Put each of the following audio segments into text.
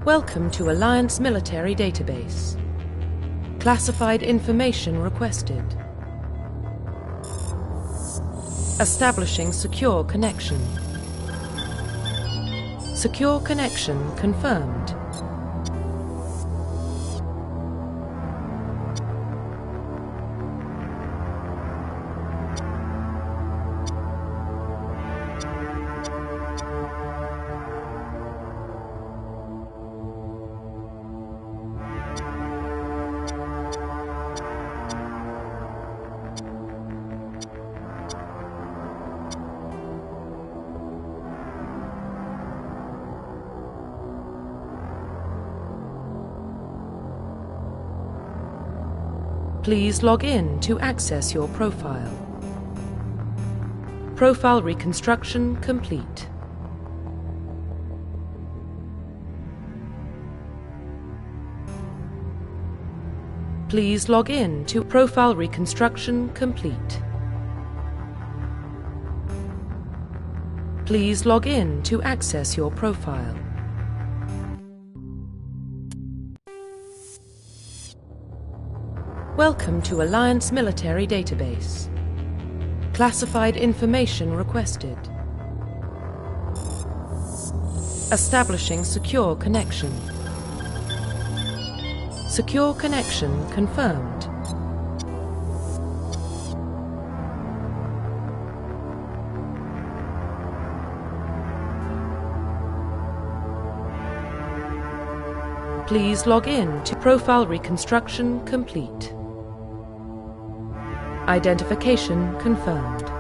Welcome to Alliance Military Database. Classified information requested. Establishing secure connection. Secure connection confirmed. Please log in to access your profile. Profile reconstruction complete. Please log in to profile reconstruction complete. Please log in to access your profile. Welcome to Alliance Military Database. Classified information requested. Establishing secure connection. Secure connection confirmed. Please log in to profile reconstruction complete. Identification confirmed.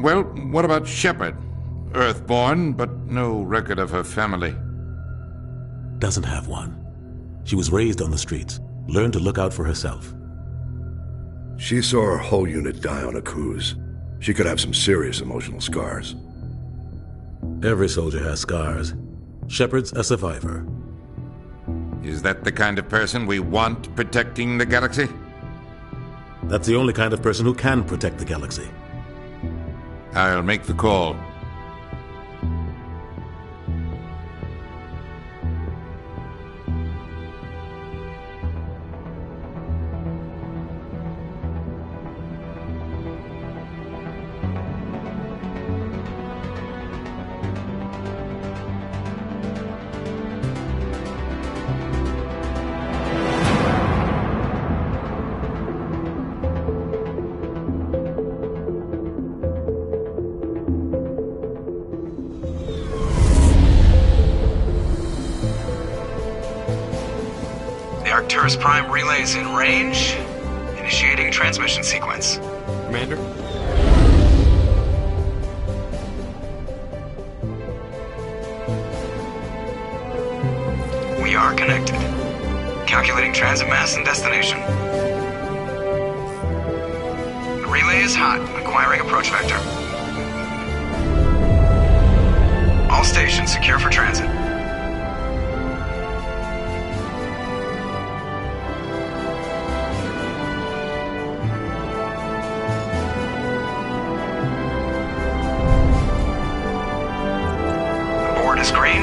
Well, what about Shepard? Earthborn, but no record of her family. Doesn't have one. She was raised on the streets, learned to look out for herself. She saw her whole unit die on a cruise. She could have some serious emotional scars. Every soldier has scars. Shepard's a survivor. Is that the kind of person we want protecting the galaxy? That's the only kind of person who can protect the galaxy. I'll make the call. Arcturus Prime relays in range. Initiating transmission sequence. Commander? We are connected. Calculating transit mass and destination. The relay is hot. Acquiring approach vector. All stations secure for transit. Green.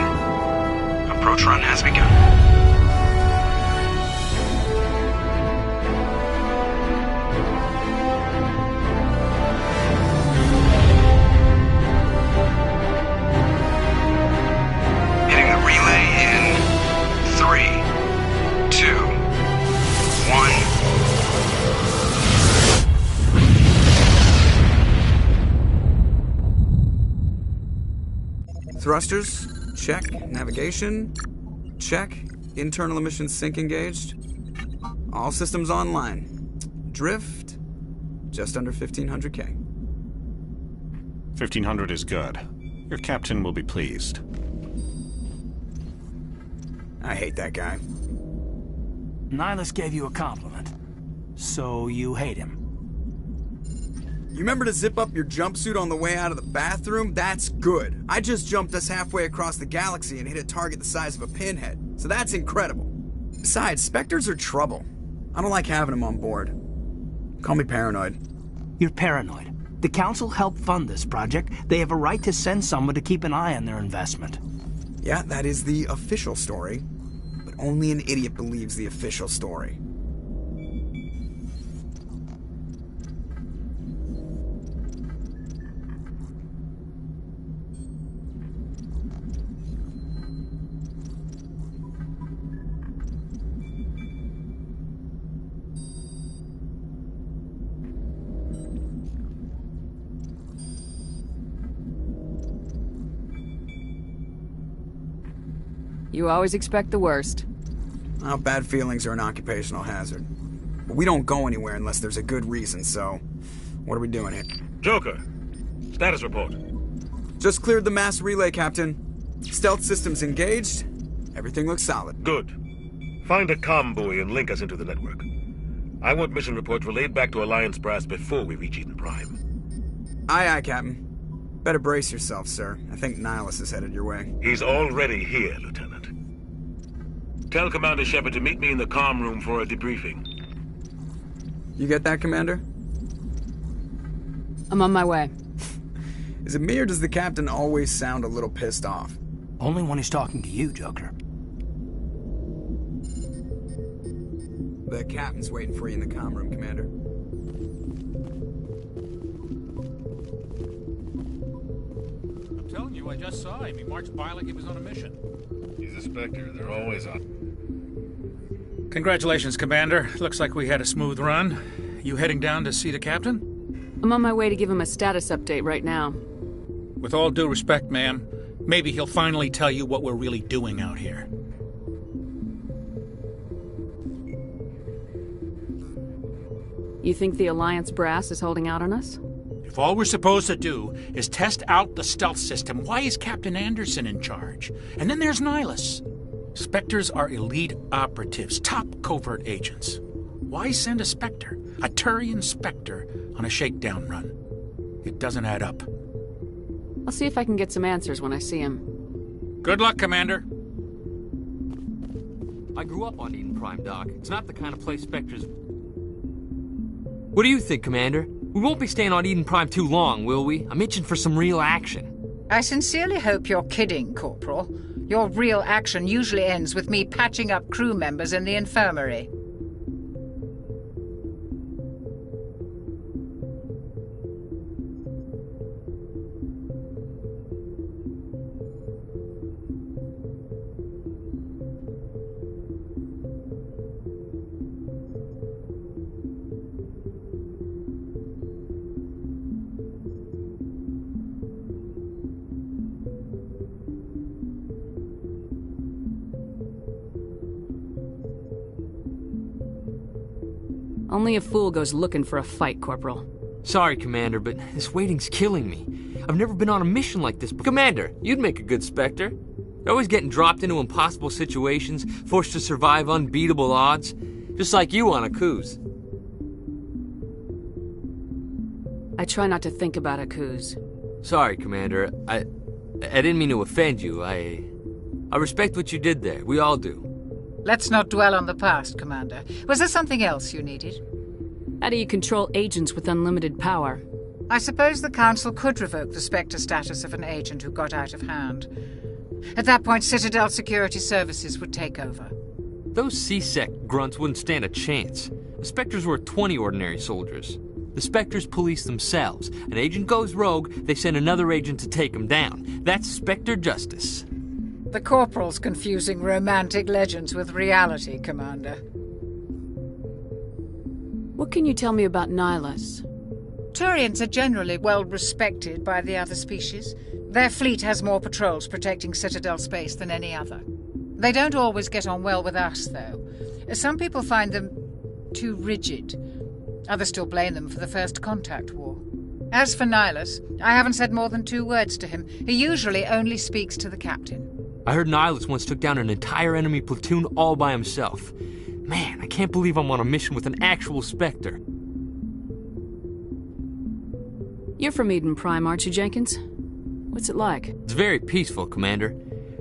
Approach run has begun. Hitting the relay in 3, Thrusters, check. Navigation, check. Internal emissions sync engaged. All systems online. Drift, just under 1500K. 1500 is good. Your captain will be pleased. I hate that guy. Nihilus gave you a compliment. So you hate him. You remember to zip up your jumpsuit on the way out of the bathroom? That's good. I just jumped us halfway across the galaxy and hit a target the size of a pinhead. So that's incredible. Besides, Spectres are trouble. I don't like having them on board. Call me paranoid. You're paranoid. The Council helped fund this project. They have a right to send someone to keep an eye on their investment. Yeah, that is the official story. But only an idiot believes the official story. You always expect the worst. Well, bad feelings are an occupational hazard. But we don't go anywhere unless there's a good reason, so... What are we doing here? Joker, status report. Just cleared the mass relay, Captain. Stealth systems engaged. Everything looks solid. Good. Find a comm buoy and link us into the network. I want mission reports relayed back to Alliance Brass before we reach Eden Prime. Aye, aye, Captain. Better brace yourself, sir. I think Nihilus is headed your way. He's already here, Lieutenant. Tell Commander Shepard to meet me in the comm room for a debriefing. You get that, Commander? I'm on my way. Is it me or does the Captain always sound a little pissed off? Only when he's talking to you, Joker. The Captain's waiting for you in the comm room, Commander. I'm telling you, I just saw him. He marched by like he was on a mission. He's a Spectre. They're always on. Congratulations, Commander. Looks like we had a smooth run. You heading down to see the Captain? I'm on my way to give him a status update right now. With all due respect, ma'am, maybe he'll finally tell you what we're really doing out here. You think the Alliance brass is holding out on us? If all we're supposed to do is test out the stealth system, why is Captain Anderson in charge? And then there's Nihilus. Spectres are elite operatives, top covert agents. Why send a Spectre, a Turian Spectre, on a shakedown run? It doesn't add up. I'll see if I can get some answers when I see him. Good luck, Commander. I grew up on Eden Prime, Doc. It's not the kind of place Spectres... What do you think, Commander? We won't be staying on Eden Prime too long, will we? I'm itching for some real action. I sincerely hope you're kidding, Corporal. Your real action usually ends with me patching up crew members in the infirmary. Only a fool goes looking for a fight, Corporal. Sorry, Commander, but this waiting's killing me. I've never been on a mission like this before. Commander, you'd make a good Spectre. You're always getting dropped into impossible situations, forced to survive unbeatable odds. Just like you on Akuz. I try not to think about Akuz. Sorry, Commander. I didn't mean to offend you. I respect what you did there. We all do. Let's not dwell on the past, Commander. Was there something else you needed? How do you control agents with unlimited power? I suppose the Council could revoke the Spectre status of an agent who got out of hand. At that point, Citadel Security Services would take over. Those C-Sec grunts wouldn't stand a chance. The Spectres were 20 ordinary soldiers. The Spectres police themselves. An agent goes rogue, they send another agent to take him down. That's Spectre justice. The Corporal's confusing romantic legends with reality, Commander. What can you tell me about Nihilus? Turians are generally well respected by the other species. Their fleet has more patrols protecting Citadel space than any other. They don't always get on well with us, though. Some people find them too rigid. Others still blame them for the First Contact War. As for Nihilus, I haven't said more than 2 words to him. He usually only speaks to the captain. I heard Nihilus once took down an entire enemy platoon all by himself. Man, I can't believe I'm on a mission with an actual Spectre. You're from Eden Prime, aren't you, Jenkins? What's it like? It's very peaceful, Commander.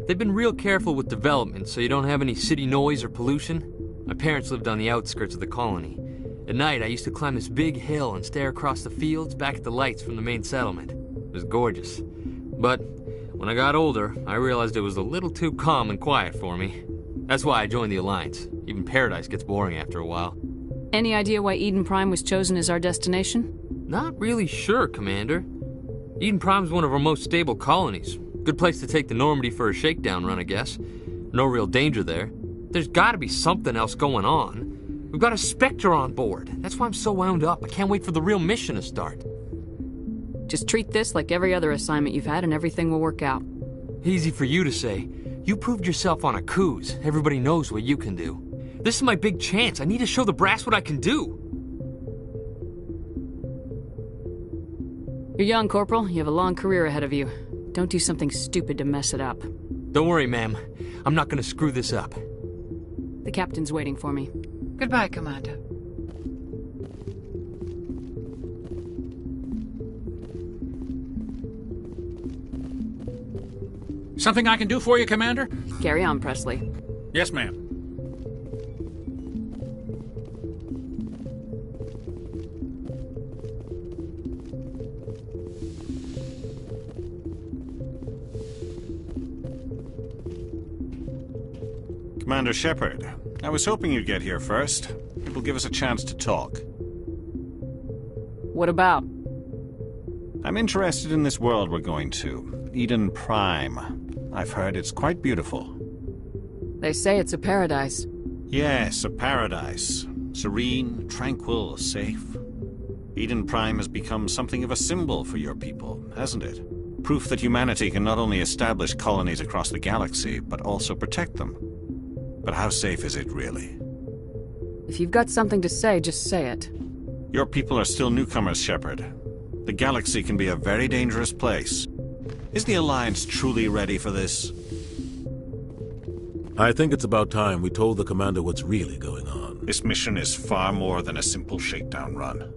They've been real careful with development, so you don't have any city noise or pollution. My parents lived on the outskirts of the colony. At night, I used to climb this big hill and stare across the fields back at the lights from the main settlement. It was gorgeous. But when I got older, I realized it was a little too calm and quiet for me. That's why I joined the Alliance. Even Paradise gets boring after a while. Any idea why Eden Prime was chosen as our destination? Not really sure, Commander. Eden Prime's one of our most stable colonies. Good place to take the Normandy for a shakedown run, I guess. No real danger there. There's gotta be something else going on. We've got a Spectre on board. That's why I'm so wound up. I can't wait for the real mission to start. Just treat this like every other assignment you've had and everything will work out. Easy for you to say. You proved yourself on a cruise. Everybody knows what you can do. This is my big chance. I need to show the brass what I can do. You're young, Corporal. You have a long career ahead of you. Don't do something stupid to mess it up. Don't worry, ma'am. I'm not gonna screw this up. The captain's waiting for me. Goodbye, Commander. Something I can do for you, Commander? Carry on, Presley. Yes, ma'am. Commander Shepard, I was hoping you'd get here first. It will give us a chance to talk. What about? I'm interested in this world we're going to, Eden Prime. I've heard it's quite beautiful. They say it's a paradise. Yes, a paradise. Serene, tranquil, safe. Eden Prime has become something of a symbol for your people, hasn't it? Proof that humanity can not only establish colonies across the galaxy, but also protect them. But how safe is it, really? If you've got something to say, just say it. Your people are still newcomers, Shepard. The galaxy can be a very dangerous place. Is the Alliance truly ready for this? I think it's about time we told the Commander what's really going on. This mission is far more than a simple shakedown run.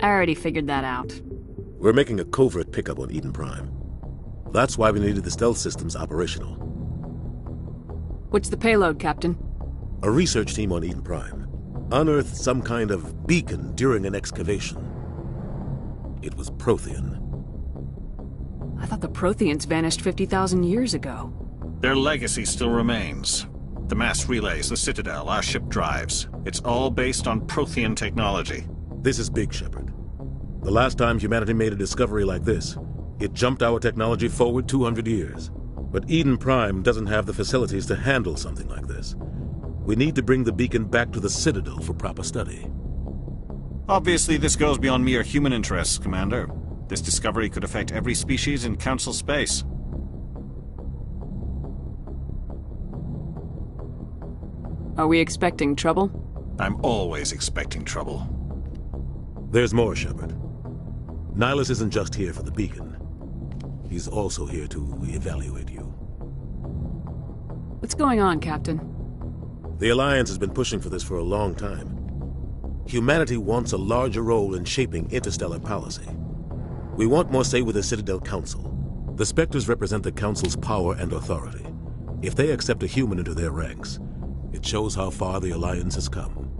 I already figured that out. We're making a covert pickup on Eden Prime. That's why we needed the stealth systems operational. What's the payload, Captain? A research team on Eden Prime unearthed some kind of beacon during an excavation. It was Prothean. I thought the Protheans vanished 50,000 years ago. Their legacy still remains. The mass relays, the Citadel, our ship drives. It's all based on Prothean technology. This is big, Shepard. The last time humanity made a discovery like this, it jumped our technology forward 200 years. But Eden Prime doesn't have the facilities to handle something like this. We need to bring the beacon back to the Citadel for proper study. Obviously, this goes beyond mere human interests, Commander. This discovery could affect every species in Council space. Are we expecting trouble? I'm always expecting trouble. There's more, Shepard. Nihilus isn't just here for the beacon. He's also here to evaluate you. What's going on, Captain? The Alliance has been pushing for this for a long time. Humanity wants a larger role in shaping interstellar policy. We want more say with the Citadel Council. The Spectres represent the Council's power and authority. If they accept a human into their ranks, it shows how far the Alliance has come.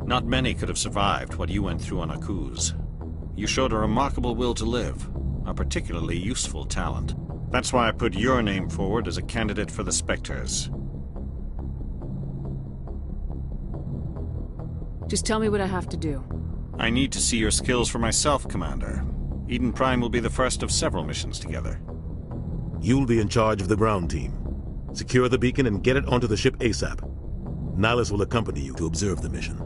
Not many could have survived what you went through on Akuz. You showed a remarkable will to live, a particularly useful talent. That's why I put your name forward as a candidate for the Spectres. Just tell me what I have to do. I need to see your skills for myself, Commander. Eden Prime will be the first of several missions together. You'll be in charge of the ground team. Secure the beacon and get it onto the ship ASAP. Nihilus will accompany you to observe the mission.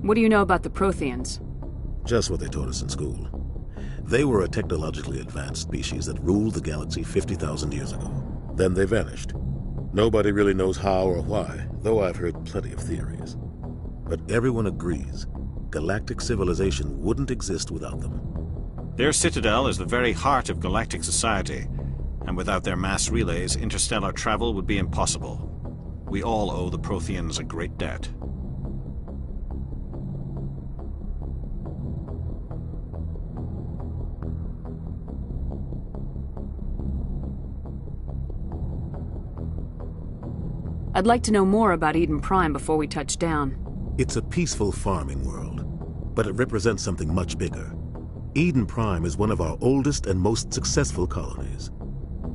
What do you know about the Protheans? Just what they taught us in school. They were a technologically advanced species that ruled the galaxy 50,000 years ago. Then they vanished. Nobody really knows how or why, though I've heard plenty of theories. But everyone agrees galactic civilization wouldn't exist without them. Their citadel is the very heart of galactic society, and without their mass relays, interstellar travel would be impossible. We all owe the Protheans a great debt. I'd like to know more about Eden Prime before we touch down. It's a peaceful farming world, but it represents something much bigger. Eden Prime is one of our oldest and most successful colonies.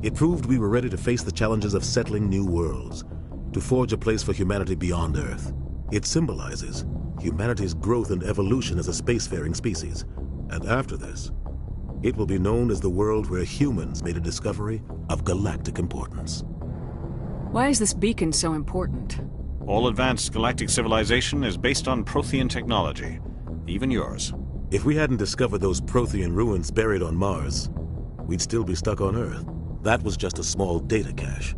It proved we were ready to face the challenges of settling new worlds, to forge a place for humanity beyond Earth. It symbolizes humanity's growth and evolution as a spacefaring species. And after this, it will be known as the world where humans made a discovery of galactic importance. Why is this beacon so important? All advanced galactic civilization is based on Prothean technology, even yours. If we hadn't discovered those Prothean ruins buried on Mars, we'd still be stuck on Earth. That was just a small data cache.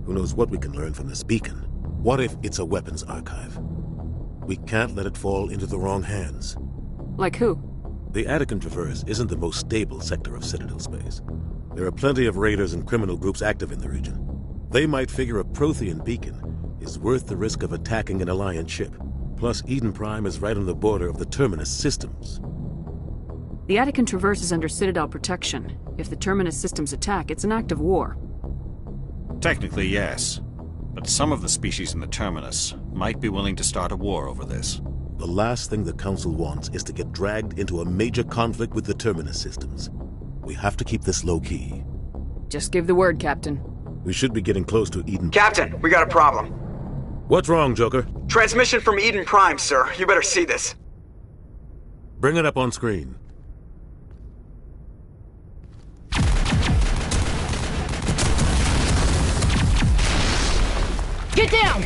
Who knows what we can learn from this beacon? What if it's a weapons archive? We can't let it fall into the wrong hands. Like who? The Attican Traverse isn't the most stable sector of Citadel space. There are plenty of raiders and criminal groups active in the region. They might figure a Prothean beacon is worth the risk of attacking an Alliance ship. Plus, Eden Prime is right on the border of the Terminus systems. The Attican Traverse is under Citadel protection. If the Terminus systems attack, it's an act of war. Technically, yes. But some of the species in the Terminus might be willing to start a war over this. The last thing the Council wants is to get dragged into a major conflict with the Terminus systems. We have to keep this low-key. Just give the word, Captain. We should be getting close to Eden. Captain, we got a problem. What's wrong, Joker? Transmission from Eden Prime, sir. You better see this. Bring it up on screen. Get down!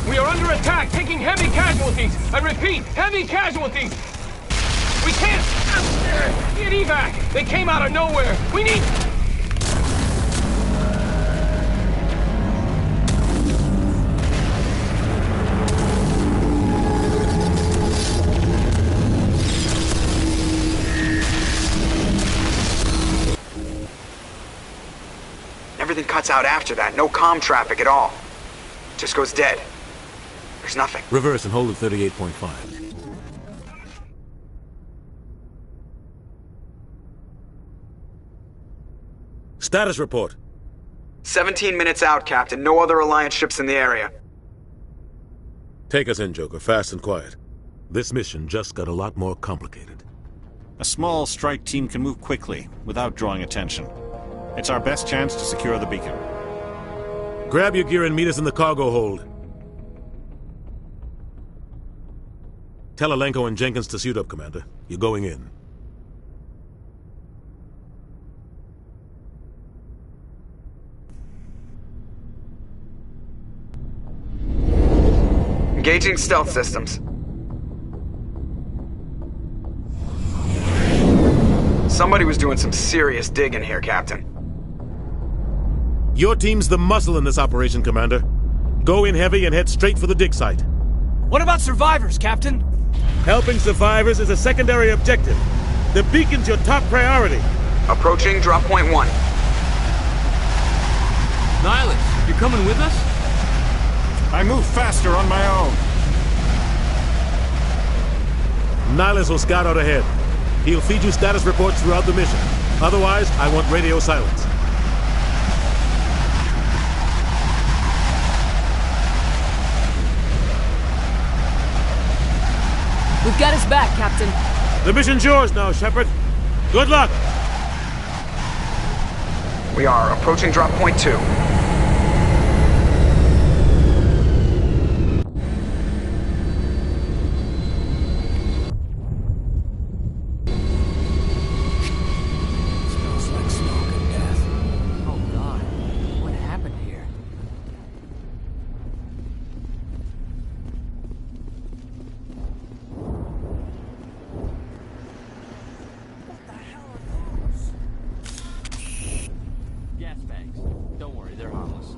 We are under attack, taking heavy casualties. I repeat, heavy casualties. We can't get evac. They came out of nowhere. We need... Everything cuts out after that. No comm traffic at all. Just goes dead. There's nothing. Reverse and hold at 38.5. Status report. 17 minutes out, Captain. No other Alliance ships in the area. Take us in, Joker, fast and quiet. This mission just got a lot more complicated. A small strike team can move quickly, without drawing attention. It's our best chance to secure the beacon. Grab your gear and meet us in the cargo hold. Tell Alenko and Jenkins to suit up, Commander. You're going in. Engaging stealth systems. Somebody was doing some serious digging here, Captain. Your team's the muscle in this operation, Commander. Go in heavy and head straight for the dig site. What about survivors, Captain? Helping survivors is a secondary objective. The beacon's your top priority. Approaching drop point 1. Nihilus, you're coming with us? I move faster on my own. Nihilus will scout out ahead. He'll feed you status reports throughout the mission. Otherwise, I want radio silence. We've got his back, Captain. The mission's yours now, Shepard. Good luck! We are approaching drop point 2. gas bags. Don't worry, they're harmless.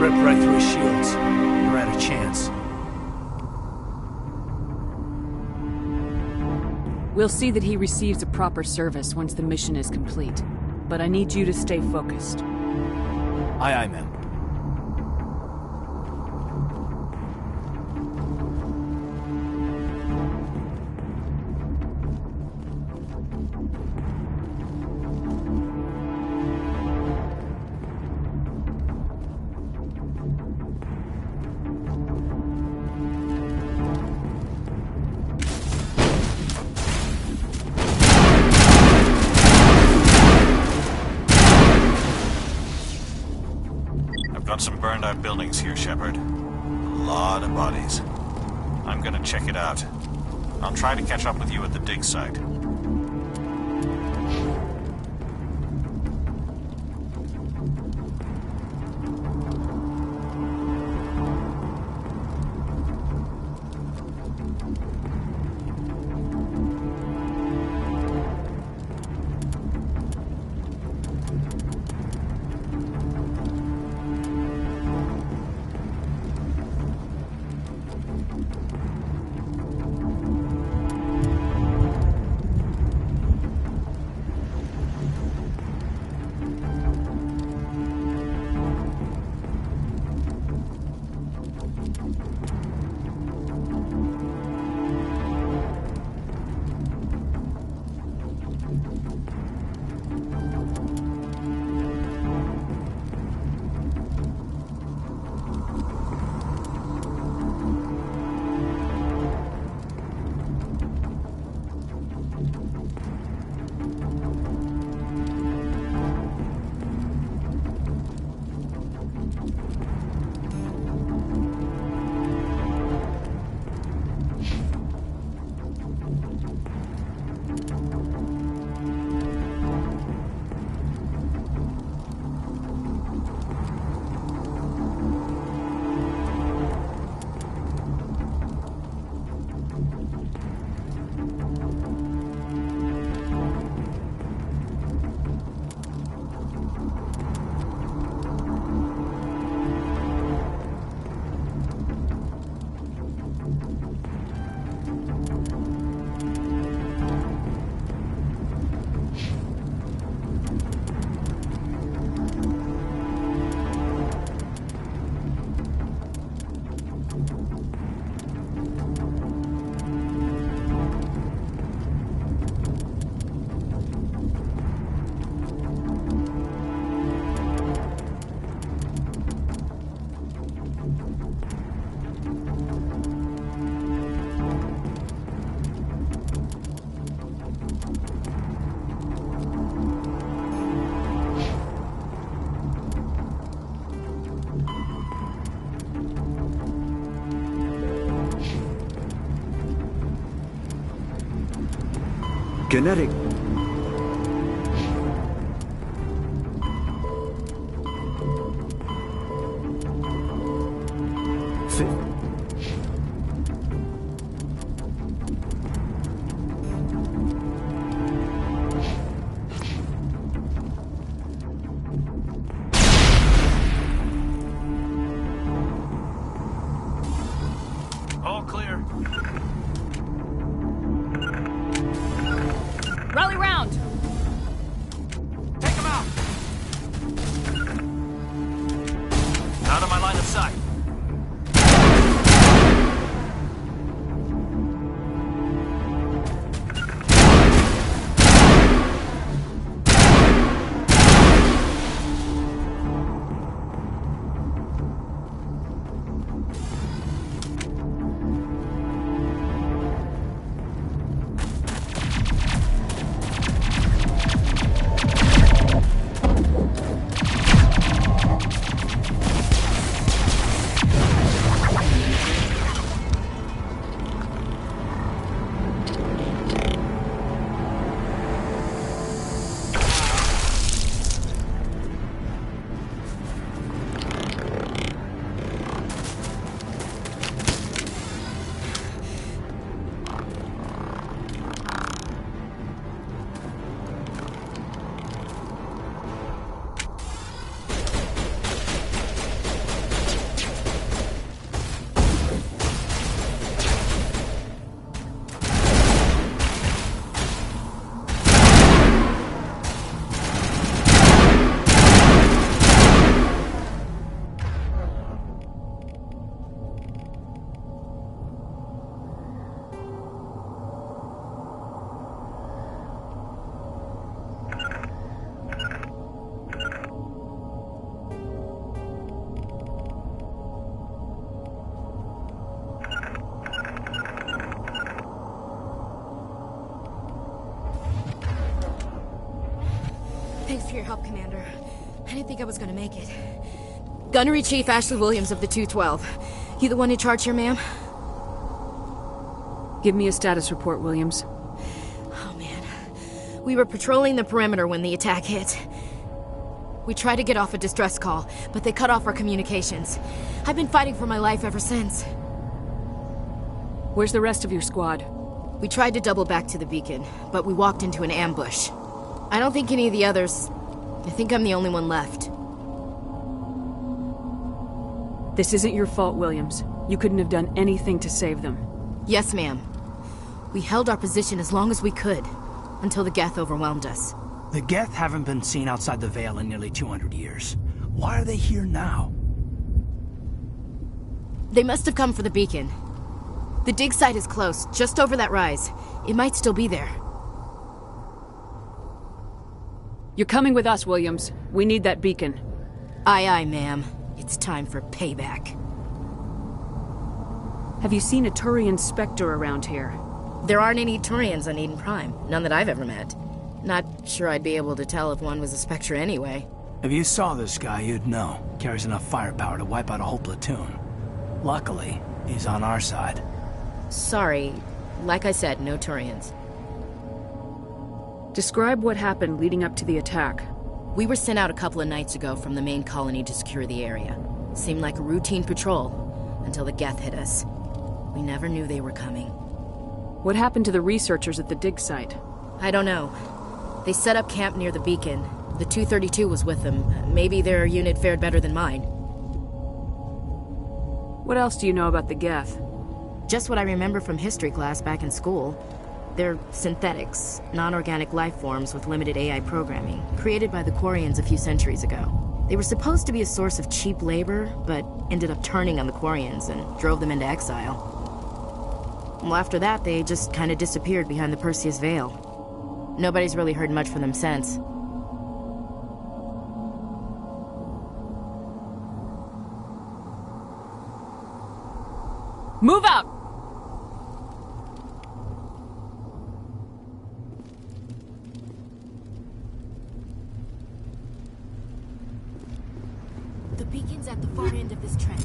Rip right through his shields. You're at a chance. We'll see that he receives a proper service once the mission is complete. But I need you to stay focused. Aye, aye, ma'am. Got some burned out buildings here, Shepard. A lot of bodies. I'm gonna check it out. I'll try to catch up with you at the dig site. Kinetic... All clear. Rally round! Take him out! Out of my line of sight. Thanks for your help, Commander. I didn't think I was gonna make it. Gunnery Chief Ashley Williams of the 212. You the one in charge here, ma'am? Give me a status report, Williams. Oh, man. We were patrolling the perimeter when the attack hit. We tried to get off a distress call, but they cut off our communications. I've been fighting for my life ever since. Where's the rest of your squad? We tried to double back to the beacon, but we walked into an ambush. I don't think any of the others... I think I'm the only one left. This isn't your fault, Williams. You couldn't have done anything to save them. Yes, ma'am. We held our position as long as we could, until the Geth overwhelmed us. The Geth haven't been seen outside the Veil in nearly 200 years. Why are they here now? They must have come for the beacon. The dig site is close, just over that rise. It might still be there. You're coming with us, Williams. We need that beacon. Aye, aye, ma'am. It's time for payback. Have you seen a Turian Spectre around here? There aren't any Turians on Eden Prime. None that I've ever met. Not sure I'd be able to tell if one was a Spectre anyway. If you saw this guy, you'd know. Carries enough firepower to wipe out a whole platoon. Luckily, he's on our side. Sorry. Like I said, no Turians. Describe what happened leading up to the attack. We were sent out a couple of nights ago from the main colony to secure the area. Seemed like a routine patrol, until the Geth hit us. We never knew they were coming. What happened to the researchers at the dig site? I don't know. They set up camp near the beacon. The 232 was with them. Maybe their unit fared better than mine. What else do you know about the Geth? Just what I remember from history class back in school. They're synthetics, non-organic life forms with limited AI programming, created by the Quarians a few centuries ago. They were supposed to be a source of cheap labor, but ended up turning on the Quarians and drove them into exile. Well, after that, they just kind of disappeared behind the Perseus Veil. Nobody's really heard much from them since. Move out! The beacon's at the far end of this trench.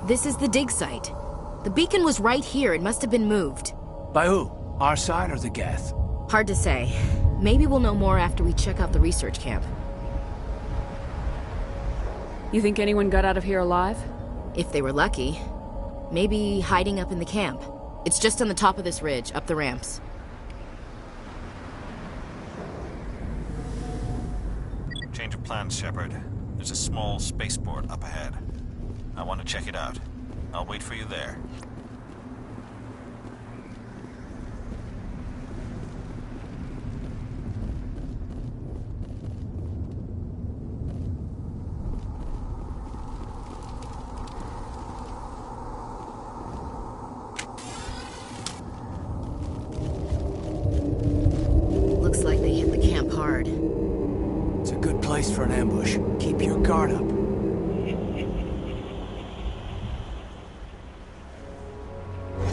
This is the dig site. The beacon was right here. It must have been moved. By who? Our side or the Geth? Hard to say. Maybe we'll know more after we check out the research camp. You think anyone got out of here alive? If they were lucky. Maybe hiding up in the camp. It's just on the top of this ridge, up the ramps. Change of plans, Shepard. There's a small spaceport up ahead. I want to check it out. I'll wait for you there. Looks like they hit the camp hard. It's a good place for an ambush. Keep your guard up.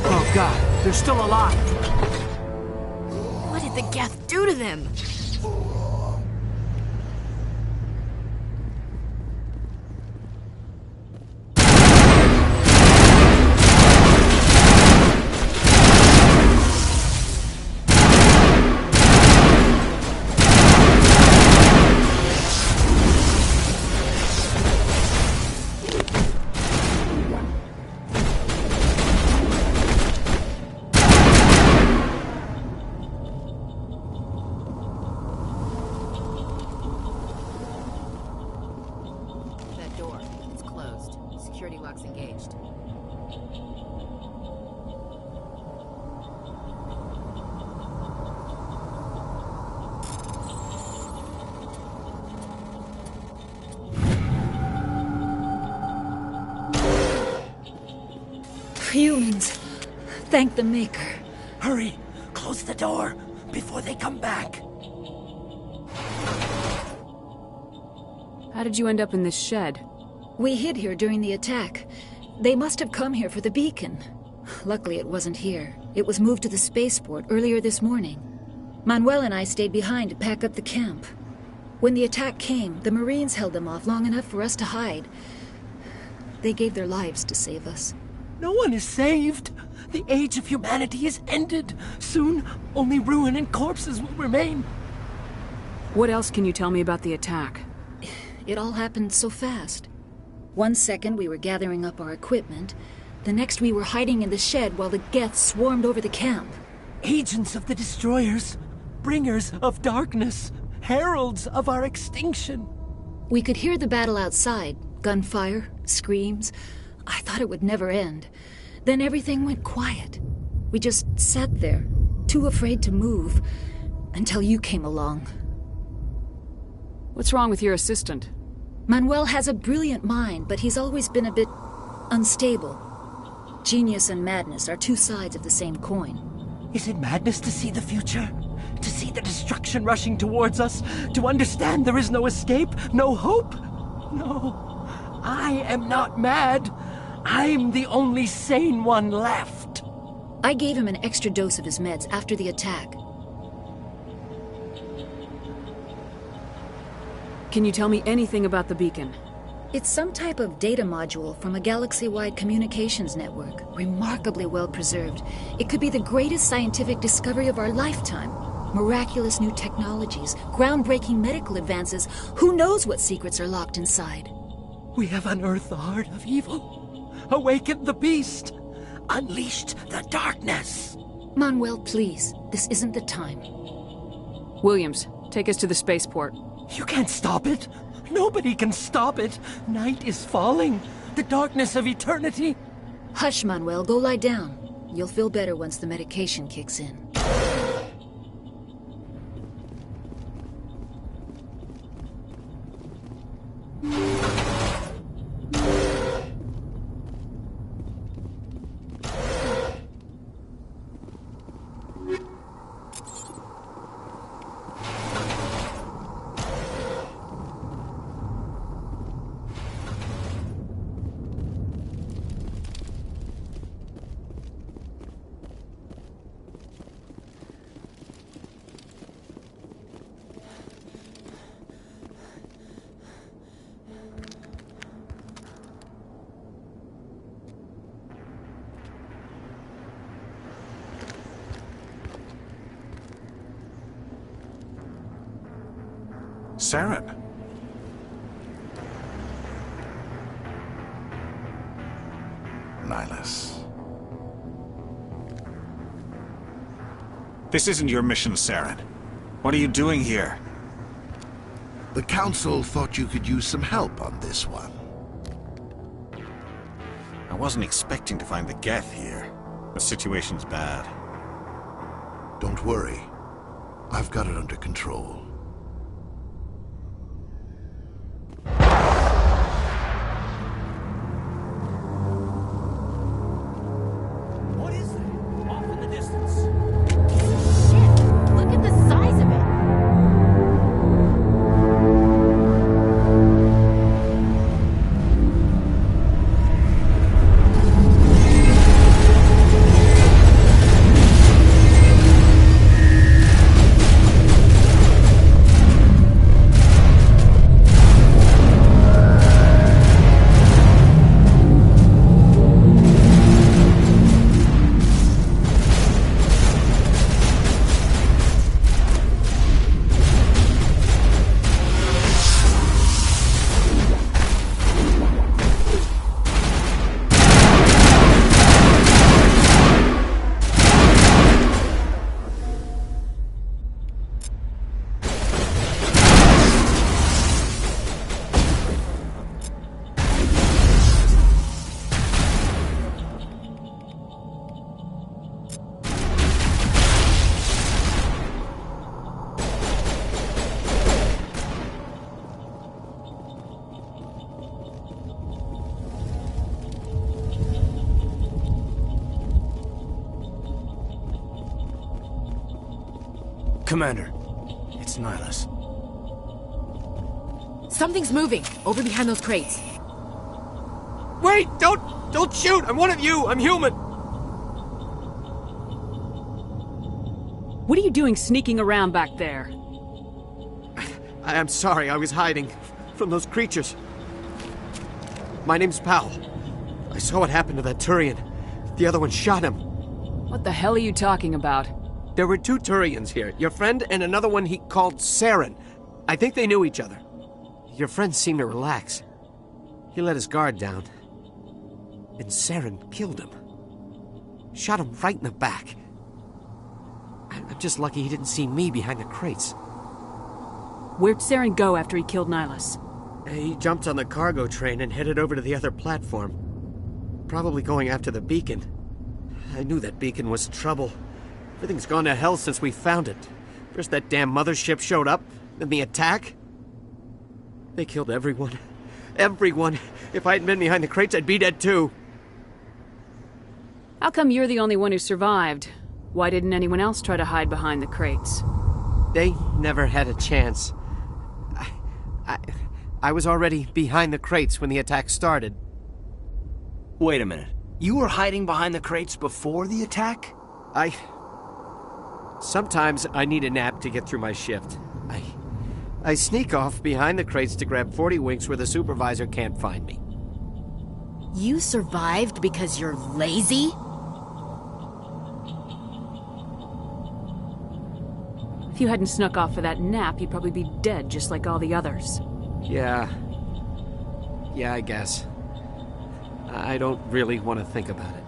Oh god, they're still alive! What did the Geth do to them? Humans. Thank the Maker. Hurry! Close the door before they come back. How did you end up in this shed? We hid here during the attack. They must have come here for the beacon. Luckily it wasn't here. It was moved to the spaceport earlier this morning. Manuel and I stayed behind to pack up the camp. When the attack came, the Marines held them off long enough for us to hide. They gave their lives to save us. No one is saved. The age of humanity is ended. Soon, only ruin and corpses will remain. What else can you tell me about the attack? It all happened so fast. 1 second we were gathering up our equipment. The next we were hiding in the shed while the Geth swarmed over the camp. Agents of the Destroyers. Bringers of darkness. Heralds of our extinction. We could hear the battle outside. Gunfire, screams. I thought it would never end. Then everything went quiet. We just sat there, too afraid to move, until you came along. What's wrong with your assistant? Manuel has a brilliant mind, but he's always been a bit unstable. Genius and madness are two sides of the same coin. Is it madness to see the future? To see the destruction rushing towards us? To understand there is no escape? No hope? No. I am not mad. I'm the only sane one left. I gave him an extra dose of his meds after the attack. Can you tell me anything about the beacon? It's some type of data module from a galaxy-wide communications network, remarkably well preserved. It could be the greatest scientific discovery of our lifetime. Miraculous new technologies, groundbreaking medical advances. Who knows what secrets are locked inside? We have unearthed the heart of evil. Awakened the beast. Unleashed the darkness. Manuel, please. This isn't the time. Williams, take us to the spaceport. You can't stop it. Nobody can stop it. Night is falling. The darkness of eternity. Hush, Manuel. Go lie down. You'll feel better once the medication kicks in. Saren. Nihilus. This isn't your mission, Saren. What are you doing here? The Council thought you could use some help on this one. I wasn't expecting to find the Geth here. The situation's bad. Don't worry. I've got it under control. What is that? Off in the distance. Shit! Look at the size of it! Commander, it's Nihilus. Something's moving, over behind those crates. Wait! Don't shoot! I'm one of you! I'm human! What are you doing sneaking around back there? I'm sorry, I was hiding from those creatures. My name's Powell. I saw what happened to that Turian. The other one shot him. What the hell are you talking about? There were 2 Turians here. Your friend and another one he called Saren. I think they knew each other. Your friend seemed to relax. He let his guard down. And Saren killed him. Shot him right in the back. I'm just lucky he didn't see me behind the crates. Where'd Saren go after he killed Nihilus? He jumped on the cargo train and headed over to the other platform. Probably going after the beacon. I knew that beacon was trouble. Everything's gone to hell since we found it. First that damn mothership showed up, then the attack. They killed everyone. Everyone. If I hadn't been behind the crates, I'd be dead too. How come you're the only one who survived? Why didn't anyone else try to hide behind the crates? They never had a chance. I was already behind the crates when the attack started. Wait a minute. You were hiding behind the crates before the attack? Sometimes I need a nap to get through my shift. I sneak off behind the crates to grab 40 winks where the supervisor can't find me. You survived because you're lazy? If you hadn't snuck off for that nap, you'd probably be dead just like all the others. Yeah, I guess. I don't really want to think about it.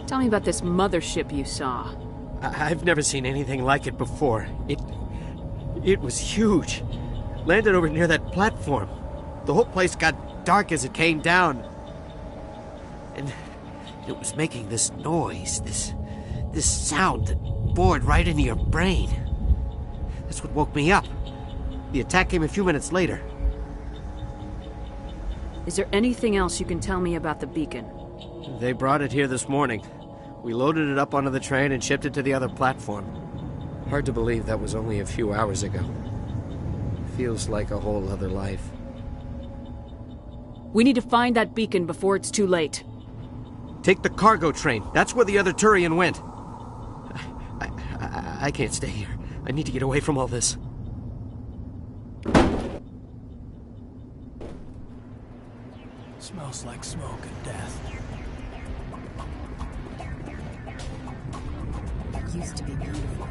Tell me about this mothership you saw. I've never seen anything like it before. It was huge. Landed over near that platform. The whole place got dark as it came down. And it was making this noise, this sound that bored right into your brain. That's what woke me up. The attack came a few minutes later. Is there anything else you can tell me about the beacon? They brought it here this morning. We loaded it up onto the train and shipped it to the other platform. Hard to believe that was only a few hours ago. Feels like a whole other life. We need to find that beacon before it's too late. Take the cargo train. That's where the other Turian went. I can't stay here. I need to get away from all this. Smells like smoke and death. Used to be beautiful.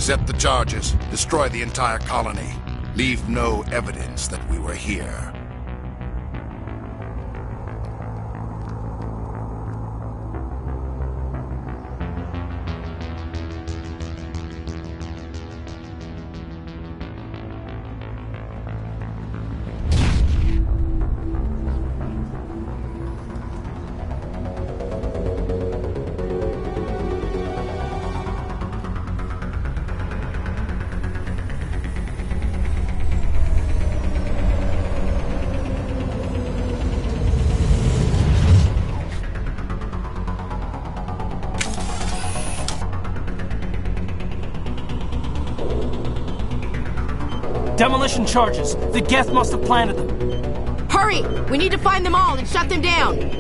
Set the charges. Destroy the entire colony. Leave no evidence that we were here. Demolition charges. The Geth must have planted them. Hurry! We need to find them all and shut them down!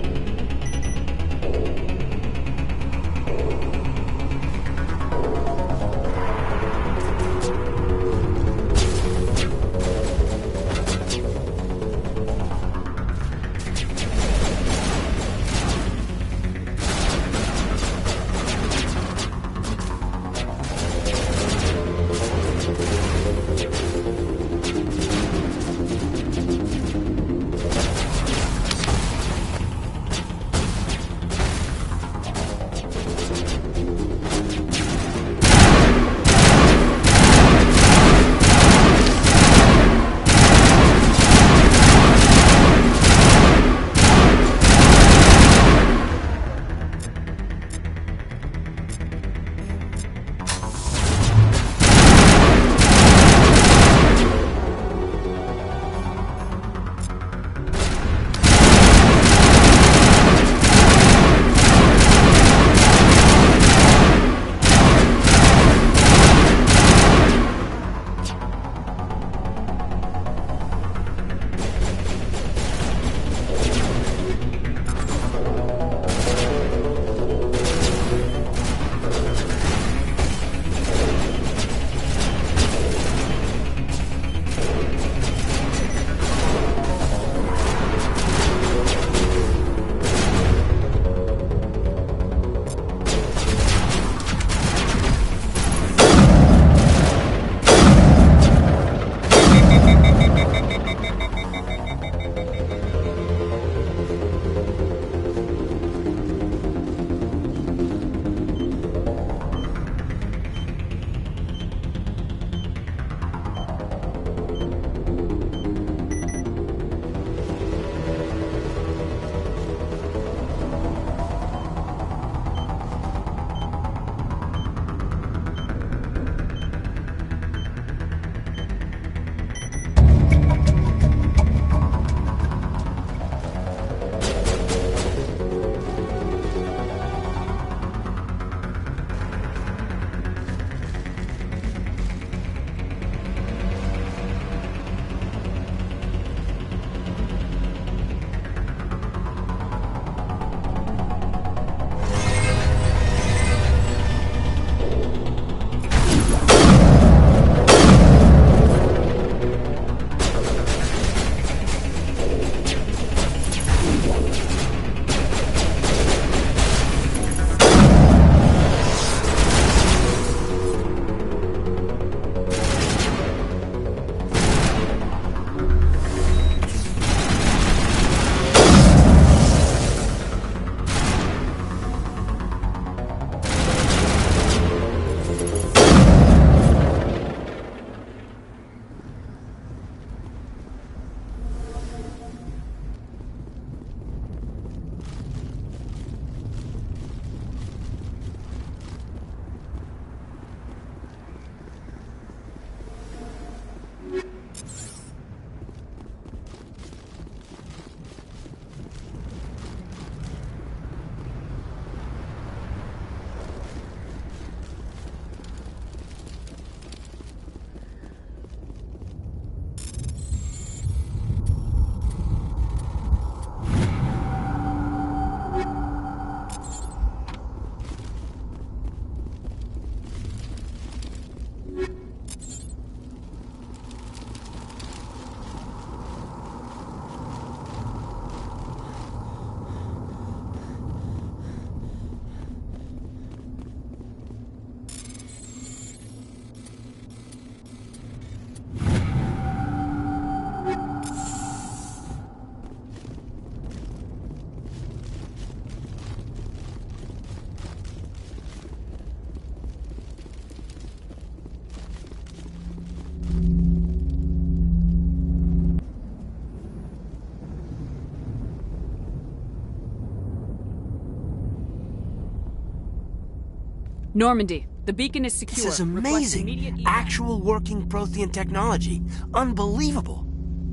Normandy, the beacon is secure. This is Request amazing. immediate evac. Actual working Prothean technology. Unbelievable.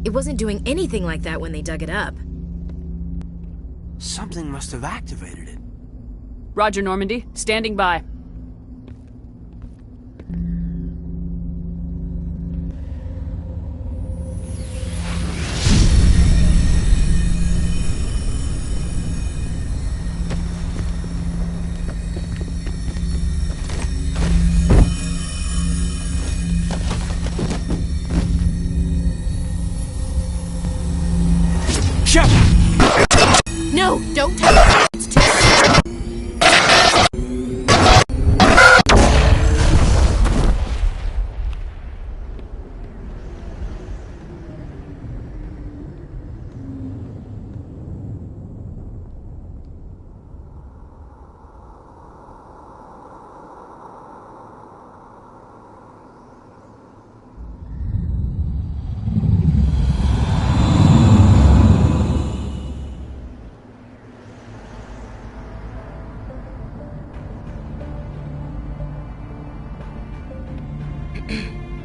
It wasn't doing anything like that when they dug it up. Something must have activated it. Roger, Normandy. Standing by. No, don't touch it. It's too...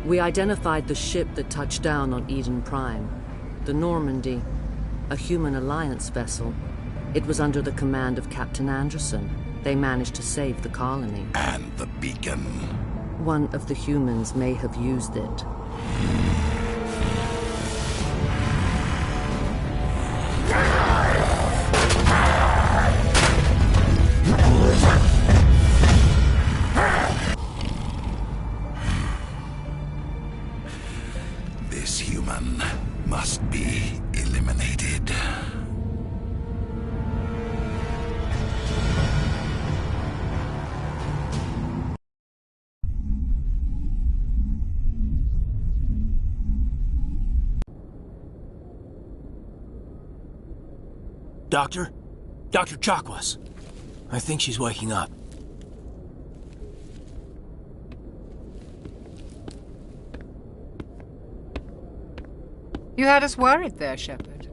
We identified the ship that touched down on Eden Prime. The Normandy, a human alliance vessel. It was under the command of Captain Anderson. They managed to save the colony. And the beacon. One of the humans may have used it. This human must be eliminated. Doctor? Dr. Chakwas. I think she's waking up. You had us worried there, Shepard.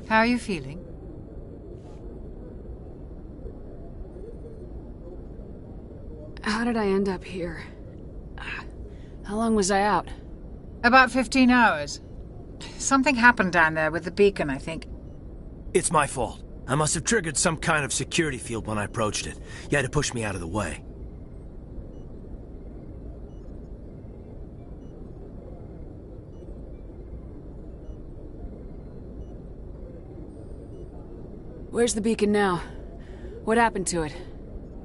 How are you feeling? How did I end up here? How long was I out? About 15 hours. Something happened down there with the beacon, I think. It's my fault. I must have triggered some kind of security field when I approached it. You had to push me out of the way. Where's the beacon now? What happened to it?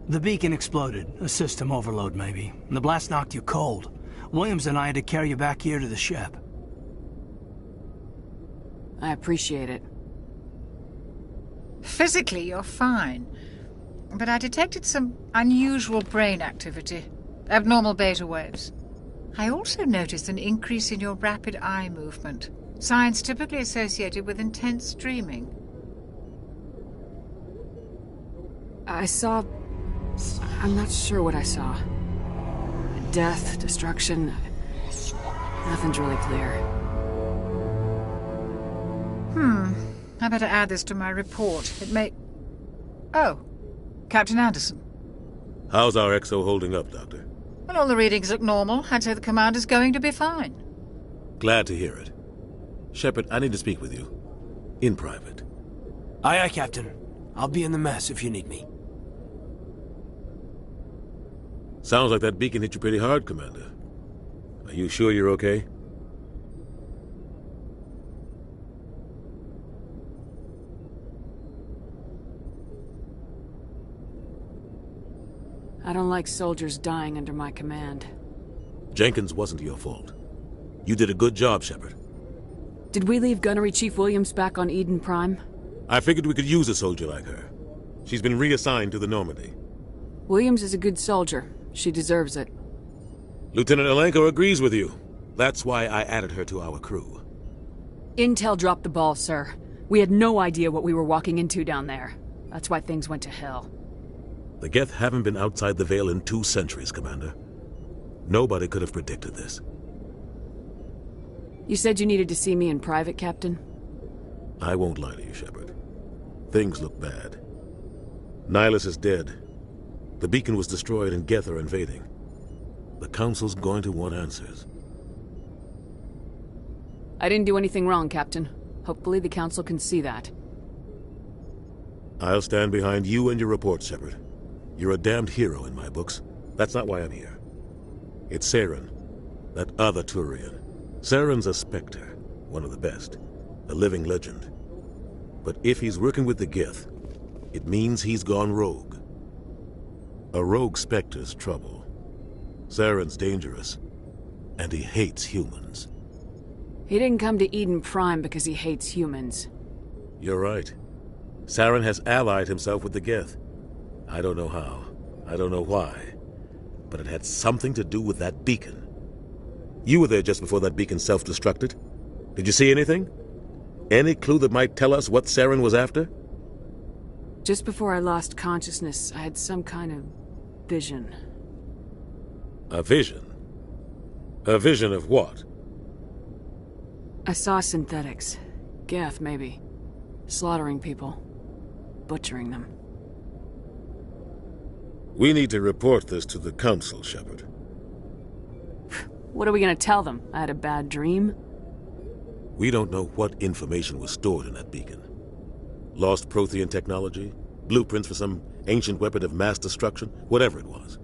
The beacon exploded. A system overload, maybe. And the blast knocked you cold. Williams and I had to carry you back here to the ship. I appreciate it. Physically, you're fine. But I detected some unusual brain activity. Abnormal beta waves. I also noticed an increase in your rapid eye movement. Signs typically associated with intense dreaming. I saw... I'm not sure what I saw. Death, destruction... Nothing's really clear. I better add this to my report. It may... Oh, Captain Anderson. How's our XO holding up, Doctor? Well, all the readings look normal. I'd say the commander's going to be fine. Glad to hear it. Shepard, I need to speak with you. In private. Aye, aye, Captain. I'll be in the mess if you need me. Sounds like that beacon hit you pretty hard, Commander. Are you sure you're okay? I don't like soldiers dying under my command. Jenkins wasn't your fault. You did a good job, Shepard. Did we leave Gunnery Chief Williams back on Eden Prime? I figured we could use a soldier like her. She's been reassigned to the Normandy. Williams is a good soldier. She deserves it. Lieutenant Alenko agrees with you. That's why I added her to our crew. Intel dropped the ball, sir. We had no idea what we were walking into down there. That's why things went to hell. The Geth haven't been outside the Veil in 2 centuries, Commander. Nobody could have predicted this. You said you needed to see me in private, Captain? I won't lie to you, Shepard. Things look bad. Nihilus is dead. The beacon was destroyed and Geth are invading. The Council's going to want answers. I didn't do anything wrong, Captain. Hopefully the Council can see that. I'll stand behind you and your report, Shepard. You're a damned hero in my books. That's not why I'm here. It's Saren, that other Turian. Saren's a Spectre, one of the best, a living legend. But if he's working with the Geth, it means he's gone rogue. A rogue Spectre's trouble. Saren's dangerous, and he hates humans. He didn't come to Eden Prime because he hates humans. You're right. Saren has allied himself with the Geth. I don't know how. I don't know why. But it had something to do with that beacon. You were there just before that beacon self-destructed. Did you see anything? Any clue that might tell us what Saren was after? Just before I lost consciousness, I had some kind of vision. A vision? A vision of what? I saw synthetics. Geth, maybe. Slaughtering people. Butchering them. We need to report this to the Council, Shepard. What are we gonna tell them? I had a bad dream? We don't know what information was stored in that beacon. Lost Prothean technology? Blueprints for some ancient weapon of mass destruction? Whatever it was.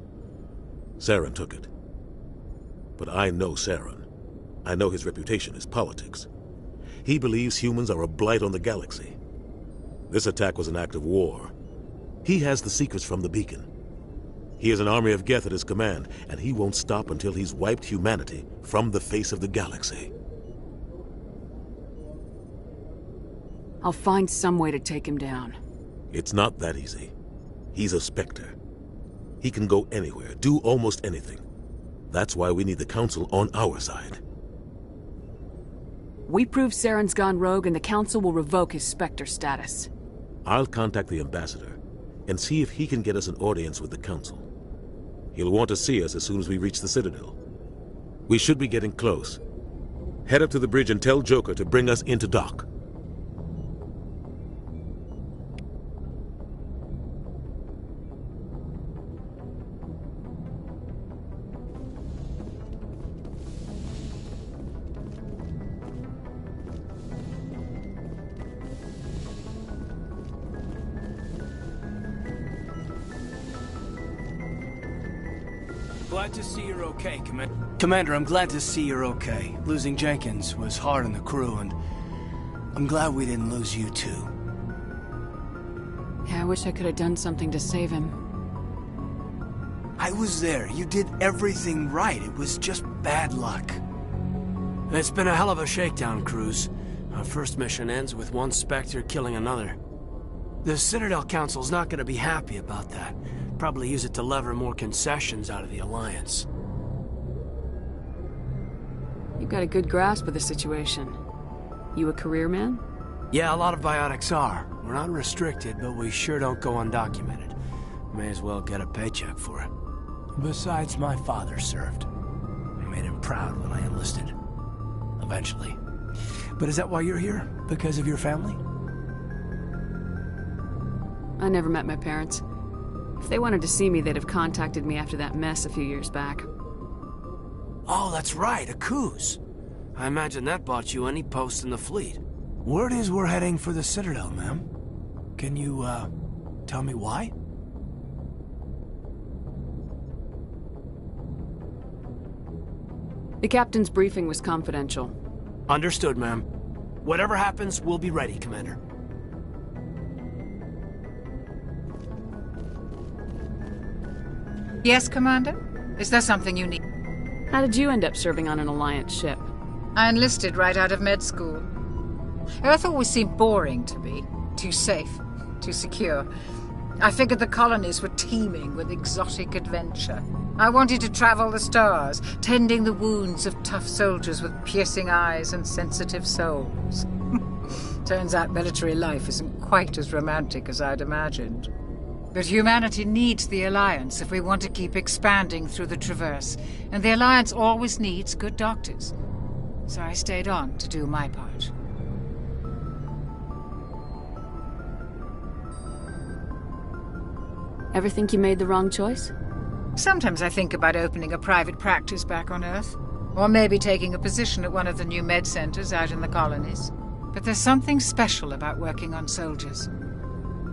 Saren took it. But I know Saren. I know his reputation is politics. He believes humans are a blight on the galaxy. This attack was an act of war. He has the secrets from the beacon. He has an army of Geth at his command, and he won't stop until he's wiped humanity from the face of the galaxy. I'll find some way to take him down. It's not that easy. He's a Spectre. He can go anywhere, do almost anything. That's why we need the Council on our side. We prove Saren's gone rogue and the Council will revoke his Spectre status. I'll contact the Ambassador and see if he can get us an audience with the Council. He'll want to see us as soon as we reach the Citadel. We should be getting close. Head up to the bridge and tell Joker to bring us into dock. Glad to see you're okay, Commander, I'm glad to see you're okay. Losing Jenkins was hard on the crew, and I'm glad we didn't lose you too. Yeah, I wish I could have done something to save him. I was there. You did everything right. It was just bad luck. It's been a hell of a shakedown, Cruz. Our first mission ends with one Spectre killing another. The Citadel Council's not going to be happy about that. Probably use it to lever more concessions out of the Alliance. You've got a good grasp of the situation. You a career man? Yeah, a lot of biotics are. We're not restricted, but we sure don't go undocumented. May as well get a paycheck for it. Besides, my father served. I made him proud when I enlisted. Eventually. But is that why you're here? Because of your family? I never met my parents. If they wanted to see me, they'd have contacted me after that mess a few years back. Oh, that's right, a Coos. I imagine that bought you any post in the fleet. Word is we're heading for the Citadel, ma'am. Can you, tell me why? The captain's briefing was confidential. Understood, ma'am. Whatever happens, we'll be ready, Commander. Yes, Commander? Is there something you need? How did you end up serving on an Alliance ship? I enlisted right out of med school. Earth always seemed boring to me. Too safe, too secure. I figured the colonies were teeming with exotic adventure. I wanted to travel the stars, tending the wounds of tough soldiers with piercing eyes and sensitive souls. Turns out military life isn't quite as romantic as I'd imagined. But humanity needs the Alliance if we want to keep expanding through the Traverse, and the Alliance always needs good doctors. So I stayed on to do my part. Ever think you made the wrong choice? Sometimes I think about opening a private practice back on Earth. Or maybe taking a position at one of the new med centers out in the colonies. But there's something special about working on soldiers.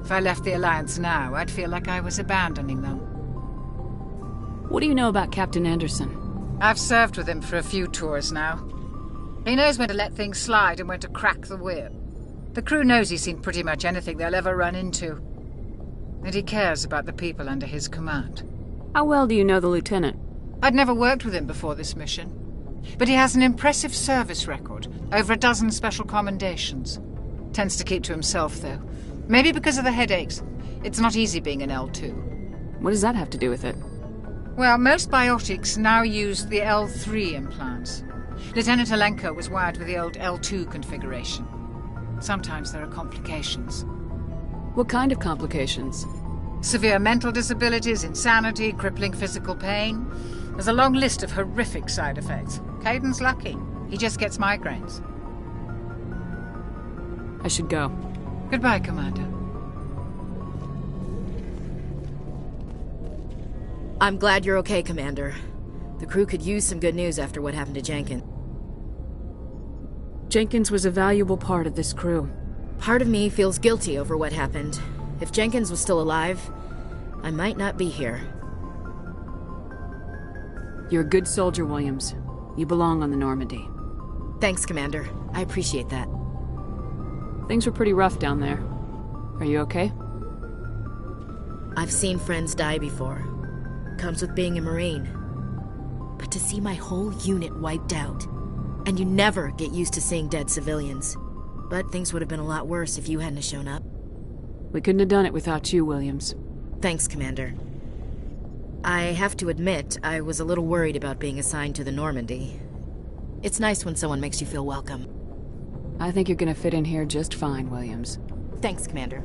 If I left the Alliance now, I'd feel like I was abandoning them. What do you know about Captain Anderson? I've served with him for a few tours now. He knows when to let things slide and when to crack the whip. The crew knows he's seen pretty much anything they'll ever run into. And he cares about the people under his command. How well do you know the Lieutenant? I'd never worked with him before this mission. But he has an impressive service record, over a dozen special commendations. Tends to keep to himself, though. Maybe because of the headaches. It's not easy being an L2. What does that have to do with it? Well, most biotics now use the L3 implants. Lieutenant Alenko was wired with the old L2 configuration. Sometimes there are complications. What kind of complications? Severe mental disabilities, insanity, crippling physical pain. There's a long list of horrific side effects. Caden's lucky. He just gets migraines. I should go. Goodbye, Commander. I'm glad you're okay, Commander. The crew could use some good news after what happened to Jenkins. Jenkins was a valuable part of this crew. Part of me feels guilty over what happened. If Jenkins was still alive, I might not be here. You're a good soldier, Williams. You belong on the Normandy. Thanks, Commander. I appreciate that. Things were pretty rough down there. Are you okay? I've seen friends die before. Comes with being a Marine. But to see my whole unit wiped out, and you never get used to seeing dead civilians. But things would have been a lot worse if you hadn't shown up. We couldn't have done it without you, Williams. Thanks, Commander. I have to admit, I was a little worried about being assigned to the Normandy. It's nice when someone makes you feel welcome. I think you're gonna fit in here just fine, Williams. Thanks, Commander.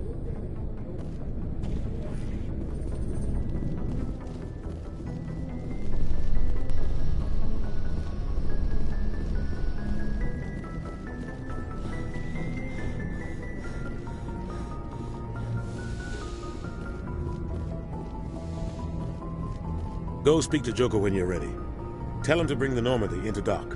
Go speak to Joker when you're ready. Tell him to bring the Normandy into dock.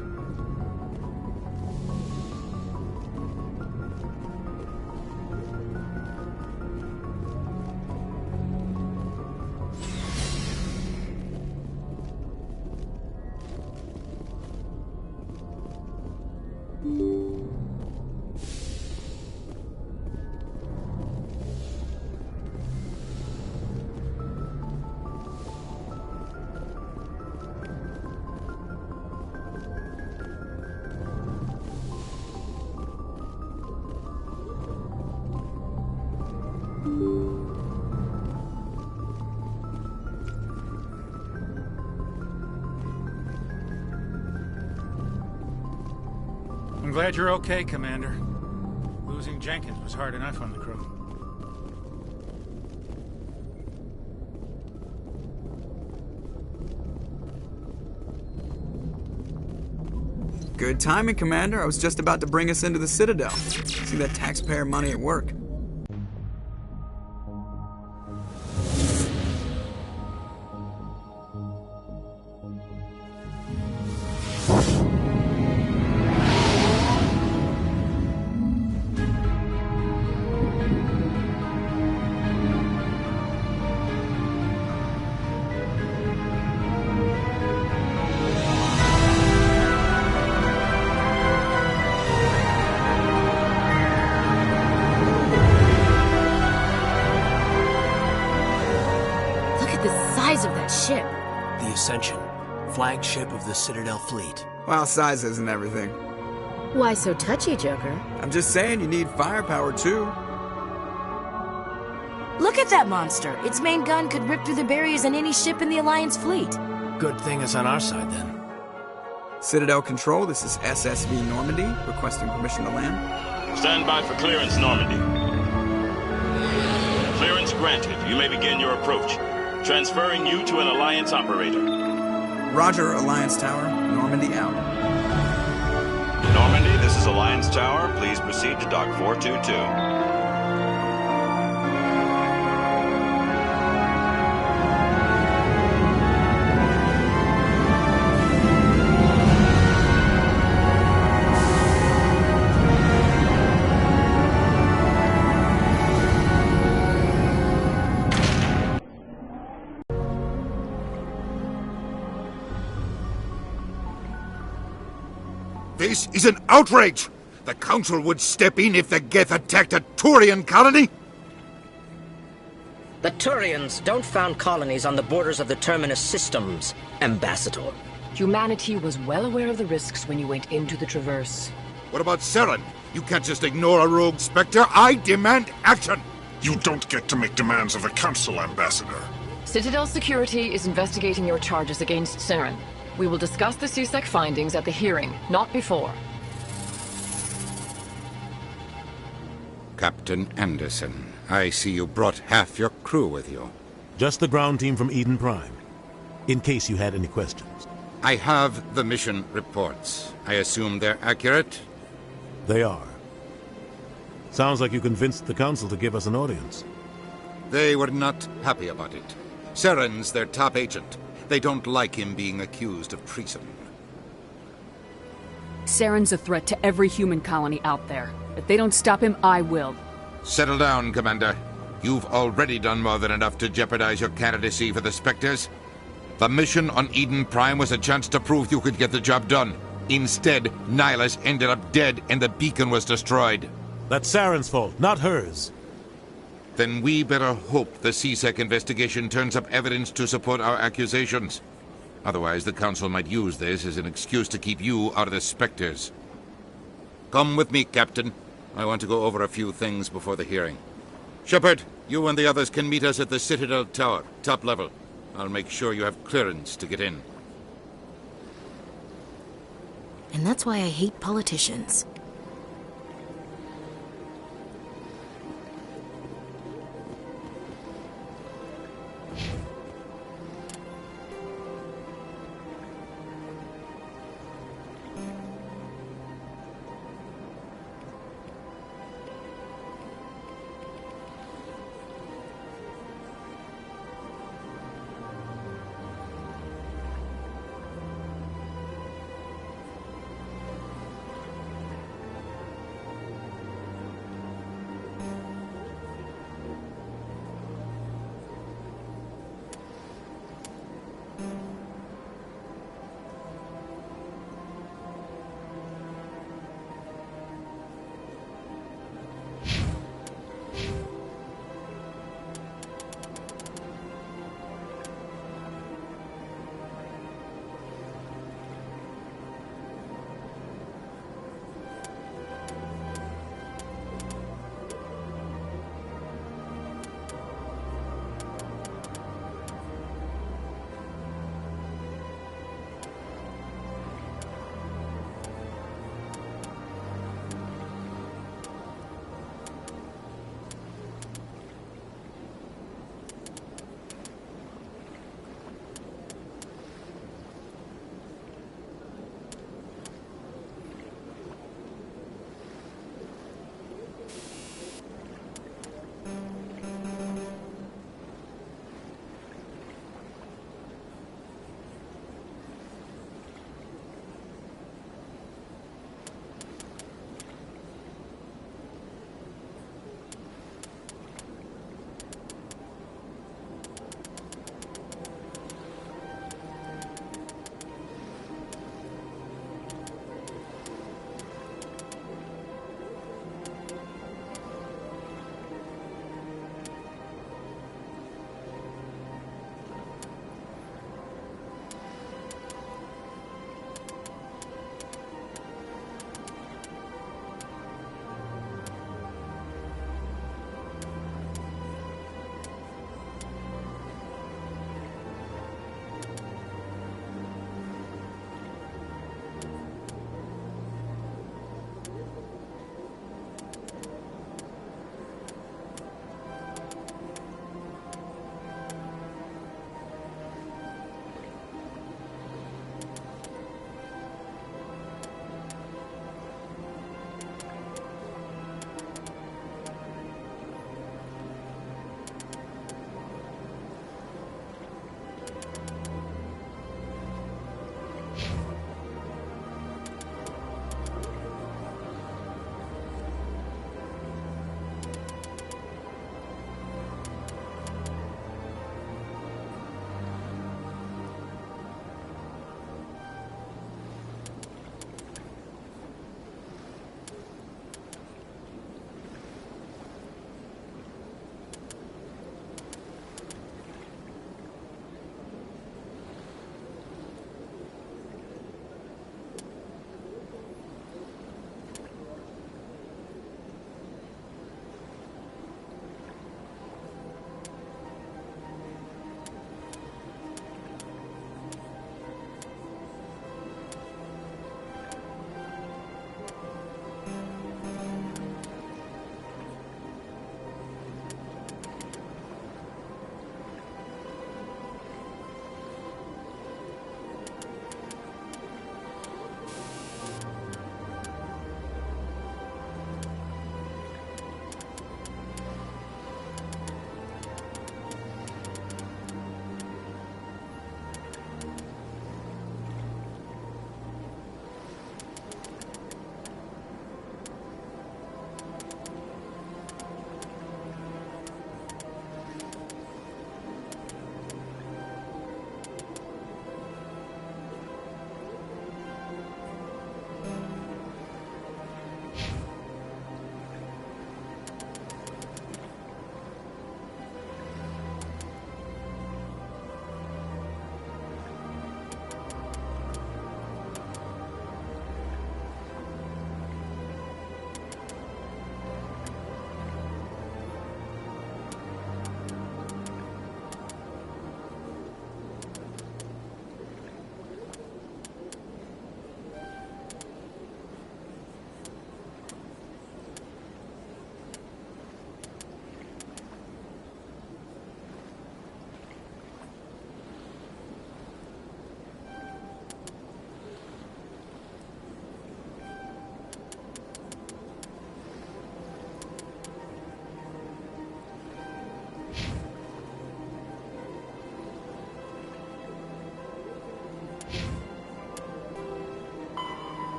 I'm glad you're okay, Commander. Losing Jenkins was hard enough on the crew. Good timing, Commander. I was just about to bring us into the Citadel. See that taxpayer money at work. Of that ship. The Ascension, flagship of the Citadel fleet. Well, size isn't everything. Why so touchy, Joker? I'm just saying you need firepower, too. Look at that monster. Its main gun could rip through the barriers in any ship in the Alliance fleet. Good thing it's on our side, then. Citadel Control, this is SSV Normandy, requesting permission to land. Stand by for clearance, Normandy. Clearance granted. You may begin your approach. Transferring you to an Alliance operator. Roger, Alliance Tower. Normandy out. Normandy, this is Alliance Tower. Please proceed to Dock 422. This is an outrage! The Council would step in if the Geth attacked a Turian colony? The Turians don't found colonies on the borders of the Terminus systems, Ambassador. Humanity was well aware of the risks when you went into the Traverse. What about Saren? You can't just ignore a rogue Spectre. I demand action! You don't get to make demands of the Council, Ambassador. Citadel Security is investigating your charges against Saren. We will discuss the CSEC findings at the hearing, not before. Captain Anderson, I see you brought half your crew with you. Just the ground team from Eden Prime, in case you had any questions. I have the mission reports. I assume they're accurate? They are. Sounds like you convinced the Council to give us an audience. They were not happy about it. Saren's their top agent. They don't like him being accused of treason. Saren's a threat to every human colony out there. If they don't stop him, I will. Settle down, Commander. You've already done more than enough to jeopardize your candidacy for the Spectres. The mission on Eden Prime was a chance to prove you could get the job done. Instead, Nihilus ended up dead and the beacon was destroyed. That's Saren's fault, not hers. Then we better hope the CSEC investigation turns up evidence to support our accusations. Otherwise, the Council might use this as an excuse to keep you out of the Spectres. Come with me, Captain. I want to go over a few things before the hearing. Shepard, you and the others can meet us at the Citadel Tower, top level. I'll make sure you have clearance to get in. And that's why I hate politicians.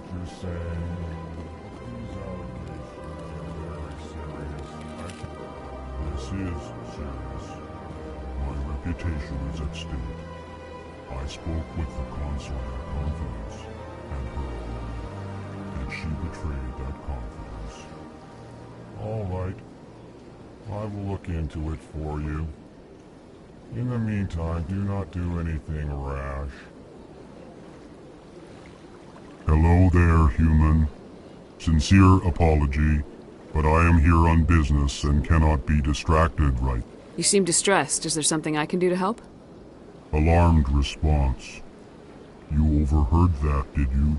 what you're saying. These allegations are very serious. This is serious. My reputation is at stake. I spoke with the consort in confidence, and her alone, and she betrayed that confidence. All right. I will look into it for you. In the meantime, do not do anything rash. Hello there, human. Sincere apology, but I am here on business and cannot be distracted right. You seem distressed. Is there something I can do to help? Alarmed response. You overheard that, did you?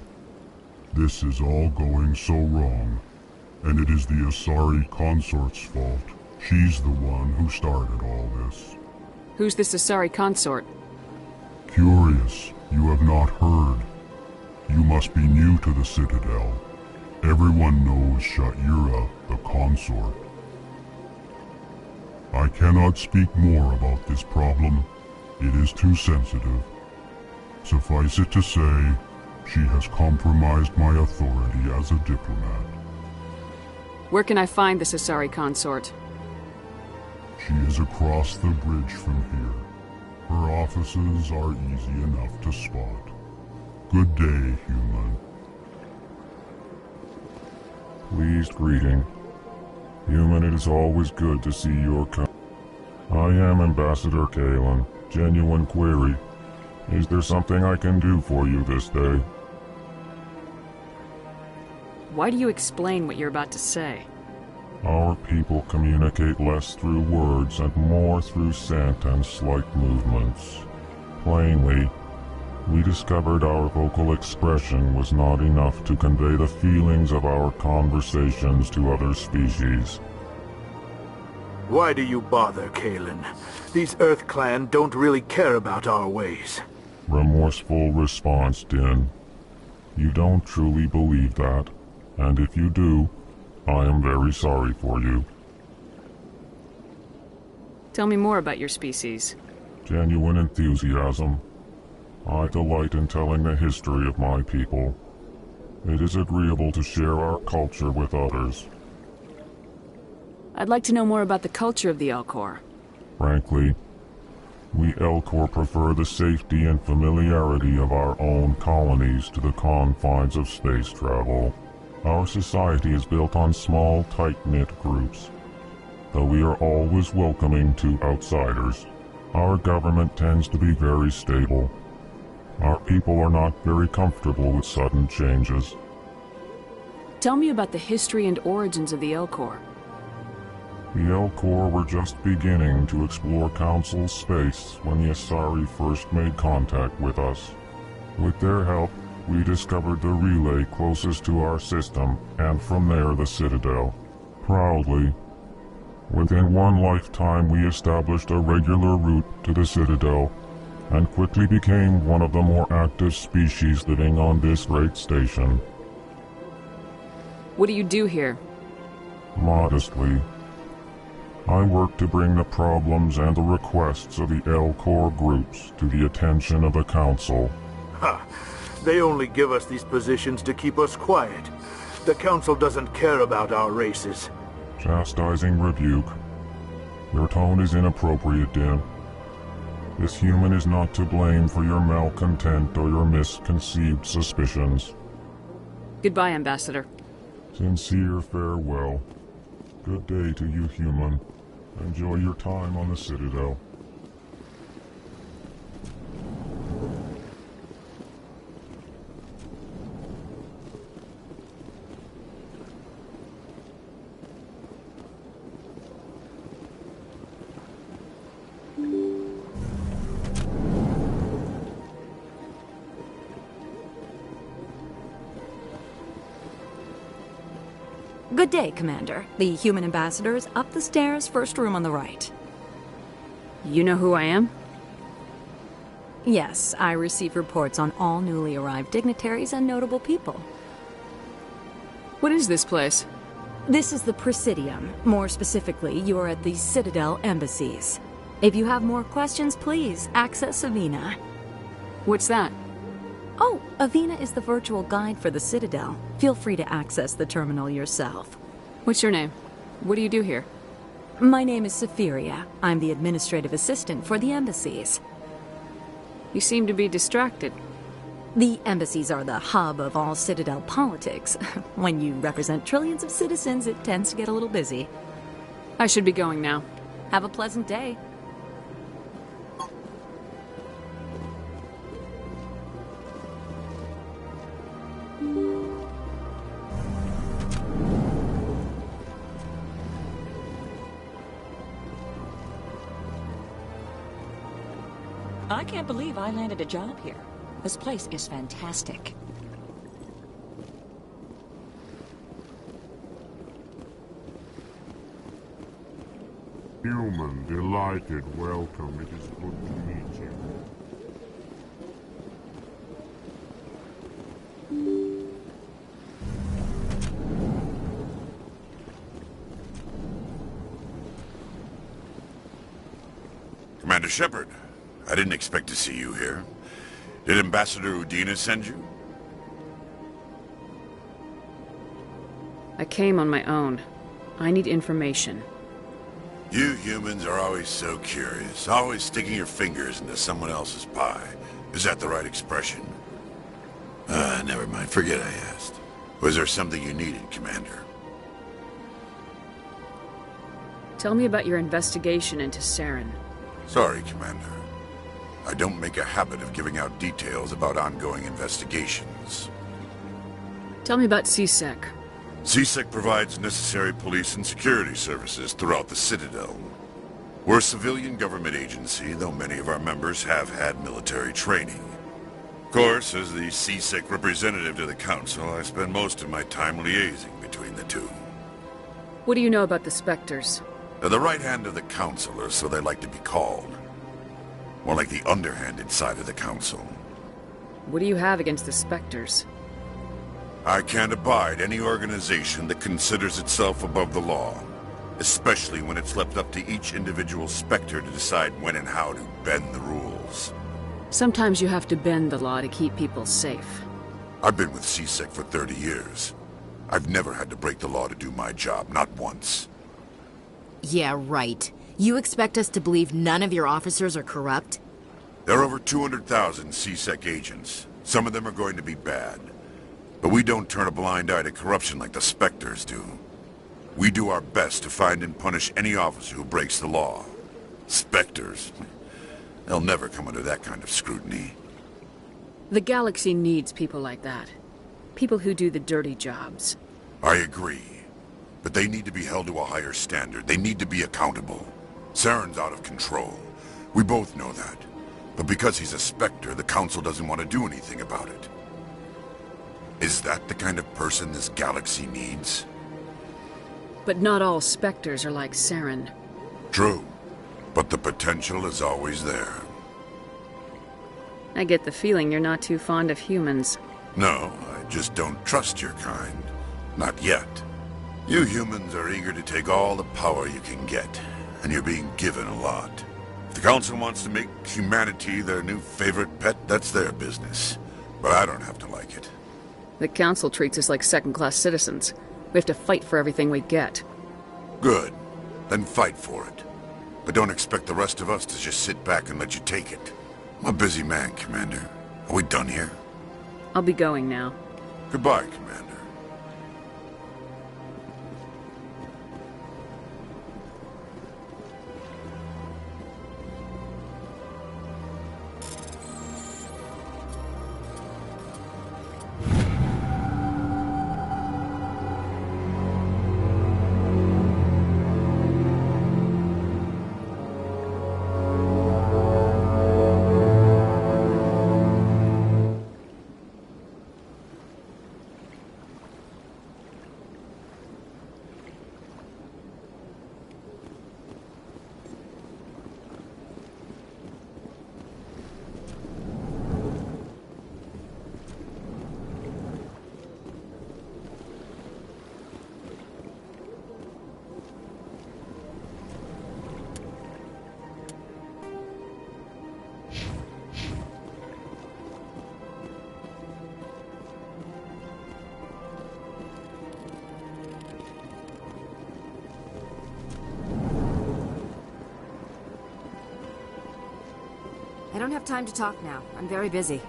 This is all going so wrong, and it is the Asari consort's fault. She's the one who started all this. Who's this Asari consort? Curious, you have not heard. You must be new to the Citadel. Everyone knows Sha'ira, the consort. I cannot speak more about this problem. It is too sensitive. Suffice it to say, she has compromised my authority as a diplomat. Where can I find this Asari consort? She is across the bridge from here. Her offices are easy enough to spot. Good day, human. Pleased greeting. Human, it is always good to see your I am Ambassador Kalen. Genuine query. Is there something I can do for you this day? Why do you explain what you're about to say? Our people communicate less through words and more through scent and slight movements. Plainly, we discovered our vocal expression was not enough to convey the feelings of our conversations to other species. Why do you bother, Kalen? These Earth Clan don't really care about our ways. Remorseful response, Din. You don't truly believe that, and if you do, I am very sorry for you. Tell me more about your species. Genuine enthusiasm. I delight in telling the history of my people. It is agreeable to share our culture with others. I'd like to know more about the culture of the Elcor. Frankly, we Elcor prefer the safety and familiarity of our own colonies to the confines of space travel. Our society is built on small, tight-knit groups. Though we are always welcoming to outsiders, our government tends to be very stable. Our people are not very comfortable with sudden changes. Tell me about the history and origins of the Elcor. The Elcor were just beginning to explore Council space when the Asari first made contact with us. With their help, we discovered the relay closest to our system, and from there the Citadel. Proudly, within one lifetime we established a regular route to the Citadel, and quickly became one of the more active species living on this great station. What do you do here? Modestly, I work to bring the problems and the requests of the Elcor groups to the attention of the Council. Ha! They only give us these positions to keep us quiet. The Council doesn't care about our races. Chastising rebuke. Your tone is inappropriate, Din. This human is not to blame for your malcontent or your misconceived suspicions. Goodbye, Ambassador. Sincere farewell. Good day to you, human. Enjoy your time on the Citadel. Good day, Commander. The human ambassador is up the stairs, first room on the right. You know who I am? Yes, I receive reports on all newly arrived dignitaries and notable people. What is this place? This is the Presidium. More specifically, you're at the Citadel embassies. If you have more questions, please access Savina. What's that? Oh, Avina is the virtual guide for the Citadel. Feel free to access the terminal yourself. What's your name? What do you do here? My name is Safiria. I'm the administrative assistant for the embassies. You seem to be distracted. The embassies are the hub of all Citadel politics. When you represent trillions of citizens, it tends to get a little busy. I should be going now. Have a pleasant day. I can't believe I landed a job here. This place is fantastic. Human, delighted, welcome. It is good to meet you. Commander Shepard, I didn't expect to see you here. Did Ambassador Udina send you? I came on my own. I need information. You humans are always so curious, always sticking your fingers into someone else's pie. Is that the right expression? Never mind. Forget I asked. Was there something you needed, Commander? Tell me about your investigation into Saren. Sorry, Commander. I don't make a habit of giving out details about ongoing investigations. Tell me about CSEC. CSEC provides necessary police and security services throughout the Citadel. We're a civilian government agency, though many of our members have had military training. Of course, as the CSEC representative to the Council, I spend most of my time liaising between the two. What do you know about the Spectres? They're the right hand of the Council, or so they like to be called. More like the underhanded side of the Council. What do you have against the Spectres? I can't abide any organization that considers itself above the law, especially when it's left up to each individual Spectre to decide when and how to bend the rules. Sometimes you have to bend the law to keep people safe. I've been with CSEC for 30 years. I've never had to break the law to do my job, not once. Yeah, right. You expect us to believe none of your officers are corrupt? There are over 200,000 CSEC agents. Some of them are going to be bad. But we don't turn a blind eye to corruption like the Spectres do. We do our best to find and punish any officer who breaks the law. Spectres? They'll never come under that kind of scrutiny. The galaxy needs people like that. People who do the dirty jobs. I agree. But they need to be held to a higher standard. They need to be accountable. Saren's out of control. We both know that. But because he's a Spectre, the Council doesn't want to do anything about it. Is that the kind of person this galaxy needs? But not all Spectres are like Saren. True. But the potential is always there. I get the feeling you're not too fond of humans. No, I just don't trust your kind. Not yet. You humans are eager to take all the power you can get, and you're being given a lot. If the Council wants to make humanity their new favorite pet, that's their business. But I don't have to like it. The Council treats us like second-class citizens. We have to fight for everything we get. Good. Then fight for it. But don't expect the rest of us to just sit back and let you take it. I'm a busy man, Commander. Are we done here? I'll be going now. Goodbye, Commander. don't have time to talk now. I'm very busy.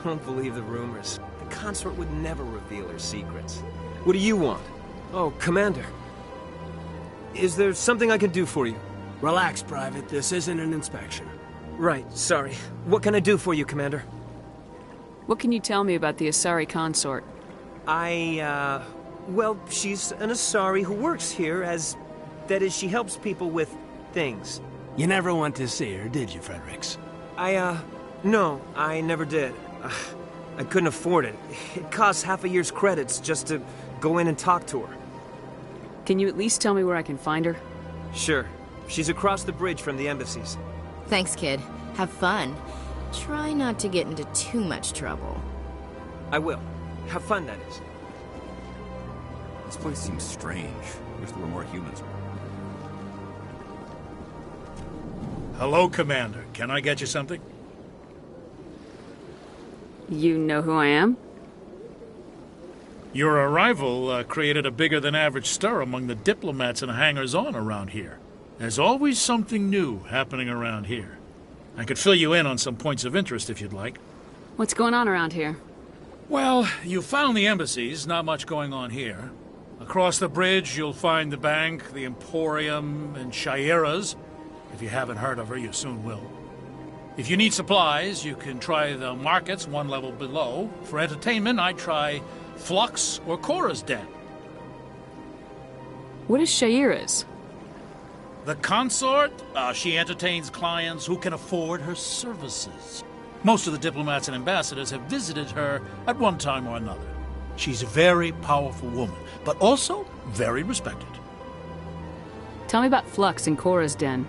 Don't believe the rumors. The consort would never reveal her secrets. What do you want? Oh, Commander. Is there something I can do for you? Relax, Private. This isn't an inspection. Right, sorry. What can I do for you, Commander? What can you tell me about the Asari consort? Well, she's an Asari who works here as... That is, she helps people with things. You never went to see her, did you, Fredericks? No, I never did. I couldn't afford it. It costs half a year's credits just to go in and talk to her. Can you at least tell me where I can find her? Sure. She's across the bridge from the embassies. Thanks, kid. Have fun. Try not to get into too much trouble. I will. Have fun, that is. This place seems strange. Wish there were more humans. Hello, Commander. Can I get you something? You know who I am? Your arrival created a bigger-than-average stir among the diplomats and hangers-on around here. There's always something new happening around here. I could fill you in on some points of interest if you'd like. What's going on around here? Well, you found the embassies, not much going on here. Across the bridge, you'll find the bank, the Emporium, and Shaira's. If you haven't heard of her, you soon will. If you need supplies, you can try the markets one level below. For entertainment, I'd try Flux or Cora's Den. What is Shaira's? The consort, she entertains clients who can afford her services. Most of the diplomats and ambassadors have visited her at one time or another. She's a very powerful woman, but also very respected. Tell me about Flux and Cora's Den.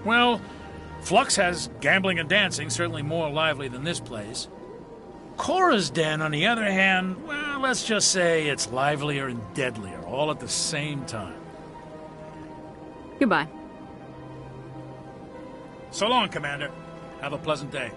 Well, Flux has gambling and dancing, certainly more lively than this place. Cora's Den, on the other hand, well, let's just say it's livelier and deadlier, all at the same time. Goodbye. So long, Commander. Have a pleasant day.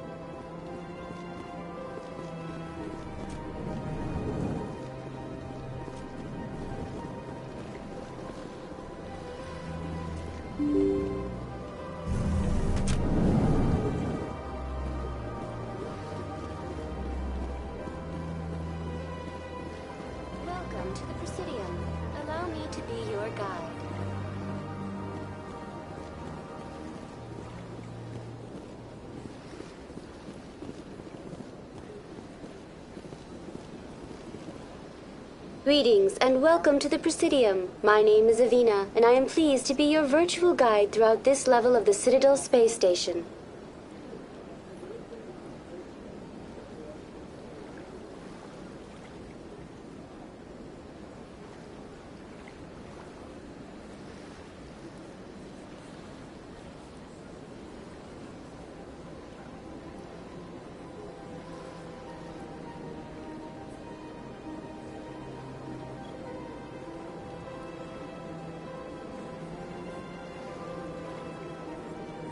Welcome to the Presidium. Allow me to be your guide. Greetings and welcome to the Presidium. My name is Avina, and I am pleased to be your virtual guide throughout this level of the Citadel Space Station.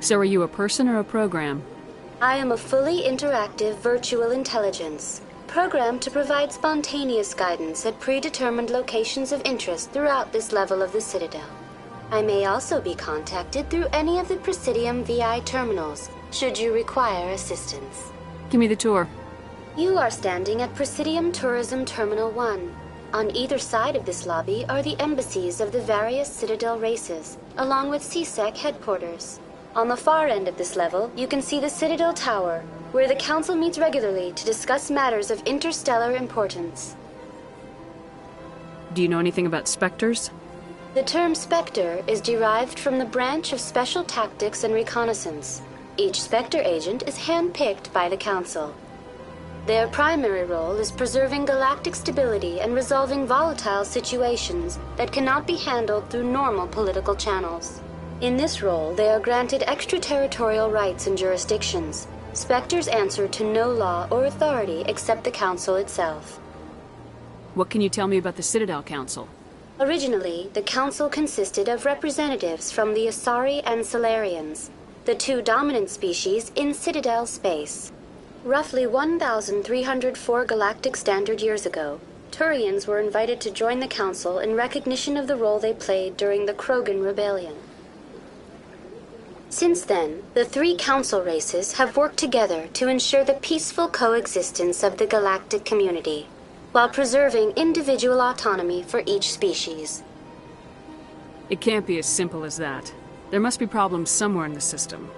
So are you a person or a program? I am a fully interactive virtual intelligence, programmed to provide spontaneous guidance at predetermined locations of interest throughout this level of the Citadel. I may also be contacted through any of the Presidium VI terminals, should you require assistance. Give me the tour. You are standing at Presidium Tourism Terminal 1. On either side of this lobby are the embassies of the various Citadel races, along with CSEC headquarters. On the far end of this level, you can see the Citadel Tower, where the Council meets regularly to discuss matters of interstellar importance. Do you know anything about Spectres? The term Spectre is derived from the branch of Special Tactics and Reconnaissance. Each Spectre agent is hand-picked by the Council. Their primary role is preserving galactic stability and resolving volatile situations that cannot be handled through normal political channels. In this role, they are granted extraterritorial rights and jurisdictions. Spectres answer to no law or authority except the Council itself. What can you tell me about the Citadel Council? Originally, the Council consisted of representatives from the Asari and Solarians, the two dominant species in Citadel space. Roughly 1,304 galactic standard years ago, Turians were invited to join the Council in recognition of the role they played during the Krogan Rebellion. Since then, the three council races have worked together to ensure the peaceful coexistence of the galactic community, while preserving individual autonomy for each species. It can't be as simple as that. There must be problems somewhere in the system.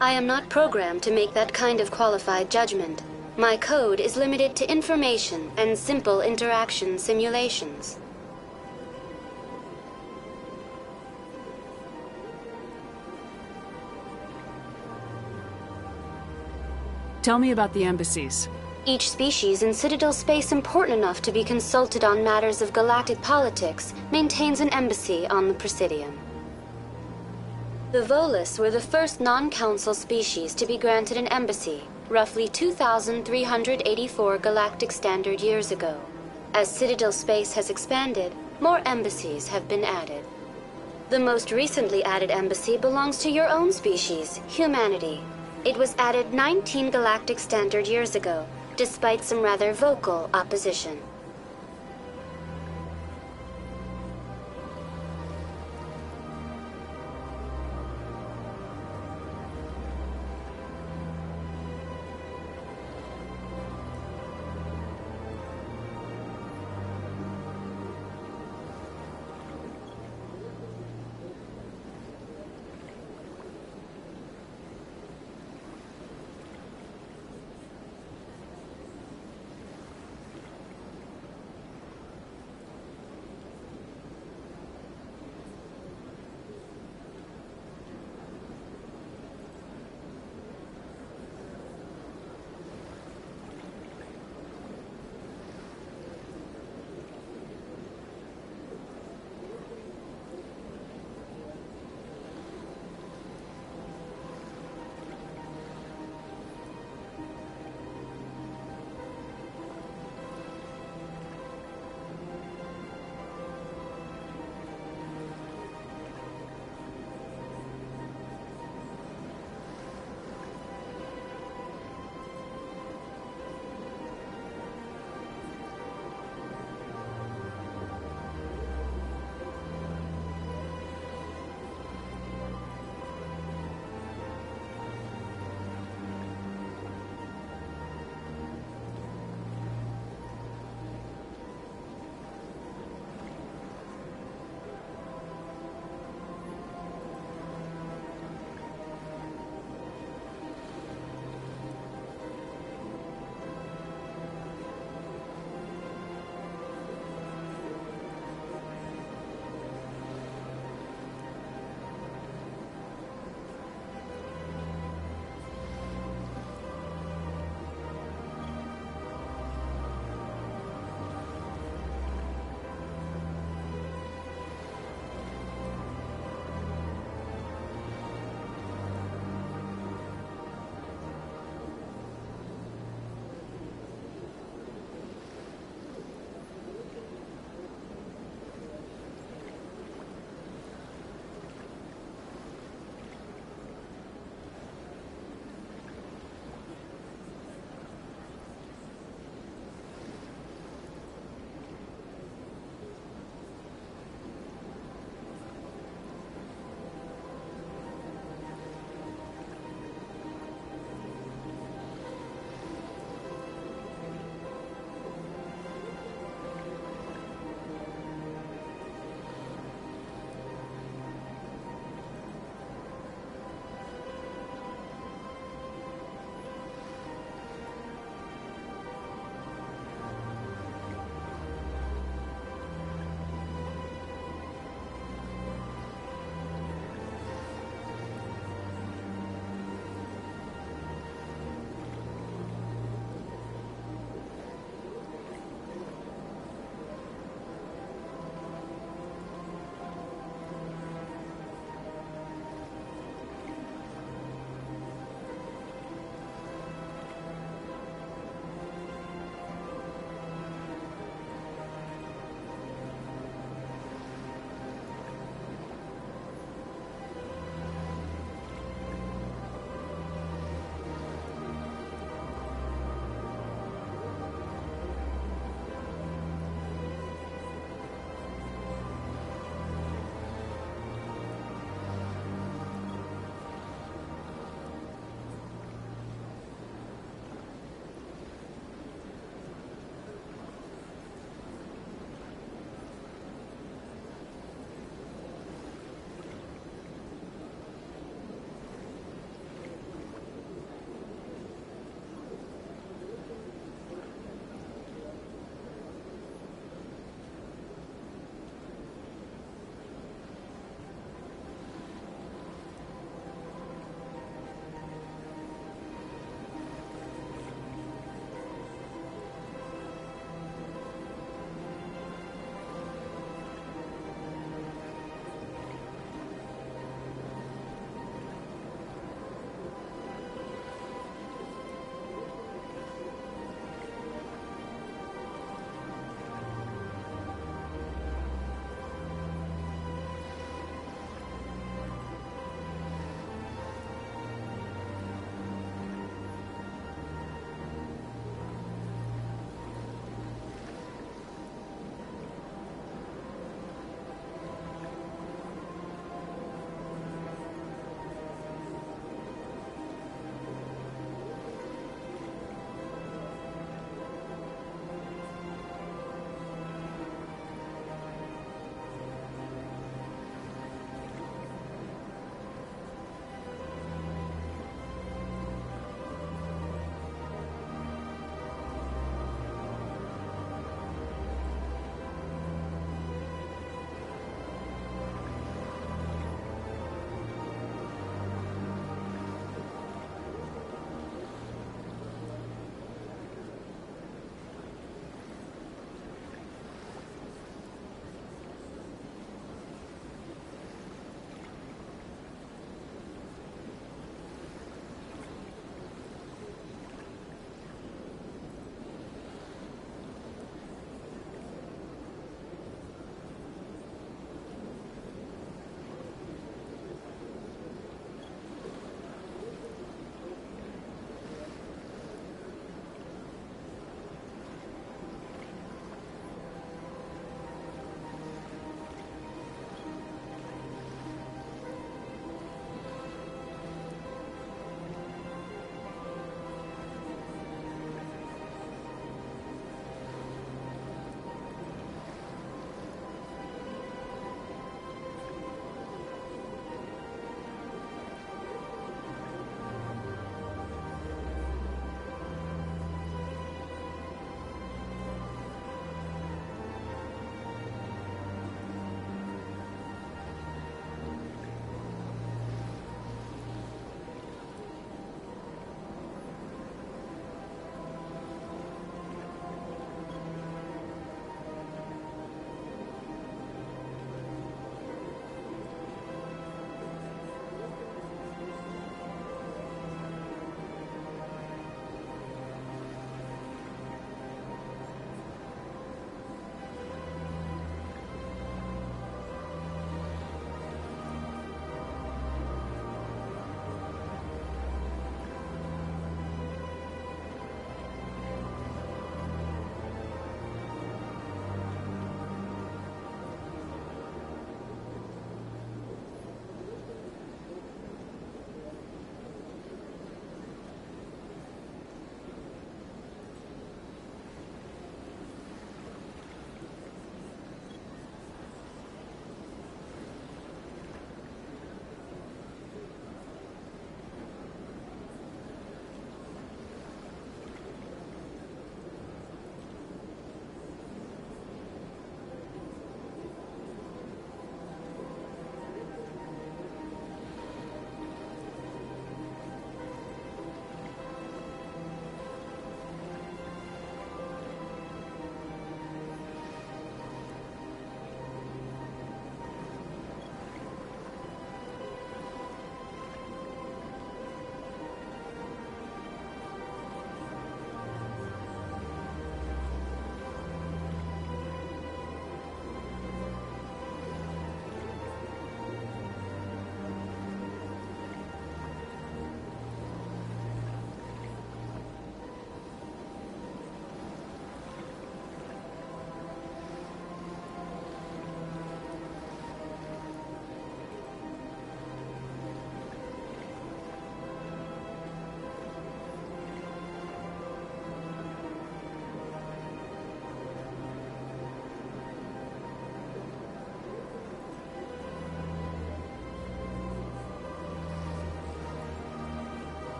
I am not programmed to make that kind of qualified judgment. My code is limited to information and simple interaction simulations. Tell me about the embassies. Each species in Citadel space important enough to be consulted on matters of galactic politics maintains an embassy on the Presidium. The Volus were the first non-council species to be granted an embassy, roughly 2,384 galactic standard years ago. As Citadel space has expanded, more embassies have been added. The most recently added embassy belongs to your own species, humanity. It was added 19 galactic standard years ago, despite some rather vocal opposition.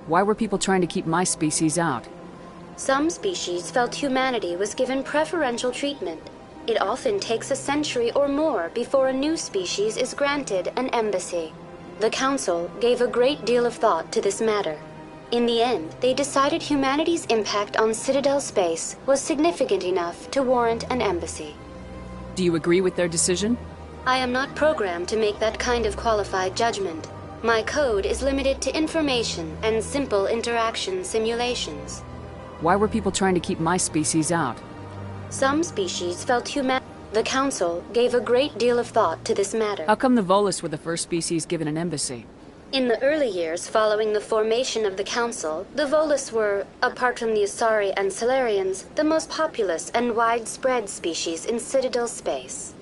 Why were people trying to keep my species out? Some species felt humanity was given preferential treatment. It often takes a century or more before a new species is granted an embassy. The Council gave a great deal of thought to this matter. In the end, they decided humanity's impact on Citadel space was significant enough to warrant an embassy. Do you agree with their decision? I am not programmed to make that kind of qualified judgment. My code is limited to information and simple interaction simulations. Why were people trying to keep my species out? Some species felt The Council gave a great deal of thought to this matter. How come the Volus were the first species given an embassy? In the early years following the formation of the Council, the Volus were, apart from the Asari and Solarians, the most populous and widespread species in Citadel space.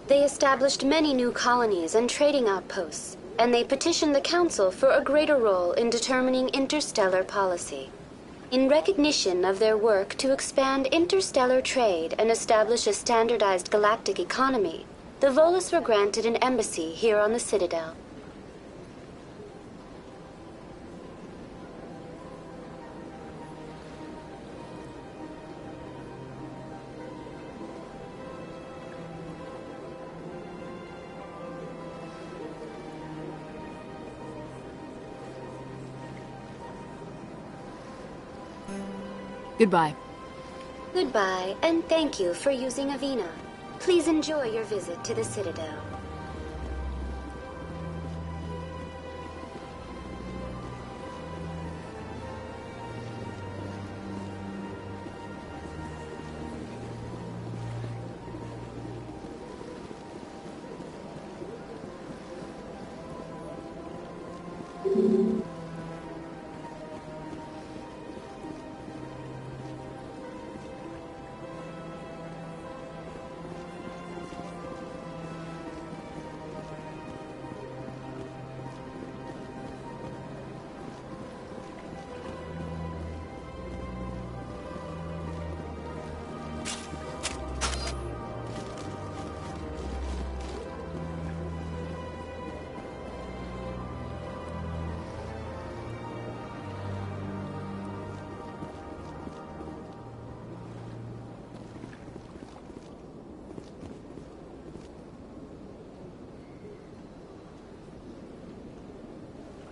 They established many new colonies and trading outposts, and they petitioned the Council for a greater role in determining interstellar policy. In recognition of their work to expand interstellar trade and establish a standardized galactic economy, the Volus were granted an embassy here on the Citadel. Goodbye. Goodbye, and thank you for using Avina. Please enjoy your visit to the Citadel.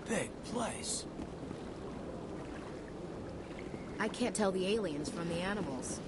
Big place. I can't tell the aliens from the animals.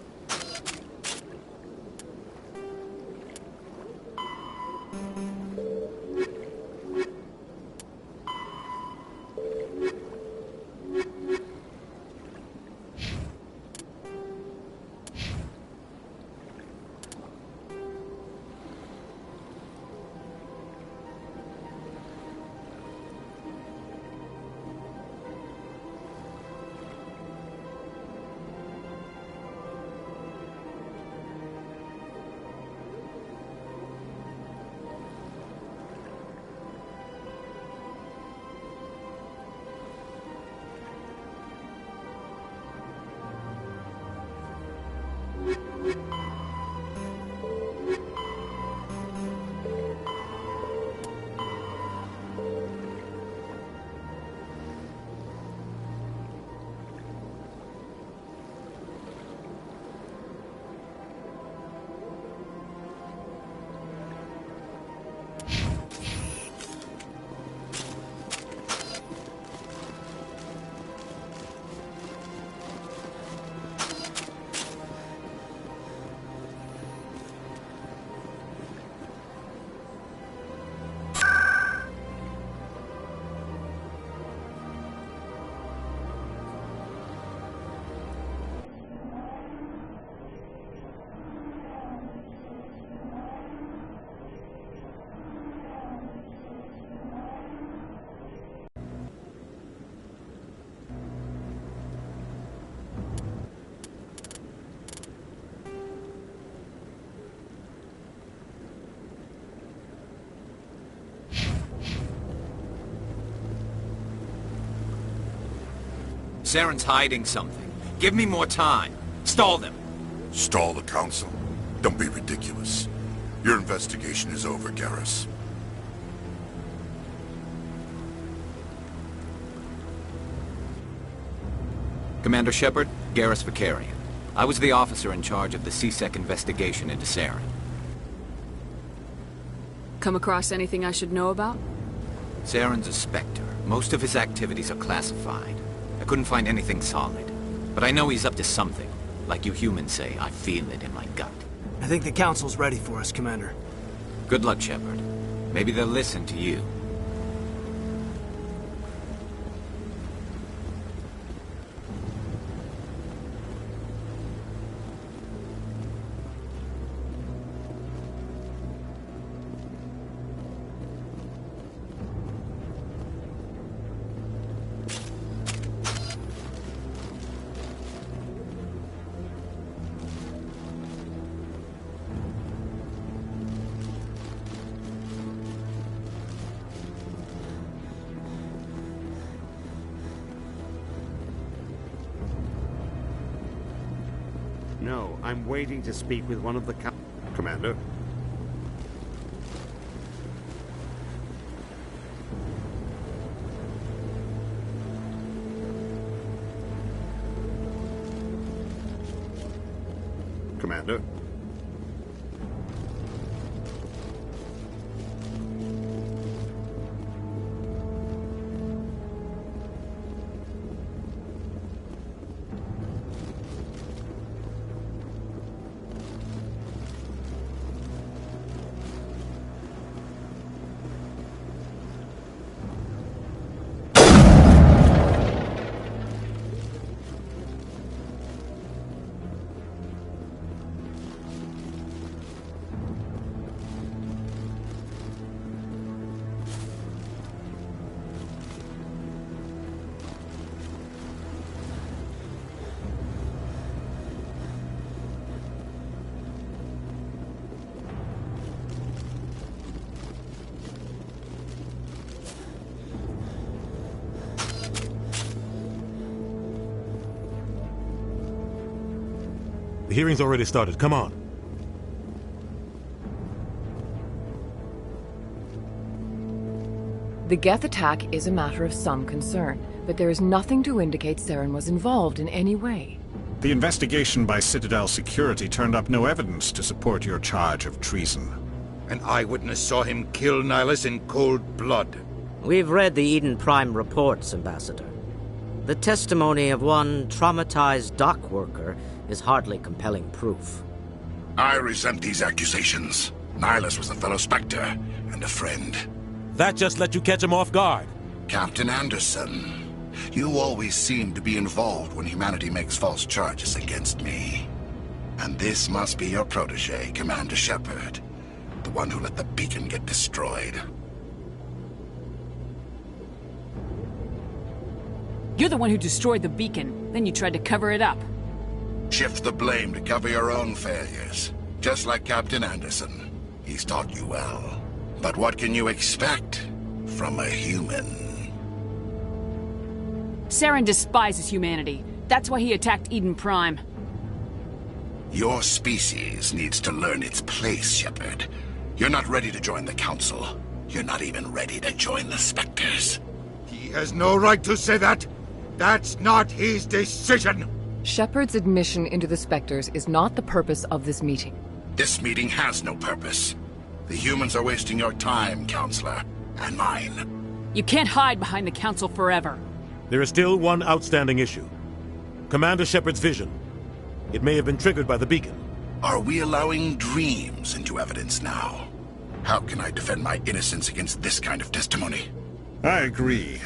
Saren's hiding something. Give me more time. Stall them. Stall the Council? Don't be ridiculous. Your investigation is over, Garrus. Commander Shepard, Garrus Vicarian. I was the officer in charge of the C-Sec investigation into Saren. Come across anything I should know about? Saren's a Spectre. Most of his activities are classified. I couldn't find anything solid. But I know he's up to something. Like you humans say, I feel it in my gut. I think the Council's ready for us, Commander. Good luck, Shepard. Maybe they'll listen to you. No, I'm waiting to speak with one of the Commander. Commander. The hearing's already started. Come on. The Geth attack is a matter of some concern, but there is nothing to indicate Saren was involved in any way. The investigation by Citadel Security turned up no evidence to support your charge of treason. An eyewitness saw him kill Nihilus in cold blood. We've read the Eden Prime reports, Ambassador. The testimony of one traumatized dock worker is hardly compelling proof. I resent these accusations. Nihilus was a fellow Spectre and a friend. That just let you catch him off guard. Captain Anderson, you always seem to be involved when humanity makes false charges against me. And this must be your protege, Commander Shepard. The one who let the beacon get destroyed. You're the one who destroyed the beacon. Then you tried to cover it up. Shift the blame to cover your own failures. Just like Captain Anderson. He's taught you well. But what can you expect from a human? Saren despises humanity. That's why he attacked Eden Prime. Your species needs to learn its place, Shepard. You're not ready to join the Council. You're not even ready to join the Spectres. He has no right to say that. That's not his decision. Shepard's admission into the Spectres is not the purpose of this meeting. This meeting has no purpose. The humans are wasting your time, Counselor, and mine. You can't hide behind the Council forever. There is still one outstanding issue. Commander Shepard's vision. It may have been triggered by the beacon. Are we allowing dreams into evidence now? How can I defend my innocence against this kind of testimony? I agree.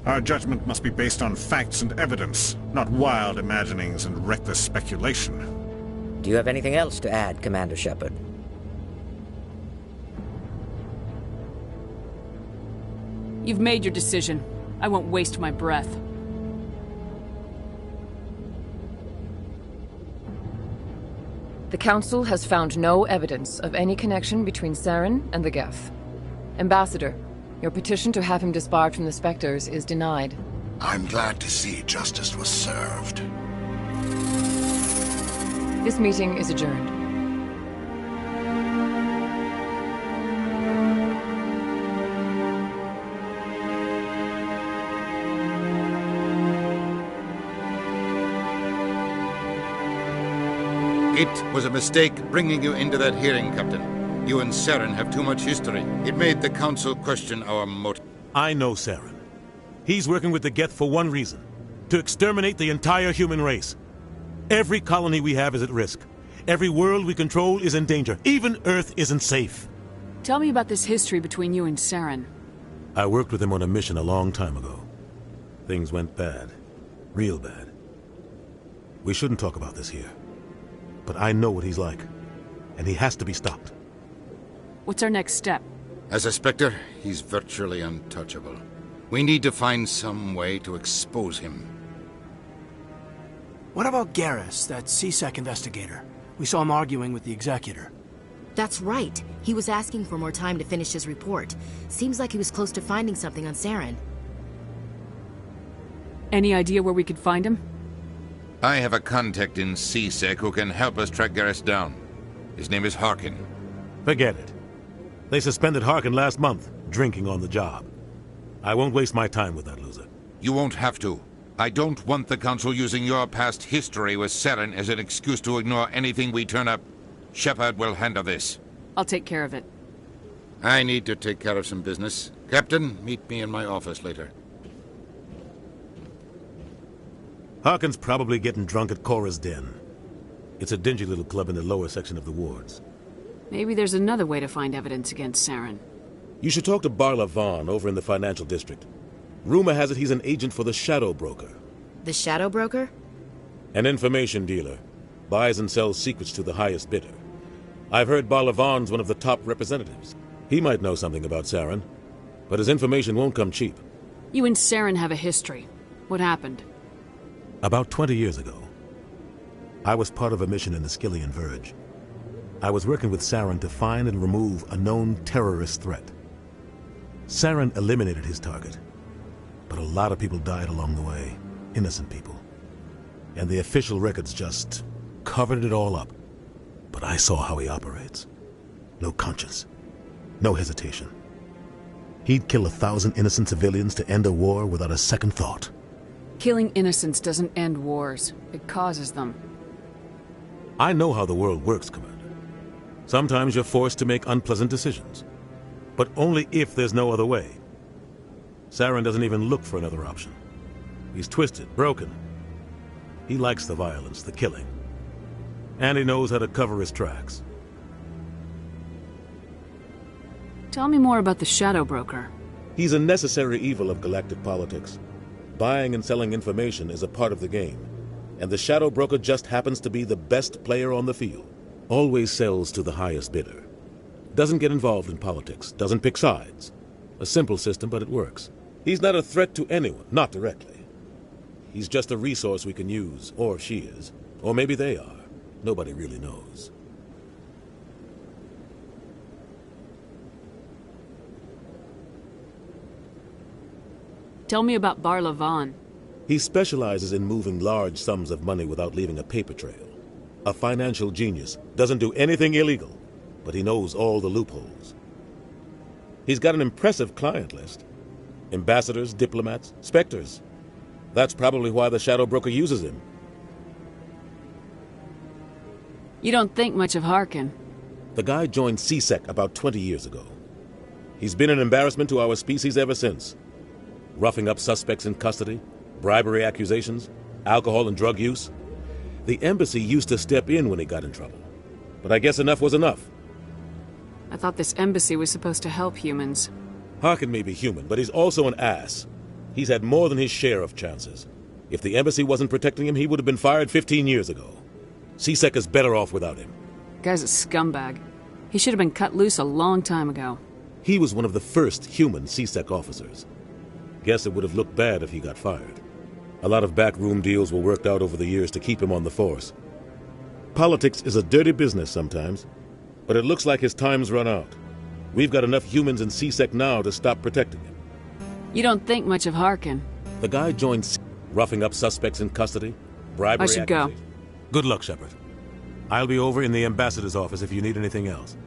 Our judgment must be based on facts and evidence, not wild imaginings and reckless speculation. Do you have anything else to add, Commander Shepard? You've made your decision. I won't waste my breath. The Council has found no evidence of any connection between Saren and the Geth. Ambassador, your petition to have him disbarred from the Spectres is denied. I'm glad to see justice was served. This meeting is adjourned. It was a mistake bringing you into that hearing, Captain. You and Saren have too much history. It made the Council question our motive. I know Saren. He's working with the Geth for one reason. To exterminate the entire human race. Every colony we have is at risk. Every world we control is in danger. Even Earth isn't safe. Tell me about this history between you and Saren. I worked with him on a mission a long time ago. Things went bad. Real bad. We shouldn't talk about this here. But I know what he's like. And he has to be stopped. What's our next step? As a Spectre, he's virtually untouchable. We need to find some way to expose him. What about Garrus, that CSEC investigator? We saw him arguing with the Executor. That's right. He was asking for more time to finish his report. Seems like he was close to finding something on Saren. Any idea where we could find him? I have a contact in CSEC who can help us track Garrus down. His name is Harkin. Forget it. They suspended Harkin last month, drinking on the job. I won't waste my time with that loser. You won't have to. I don't want the Council using your past history with Saren as an excuse to ignore anything we turn up. Shepard will handle this. I'll take care of it. I need to take care of some business. Captain, meet me in my office later. Harkin's probably getting drunk at Cora's Den. It's a dingy little club in the lower section of the wards. Maybe there's another way to find evidence against Saren. You should talk to Barla Vaughn over in the financial district. Rumor has it he's an agent for the Shadow Broker. The Shadow Broker? An information dealer. Buys and sells secrets to the highest bidder. I've heard Barla Vaughn's one of the top representatives. He might know something about Saren, but his information won't come cheap. You and Saren have a history. What happened? About 20 years ago, I was part of a mission in the Skillian Verge. I was working with Saren to find and remove a known terrorist threat. Saren eliminated his target, but a lot of people died along the way, innocent people. And the official records just covered it all up. But I saw how he operates. No conscience, no hesitation. He'd kill 1,000 innocent civilians to end a war without a second thought. Killing innocents doesn't end wars. It causes them. I know how the world works, Commander. Sometimes you're forced to make unpleasant decisions. But only if there's no other way. Saren doesn't even look for another option. He's twisted, broken. He likes the violence, the killing. And he knows how to cover his tracks. Tell me more about the Shadow Broker. He's a necessary evil of galactic politics. Buying and selling information is a part of the game. And the Shadow Broker just happens to be the best player on the field. Always sells to the highest bidder. Doesn't get involved in politics, doesn't pick sides. A simple system, but it works. He's not a threat to anyone, not directly. He's just a resource we can use, or she is. Or maybe they are. Nobody really knows. Tell me about Barla Vaughn. He specializes in moving large sums of money without leaving a paper trail. A financial genius. Doesn't do anything illegal, but he knows all the loopholes. He's got an impressive client list. Ambassadors, diplomats, specters. That's probably why the Shadow Broker uses him. You don't think much of Harkin. The guy joined CSEC about 20 years ago. He's been an embarrassment to our species ever since. Roughing up suspects in custody, bribery accusations, alcohol and drug use. The embassy used to step in when he got in trouble. But I guess enough was enough. I thought this embassy was supposed to help humans. Harkin may be human, but he's also an ass. He's had more than his share of chances. If the embassy wasn't protecting him, he would have been fired 15 years ago. CSEC is better off without him. Guy's a scumbag. He should have been cut loose a long time ago. He was one of the first human CSEC officers. Guess it would have looked bad if he got fired. A lot of backroom deals were worked out over the years to keep him on the force. Politics is a dirty business sometimes, but it looks like his time's run out. We've got enough humans in CSEC now to stop protecting him. You don't think much of Harkin. The guy joined roughing up suspects in custody, bribery. I should go. Good luck, Shepard. I'll be over in the ambassador's office if you need anything else.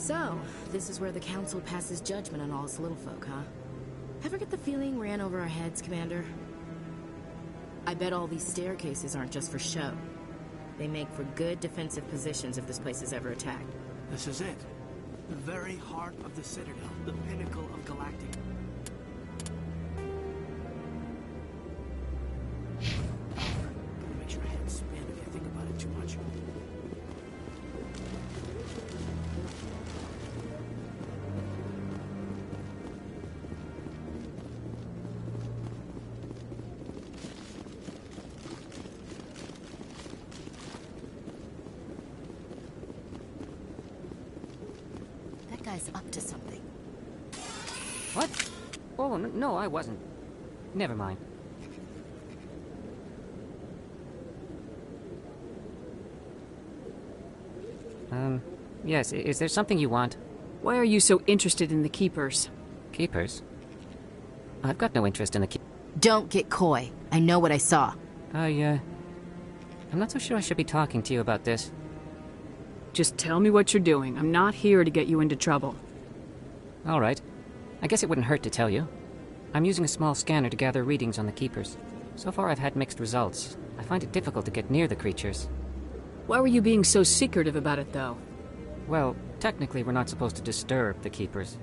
So, this is where the Council passes judgment on all us little folk, huh? Ever get the feeling we ran over our heads, Commander? I bet all these staircases aren't just for show. They make for good defensive positions if this place is ever attacked. This is it. The very heart of the Citadel, the pinnacle of galactic. Makes your head spin if you think about it too much. That guy's up to something. What? Oh, no, I wasn't. Never mind. Yes, is there something you want? Why are you so interested in the Keepers? Keepers? I've got no interest in the Don't get coy. I know what I saw. I'm not so sure I should be talking to you about this. Just tell me what you're doing. I'm not here to get you into trouble. All right. I guess it wouldn't hurt to tell you. I'm using a small scanner to gather readings on the Keepers. So far I've had mixed results. I find it difficult to get near the creatures. Why were you being so secretive about it, though? Well, technically we're not supposed to disturb the Keepers.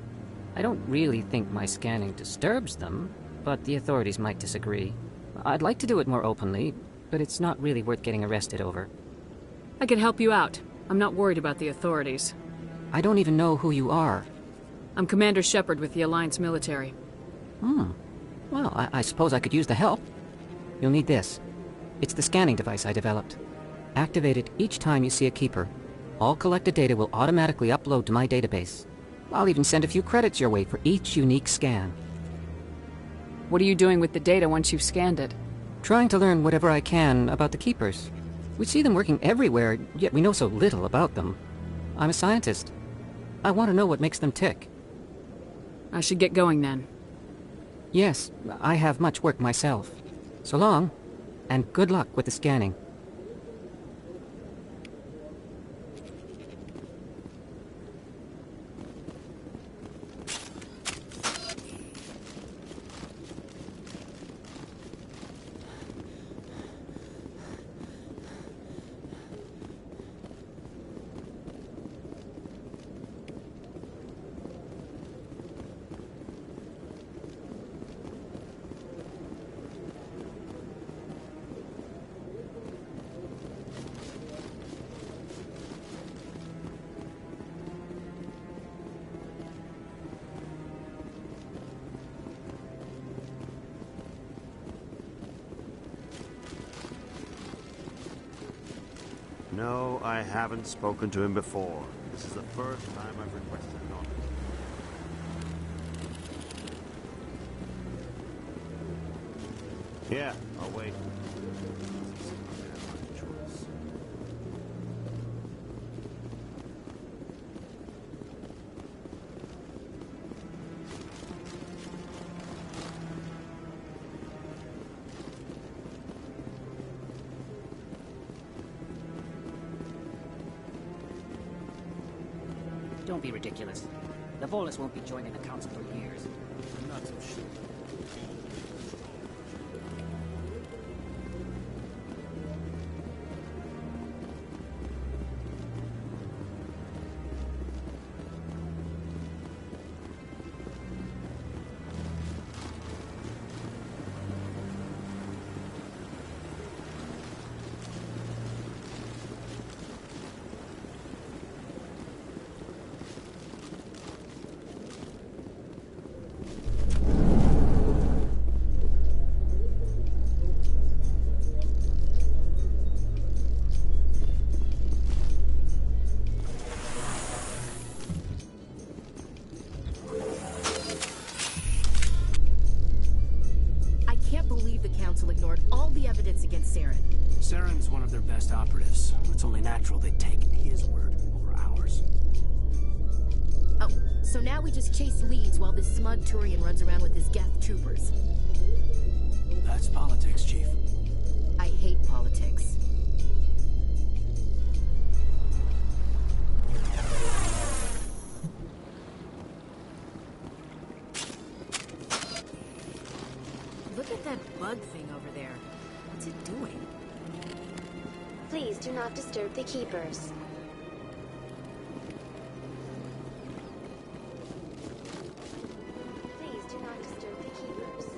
I don't really think my scanning disturbs them, but the authorities might disagree. I'd like to do it more openly, but it's not really worth getting arrested over. I can help you out. I'm not worried about the authorities. I don't even know who you are. I'm Commander Shepard with the Alliance military. Well, I suppose I could use the help. You'll need this. It's the scanning device I developed. Activate it each time you see a Keeper. All collected data will automatically upload to my database. I'll even send a few credits your way for each unique scan. What are you doing with the data once you've scanned it? Trying to learn whatever I can about the Keepers. We see them working everywhere, yet we know so little about them. I'm a scientist. I want to know what makes them tick. I should get going then. Yes, I have much work myself. So long, and good luck with the scanning. No, I haven't spoken to him before. This is the first time I've requested an honor. Yeah, I'll wait. Don't be ridiculous. The Volus won't be joining the Council for years. I'm not so sure. Ignored all the evidence against Saren. Saren's one of their best operatives. It's only natural they'd take his word over ours. Oh, so now we just chase leads while this smug Turian runs around with his Geth troopers. That's politics, Chief. I hate politics. at that bug thing over there. What's it doing? Please do not disturb the keepers. Please do not disturb the keepers.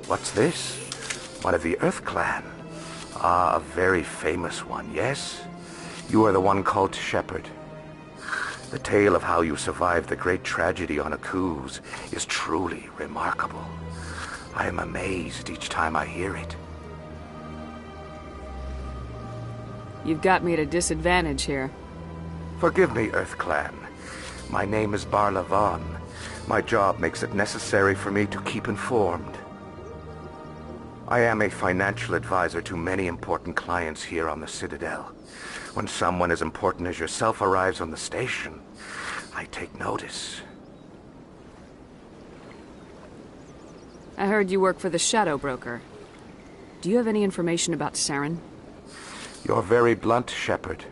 What's this? One of the Earth Clan. Ah, a very famous one, yes? You are the one called Shepard. The tale of how you survived the great tragedy on Akuz is truly remarkable. I am amazed each time I hear it. You've got me at a disadvantage here. Forgive me, Earth Clan. My name is Barla Vaughn. My job makes it necessary for me to keep informed. I am a financial advisor to many important clients here on the Citadel. When someone as important as yourself arrives on the station, I take notice. I heard you work for the Shadow Broker. Do you have any information about Saren? You're very blunt, Shepard.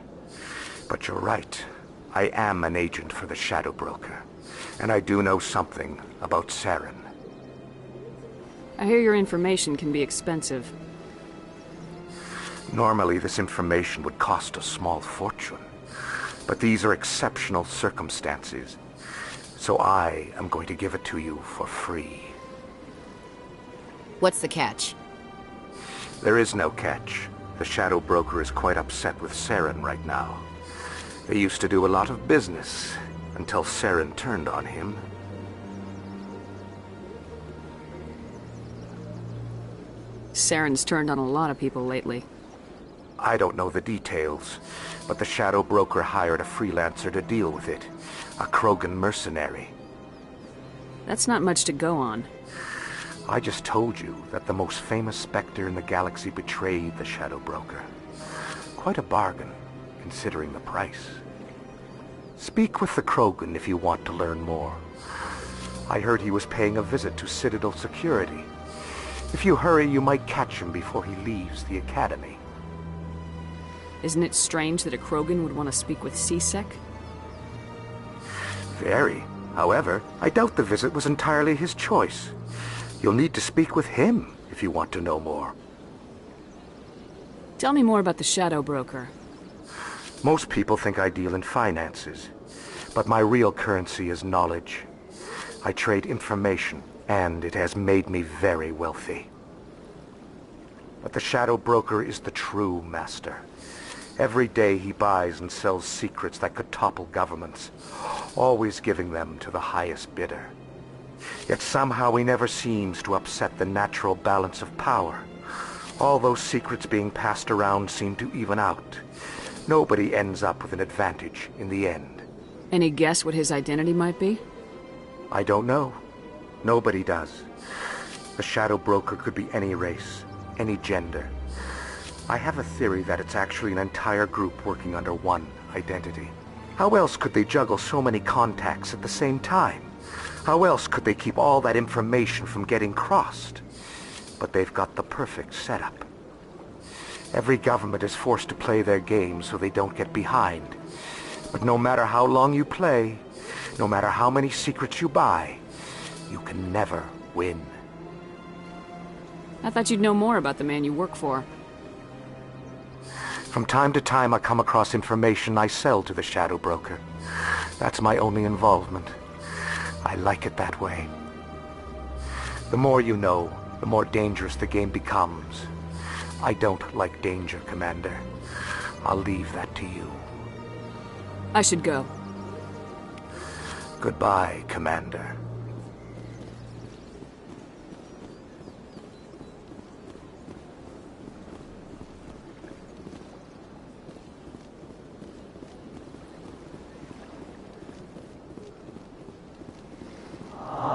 But you're right. I am an agent for the Shadow Broker. And I do know something about Saren. I hear your information can be expensive. Normally, this information would cost a small fortune. But these are exceptional circumstances. So I am going to give it to you for free. What's the catch? There is no catch. The Shadow Broker is quite upset with Saren right now. They used to do a lot of business until Saren turned on him. Saren's turned on a lot of people lately. I don't know the details, but the Shadow Broker hired a freelancer to deal with it. A Krogan mercenary. That's not much to go on. I just told you that the most famous Spectre in the galaxy betrayed the Shadow Broker. Quite a bargain, considering the price. Speak with the Krogan if you want to learn more. I heard he was paying a visit to Citadel security. If you hurry, you might catch him before he leaves the Academy. Isn't it strange that a Krogan would want to speak with C-Sec? Very. However, I doubt the visit was entirely his choice. You'll need to speak with him if you want to know more. Tell me more about the Shadow Broker. Most people think I deal in finances, but my real currency is knowledge. I trade information, and it has made me very wealthy. But the Shadow Broker is the true master. Every day he buys and sells secrets that could topple governments, always giving them to the highest bidder. Yet somehow he never seems to upset the natural balance of power. All those secrets being passed around seem to even out. Nobody ends up with an advantage in the end. Any guess what his identity might be? I don't know. Nobody does. The Shadow Broker could be any race, any gender. I have a theory that it's actually an entire group working under one identity. How else could they juggle so many contacts at the same time? How else could they keep all that information from getting crossed? But they've got the perfect setup. Every government is forced to play their game so they don't get behind. But no matter how long you play, no matter how many secrets you buy, you can never win. I thought you'd know more about the man you work for. From time to time I come across information I sell to the Shadow Broker. That's my only involvement. I like it that way. The more you know, the more dangerous the game becomes. I don't like danger, Commander. I'll leave that to you. I should go. Goodbye, Commander.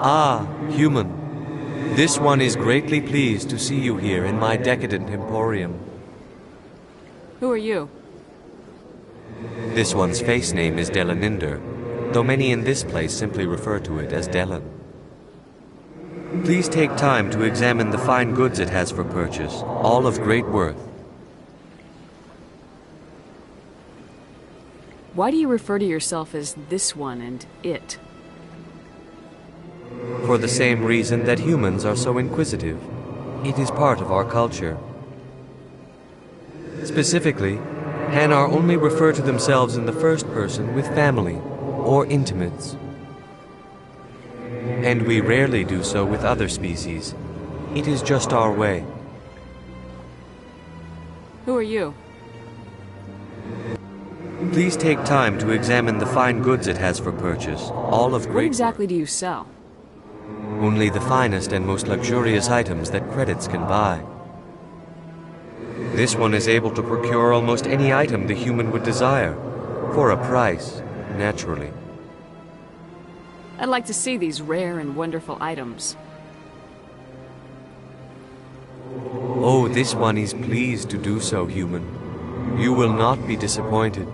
Ah, human. This one is greatly pleased to see you here in my decadent emporium. Who are you? This one's face name is Delaninder, though many in this place simply refer to it as Delan. Please take time to examine the fine goods it has for purchase, all of great worth. Why do you refer to yourself as this one and it? For the same reason that humans are so inquisitive. It is part of our culture. Specifically, Hanar only refer to themselves in the first person with family or intimates. And we rarely do so with other species. It is just our way. Who are you? Please take time to examine the fine goods it has for purchase, all of What great... exactly do you sell? Only the finest and most luxurious items that credits can buy. This one is able to procure almost any item the human would desire, for a price, naturally. I'd like to see these rare and wonderful items. Oh, this one is pleased to do so, human. You will not be disappointed.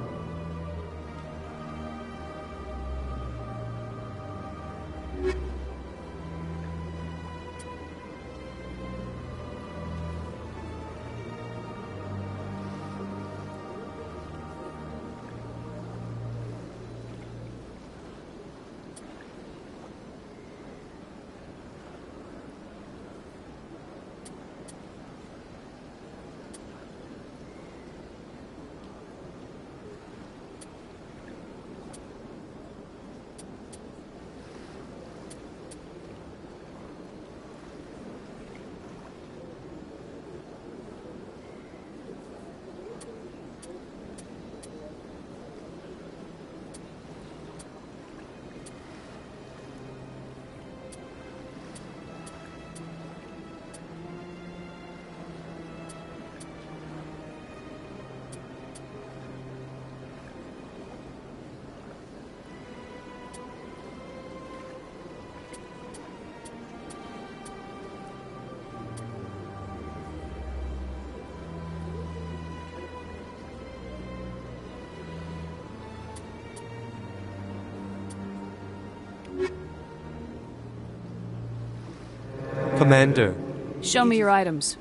Commander. Show me your items.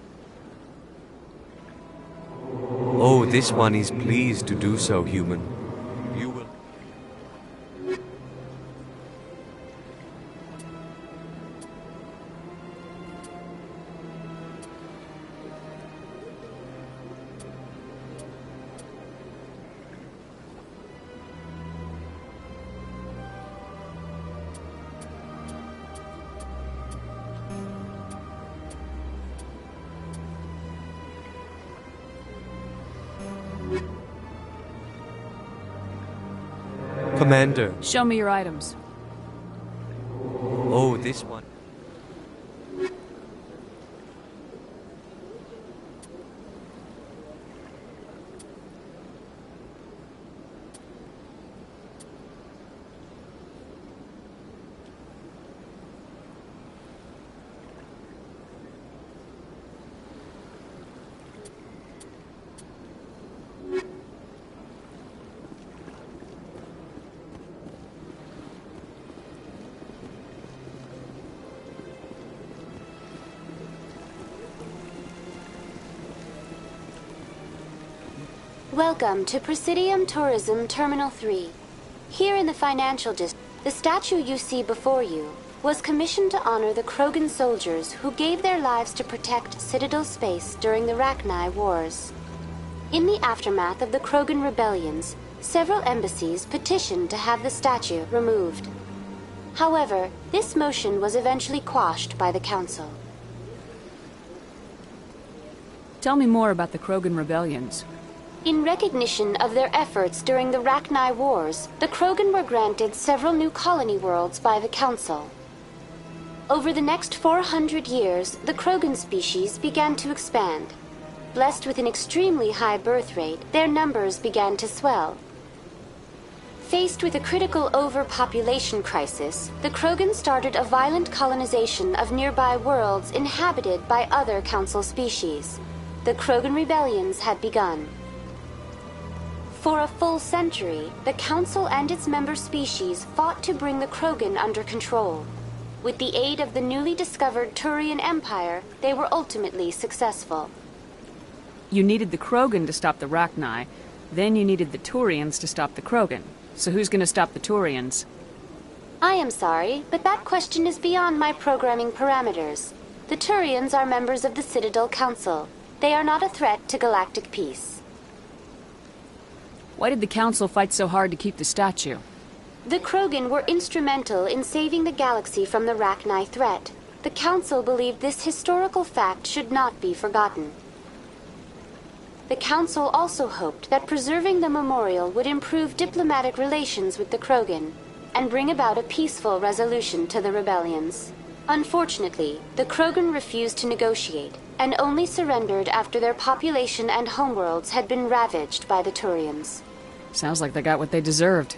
Oh, this one is pleased to do so, human. You will... Commander. Show me your items. Oh, this one. Welcome to Presidium Tourism Terminal 3. Here in the financial district, the statue you see before you was commissioned to honor the Krogan soldiers who gave their lives to protect Citadel space during the Rachni Wars. In the aftermath of the Krogan rebellions, several embassies petitioned to have the statue removed. However, this motion was eventually quashed by the Council. Tell me more about the Krogan rebellions. In recognition of their efforts during the Rachni Wars, the Krogan were granted several new colony worlds by the Council. Over the next 400 years, the Krogan species began to expand. Blessed with an extremely high birth rate, their numbers began to swell. Faced with a critical overpopulation crisis, the Krogan started a violent colonization of nearby worlds inhabited by other Council species. The Krogan rebellions had begun. For a full century, the Council and its member species fought to bring the Krogan under control. With the aid of the newly discovered Turian Empire, they were ultimately successful. You needed the Krogan to stop the Rachni, then you needed the Turians to stop the Krogan. So who's gonna stop the Turians? I am sorry, but that question is beyond my programming parameters. The Turians are members of the Citadel Council. They are not a threat to galactic peace. Why did the Council fight so hard to keep the statue? The Krogan were instrumental in saving the galaxy from the Rachni threat. The Council believed this historical fact should not be forgotten. The Council also hoped that preserving the memorial would improve diplomatic relations with the Krogan and bring about a peaceful resolution to the rebellions. Unfortunately, the Krogan refused to negotiate and only surrendered after their population and homeworlds had been ravaged by the Turians. Sounds like they got what they deserved.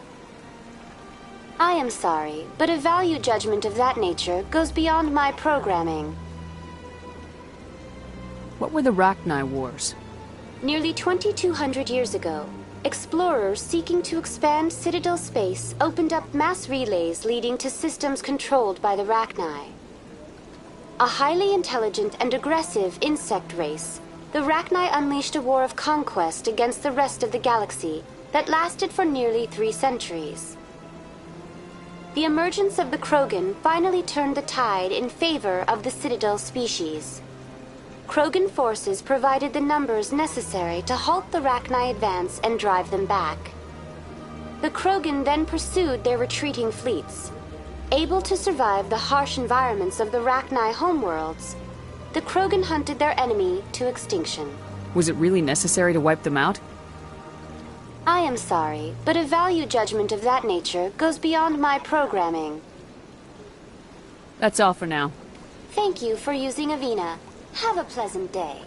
I am sorry, but a value judgment of that nature goes beyond my programming. What were the Rachni Wars? Nearly 2,200 years ago, explorers seeking to expand Citadel space opened up mass relays leading to systems controlled by the Rachni. A highly intelligent and aggressive insect race, the Rachni unleashed a war of conquest against the rest of the galaxy that lasted for nearly 3 centuries. The emergence of the Krogan finally turned the tide in favor of the Citadel species. Krogan forces provided the numbers necessary to halt the Rachni advance and drive them back. The Krogan then pursued their retreating fleets. Able to survive the harsh environments of the Rachni homeworlds, the Krogan hunted their enemy to extinction. Was it really necessary to wipe them out? I am sorry, but a value judgment of that nature goes beyond my programming. That's all for now. Thank you for using Avina. Have a pleasant day.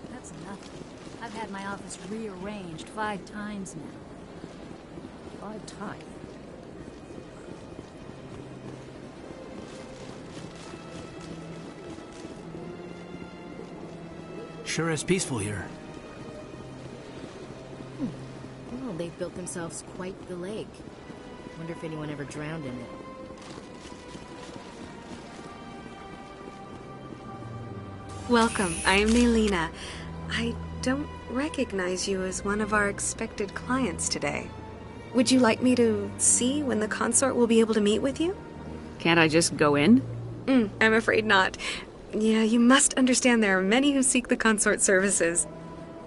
That's nothing. I've had my office rearranged 5 times now. 5 times? Sure is peaceful here. Well, they've built themselves quite the lake. Wonder if anyone ever drowned in it. Welcome, I am Naylina. I don't recognize you as one of our expected clients today. Would you like me to see when the consort will be able to meet with you? Can't I just go in? I'm afraid not. Yeah, you must understand there are many who seek the consort services.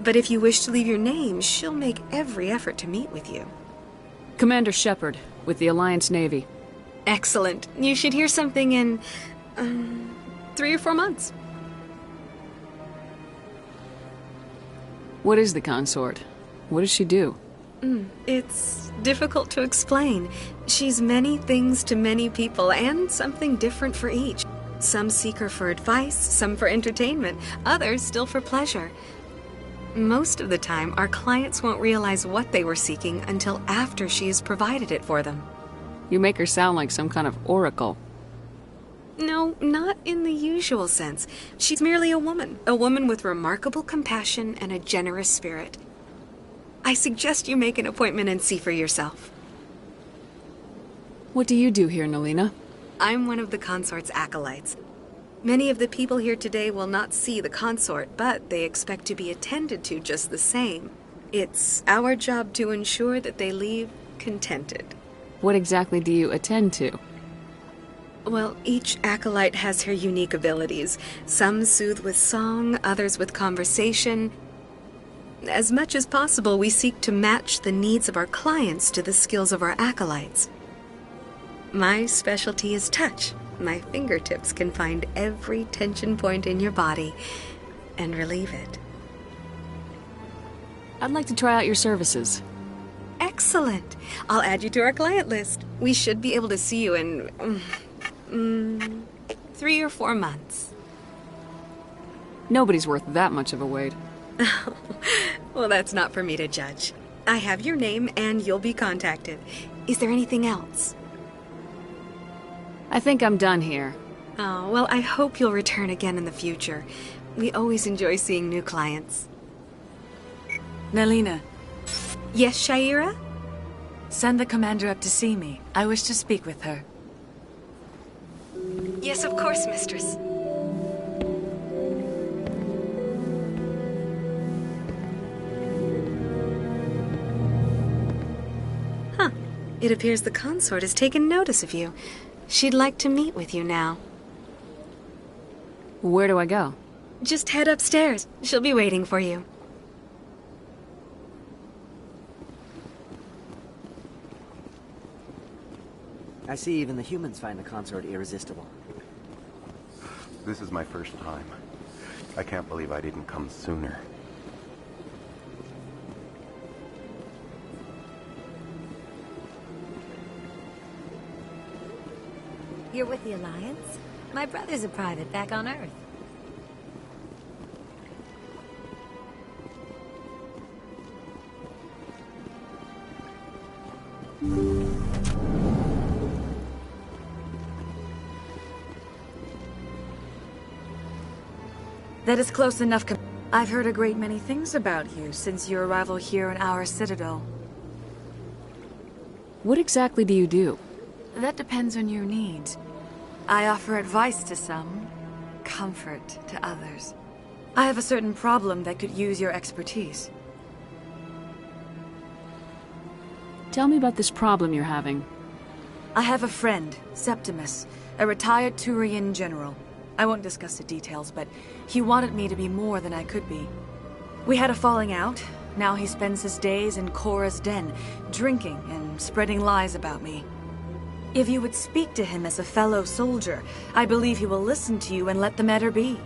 But if you wish to leave your name, she'll make every effort to meet with you. Commander Shepard, with the Alliance Navy. Excellent. You should hear something in, 3 or 4 months. What is the consort? What does she do? It's difficult to explain. She's many things to many people, and something different for each. Some seek her for advice, some for entertainment, others still for pleasure. Most of the time, our clients won't realize what they were seeking until after she has provided it for them. You make her sound like some kind of oracle. No, not in the usual sense. She's merely a woman with remarkable compassion and a generous spirit. I suggest you make an appointment and see for yourself. What do you do here, Naylina? I'm one of the consort's acolytes. Many of the people here today will not see the consort, but they expect to be attended to just the same. It's our job to ensure that they leave contented. What exactly do you attend to? Well, each acolyte has her unique abilities. Some soothe with song, others with conversation. As much as possible, we seek to match the needs of our clients to the skills of our acolytes. My specialty is touch. My fingertips can find every tension point in your body and relieve it. I'd like to try out your services. Excellent. I'll add you to our client list. We should be able to see you in 3 or 4 months. Nobody's worth that much of a wait. Well, that's not for me to judge. I have your name and you'll be contacted. Is there anything else? I think I'm done here. Oh, well, I hope you'll return again in the future. We always enjoy seeing new clients. Nalina. Yes, Shaira? Send the commander up to see me. I wish to speak with her. Yes, of course, mistress. Huh. It appears the consort has taken notice of you. She'd like to meet with you now. Where do I go? Just head upstairs. She'll be waiting for you. I see even the humans find the consort irresistible. This is my first time. I can't believe I didn't come sooner. You're with the Alliance? My brother's a private back on Earth. That is close enough. I've heard a great many things about you since your arrival here in our citadel. What exactly do you do? That depends on your needs. I offer advice to some, comfort to others. I have a certain problem that could use your expertise. Tell me about this problem you're having. I have a friend, Septimus, a retired Turian general. I won't discuss the details, but he wanted me to be more than I could be. We had a falling out. Now he spends his days in Korra's den, drinking and spreading lies about me. If you would speak to him as a fellow soldier, I believe he will listen to you and let the matter be.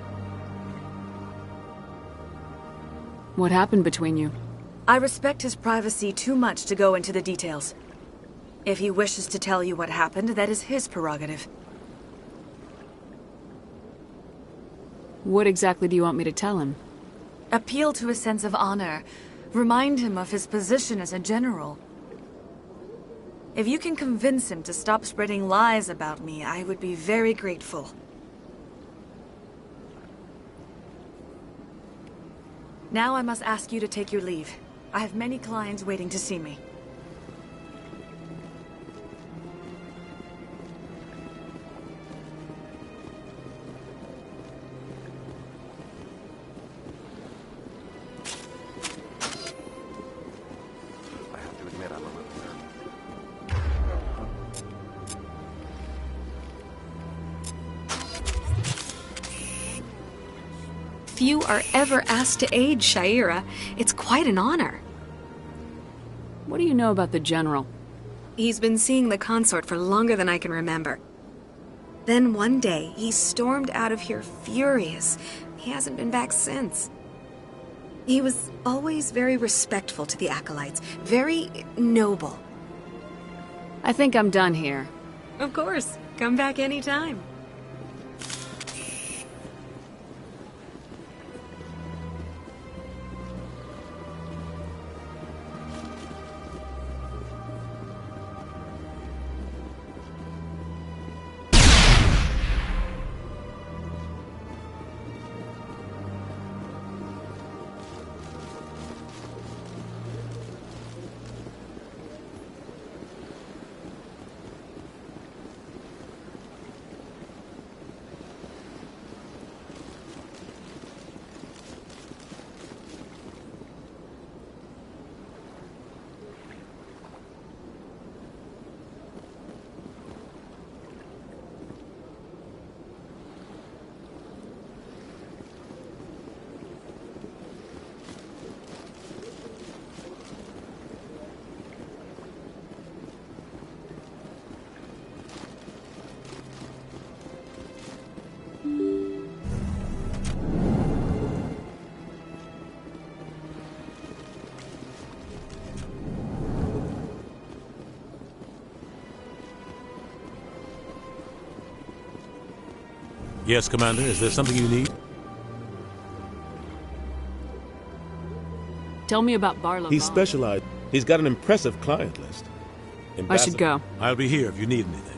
What happened between you? I respect his privacy too much to go into the details. If he wishes to tell you what happened, that is his prerogative. What exactly do you want me to tell him? Appeal to his sense of honor. Remind him of his position as a general. If you can convince him to stop spreading lies about me, I would be very grateful. Now I must ask you to take your leave. I have many clients waiting to see me. Few are ever asked to aid Shaira. It's quite an honor. What do you know about the General? He's been seeing the consort for longer than I can remember. Then one day, he stormed out of here furious. He hasn't been back since. He was always very respectful to the acolytes, very noble. I think I'm done here. Of course. Come back anytime. Yes, Commander. Is there something you need? Tell me about Barlow. He's specialized. He's got an impressive client list. I should go. I'll be here if you need anything.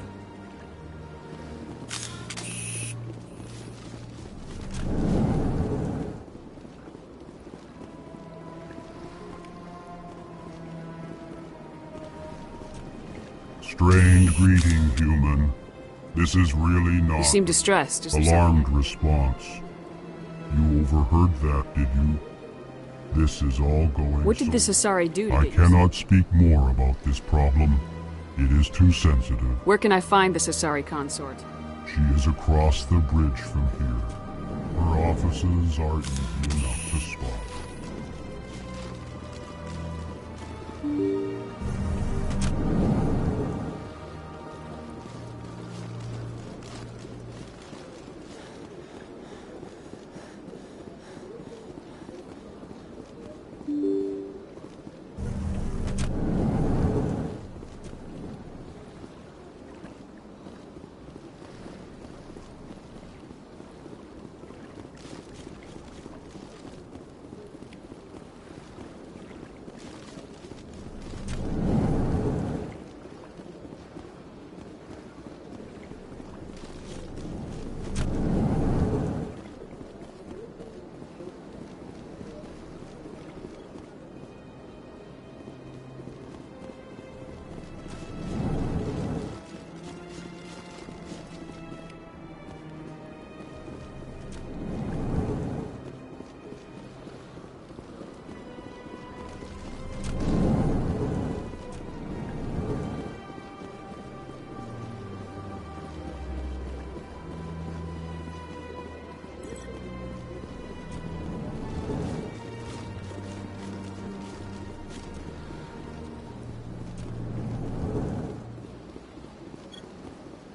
Strained greeting, human. This is really not... You seem distressed. Is there alarmed response. You overheard that, did you? This is all going What did the Sassari do to I get cannot speak more about this problem. It is too sensitive. Where can I find the Sassari consort? She is across the bridge from here. Her offices are easy enough to spot.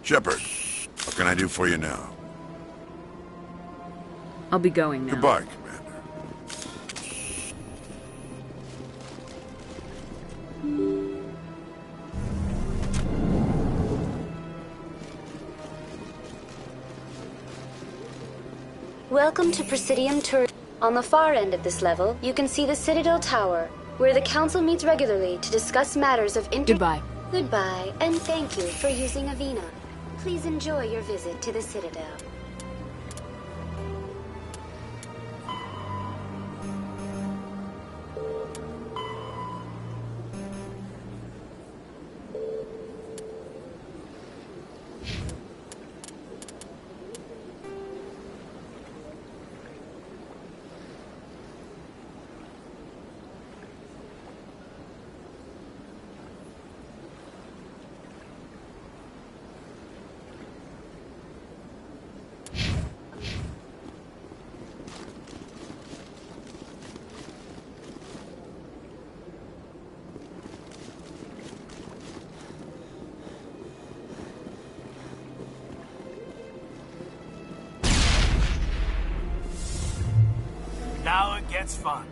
Shepard, what can I do for you now? I'll be going now. Goodbye, Commander. Welcome to Presidium Tur. On the far end of this level, you can see the Citadel Tower, where the Council meets regularly to discuss matters of Goodbye. Goodbye, and thank you for using Avina. Please enjoy your visit to the Citadel. Now it gets fun.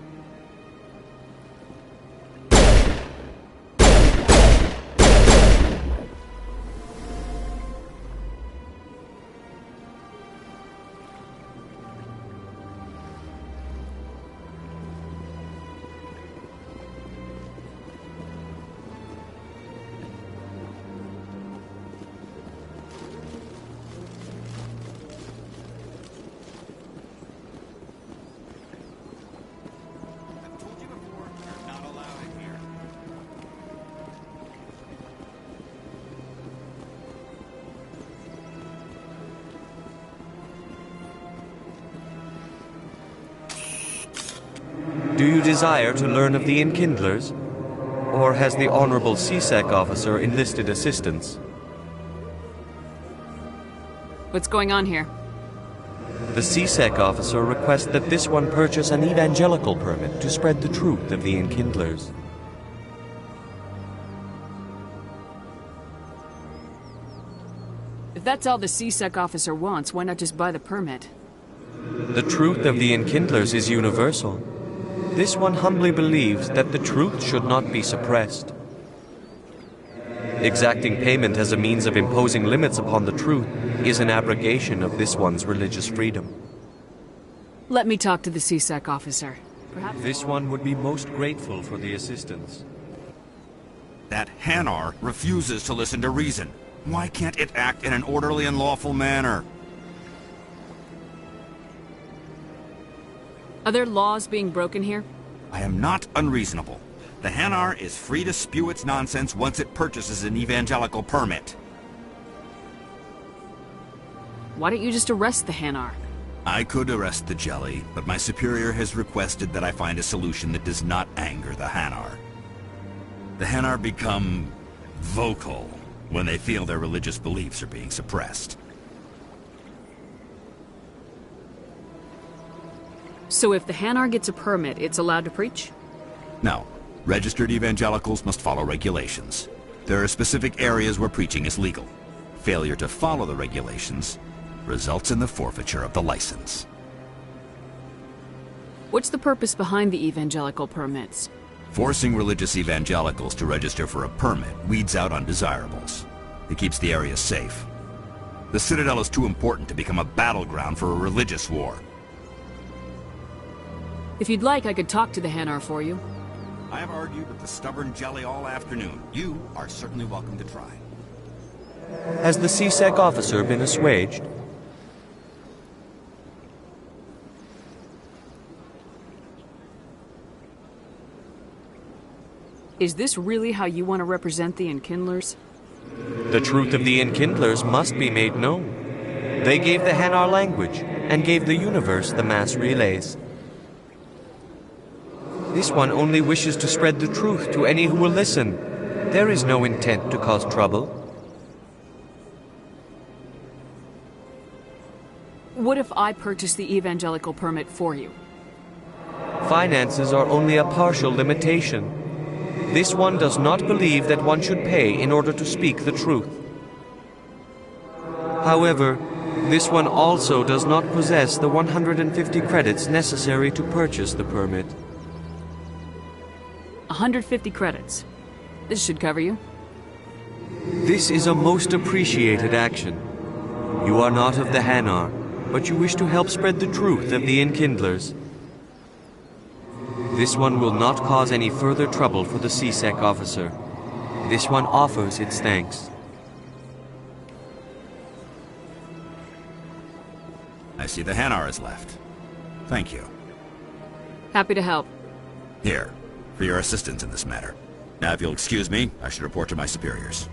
Do you desire to learn of the Enkindlers? Or has the Honorable CSEC officer enlisted assistance? What's going on here? The CSEC officer requests that this one purchase an evangelical permit to spread the truth of the Enkindlers. If that's all the CSEC officer wants, why not just buy the permit? The truth of the Enkindlers is universal. This one humbly believes that the truth should not be suppressed. Exacting payment as a means of imposing limits upon the truth is an abrogation of this one's religious freedom. Let me talk to the CSEC officer. Perhaps this one would be most grateful for the assistance. That Hanar refuses to listen to reason. Why can't it act in an orderly and lawful manner? Are there laws being broken here? I am not unreasonable. The Hanar is free to spew its nonsense once it purchases an evangelical permit. Why don't you just arrest the Hanar? I could arrest the jelly, but my superior has requested that I find a solution that does not anger the Hanar. The Hanar become vocal when they feel their religious beliefs are being suppressed. So if the Hanar gets a permit, it's allowed to preach? No. Registered evangelicals must follow regulations. There are specific areas where preaching is legal. Failure to follow the regulations results in the forfeiture of the license. What's the purpose behind the evangelical permits? Forcing religious evangelicals to register for a permit weeds out undesirables. It keeps the area safe. The Citadel is too important to become a battleground for a religious war. If you'd like, I could talk to the Hanar for you. I have argued with the stubborn jelly all afternoon. You are certainly welcome to try. Has the CSEC officer been assuaged? Is this really how you want to represent the Enkindlers? The truth of the Enkindlers must be made known. They gave the Hanar language, and gave the universe the mass relays. This one only wishes to spread the truth to any who will listen. There is no intent to cause trouble. What if I purchase the evangelical permit for you? Finances are only a partial limitation. This one does not believe that one should pay in order to speak the truth. However, this one also does not possess the 150 credits necessary to purchase the permit. 150 credits. This should cover you. This is a most appreciated action. You are not of the Hanar, but you wish to help spread the truth of the Enkindlers. This one will not cause any further trouble for the CSEC officer. This one offers its thanks. I see the Hanar is left. Thank you. Happy to help. Here, for your assistance in this matter. Now, if you'll excuse me, I should report to my superiors.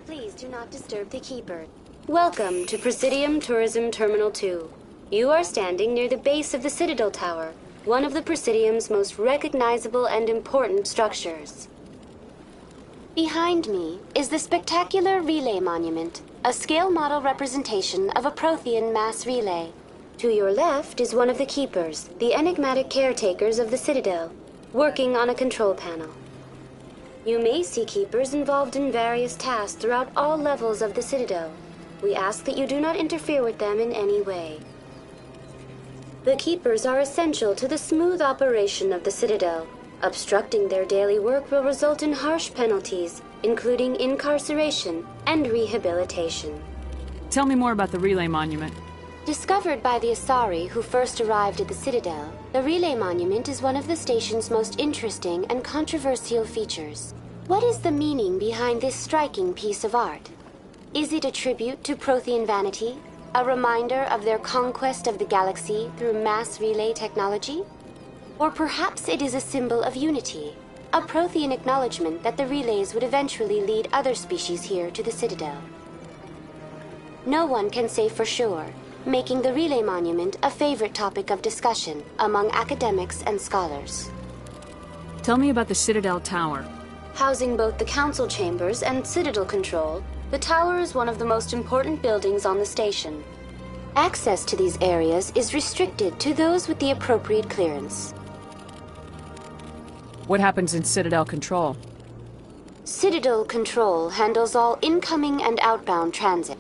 Please do not disturb the Keeper. Welcome to Presidium Tourism Terminal 2. You are standing near the base of the Citadel Tower, one of the Presidium's most recognizable and important structures. Behind me is the spectacular Relay Monument, a scale model representation of a Prothean mass relay. To your left is one of the Keepers, the enigmatic caretakers of the Citadel, working on a control panel. You may see Keepers involved in various tasks throughout all levels of the Citadel. We ask that you do not interfere with them in any way. The Keepers are essential to the smooth operation of the Citadel. Obstructing their daily work will result in harsh penalties, including incarceration and rehabilitation. Tell me more about the Relay Monument. Discovered by the Asari who first arrived at the Citadel, the Relay Monument is one of the station's most interesting and controversial features. What is the meaning behind this striking piece of art? Is it a tribute to Prothean vanity? A reminder of their conquest of the galaxy through mass relay technology? Or perhaps it is a symbol of unity, a Prothean acknowledgement that the relays would eventually lead other species here to the Citadel. No one can say for sure, making the Relay Monument a favorite topic of discussion among academics and scholars. Tell me about the Citadel Tower. Housing both the council chambers and Citadel Control, the tower is one of the most important buildings on the station. Access to these areas is restricted to those with the appropriate clearance. What happens in Citadel Control? Citadel Control handles all incoming and outbound transit.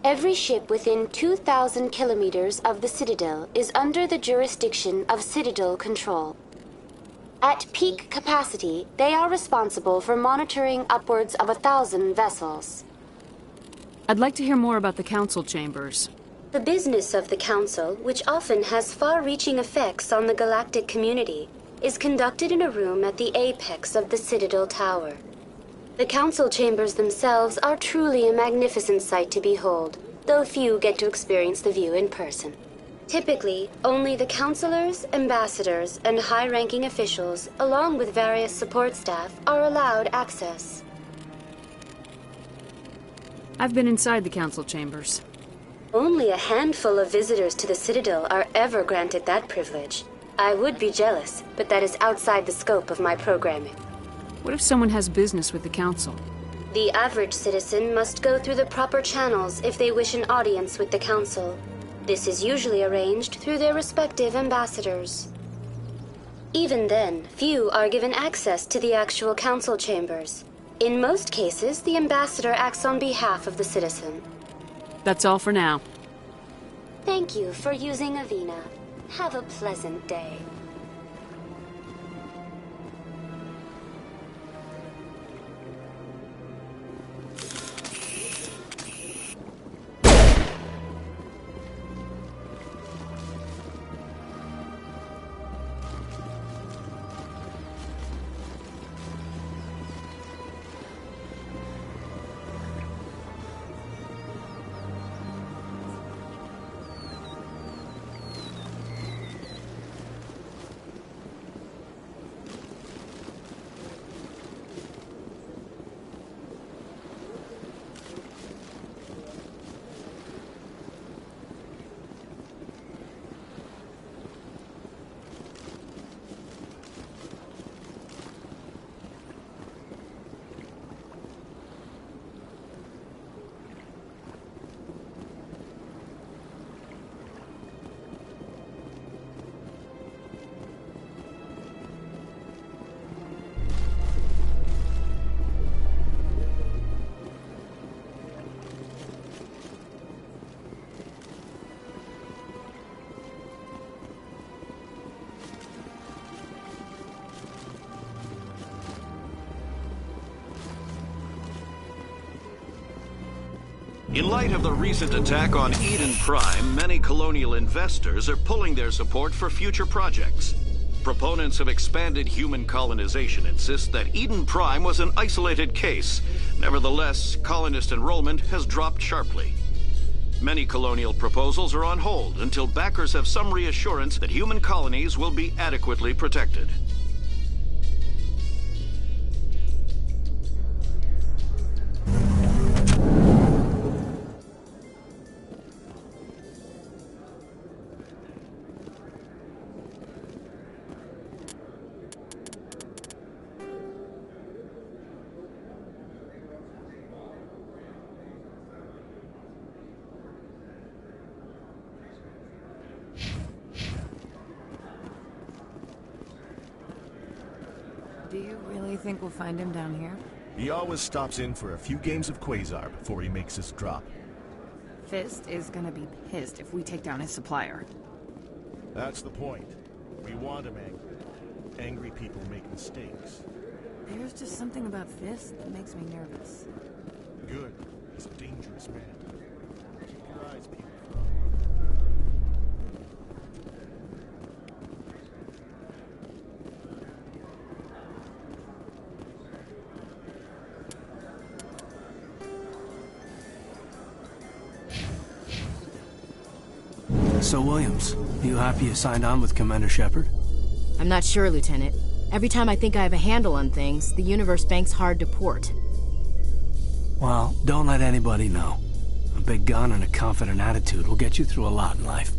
Every ship within 2,000 kilometers of the Citadel is under the jurisdiction of Citadel Control. At peak capacity, they are responsible for monitoring upwards of 1,000 vessels. I'd like to hear more about the council chambers. The business of the Council, which often has far-reaching effects on the galactic community, is conducted in a room at the apex of the Citadel Tower. The Council chambers themselves are truly a magnificent sight to behold, though few get to experience the view in person. Typically, only the councilors, ambassadors, and high-ranking officials, along with various support staff, are allowed access. I've been inside the council chambers. Only a handful of visitors to the Citadel are ever granted that privilege. I would be jealous, but that is outside the scope of my programming. What if someone has business with the council? The average citizen must go through the proper channels if they wish an audience with the council. This is usually arranged through their respective ambassadors. Even then, few are given access to the actual council chambers. In most cases, the ambassador acts on behalf of the citizen. That's all for now. Thank you for using Avina. Have a pleasant day. In light of the recent attack on Eden Prime, many colonial investors are pulling their support for future projects. Proponents of expanded human colonization insist that Eden Prime was an isolated case. Nevertheless, colonist enrollment has dropped sharply. Many colonial proposals are on hold until backers have some reassurance that human colonies will be adequately protected. Do you really think we'll find him down here? He always stops in for a few games of Quasar before he makes his drop. Fist is gonna be pissed if we take down his supplier. That's the point. We want him angry. Angry people make mistakes. There's just something about Fist that makes me nervous. Good. He's a dangerous man. Keep your eyes peeled. So, Williams, you happy you signed on with Commander Shepard? I'm not sure, Lieutenant. Every time I think I have a handle on things, the universe banks hard to port. Well, don't let anybody know. A big gun and a confident attitude will get you through a lot in life.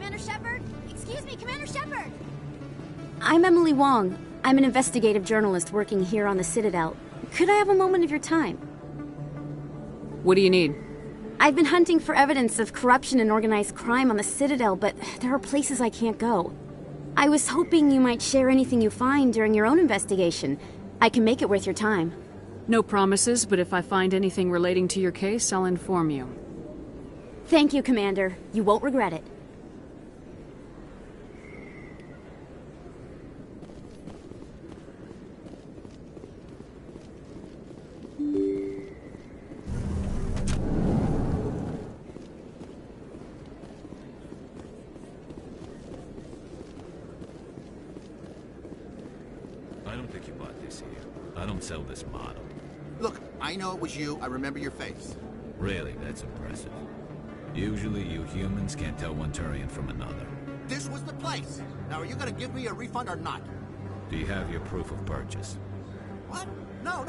Commander Shepard? Excuse me, Commander Shepard! I'm Emily Wong. I'm an investigative journalist working here on the Citadel. Could I have a moment of your time? What do you need? I've been hunting for evidence of corruption and organized crime on the Citadel, but there are places I can't go. I was hoping you might share anything you find during your own investigation. I can make it worth your time. No promises, but if I find anything relating to your case, I'll inform you. Thank you, Commander. You won't regret it. I don't think you bought this here. I don't sell this model. Look, I know it was you. I remember your face. Really, that's impressive. Usually you humans can't tell one Turian from another. This was the place. Now, are you gonna give me a refund or not? Do you have your proof of purchase? What? No,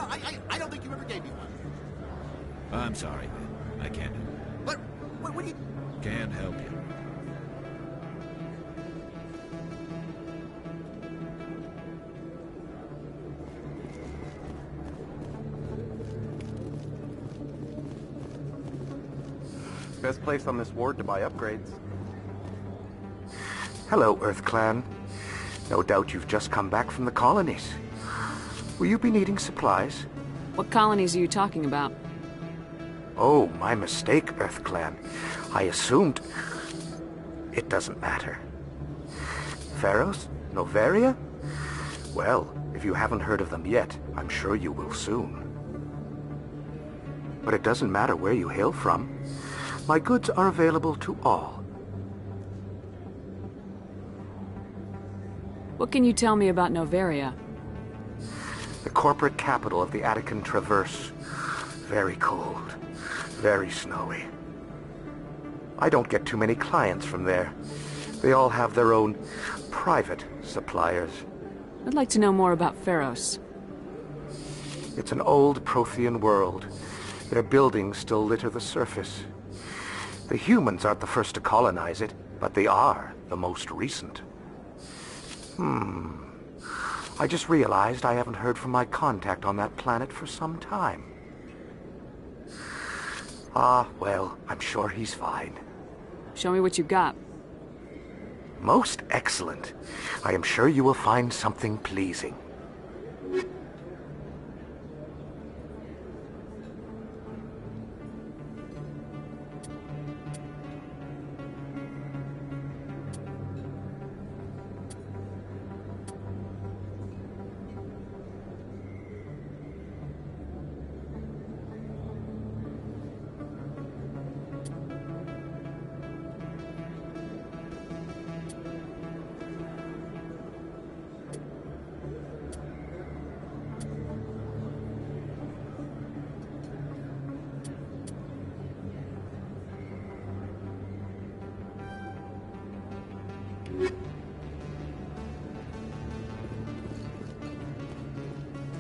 I don't think you ever gave me one. I'm sorry, man. I can't do it. But, what do you... Can't help you. Best place on this ward to buy upgrades. Hello, Earth Clan. No doubt you've just come back from the colonies. Will you be needing supplies? What colonies are you talking about? Oh, my mistake, Earth Clan. I assumed... It doesn't matter. Pharaohs? Noveria? Well, if you haven't heard of them yet, I'm sure you will soon. But it doesn't matter where you hail from. My goods are available to all. What can you tell me about Noveria? The corporate capital of the Attican Traverse. Very cold. Very snowy. I don't get too many clients from there. They all have their own private suppliers. I'd like to know more about Pharos. It's an old Prothean world. Their buildings still litter the surface. The humans aren't the first to colonize it, but they are the most recent. I just realized I haven't heard from my contact on that planet for some time. Well, I'm sure he's fine. Show me what you got. Most excellent. I am sure you will find something pleasing.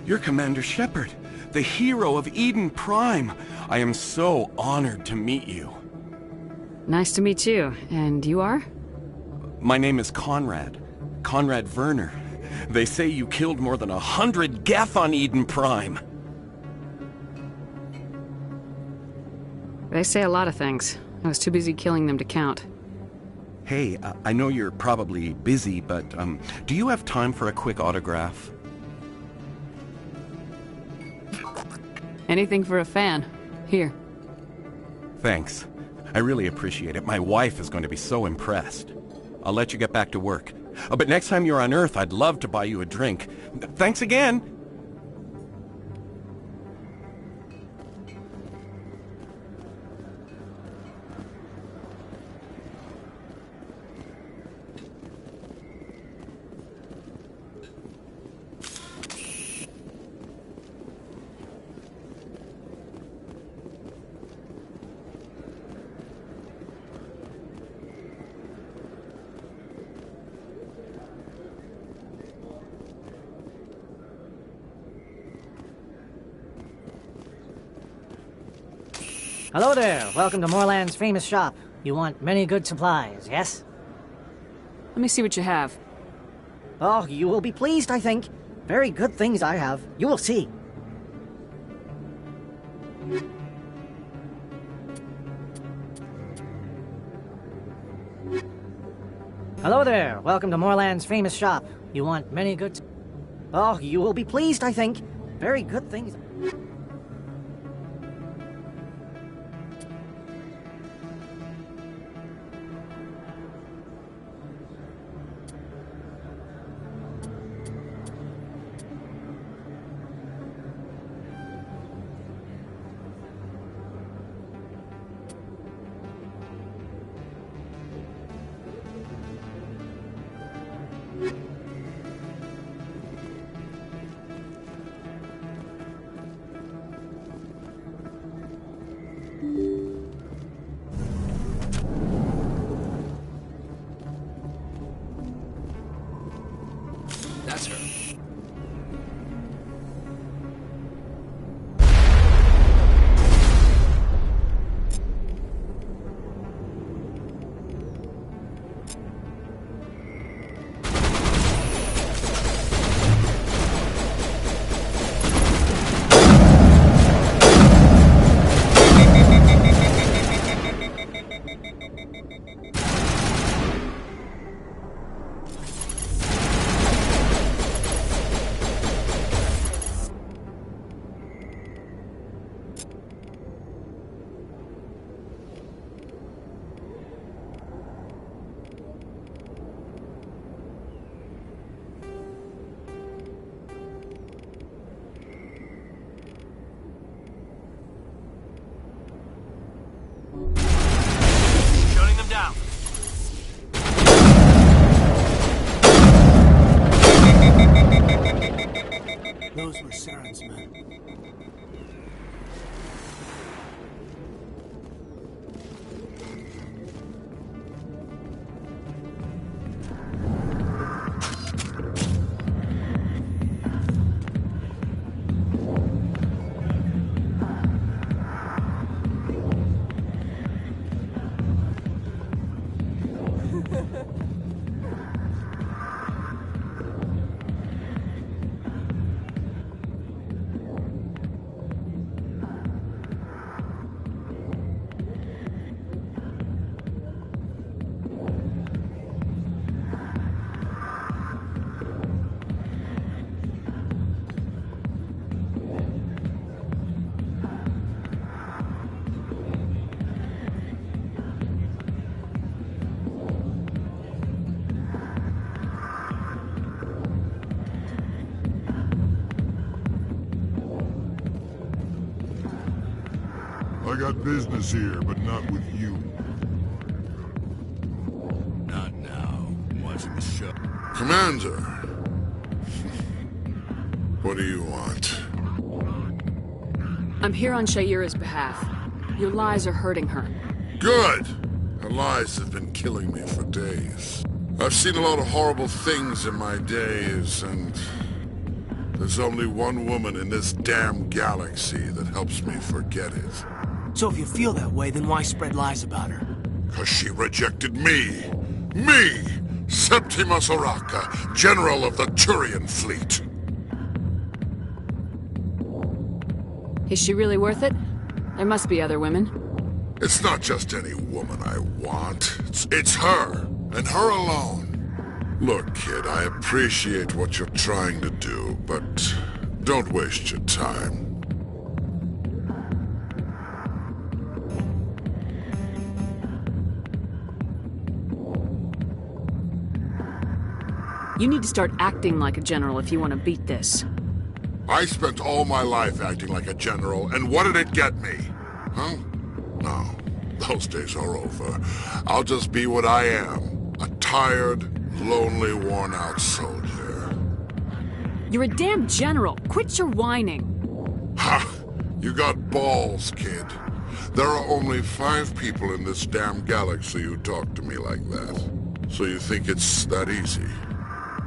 You're Commander Shepard, the hero of Eden Prime. I am so honored to meet you. Nice to meet you. And you are? My name is Conrad. Conrad Werner. They say you killed more than 100 Geth on Eden Prime. They say a lot of things. I was too busy killing them to count. Hey, I know you're probably busy, but do you have time for a quick autograph? Anything for a fan. Here. Thanks. I really appreciate it. My wife is going to be so impressed. I'll let you get back to work. But next time you're on Earth, I'd love to buy you a drink. Thanks again! Hello there. Welcome to Moorland's famous shop. You want many good supplies, yes? Let me see what you have. Oh, you will be pleased, I think. Very good things I have. You will see. Hello there. Welcome to Moorland's famous shop. You want many goods? Oh, you will be pleased, I think. Very good things. That's her. Shutting them down. Those were Saren's men. I got business here, but not with you. Not now. I'm watching the show. Commander! What do you want? I'm here on Shaira's behalf. Your lies are hurting her. Good! Her lies have been killing me for days. I've seen a lot of horrible things in my days, and there's only one woman in this damn galaxy that helps me forget it. So if you feel that way, then why spread lies about her? 'Cause she rejected me! Me! Septimus Oraka, General of the Turian Fleet! Is she really worth it? There must be other women. It's not just any woman I want. It's her, and her alone. Look, kid, I appreciate what you're trying to do, but don't waste your time. You need to start acting like a general if you want to beat this. I spent all my life acting like a general, and what did it get me? Huh? No, those days are over. I'll just be what I am. A tired, lonely, worn-out soldier. You're a damn general. Quit your whining. Ha! You got balls, kid. There are only 5 people in this damn galaxy who talk to me like that. So you think it's that easy?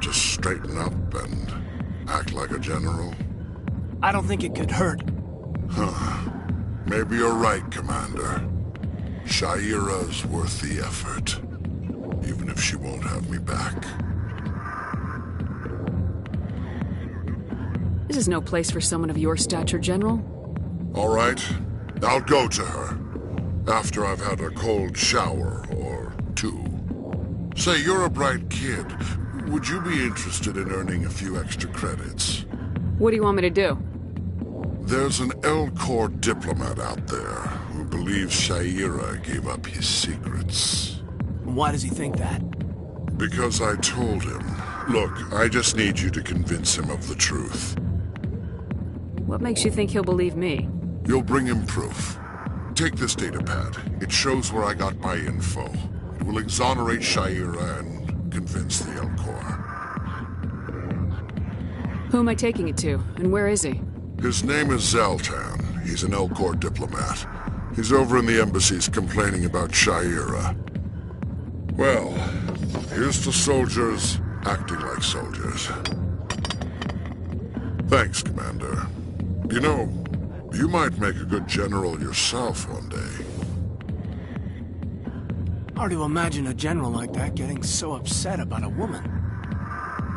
Just straighten up and act like a general? I don't think it could hurt. Huh. Maybe you're right, Commander. Shaira's worth the effort. even if she won't have me back. This is no place for someone of your stature, General. All right, I'll go to her. After I've had a cold shower or two. Say, you're a bright kid. Would you be interested in earning a few extra credits? What do you want me to do? There's an L-Corps diplomat out there who believes Shaira gave up his secrets. Why does he think that? Because I told him. Look, I just need you to convince him of the truth. What makes you think he'll believe me? You'll bring him proof. Take this datapad. It shows where I got my info. It will exonerate Shaira and convince the L-Corps. Who am I taking it to, and where is he? His name is Zaltan. He's an L-Corps diplomat. He's over in the embassies complaining about Shaira. Well, here's to soldiers acting like soldiers. Thanks, Commander. You know, you might make a good general yourself one day. Hard to imagine a general like that getting so upset about a woman.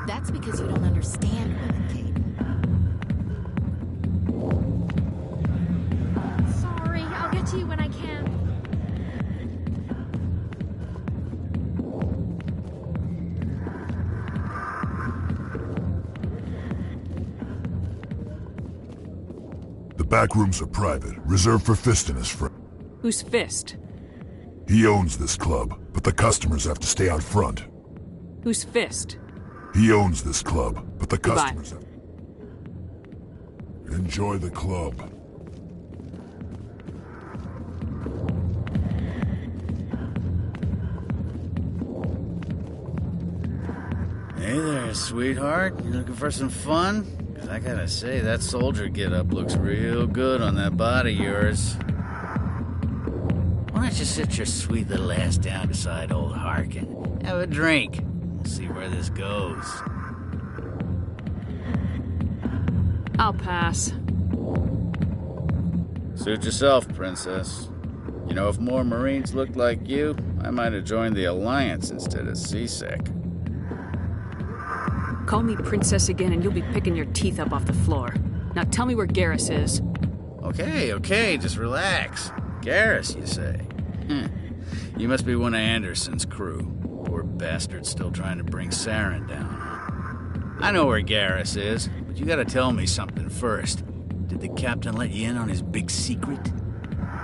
That's because you don't understand women, Kate. Sorry, I'll get to you when I can. The back rooms are private, reserved for Fist and his friend. Who's Fist? He owns this club, but the customers have to stay out front. Who's Fist? He owns this club, but the Goodbye. customers have... Enjoy the club. Hey there, sweetheart. You looking for some fun? 'Cause I gotta say, that soldier get-up looks real good on that body of yours. Why don't you sit your sweet little ass down beside old Harkin? Have a drink. We'll see where this goes. I'll pass. Suit yourself, Princess. You know, if more Marines looked like you, I might have joined the Alliance instead of CSEC. Call me Princess again and you'll be picking your teeth up off the floor. Now tell me where Garrus is. Okay, just relax. Garrus, you say? You must be one of Anderson's crew. Poor bastard still trying to bring Saren down, huh? I know where Garrus is, but you gotta tell me something first. Did the captain let you in on his big secret?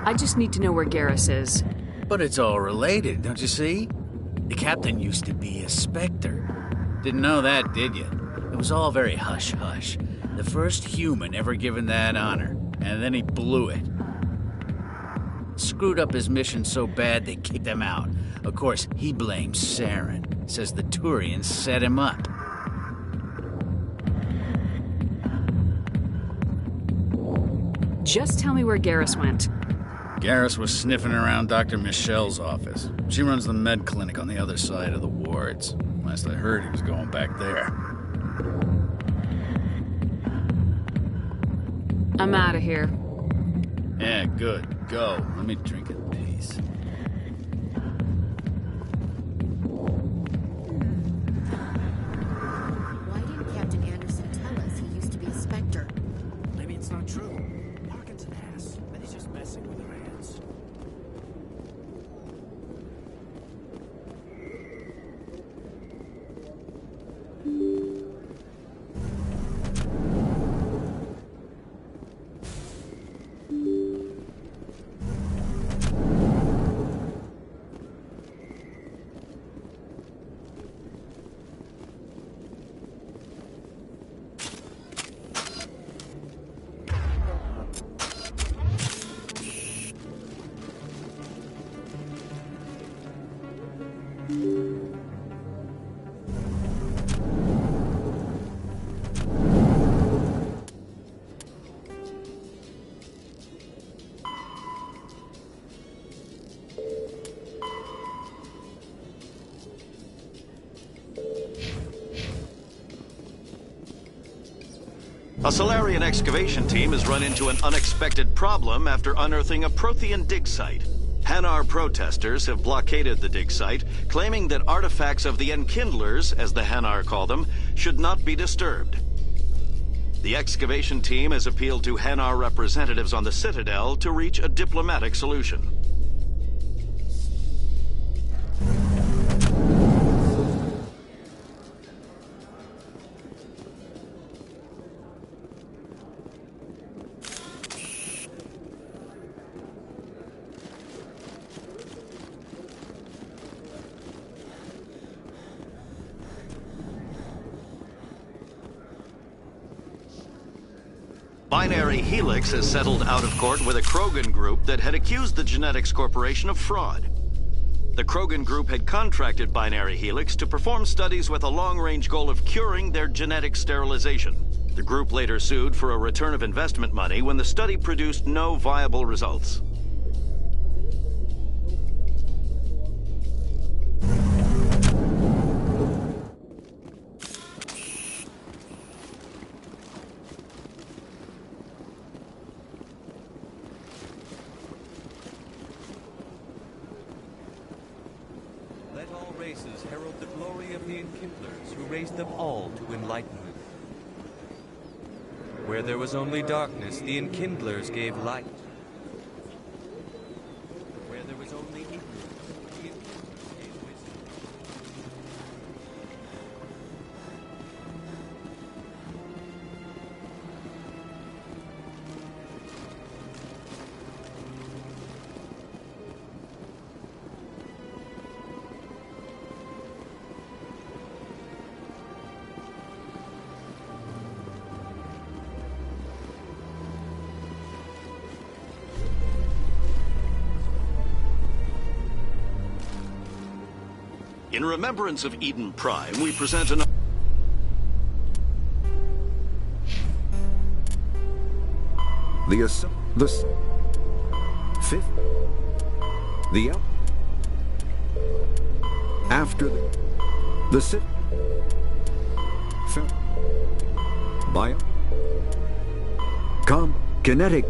I just need to know where Garrus is. But it's all related, don't you see? The captain used to be a Spectre. Didn't know that, did you? It was all very hush-hush. The first human ever given that honor, and then he blew it. Screwed up his mission so bad they kicked him out. Of course, he blames Saren. Says the Turians set him up. Just tell me where Garrus went. Garrus was sniffing around Dr. Michelle's office. She runs the med clinic on the other side of the wards. Last I heard, he was going back there. I'm out of here. Yeah, good. Go. Let me drink in peace. Why didn't Captain Anderson tell us he used to be a Spectre? Maybe it's not true. Harkin's an ass, and he's just messing with her hands. A Solarian excavation team has run into an unexpected problem after unearthing a Prothean dig site. Hanar protesters have blockaded the dig site, claiming that artifacts of the Enkindlers, as the Hanar call them, should not be disturbed. The excavation team has appealed to Hanar representatives on the Citadel to reach a diplomatic solution. Binary Helix has settled out of court with a Krogan group that had accused the Genetics Corporation of fraud. The Krogan group had contracted Binary Helix to perform studies with a long-range goal of curing their genetic sterilization. The group later sued for a return of investment money when the study produced no viable results. Races herald the glory of the Enkindlers, who raised them all to enlightenment. Where there was only darkness, the Enkindlers gave light. Where there was only ignorance, the Enkindlers gave wisdom. In remembrance of Eden Prime, we present an... After the sit bio com kinetic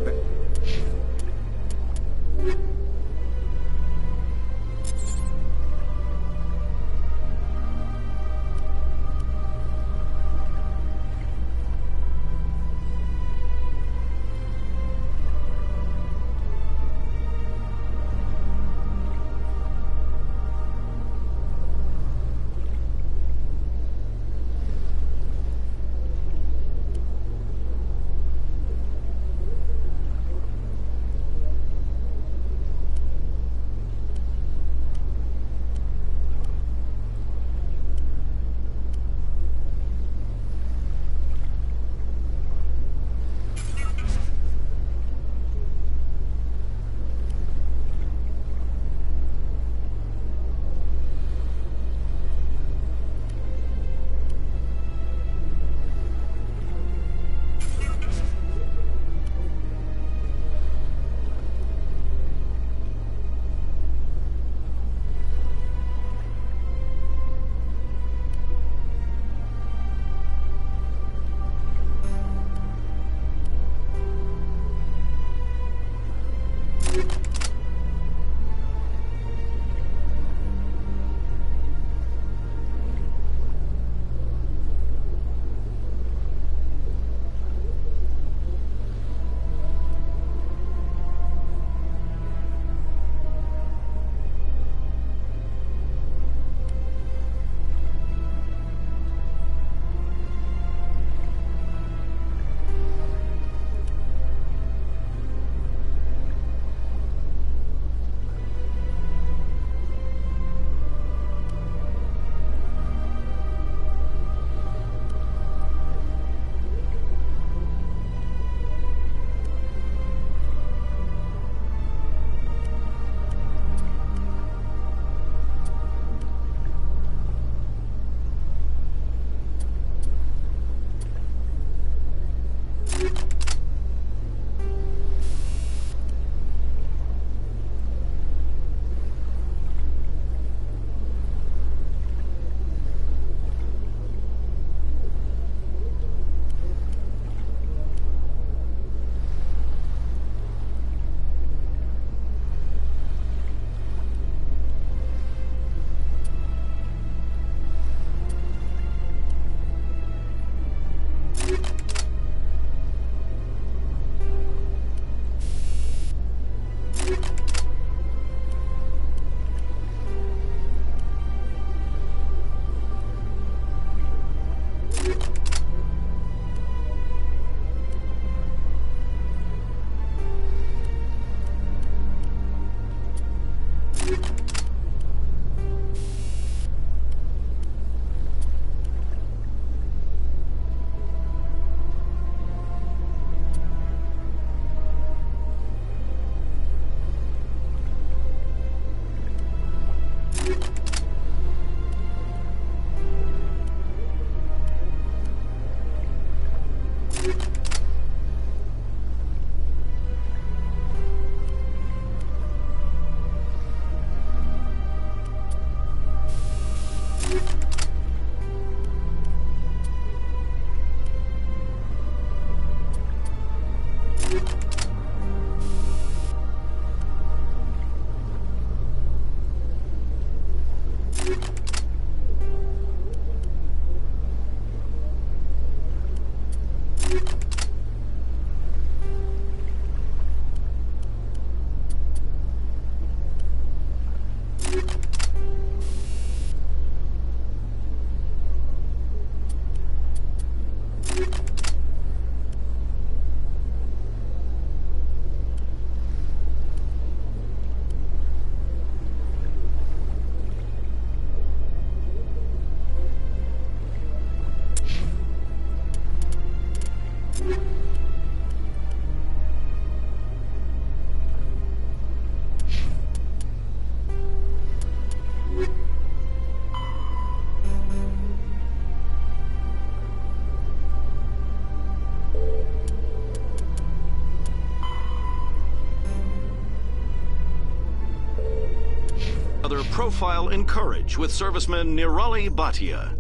Profile in Courage with serviceman Nirali Bhatia.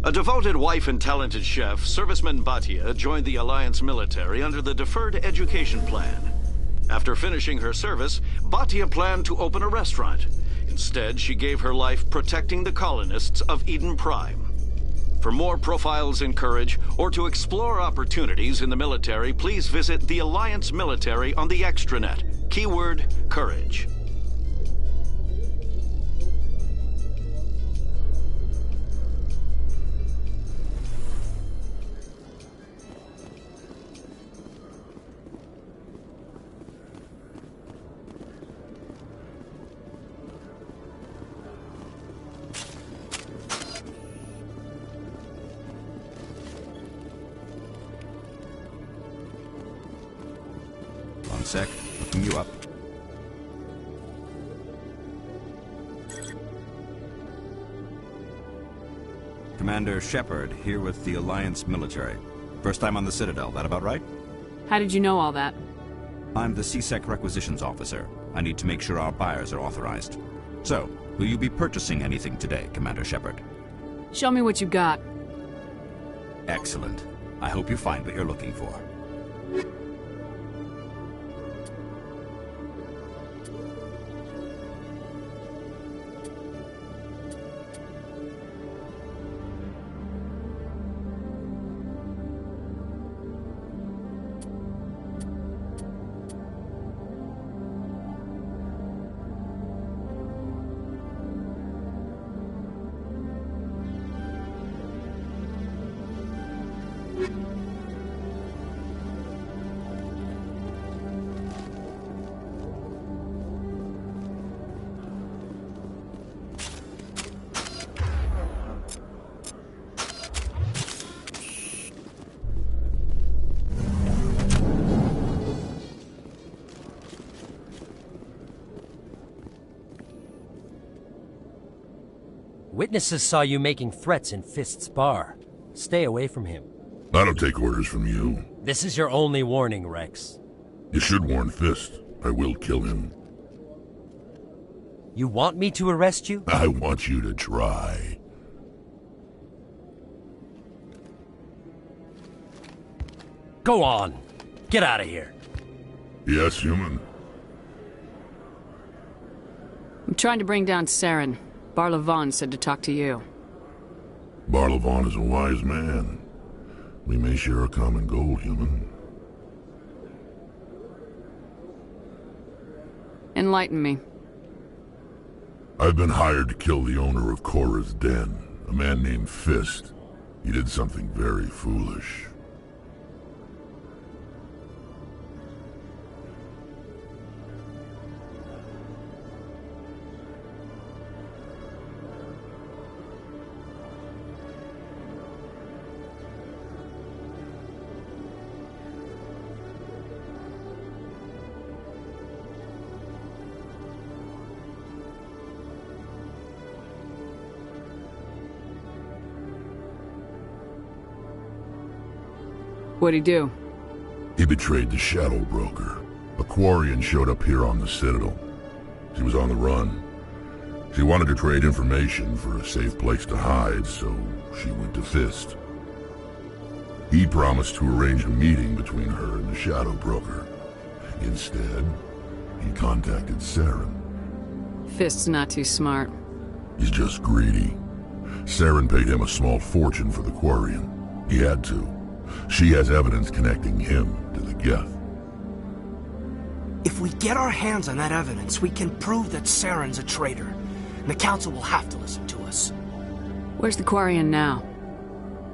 A devoted wife and talented chef, Serviceman Bhatia joined the Alliance military under the Deferred Education Plan. After finishing her service, Bhatia planned to open a restaurant. Instead, she gave her life protecting the colonists of Eden Prime. For more profiles in Courage, or to explore opportunities in the military, please visit the Alliance military on the extranet. Keyword, Courage. One sec, looking you up. Commander Shepard, here with the Alliance military. First time on the Citadel, that about right? How did you know all that? I'm the CSEC requisitions officer. I need to make sure our buyers are authorized. So, will you be purchasing anything today, Commander Shepard? Show me what you got. Excellent. I hope you find what you're looking for. Witnesses saw you making threats in Fist's bar. Stay away from him. I don't take orders from you. This is your only warning, Rex. You should warn Fist. I will kill him. You want me to arrest you? I want you to try. Go on. Get out of here. Yes, human. I'm trying to bring down Saren. Barlavon said to talk to you. Barlavon is a wise man. We may share a common goal, human. Enlighten me. I've been hired to kill the owner of Cora's Den, a man named Fist. He did something very foolish. What'd he do? He betrayed the Shadow Broker. A Quarian showed up here on the Citadel. She was on the run. She wanted to trade information for a safe place to hide, so she went to Fist. He promised to arrange a meeting between her and the Shadow Broker. Instead, he contacted Saren. Fist's not too smart. He's just greedy. Saren paid him a small fortune for the Quarian. He had to. She has evidence connecting him to the Geth. If we get our hands on that evidence, we can prove that Saren's a traitor. And the Council will have to listen to us. Where's the Quarian now?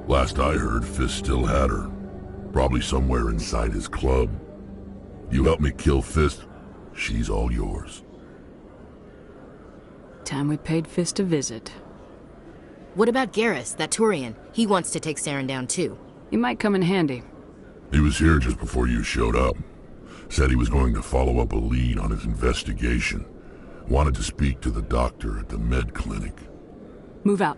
Last I heard, Fist still had her. Probably somewhere inside his club. You help me kill Fist, she's all yours. Time we paid Fist a visit. What about Garrus, that Turian? He wants to take Saren down too. He might come in handy. He was here just before you showed up. Said he was going to follow up a lead on his investigation. Wanted to speak to the doctor at the med clinic. Move out.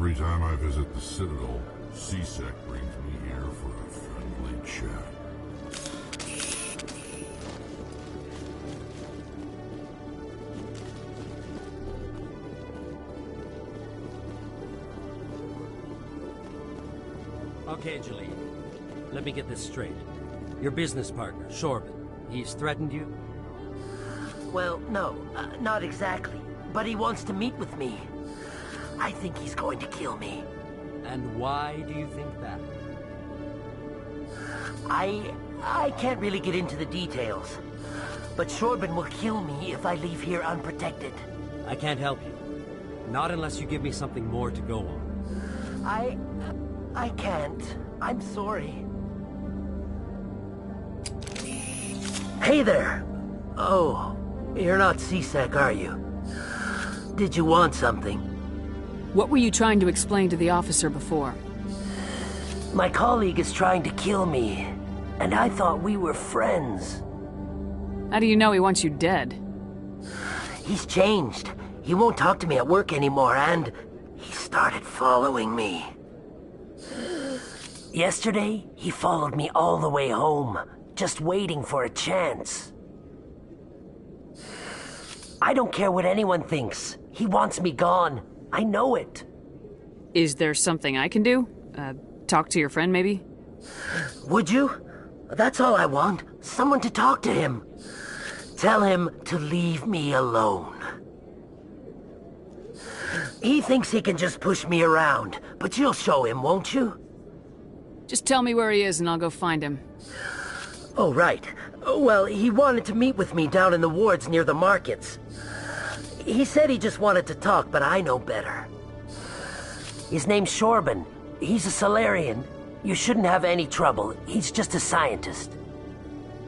Every time I visit the Citadel, CSEC brings me here for a friendly chat. Okay, Jaleel. Let me get this straight. Your business partner, Shorbin, he's threatened you? Well, no, not exactly. But he wants to meet with me. I think he's going to kill me. And why do you think that? I can't really get into the details. But Shorbin will kill me if I leave here unprotected. I can't help you. Not unless you give me something more to go on. I can't. I'm sorry. Hey there! Oh, you're not CSEC, are you? Did you want something? What were you trying to explain to the officer before? My colleague is trying to kill me, and I thought we were friends. How do you know he wants you dead? He's changed. He won't talk to me at work anymore, and he started following me. Yesterday, he followed me all the way home, just waiting for a chance. I don't care what anyone thinks. He wants me gone. I know it. Is there something I can do? Talk to your friend, maybe? Would you? That's all I want. Someone to talk to him. Tell him to leave me alone. He thinks he can just push me around, but you'll show him, won't you? Just tell me where he is and I'll go find him. Oh, right. Well, he wanted to meet with me down in the wards near the markets. He said he just wanted to talk, but I know better. His name's Shorbin. He's a Solarian. You shouldn't have any trouble. He's just a scientist.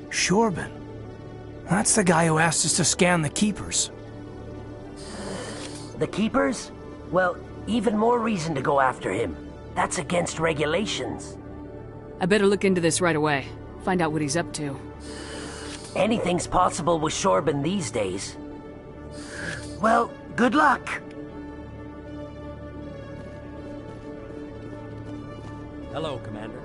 Shorbin? That's the guy who asked us to scan the Keepers. The Keepers? Well, even more reason to go after him. That's against regulations. I better look into this right away. Find out what he's up to. Anything's possible with Shorbin these days. Well, good luck. Hello, Commander.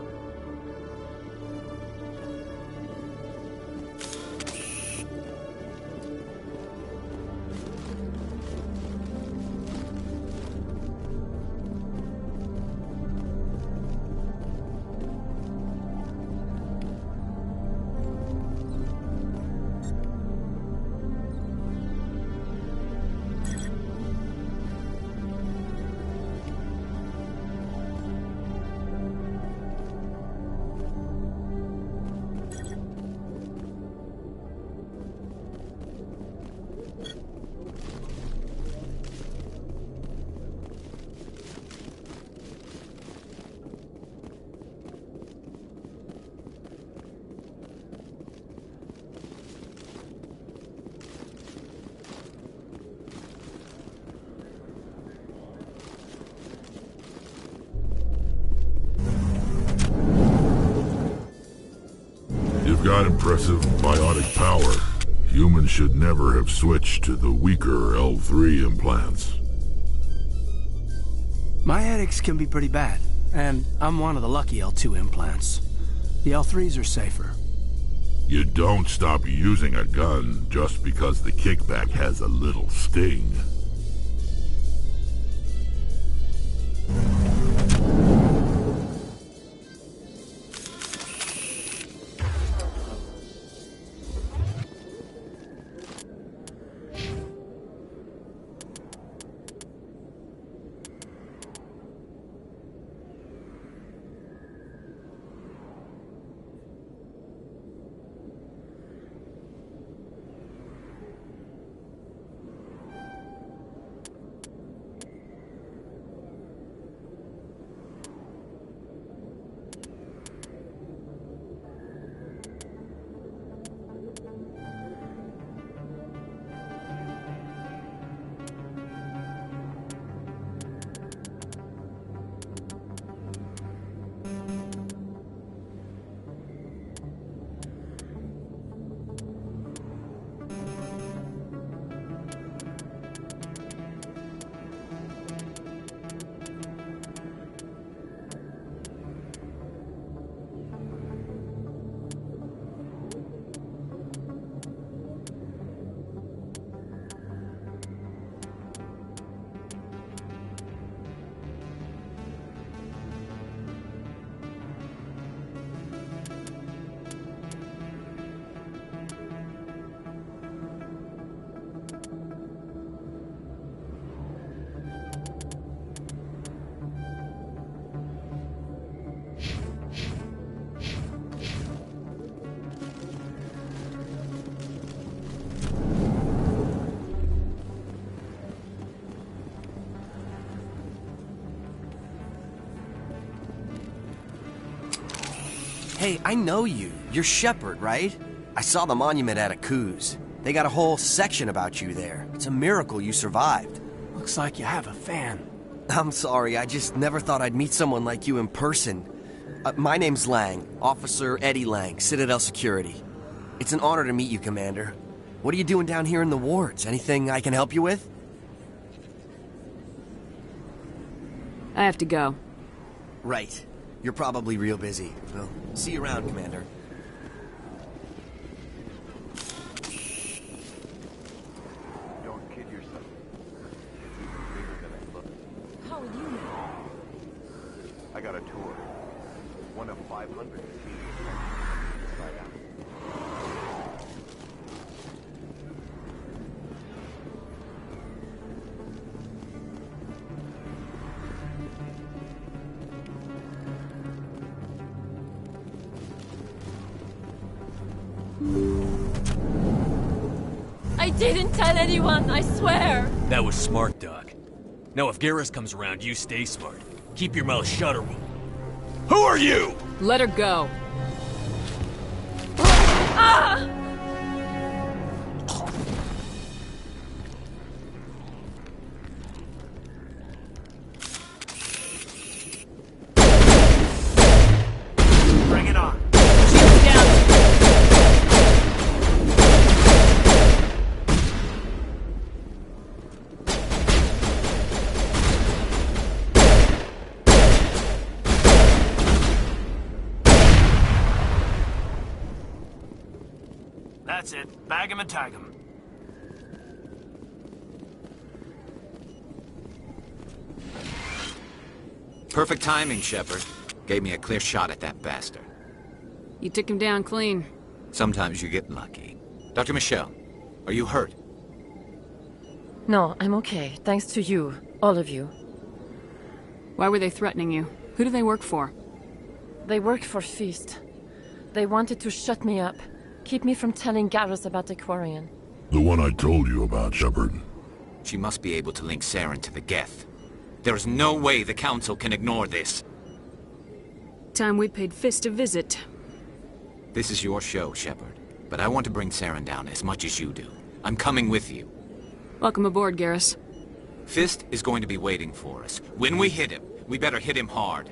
You've got impressive biotic power. Humans should never have switched to the weaker L3 implants. My headaches can be pretty bad, and I'm one of the lucky L2 implants. The L3s are safer. You don't stop using a gun just because the kickback has a little sting. Hey, I know you. You're Shepard, right? I saw the monument at Aku's. They got a whole section about you there. It's a miracle you survived. Looks like you have a fan. I'm sorry, I just never thought I'd meet someone like you in person. My name's Lang, Officer Eddie Lang, Citadel Security. It's an honor to meet you, Commander. What are you doing down here in the wards? Anything I can help you with? I have to go. Right. You're probably real busy. Well, see you around, Commander. Don't kid yourself. It's bigger than it looks. How would you know? I got a tour. One of 500 inside out. I didn't tell anyone, I swear! That was smart, Doc. Now if Garrus comes around, you stay smart. Keep your mouth shut or we'll... Who are you? Let her go. Ah! Bring it on. That's it. Bag him and tag him. Perfect timing, Shepard. Gave me a clear shot at that bastard. You took him down clean. Sometimes you get lucky. Dr. Michelle, are you hurt? No, I'm okay. Thanks to you. All of you. Why were they threatening you? Who do they work for? They work for Feast. They wanted to shut me up. Keep me from telling Garrus about the Quarian. The one I told you about, Shepard. She must be able to link Saren to the Geth. There is no way the Council can ignore this. Time we paid Fist a visit. This is your show, Shepard. But I want to bring Saren down as much as you do. I'm coming with you. Welcome aboard, Garrus. Fist is going to be waiting for us. When we hit him, we better hit him hard.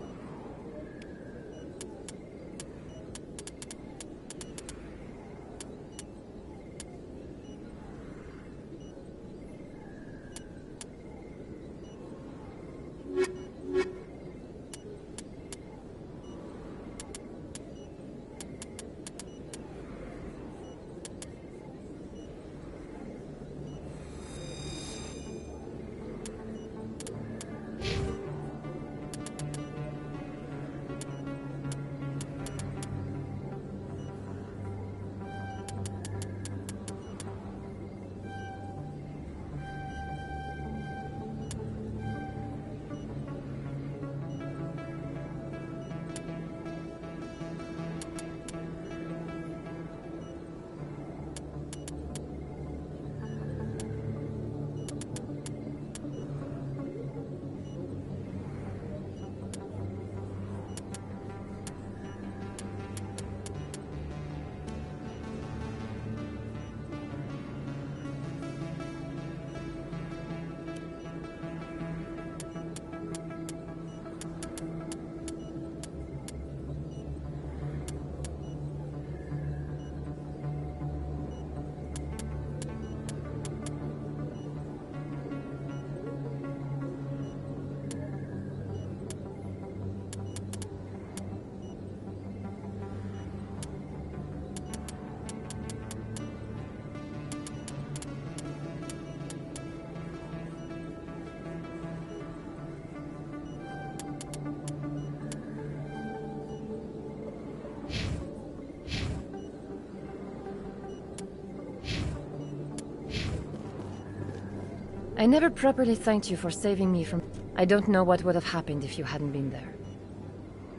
I never properly thanked you for saving me from... I don't know what would have happened if you hadn't been there.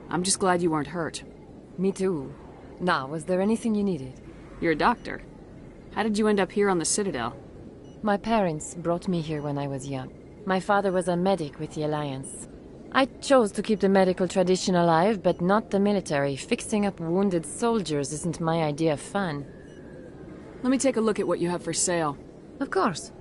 I'm just glad you weren't hurt. Me too. Now, was there anything you needed? You're a doctor. How did you end up here on the Citadel? My parents brought me here when I was young. My father was a medic with the Alliance. I chose to keep the medical tradition alive, but not the military. Fixing up wounded soldiers isn't my idea of fun. Let me take a look at what you have for sale. Of course.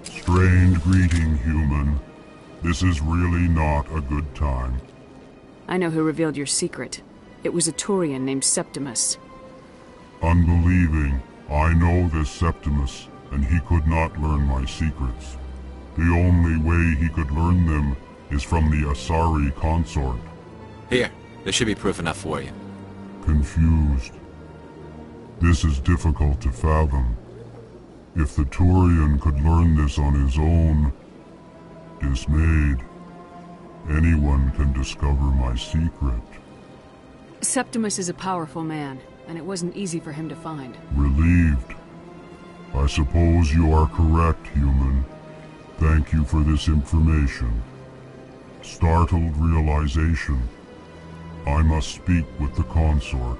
Strange greeting, human. This is really not a good time. I know who revealed your secret. It was a Turian named Septimus. Unbelieving, I know this Septimus, and he could not learn my secrets. The only way he could learn them is from the Asari consort. Here, there should be proof enough for you. Confused. This is difficult to fathom. If the Turian could learn this on his own, dismayed, anyone can discover my secret. Septimus is a powerful man, and it wasn't easy for him to find. Relieved. I suppose you are correct, human. Thank you for this information. Startled realization. I must speak with the consort.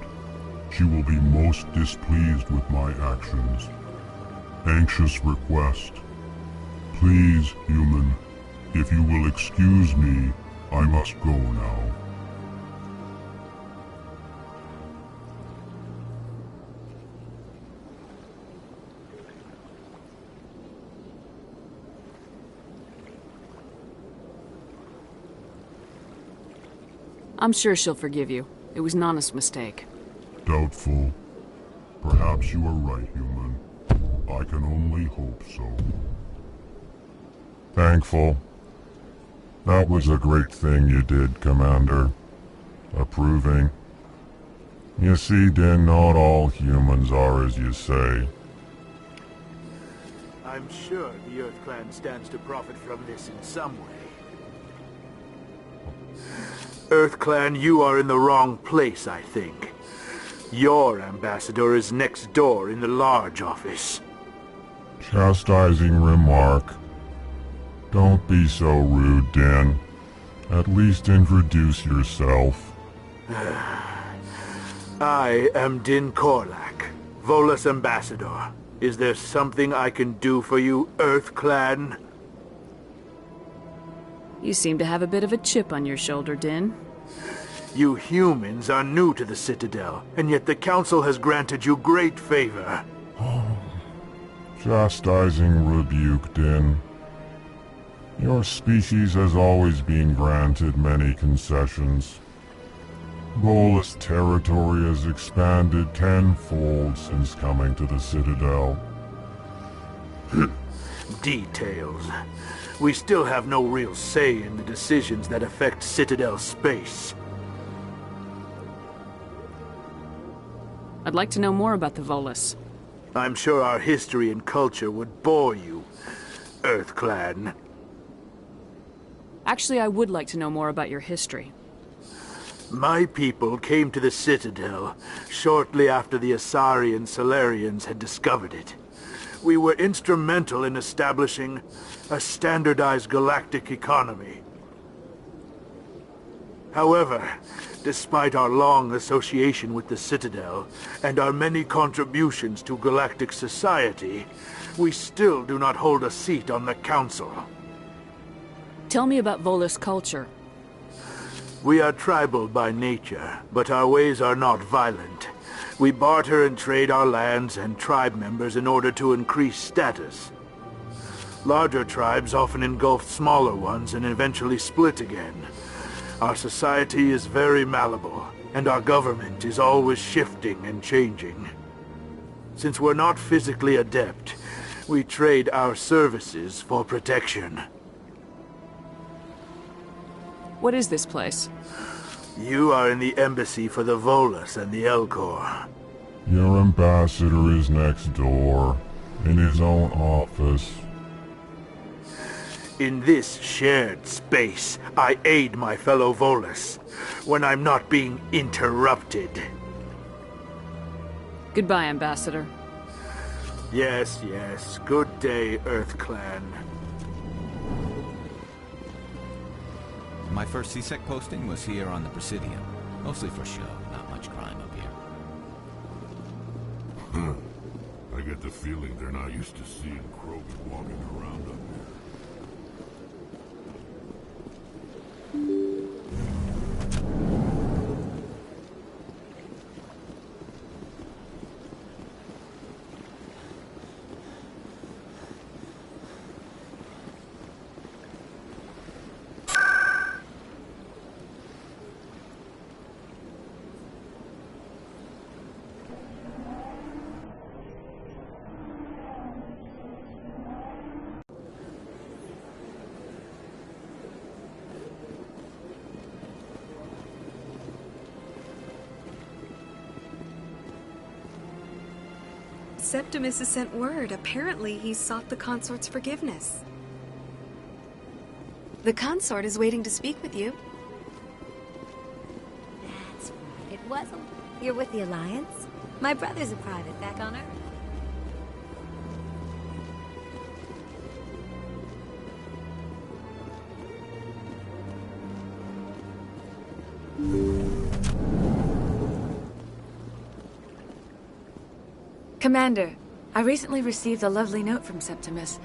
She will be most displeased with my actions. Anxious request. Please, human, if you will excuse me, I must go now. I'm sure she'll forgive you. It was an honest mistake. Doubtful. Perhaps you are right, human. I can only hope so. Thankful. That was a great thing you did, Commander. Approving. You see, Din, not all humans are as you say. I'm sure the Earth Clan stands to profit from this in some way. Earth Clan, you are in the wrong place, I think. Your ambassador is next door in the large office. Chastising remark. Don't be so rude, Din. At least introduce yourself. I am Din Korlak, Volus ambassador. Is there something I can do for you, Earth Clan? You seem to have a bit of a chip on your shoulder, Din. You humans are new to the Citadel, and yet the Council has granted you great favor. Chastising rebuke, Din. Your species has always been granted many concessions. Volus territory has expanded tenfold since coming to the Citadel. Details. We still have no real say in the decisions that affect Citadel space. I'd like to know more about the Volus. I'm sure our history and culture would bore you, EarthClan. Actually, I would like to know more about your history. My people came to the Citadel shortly after the Asari and Solarians had discovered it. We were instrumental in establishing a standardized galactic economy. However, despite our long association with the Citadel and our many contributions to galactic society, we still do not hold a seat on the Council. Tell me about Volus culture. We are tribal by nature, but our ways are not violent. We barter and trade our lands and tribe members in order to increase status. Larger tribes often engulf smaller ones and eventually split again. Our society is very malleable, and our government is always shifting and changing. Since we're not physically adept, we trade our services for protection. What is this place? You are in the embassy for the Volus and the Elcor. Your ambassador is next door, in his own office. In this shared space, I aid my fellow Volus when I'm not being interrupted. Goodbye, Ambassador. Yes, yes. Good day, EarthClan. My first CSEC posting was here on the Presidium. Mostly for show, not much crime up here. I get the feeling they're not used to seeing Krogan walking around up here. Septimus has sent word. Apparently, he sought the consort's forgiveness. The consort is waiting to speak with you. That's right. It was You're with the Alliance? My brother's a private back on Earth. Commander, I recently received a lovely note from Septimus.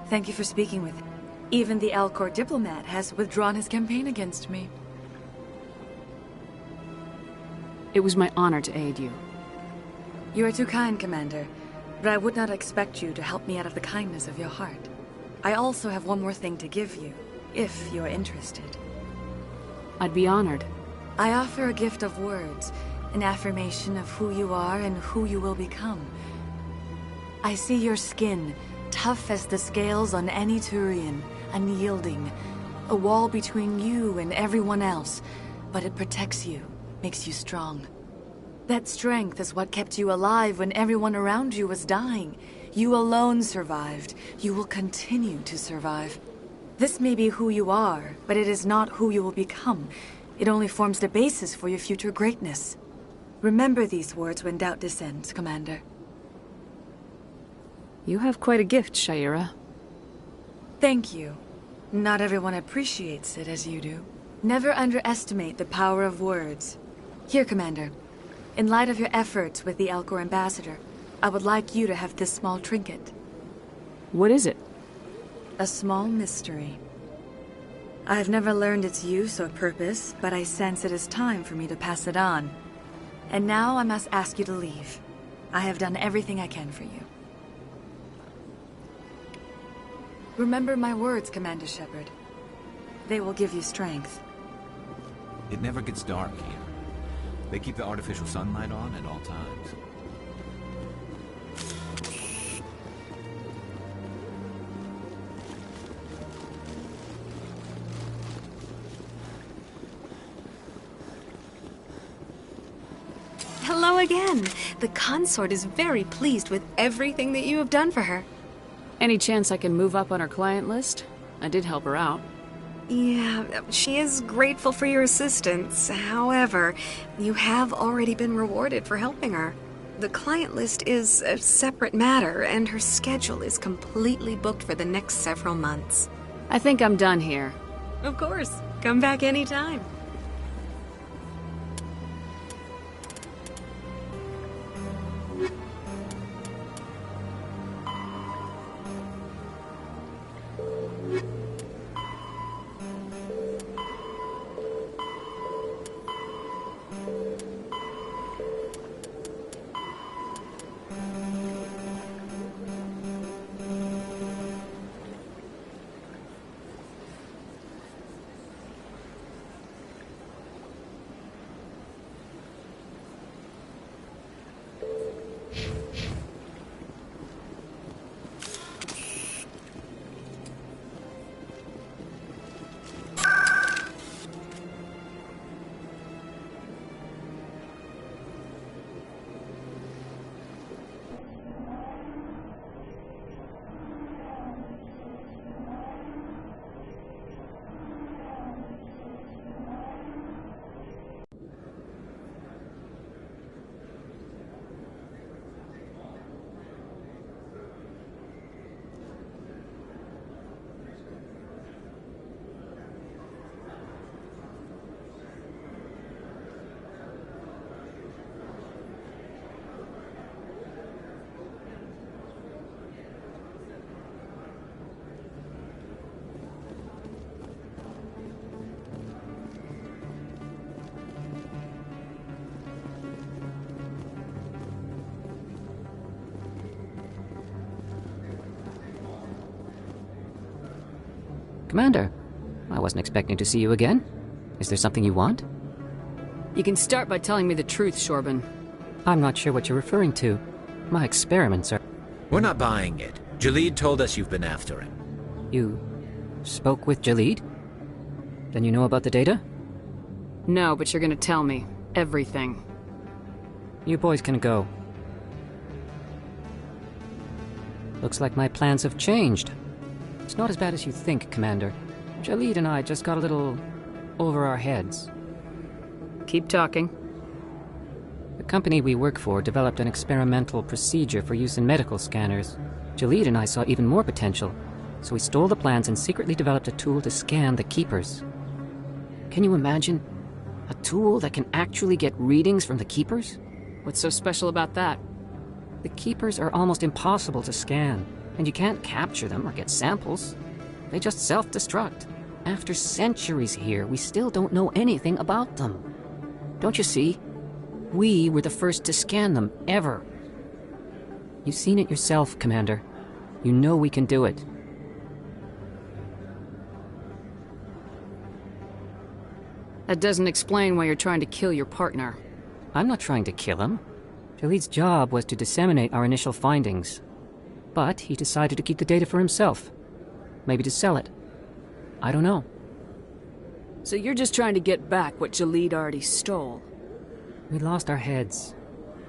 Thank you for speaking with him. Even the Elcor diplomat has withdrawn his campaign against me. It was my honor to aid you. You are too kind, Commander, but I would not expect you to help me out of the kindness of your heart. I also have one more thing to give you, if you are interested. I'd be honored. I offer a gift of words, an affirmation of who you are and who you will become. I see your skin, tough as the scales on any Turian, unyielding. A wall between you and everyone else, but it protects you, makes you strong. That strength is what kept you alive when everyone around you was dying. You alone survived. You will continue to survive. This may be who you are, but it is not who you will become. It only forms the basis for your future greatness. Remember these words when doubt descends, Commander. You have quite a gift, Shaira. Thank you. Not everyone appreciates it as you do. Never underestimate the power of words. Here, Commander. In light of your efforts with the Elcor ambassador, I would like you to have this small trinket. What is it? A small mystery. I've never learned its use or purpose, but I sense it is time for me to pass it on. And now I must ask you to leave. I have done everything I can for you. Remember my words, Commander Shepard. They will give you strength. It never gets dark here. They keep the artificial sunlight on at all times. Hello again. The consort is very pleased with everything that you have done for her. Any chance I can move up on her client list? I did help her out. Yeah, she is grateful for your assistance. However, you have already been rewarded for helping her. The client list is a separate matter, and her schedule is completely booked for the next several months. I think I'm done here. Of course. Come back anytime. Commander, I wasn't expecting to see you again. Is there something you want? You can start by telling me the truth, Shorban. I'm not sure what you're referring to. My experiments are... We're not buying it. Jalid told us you've been after him. You spoke with Jalid? Then you know about the data? No, but you're gonna tell me. Everything. You boys can go. Looks like my plans have changed. It's not as bad as you think, Commander. Jalid and I just got a little over our heads. Keep talking. The company we work for developed an experimental procedure for use in medical scanners. Jalid and I saw even more potential, so we stole the plans and secretly developed a tool to scan the Keepers. Can you imagine? A tool that can actually get readings from the Keepers? What's so special about that? The Keepers are almost impossible to scan, and you can't capture them or get samples. They just self-destruct. After centuries here, we still don't know anything about them. Don't you see? We were the first to scan them, ever. You've seen it yourself, Commander. You know we can do it. That doesn't explain why you're trying to kill your partner. I'm not trying to kill him. Jalid's job was to disseminate our initial findings. But he decided to keep the data for himself. Maybe to sell it. I don't know. So you're just trying to get back what Jalid already stole? We lost our heads.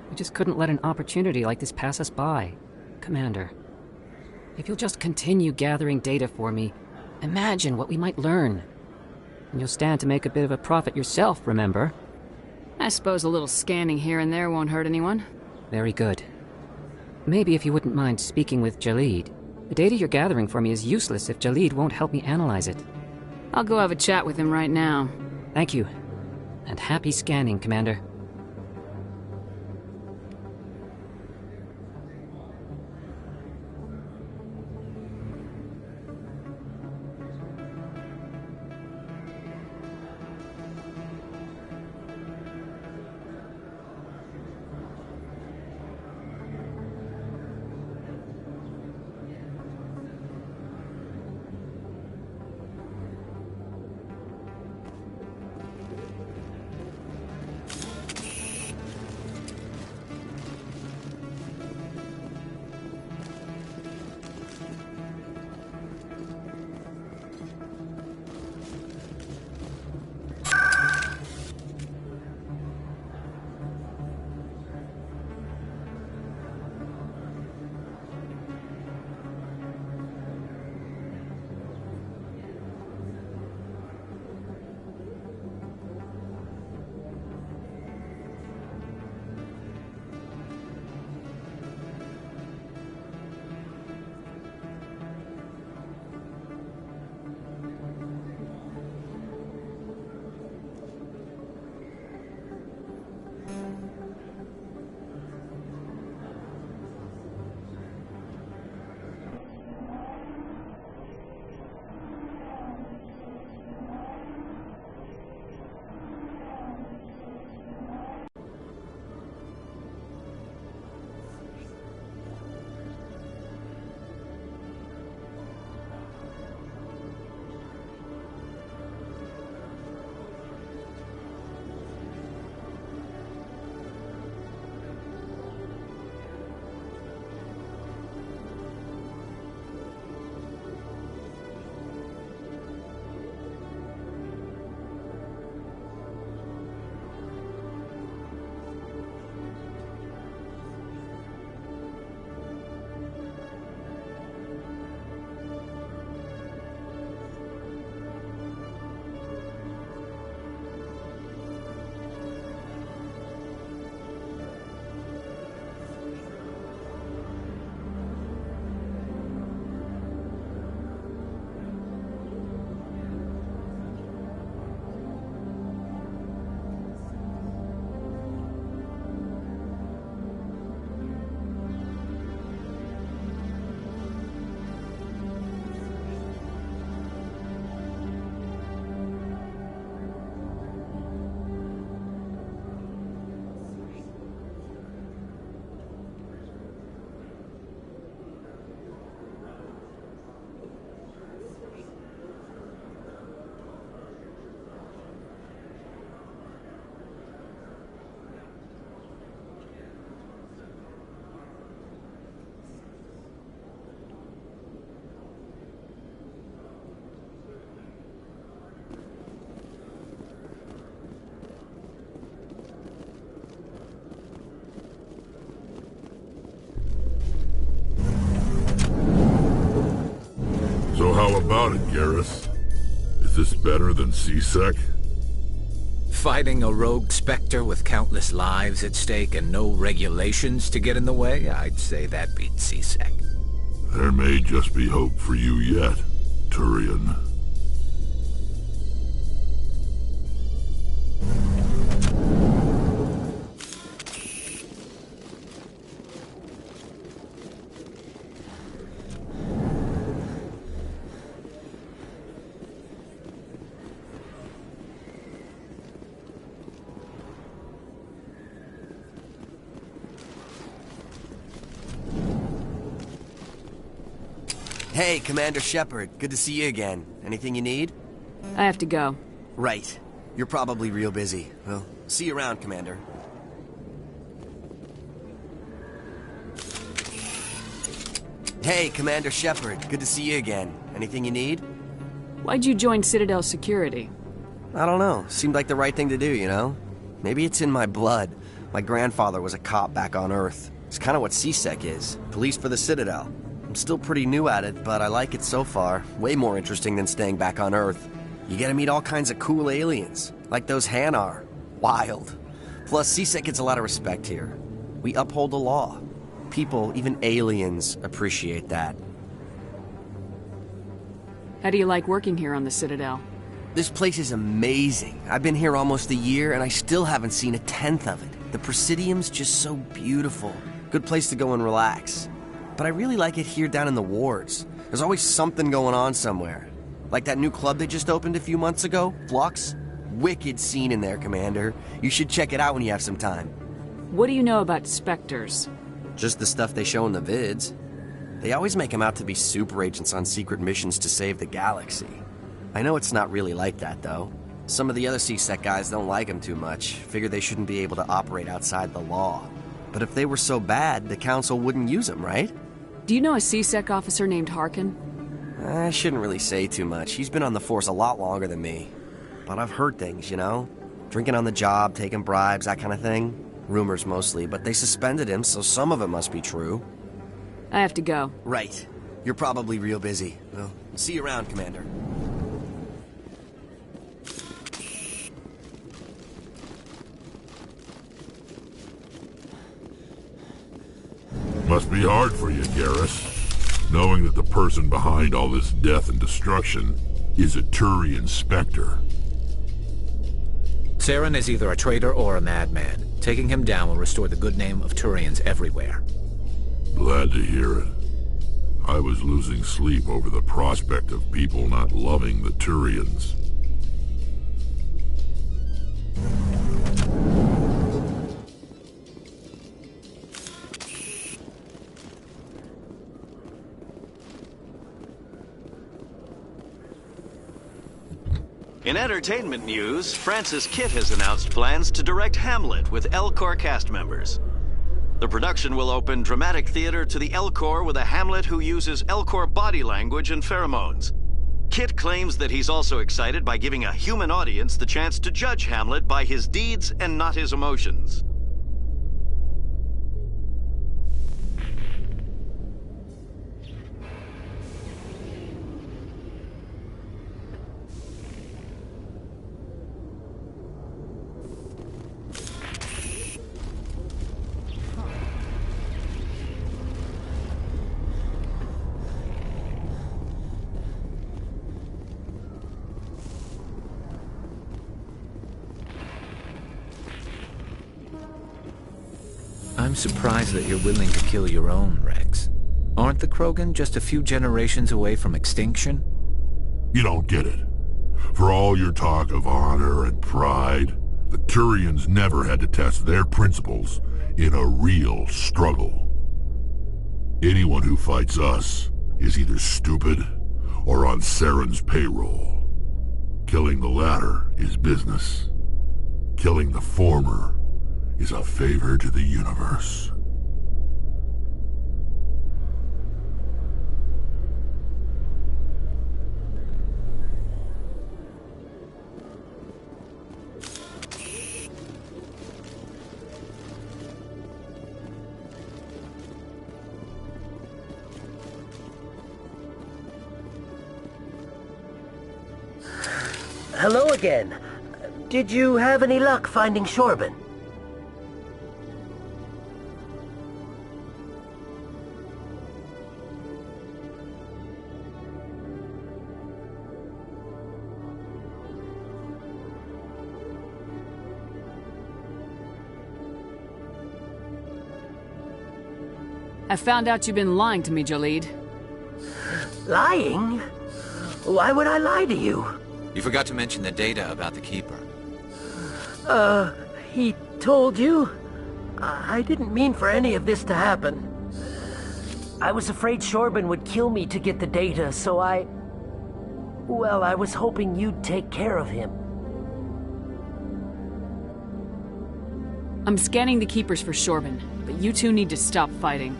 We just couldn't let an opportunity like this pass us by. Commander, if you'll just continue gathering data for me, imagine what we might learn. And you'll stand to make a bit of a profit yourself, remember? I suppose a little scanning here and there won't hurt anyone. Very good. Maybe if you wouldn't mind speaking with Jalid. The data you're gathering for me is useless if Jalid won't help me analyze it. I'll go have a chat with him right now. Thank you. And happy scanning, Commander. about it, Garrus? Is this better than C-Sec? Fighting a rogue Spectre with countless lives at stake and no regulations to get in the way? I'd say that beats C-Sec. There may just be hope for you yet, Turian. Hey, Commander Shepard. Good to see you again. Anything you need? I have to go. Right. You're probably real busy. Well, see you around, Commander. Hey, Commander Shepard. Good to see you again. Anything you need? Why'd you join Citadel Security? I don't know. Seemed like the right thing to do, you know? Maybe it's in my blood. My grandfather was a cop back on Earth. It's kind of what C-Sec is. Police for the Citadel. I'm still pretty new at it, but I like it so far. Way more interesting than staying back on Earth. You get to meet all kinds of cool aliens, like those Hanar. Wild. Plus, C-Sec gets a lot of respect here. We uphold the law. People, even aliens, appreciate that. How do you like working here on the Citadel? This place is amazing. I've been here almost a year, and I still haven't seen a tenth of it. The Presidium's just so beautiful. Good place to go and relax. But I really like it here down in the wards. There's always something going on somewhere. Like that new club they just opened a few months ago, Flux. Wicked scene in there, Commander. You should check it out when you have some time. What do you know about Spectres? Just the stuff they show in the vids. They always make them out to be super agents on secret missions to save the galaxy. I know it's not really like that, though. Some of the other C-Sec guys don't like them too much. Figure they shouldn't be able to operate outside the law. But if they were so bad, the Council wouldn't use them, right? Do you know a C-Sec officer named Harkin? I shouldn't really say too much. He's been on the force a lot longer than me. But I've heard things, you know? Drinking on the job, taking bribes, that kind of thing. Rumors mostly, but they suspended him, so some of it must be true. I have to go. Right. You're probably real busy. Well, see you around, Commander. Must be hard for you, Garrus, knowing that the person behind all this death and destruction is a Turian Spectre. Saren is either a traitor or a madman. Taking him down will restore the good name of Turians everywhere. Glad to hear it. I was losing sleep over the prospect of people not loving the Turians. In entertainment news, Francis Kitt has announced plans to direct Hamlet with Elcor cast members. The production will open dramatic theater to the Elcor with a Hamlet who uses Elcor body language and pheromones. Kitt claims that he's also excited by giving a human audience the chance to judge Hamlet by his deeds and not his emotions. I'm surprised that you're willing to kill your own, Rex. Aren't the Krogan just a few generations away from extinction? You don't get it. For all your talk of honor and pride, the Turians never had to test their principles in a real struggle. Anyone who fights us is either stupid or on Saren's payroll. Killing the latter is business. Killing the former is a favor to the universe. hello again. Did you have any luck finding Shorben? I found out you've been lying to me, Jalid. Lying? Why would I lie to you? You forgot to mention the data about the Keeper. He told you? I didn't mean for any of this to happen. I was afraid Shorben would kill me to get the data, so well, I was hoping you'd take care of him. I'm scanning the Keepers for Shorben, but you two need to stop fighting.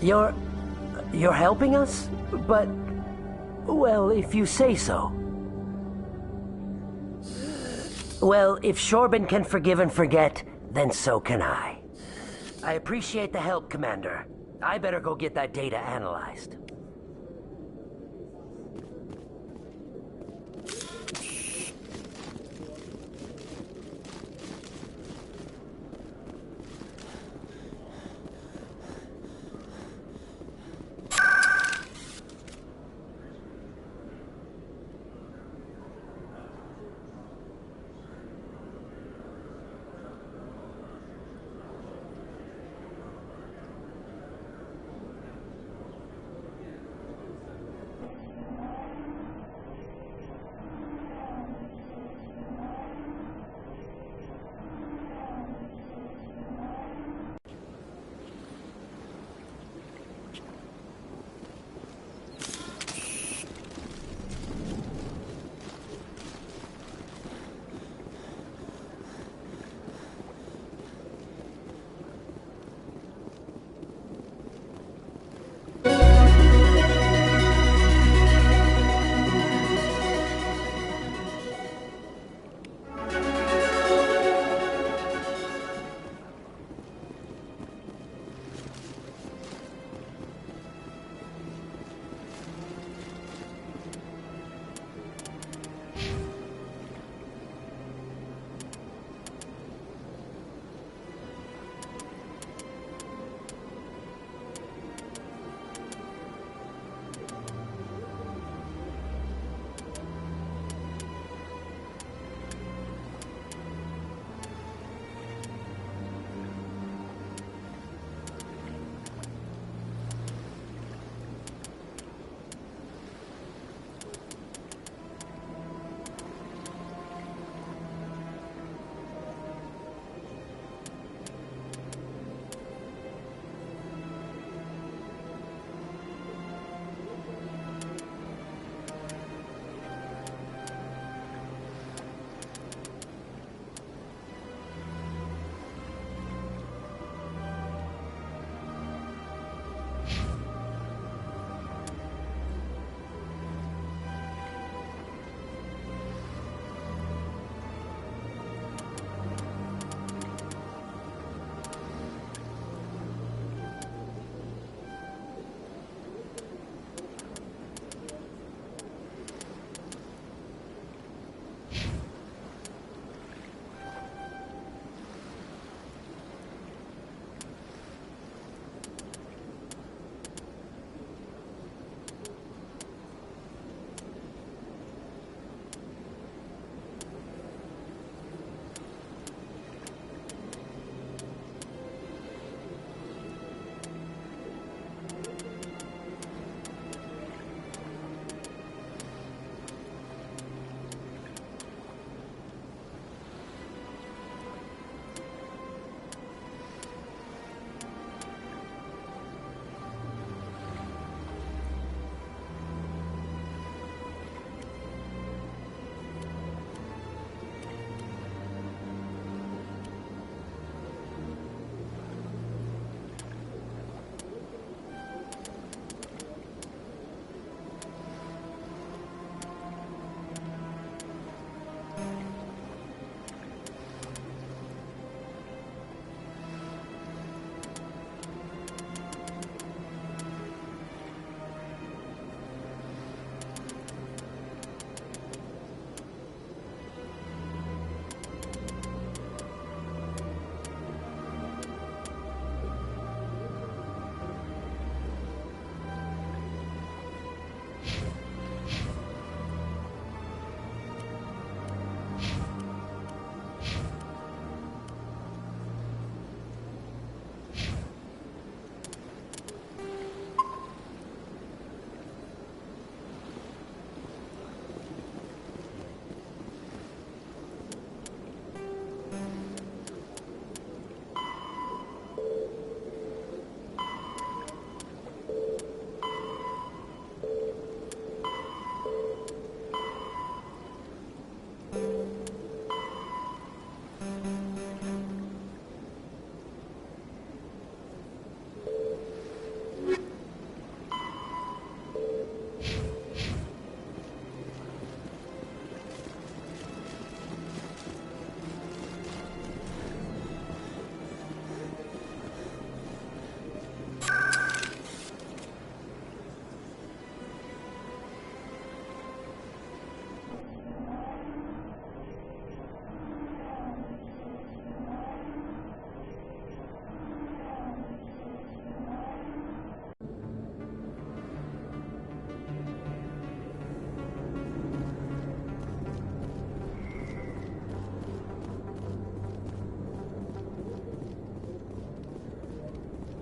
You're helping us? But, well, if you say so. Well, if Shorben can forgive and forget, then so can I. I appreciate the help, Commander. I better go get that data analyzed.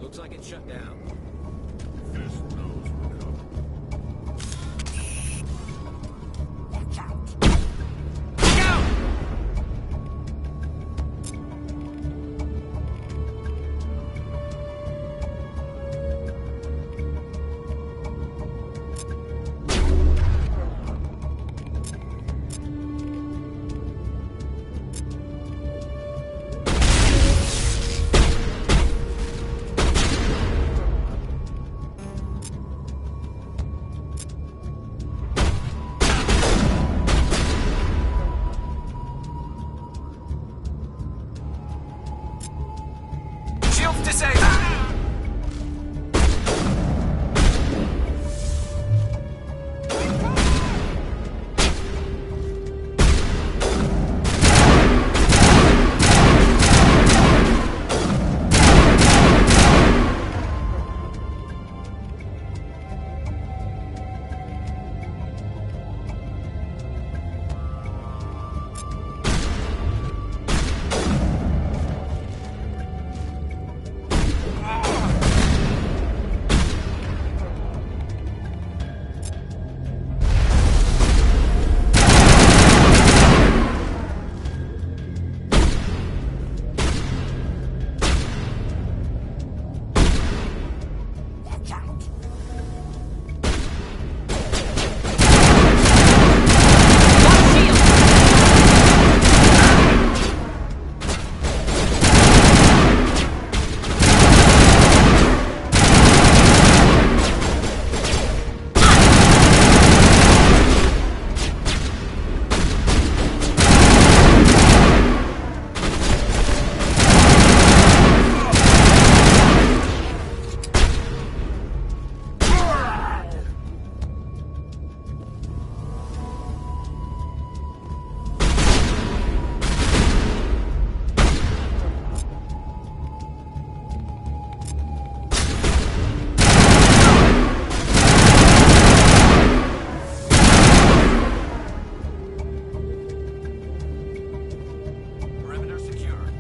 Looks like it's shut down. Fist knows we're coming. Watch out!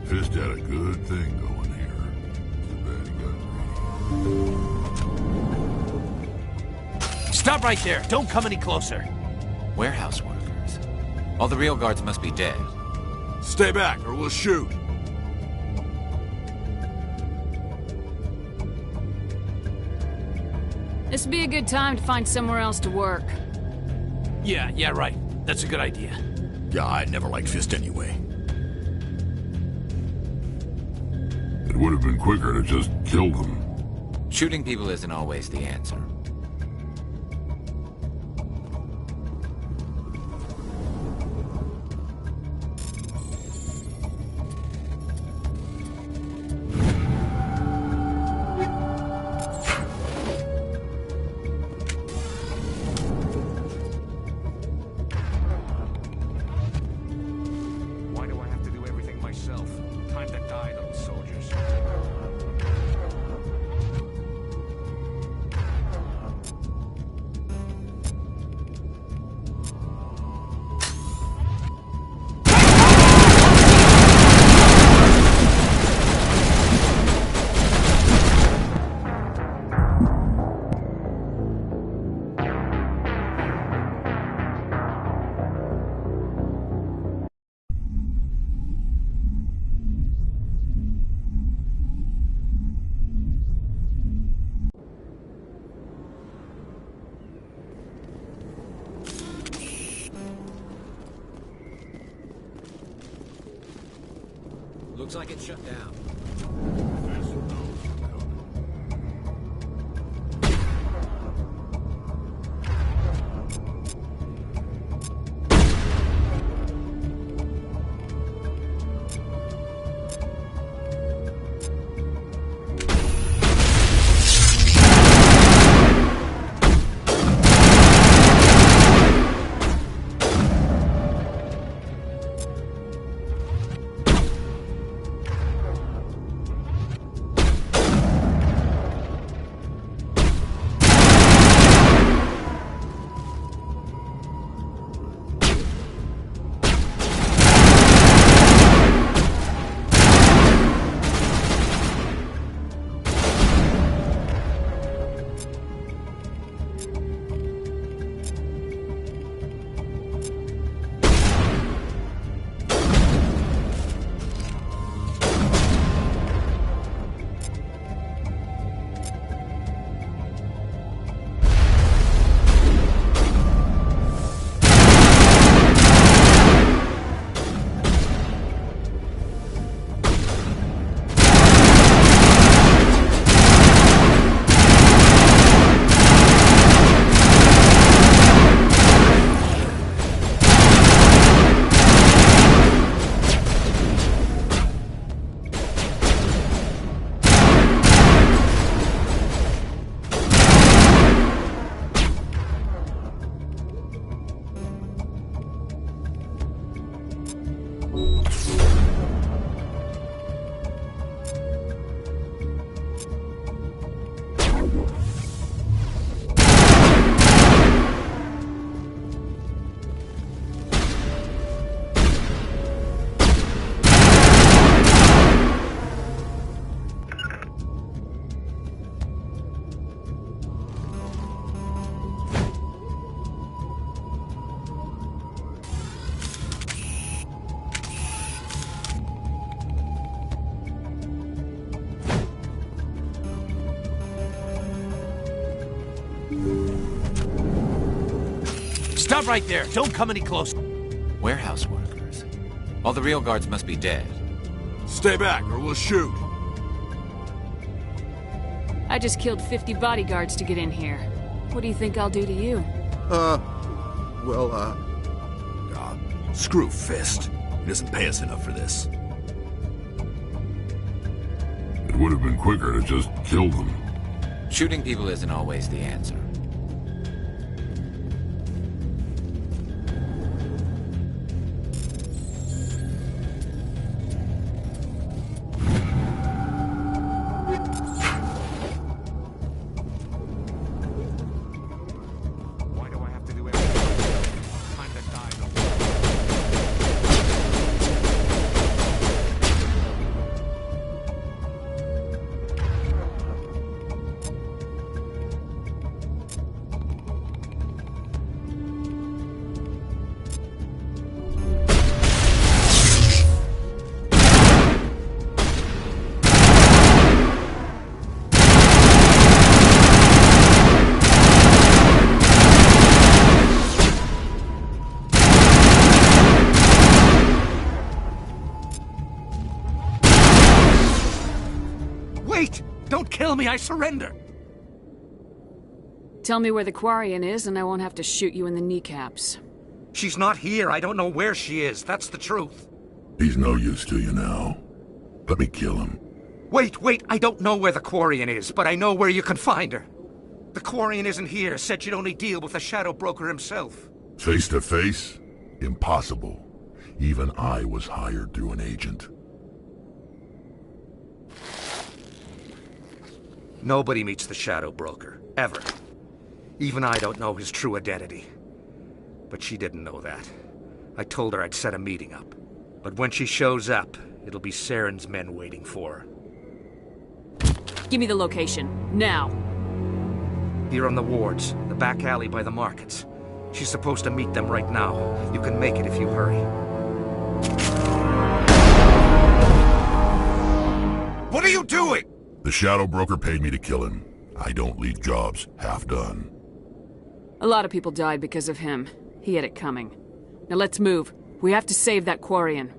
Fist had a good thing going here. Too bad he got greedy. Stop right there! Don't come any closer! Warehouse workers. All the real guards must be dead. Stay back, or we'll shoot. This would be a good time to find somewhere else to work. Yeah, right. That's a good idea. Yeah, I never liked Fist anyway. It would have been quicker to just kill them. Shooting people isn't always the answer. Looks like it's shut down. Stop right there. Don't come any closer. Warehouse workers. All the real guards must be dead. Stay back, or we'll shoot. I just killed 50 bodyguards to get in here. What do you think I'll do to you? Screw Fist. He doesn't pay us enough for this. It would have been quicker to just kill them. Shooting people isn't always the answer. Wait! Don't kill me, I surrender! Tell me where the Quarian is and I won't have to shoot you in the kneecaps. She's not here. I don't know where she is. That's the truth. He's no use to you now. Let me kill him. Wait! I don't know where the Quarian is, but I know where you can find her. The Quarian isn't here. Said she'd only deal with the Shadow Broker himself. Face to face? Impossible. Even I was hired through an agent. Nobody meets the Shadow Broker. Ever. Even I don't know his true identity. But she didn't know that. I told her I'd set a meeting up. But when she shows up, it'll be Saren's men waiting for her. Give me the location. Now. Here on the wards, the back alley by the markets. She's supposed to meet them right now. You can make it if you hurry. What are you doing? The Shadow Broker paid me to kill him. I don't leave jobs half done. A lot of people died because of him. He had it coming. Now let's move. We have to save that Quarian.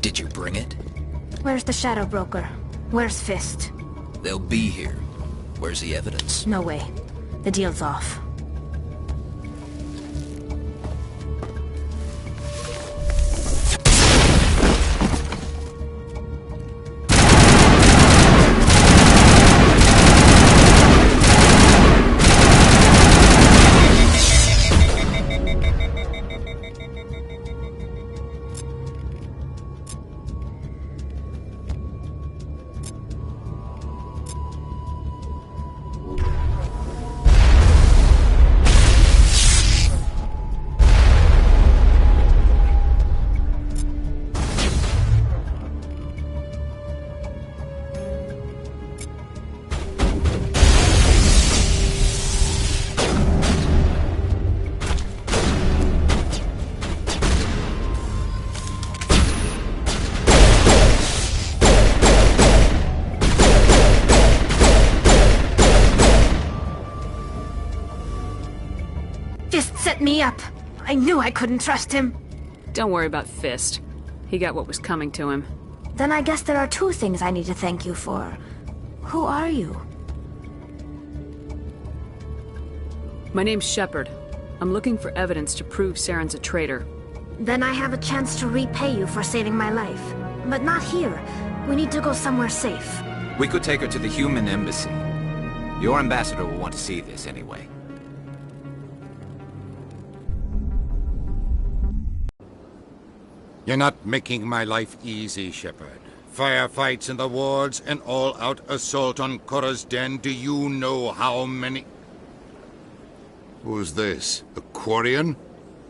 Did you bring it? Where's the Shadow Broker? Where's Fist? They'll be here. Where's the evidence? No way. The deal's off. set me up. I knew I couldn't trust him. Don't worry about Fist. He got what was coming to him. Then I guess there are two things I need to thank you for. Who are you? My name's Shepard. I'm looking for evidence to prove Saren's a traitor. Then I have a chance to repay you for saving my life. But not here. We need to go somewhere safe. We could take her to the human embassy. Your ambassador will want to see this anyway. You're not making my life easy, Shepard. Firefights in the wards, an all-out assault on Korra's den. Do you know how many... Who's this? A Quarian?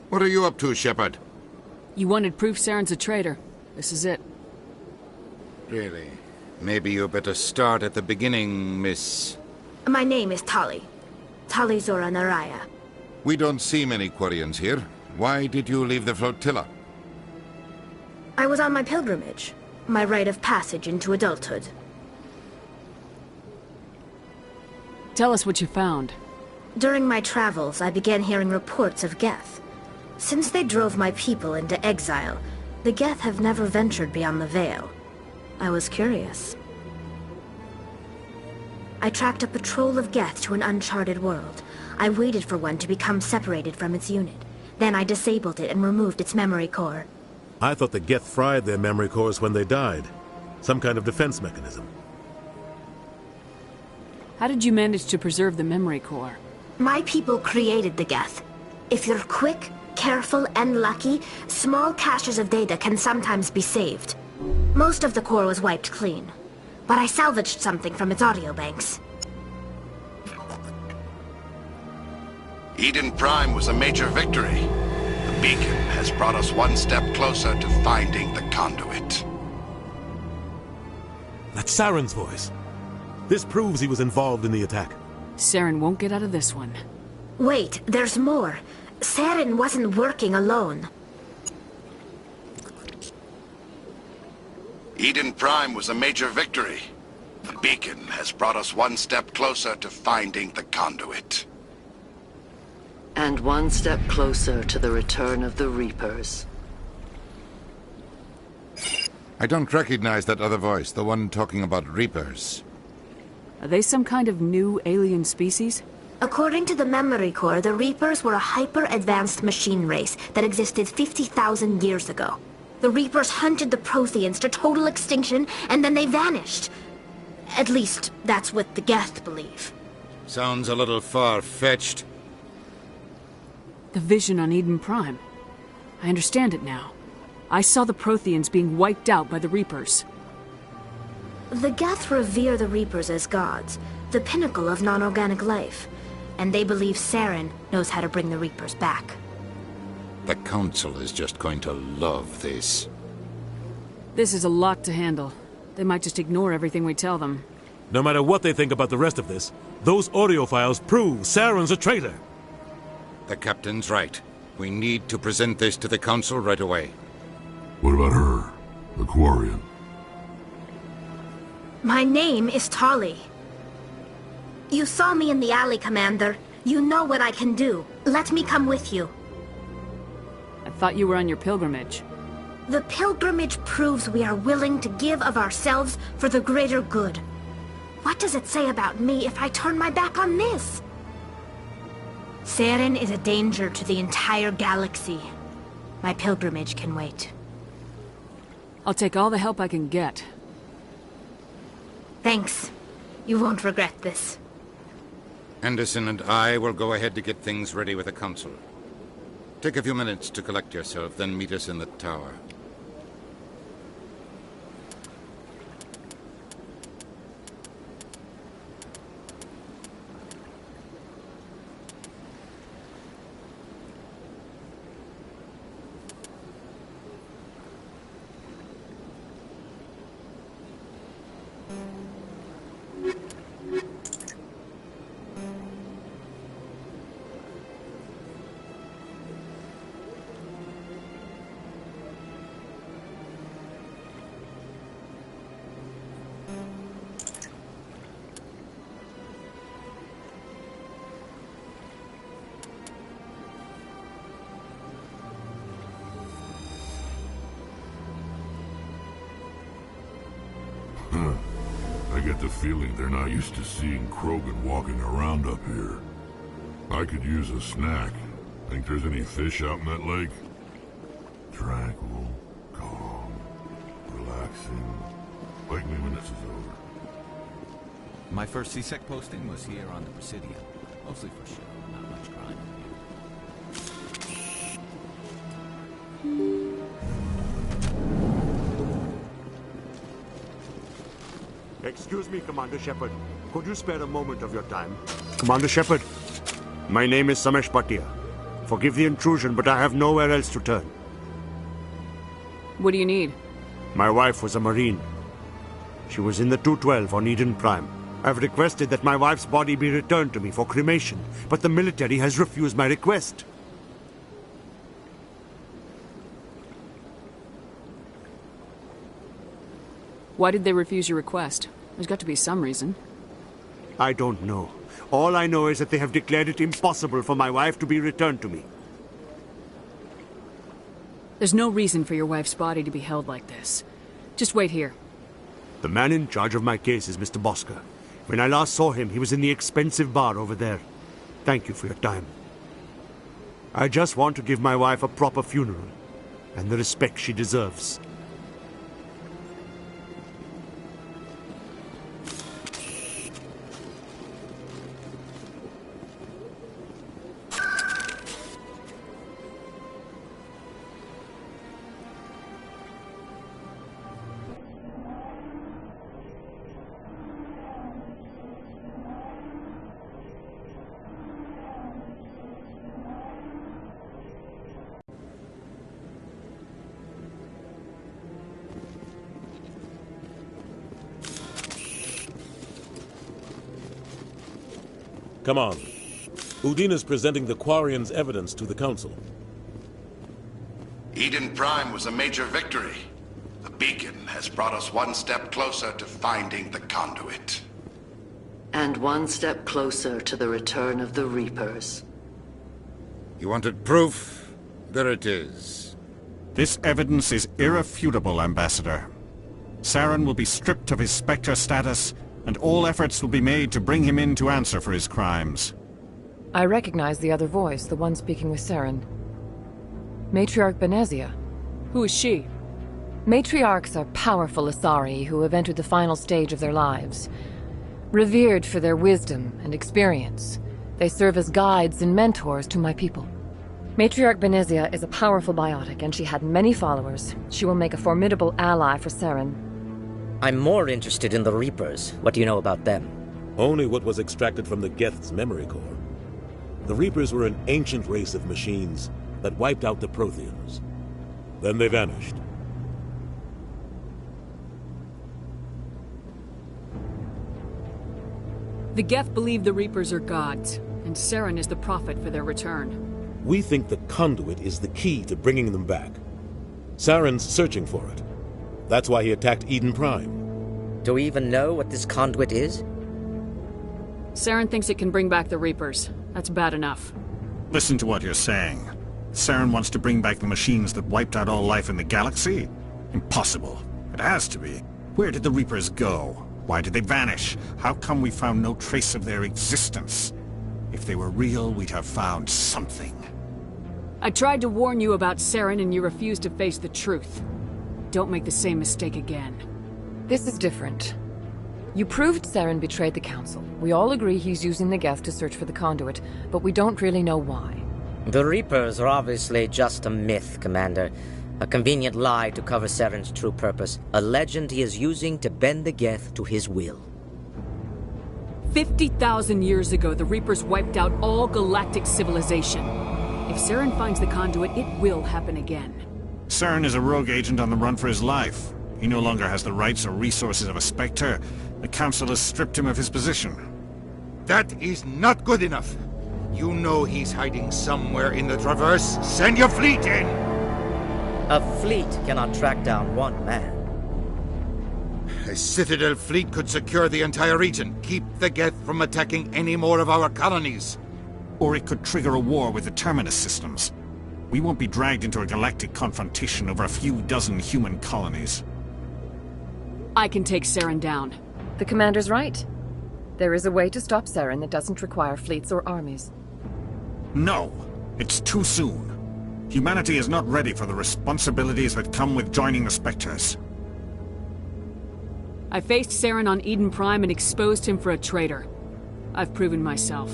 What are you up to, Shepard? You wanted proof Saren's a traitor. This is it. Really? Maybe you better start at the beginning, Miss... My name is Tali. Tali Zora Naraya. We don't see many Quarians here. Why did you leave the flotilla? I was on my pilgrimage. My rite of passage into adulthood. Tell us what you found. During my travels, I began hearing reports of Geth. Since they drove my people into exile, the Geth have never ventured beyond the Veil. I was curious. I tracked a patrol of Geth to an uncharted world. I waited for one to become separated from its unit. Then I disabled it and removed its memory core. I thought the Geth fried their memory cores when they died. Some kind of defense mechanism. How did you manage to preserve the memory core? My people created the Geth. If you're quick, careful, and lucky, small caches of data can sometimes be saved. Most of the core was wiped clean, but I salvaged something from its audio banks. Eden Prime was a major victory. The beacon has brought us one step closer to finding the conduit. That's Saren's voice. This proves he was involved in the attack. Saren won't get out of this one. Wait, there's more. Saren wasn't working alone. Eden Prime was a major victory. The beacon has brought us one step closer to finding the conduit. And one step closer to the return of the Reapers. I don't recognize that other voice, the one talking about Reapers. Are they some kind of new alien species? According to the memory core, the Reapers were a hyper-advanced machine race that existed 50,000 years ago. The Reapers hunted the Protheans to total extinction, and then they vanished. At least, that's what the Geth believe. Sounds a little far-fetched. The vision on Eden Prime. I understand it now. I saw the Protheans being wiped out by the Reapers. The Geth revere the Reapers as gods, the pinnacle of non-organic life. And they believe Saren knows how to bring the Reapers back. The Council is just going to love this. This is a lot to handle. They might just ignore everything we tell them. No matter what they think about the rest of this, those audio files prove Saren's a traitor. The Captain's right. We need to present this to the Council right away. What about her? The Quarian? My name is Tali. You saw me in the alley, Commander. You know what I can do. Let me come with you. I thought you were on your pilgrimage. The pilgrimage proves we are willing to give of ourselves for the greater good. What does it say about me if I turn my back on this? Saren is a danger to the entire galaxy. My pilgrimage can wait. I'll take all the help I can get. Thanks. You won't regret this. Anderson and I will go ahead to get things ready with the Council. Take a few minutes to collect yourself, then meet us in the tower. get the feeling they're not used to seeing Krogan walking around up here. I could use a snack. Think there's any fish out in that lake? Tranquil, calm, relaxing. Wake me when this is over. My first CSEC posting was here on the Presidio. Mostly for show, not much crime. Excuse me, Commander Shepard. Could you spare a moment of your time? Commander Shepard, my name is Samesh Bhatia. Forgive the intrusion, but I have nowhere else to turn. What do you need? My wife was a Marine. She was in the 212 on Eden Prime. I've requested that my wife's body be returned to me for cremation, but the military has refused my request. Why did they refuse your request? There's got to be some reason. I don't know. All I know is that they have declared it impossible for my wife to be returned to me. There's no reason for your wife's body to be held like this. Just wait here. The man in charge of my case is Mr. Bosker. When I last saw him, he was in the expensive bar over there. Thank you for your time. I just want to give my wife a proper funeral, and the respect she deserves. Come on. Udine is presenting the Quarians' evidence to the Council. Eden Prime was a major victory. The beacon has brought us one step closer to finding the conduit. And one step closer to the return of the Reapers. You wanted proof? There it is. This evidence is irrefutable, Ambassador. Saren will be stripped of his Spectre status, and all efforts will be made to bring him in to answer for his crimes. I recognize the other voice, the one speaking with Saren. Matriarch Benezia. Who is she? Matriarchs are powerful Asari who have entered the final stage of their lives. Revered for their wisdom and experience, they serve as guides and mentors to my people. Matriarch Benezia is a powerful biotic, and she had many followers. She will make a formidable ally for Saren. I'm more interested in the Reapers. What do you know about them? Only what was extracted from the Geth's memory core. The Reapers were an ancient race of machines that wiped out the Protheans. Then they vanished. The Geth believe the Reapers are gods, and Saren is the prophet for their return. We think the conduit is the key to bringing them back. Saren's searching for it. That's why he attacked Eden Prime. Do we even know what this conduit is? Saren thinks it can bring back the Reapers. That's bad enough. Listen to what you're saying. Saren wants to bring back the machines that wiped out all life in the galaxy? Impossible. It has to be. Where did the Reapers go? Why did they vanish? How come we found no trace of their existence? If they were real, we'd have found something. I tried to warn you about Saren, and you refused to face the truth. Don't make the same mistake again. This is different. You proved Saren betrayed the Council. We all agree he's using the Geth to search for the conduit, but we don't really know why. The Reapers are obviously just a myth, Commander. A convenient lie to cover Saren's true purpose. A legend he is using to bend the Geth to his will. 50,000 years ago, the Reapers wiped out all galactic civilization. If Saren finds the conduit, it will happen again. Saren is a rogue agent on the run for his life. He no longer has the rights or resources of a Spectre. The Council has stripped him of his position. That is not good enough. You know he's hiding somewhere in the Traverse. Send your fleet in! A fleet cannot track down one man. A Citadel fleet could secure the entire region, keep the Geth from attacking any more of our colonies. Or it could trigger a war with the Terminus systems. We won't be dragged into a galactic confrontation over a few dozen human colonies. I can take Saren down. The commander's right. There is a way to stop Saren that doesn't require fleets or armies. No! It's too soon. Humanity is not ready for the responsibilities that come with joining the Spectres. I faced Saren on Eden Prime and exposed him for a traitor. I've proven myself.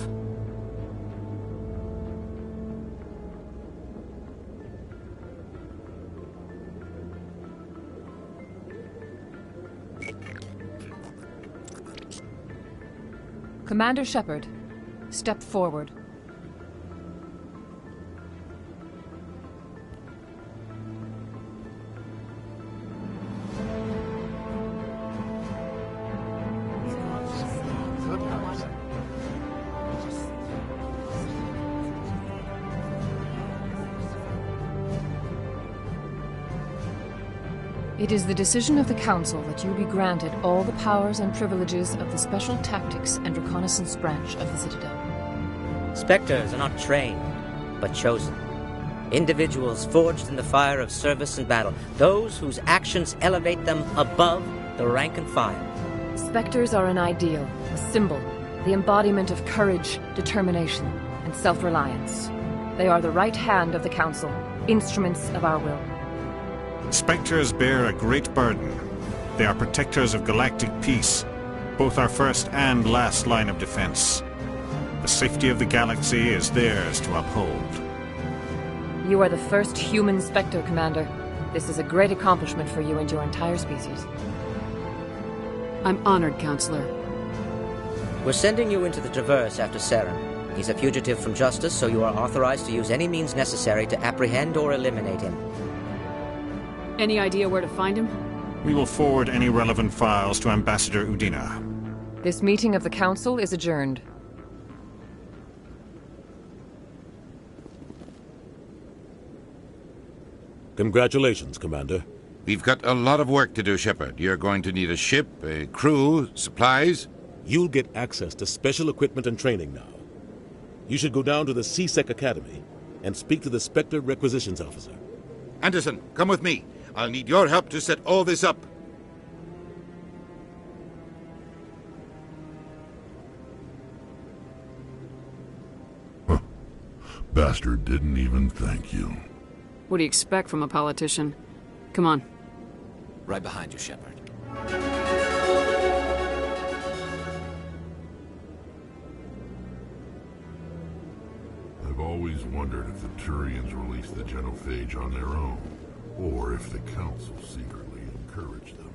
Commander Shepard, step forward. It is the decision of the Council that you be granted all the powers and privileges of the Special Tactics and Reconnaissance Branch of the Citadel. Spectres are not trained, but chosen. Individuals forged in the fire of service and battle. Those whose actions elevate them above the rank and file. Spectres are an ideal, a symbol, the embodiment of courage, determination, and self-reliance. They are the right hand of the Council, instruments of our will. Spectres bear a great burden. They are protectors of galactic peace, both our first and last line of defense. The safety of the galaxy is theirs to uphold. You are the first human Spectre, Commander. This is a great accomplishment for you and your entire species. I'm honored, Counselor. We're sending you into the Traverse after Saren. He's a fugitive from justice, so you are authorized to use any means necessary to apprehend or eliminate him. Any idea where to find him? We will forward any relevant files to Ambassador Udina. This meeting of the Council is adjourned. Congratulations, Commander. We've got a lot of work to do, Shepard. You're going to need a ship, a crew, supplies. You'll get access to special equipment and training now. You should go down to the C-Sec Academy and speak to the Spectre Requisitions Officer. Anderson, come with me. I'll need your help to set all this up. Bastard didn't even thank you. What do you expect from a politician? Come on. Right behind you, Shepard. I've always wondered if the Turians released the genophage on their own, or if the Council secretly encouraged them.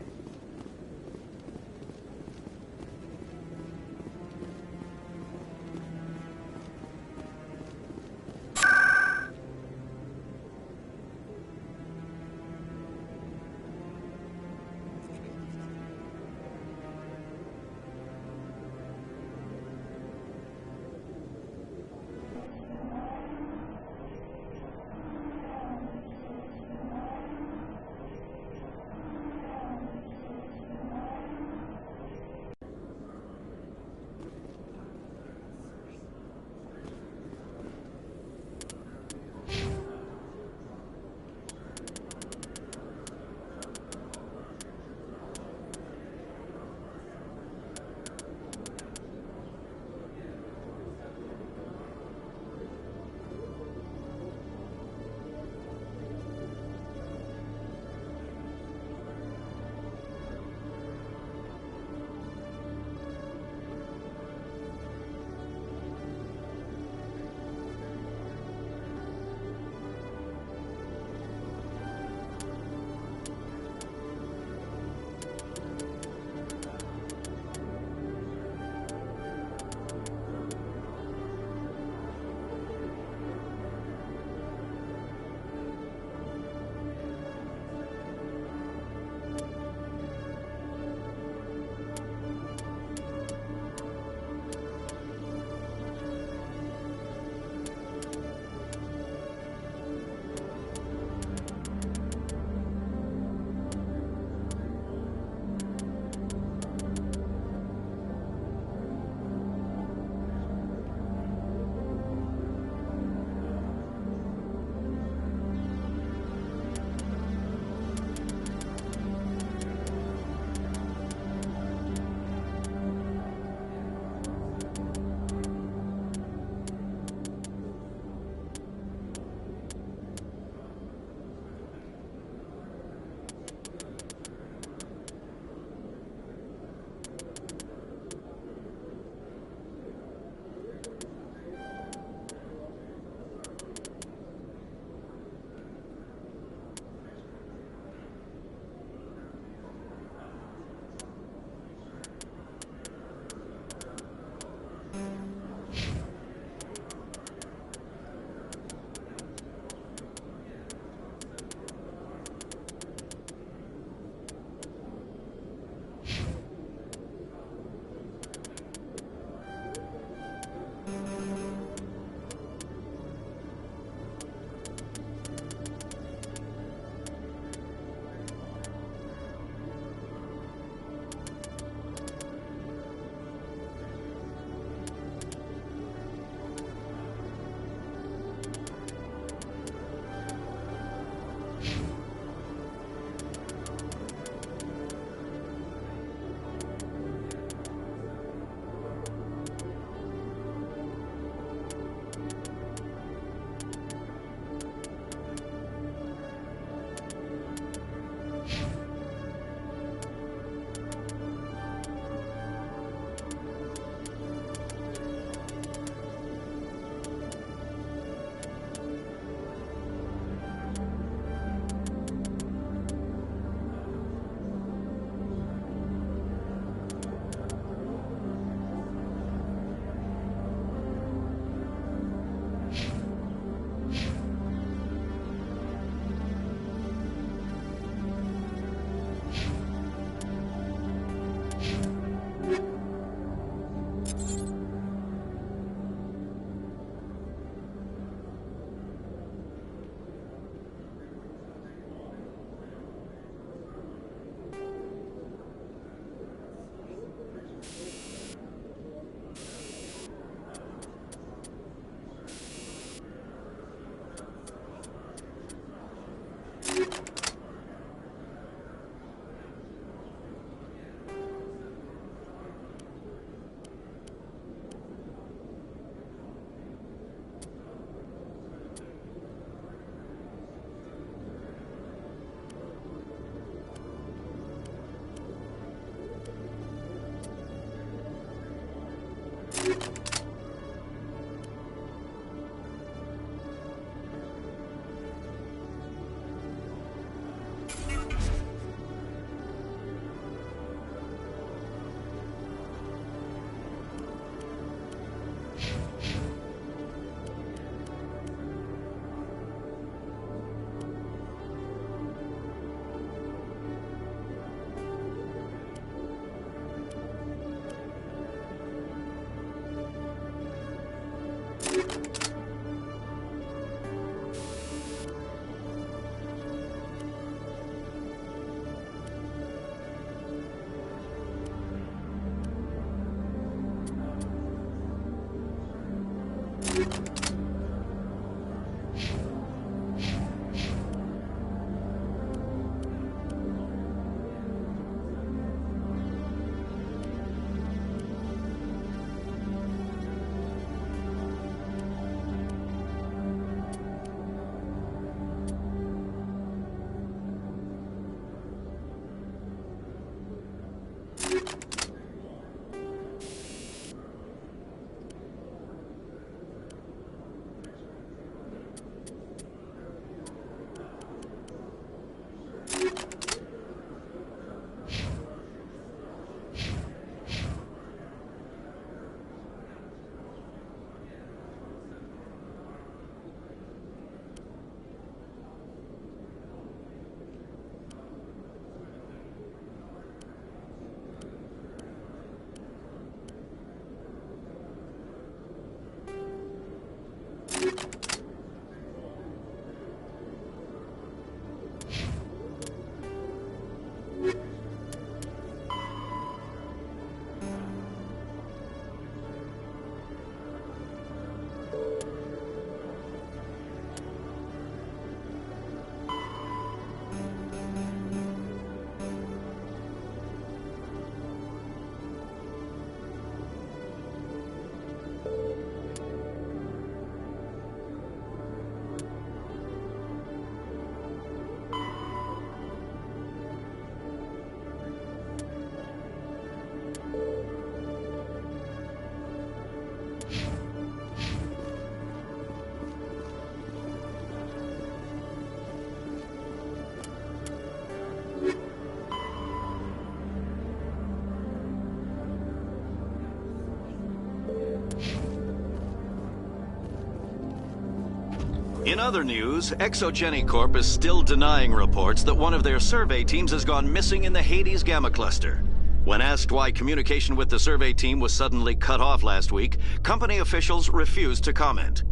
In other news, Exogeny Corp is still denying reports that one of their survey teams has gone missing in the Hades Gamma Cluster. When asked why communication with the survey team was suddenly cut off last week, company officials refused to comment.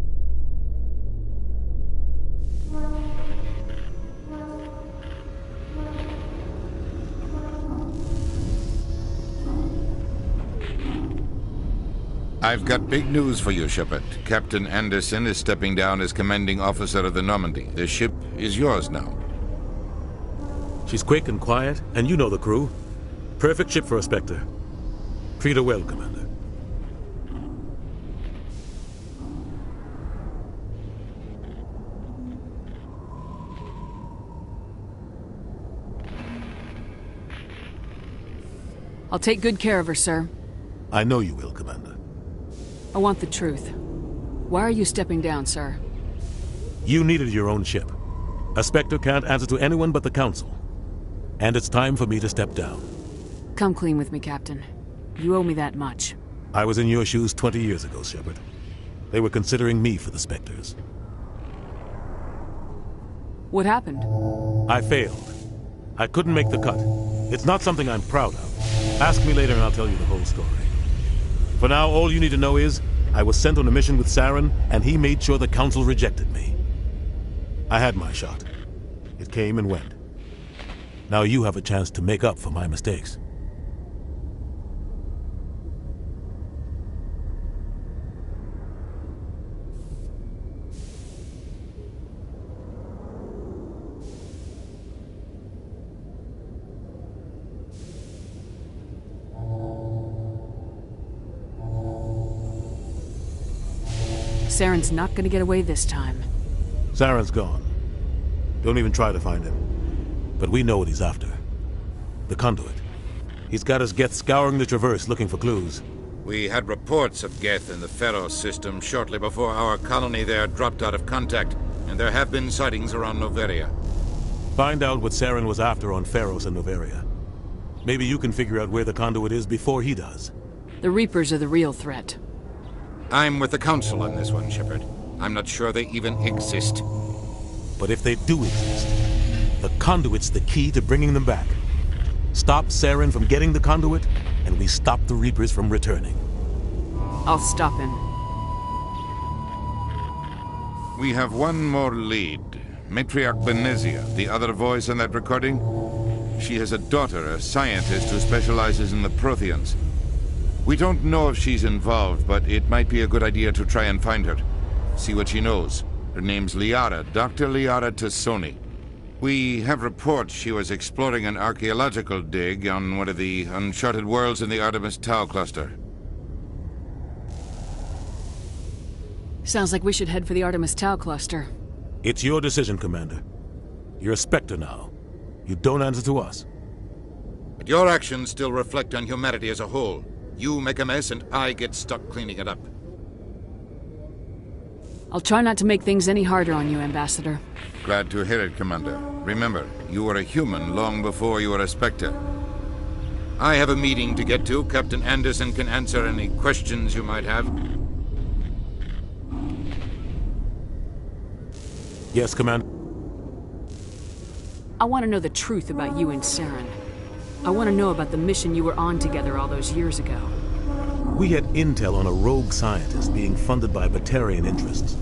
I've got big news for you, Shepard. Captain Anderson is stepping down as commanding officer of the Normandy. The ship is yours now. She's quick and quiet, and you know the crew. Perfect ship for a Spectre. Treat her well, Commander. I'll take good care of her, sir. I know you will, Commander. I want the truth. Why are you stepping down, sir? You needed your own ship. A Spectre can't answer to anyone but the Council. And it's time for me to step down. Come clean with me, Captain. You owe me that much. I was in your shoes 20 years ago, Shepard. They were considering me for the Spectres. What happened? I failed. I couldn't make the cut. It's not something I'm proud of. Ask me later and I'll tell you the whole story. For now, all you need to know is, I was sent on a mission with Saren, and he made sure the Council rejected me. I had my shot. It came and went. Now you have a chance to make up for my mistakes. Saren's not gonna get away this time. Saren's gone. Don't even try to find him. But we know what he's after. The conduit. He's got his Geth scouring the Traverse looking for clues. We had reports of Geth in the Pharos system shortly before our colony there dropped out of contact, and there have been sightings around Noveria. Find out what Saren was after on Pharos and Noveria. Maybe you can figure out where the conduit is before he does. The Reapers are the real threat. I'm with the Council on this one, Shepard. I'm not sure they even exist. But if they do exist, the conduit's the key to bringing them back. Stop Saren from getting the conduit, and we stop the Reapers from returning. I'll stop him. We have one more lead. Matriarch Benezia, the other voice in that recording. She has a daughter, a scientist who specializes in the Protheans. We don't know if she's involved, but it might be a good idea to try and find her. See what she knows. Her name's Liara, Dr. Liara Tassoni. We have reports she was exploring an archaeological dig on one of the uncharted worlds in the Artemis Tau cluster. Sounds like we should head for the Artemis Tau cluster. It's your decision, Commander. You're a Spectre now. You don't answer to us. But your actions still reflect on humanity as a whole. You make a mess and I get stuck cleaning it up. I'll try not to make things any harder on you, Ambassador. Glad to hear it, Commander. Remember, you were a human long before you were a Spectre. I have a meeting to get to. Captain Anderson can answer any questions you might have. Yes, Commander. I want to know the truth about you and Saren. I want to know about the mission you were on together all those years ago. We had intel on a rogue scientist being funded by Batarian interests.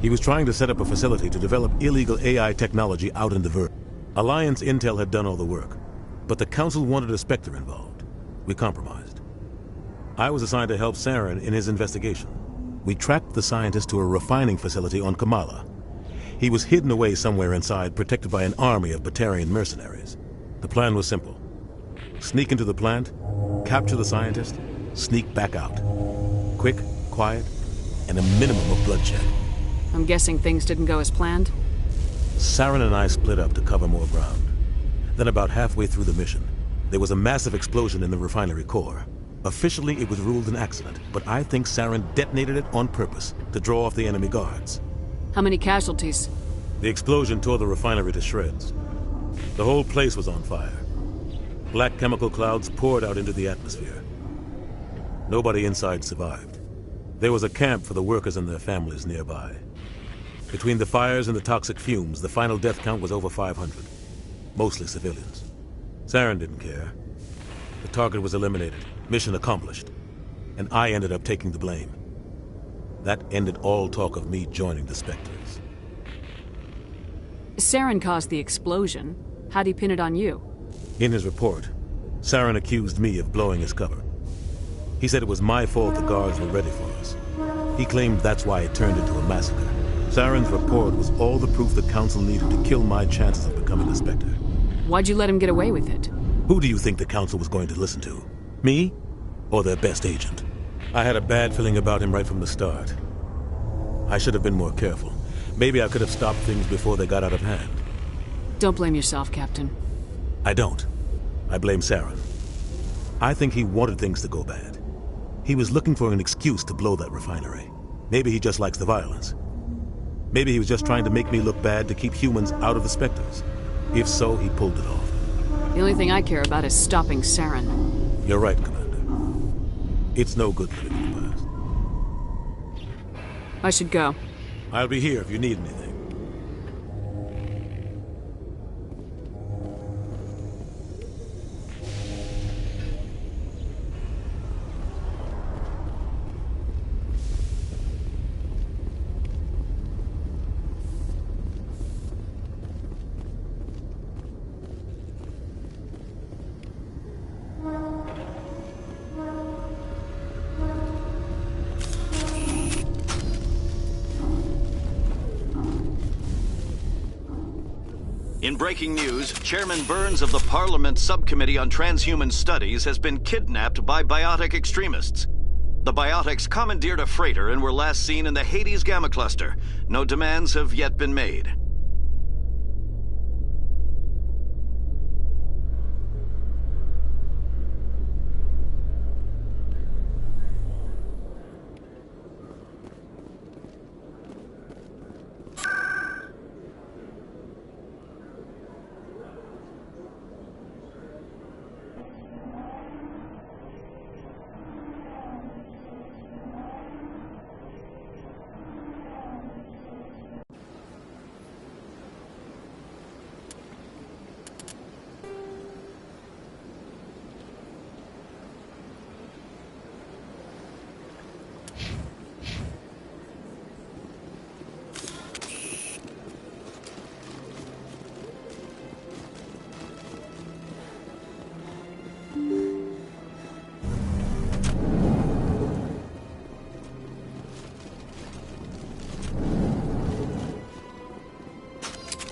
He was trying to set up a facility to develop illegal AI technology out in the Verge. Alliance intel had done all the work, but the Council wanted a Spectre involved. We compromised. I was assigned to help Saren in his investigation. We tracked the scientist to a refining facility on Kamala. He was hidden away somewhere inside, protected by an army of Batarian mercenaries. The plan was simple. Sneak into the plant, capture the scientist, sneak back out. Quick, quiet, and a minimum of bloodshed. I'm guessing things didn't go as planned? Saren and I split up to cover more ground. Then about halfway through the mission, there was a massive explosion in the refinery core. Officially, it was ruled an accident, but I think Saren detonated it on purpose to draw off the enemy guards. How many casualties? The explosion tore the refinery to shreds. The whole place was on fire. Black chemical clouds poured out into the atmosphere. Nobody inside survived. There was a camp for the workers and their families nearby. Between the fires and the toxic fumes, the final death count was over 500. Mostly civilians. Saren didn't care. The target was eliminated, mission accomplished. And I ended up taking the blame. That ended all talk of me joining the Spectres. Saren caused the explosion. How'd he pin it on you? In his report, Saren accused me of blowing his cover. He said it was my fault the guards were ready for us. He claimed that's why it turned into a massacre. Saren's report was all the proof the Council needed to kill my chances of becoming a Spectre. Why'd you let him get away with it? Who do you think the Council was going to listen to? Me? Or their best agent? I had a bad feeling about him right from the start. I should have been more careful. Maybe I could have stopped things before they got out of hand. Don't blame yourself, Captain. I don't. I blame Saren. I think he wanted things to go bad. He was looking for an excuse to blow that refinery. Maybe he just likes the violence. Maybe he was just trying to make me look bad to keep humans out of the Spectres. If so, he pulled it off. The only thing I care about is stopping Saren. You're right, Commander. It's no good living in the past. I should go. I'll be here if you need anything. In breaking news, Chairman Burns of the Parliament Subcommittee on Transhuman Studies has been kidnapped by biotic extremists. The biotics commandeered a freighter and were last seen in the Hades Gamma Cluster. No demands have yet been made.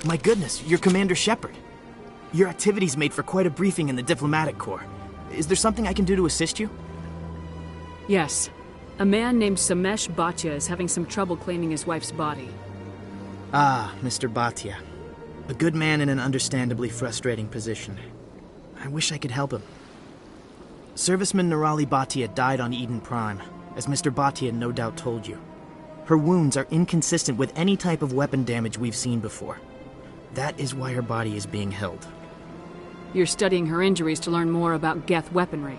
My goodness, you're Commander Shepard. Your activities made for quite a briefing in the Diplomatic Corps. Is there something I can do to assist you? Yes. A man named Massssssss Bhatia is having some trouble claiming his wife's body. Ah, Mr. Bhatia. A good man in an understandably frustrating position. I wish I could help him. Serviceman Nirali Bhatia died on Eden Prime, as Mr. Bhatia no doubt told you. Her wounds are inconsistent with any type of weapon damage we've seen before. That is why her body is being held. You're studying her injuries to learn more about Geth weaponry.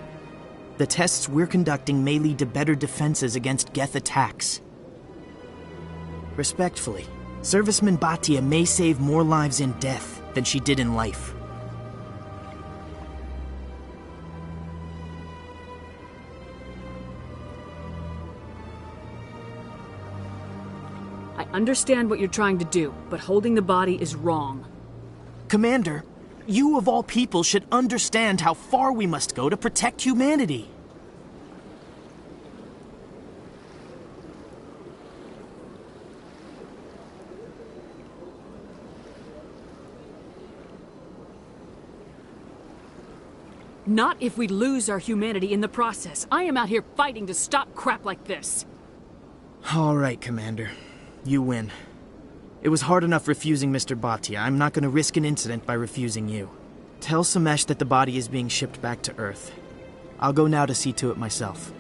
The tests we're conducting may lead to better defenses against Geth attacks. Respectfully, Serviceman Bhatia may save more lives in death than she did in life. I understand what you're trying to do, but holding the body is wrong. Commander, you of all people should understand how far we must go to protect humanity. Not if we lose our humanity in the process. I am out here fighting to stop crap like this. All right, Commander. You win. It was hard enough refusing Mr. Bhatia. I'm not going to risk an incident by refusing you. Tell Massssssss that the body is being shipped back to Earth. I'll go now to see to it myself.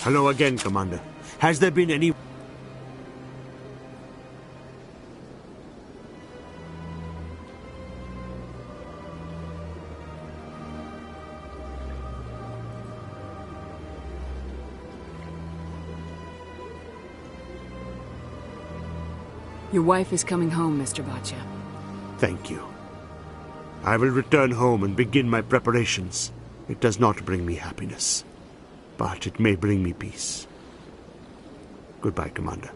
Hello again, Commander. Has there been any... Your wife is coming home, Mr. Bhatia. Thank you. I will return home and begin my preparations. It does not bring me happiness, but it may bring me peace. Goodbye, Commander.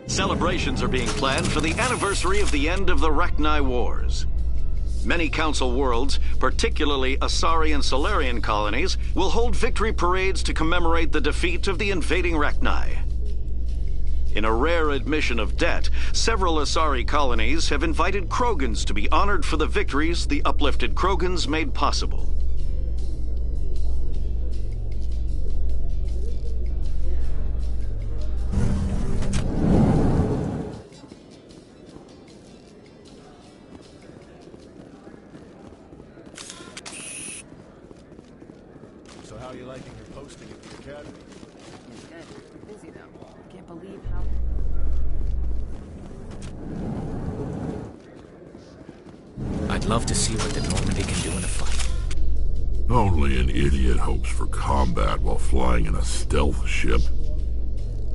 Celebrations are being planned for the anniversary of the end of the Rachni Wars. Many Council worlds, particularly Asari and Solarian colonies, will hold victory parades to commemorate the defeat of the invading Rachni. In a rare admission of debt, several Asari colonies have invited Krogans to be honored for the victories the uplifted Krogans made possible. So how are you liking your posting at the academy? Good. Busy though. Can't believe how... I'd love to see what the Normandy can do in a fight. Only an idiot hopes for combat while flying in a stealth ship.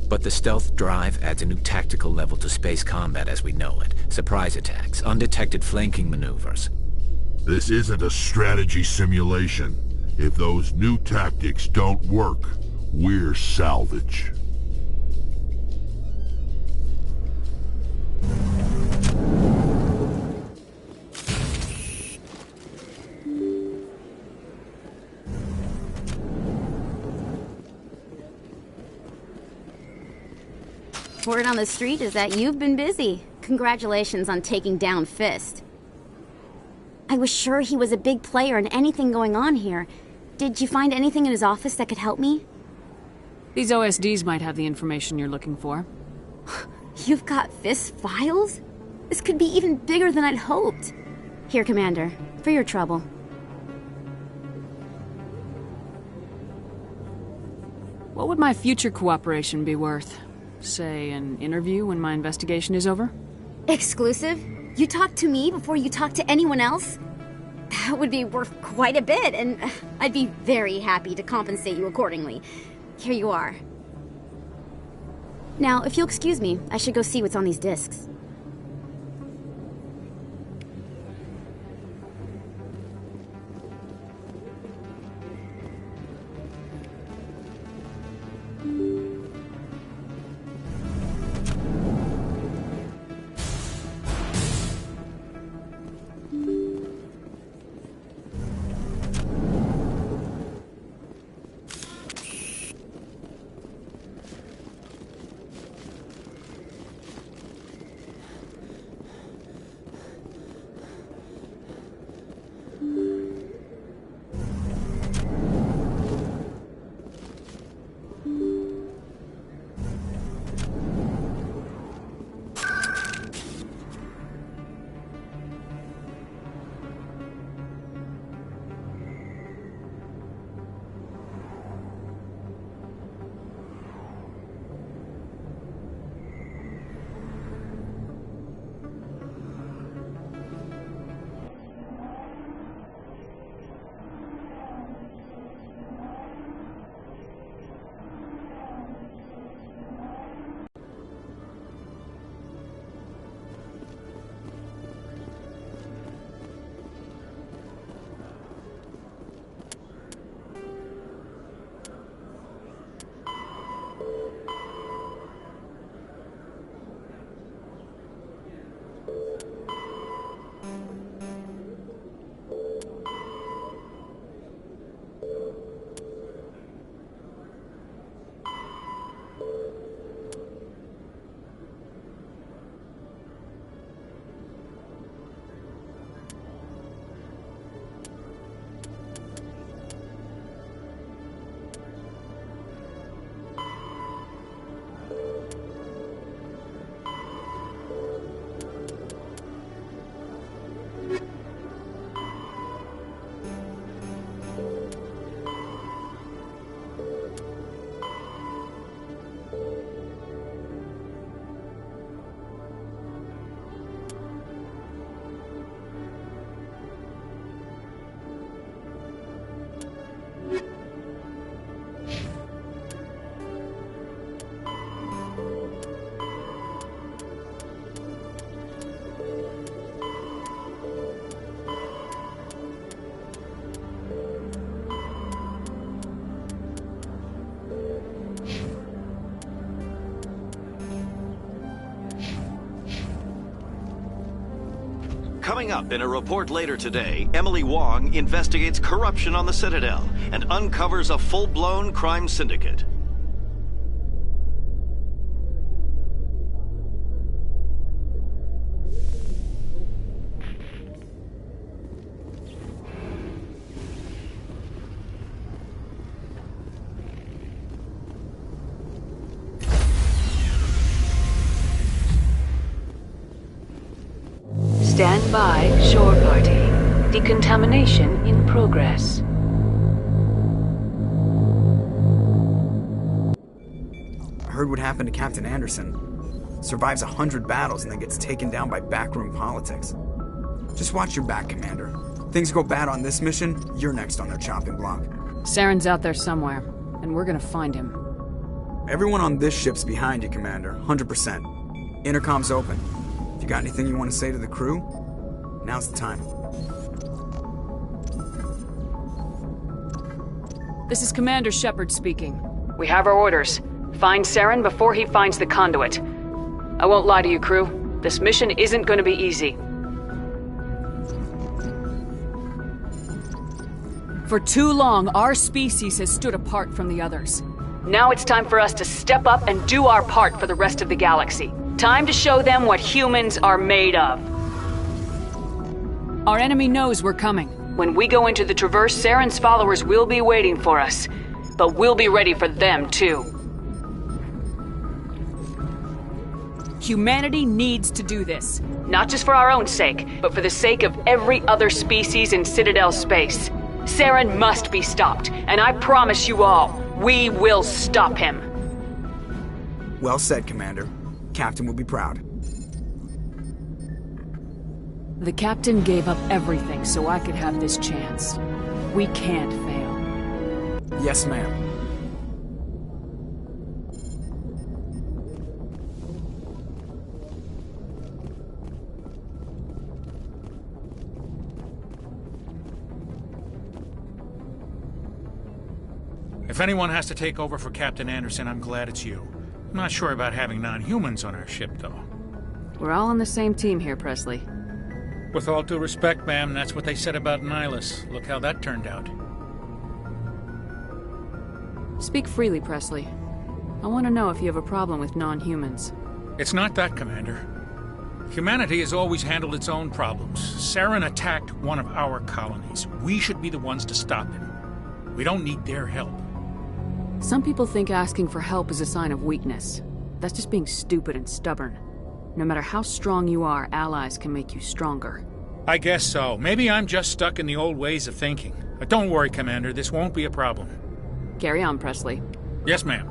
But the stealth drive adds a new tactical level to space combat as we know it. Surprise attacks, undetected flanking maneuvers. This isn't a strategy simulation. If those new tactics don't work, we're salvage. Word on the street is that you've been busy. Congratulations on taking down Fist. I was sure he was a big player in anything going on here. Did you find anything in his office that could help me? These OSDs might have the information you're looking for. You've got Fist's files? This could be even bigger than I'd hoped. Here, Commander, for your trouble. What would my future cooperation be worth? Say, an interview when my investigation is over? Exclusive? You talk to me before you talk to anyone else? That would be worth quite a bit, and I'd be very happy to compensate you accordingly. Here you are. Now, if you'll excuse me, I should go see what's on these discs. Coming up in a report later today, Emily Wong investigates corruption on the Citadel and uncovers a full-blown crime syndicate. Stand by, shore party. Decontamination in progress. I heard what happened to Captain Anderson. Survives 100 battles and then gets taken down by backroom politics. Just watch your back, Commander. Things go bad on this mission, you're next on their chopping block. Saren's out there somewhere, and we're gonna find him. Everyone on this ship's behind you, Commander. 100%. Intercom's open. If you got anything you want to say to the crew, now's the time. This is Commander Shepard speaking. We have our orders. Find Saren before he finds the conduit. I won't lie to you, crew. This mission isn't going to be easy. For too long, our species has stood apart from the others. Now it's time for us to step up and do our part for the rest of the galaxy. Time to show them what humans are made of. Our enemy knows we're coming. When we go into the Traverse, Saren's followers will be waiting for us. But we'll be ready for them, too. Humanity needs to do this. Not just for our own sake, but for the sake of every other species in Citadel space. Saren must be stopped, and I promise you all, we will stop him. Well said, Commander. Captain will be proud. The captain gave up everything so I could have this chance. We can't fail. Yes, ma'am. If anyone has to take over for Captain Anderson, I'm glad it's you. I'm not sure about having non-humans on our ship, though. We're all on the same team here, Presley. With all due respect, ma'am, that's what they said about Nihilus. Look how that turned out. Speak freely, Presley. I want to know if you have a problem with non-humans. It's not that, Commander. Humanity has always handled its own problems. Saren attacked one of our colonies. We should be the ones to stop him. We don't need their help. Some people think asking for help is a sign of weakness. That's just being stupid and stubborn. No matter how strong you are, allies can make you stronger. I guess so. Maybe I'm just stuck in the old ways of thinking. But don't worry, Commander. This won't be a problem. Carry on, Presley. Yes, ma'am.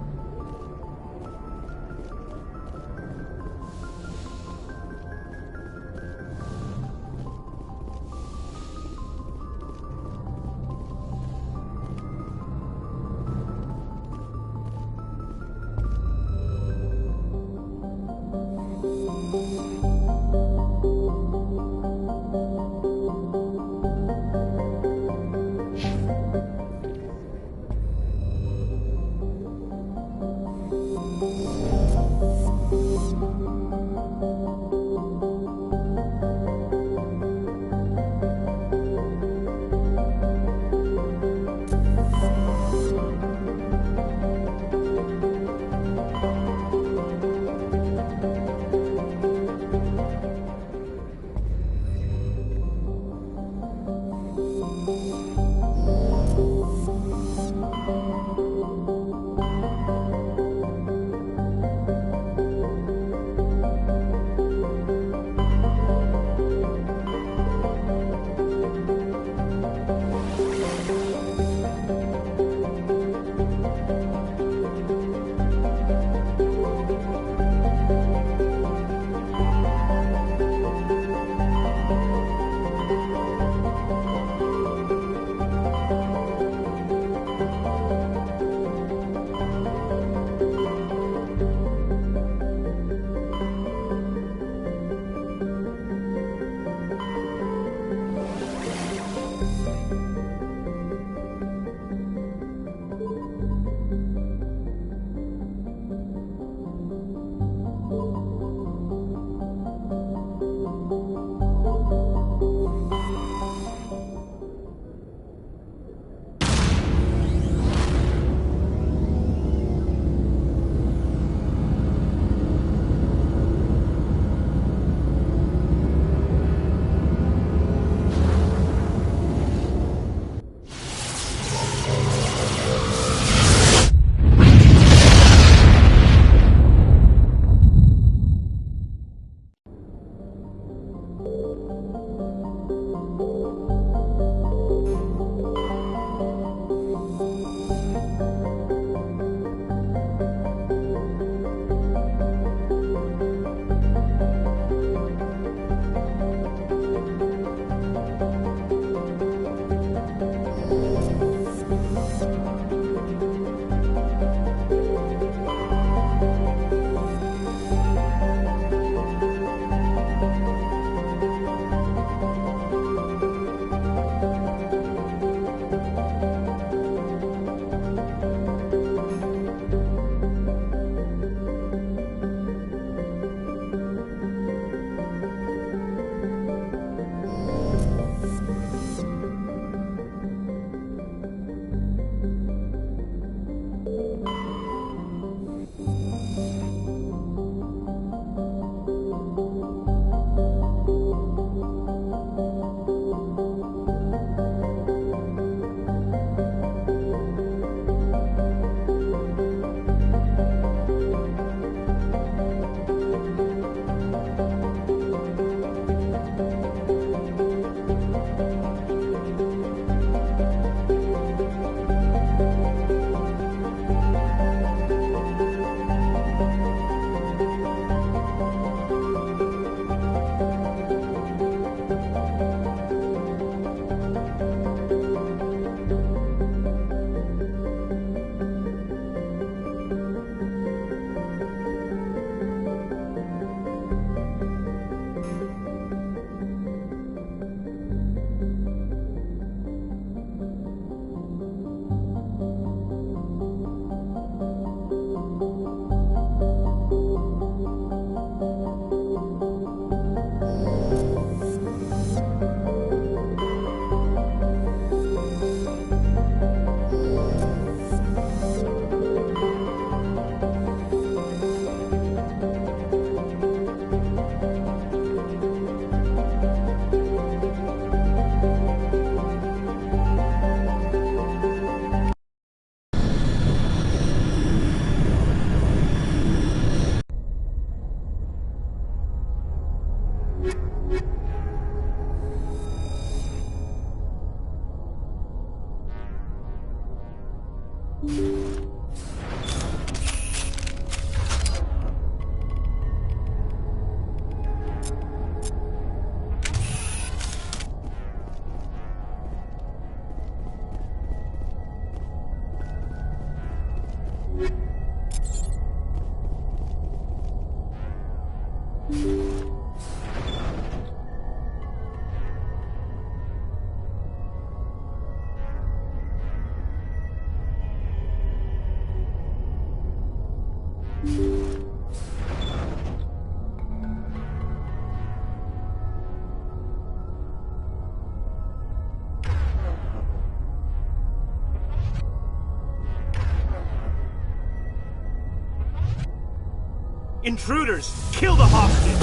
Intruders! Kill the hostage!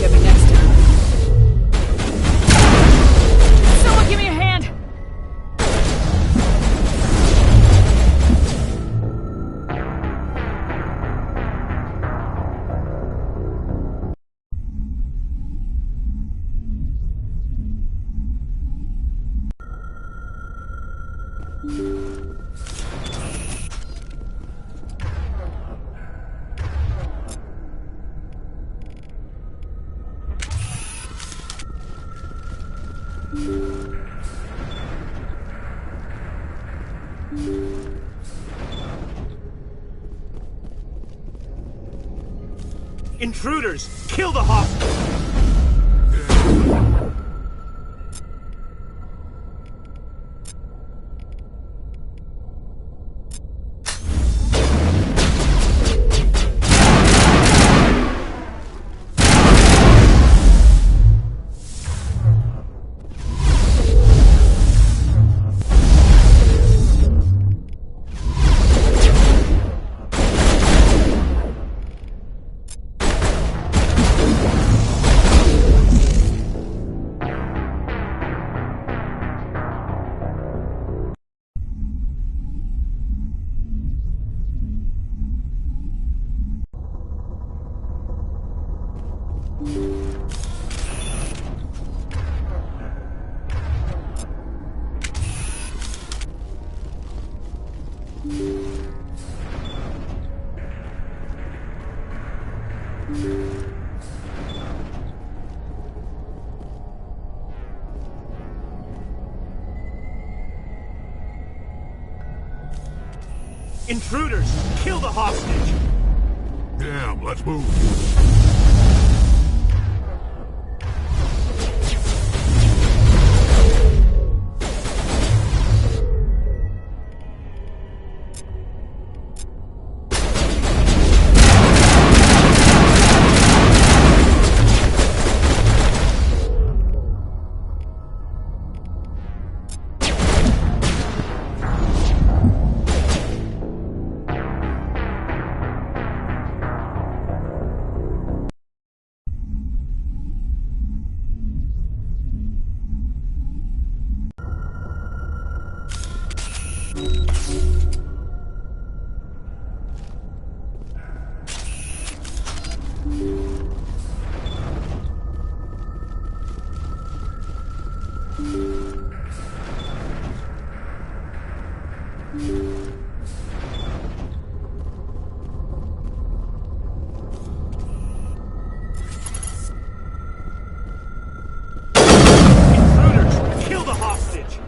Get me next time. Someone give me a hand! Intruders! Kill the hostage! Intruders! Kill the hostage! Damn, let's move. Kill the hostage!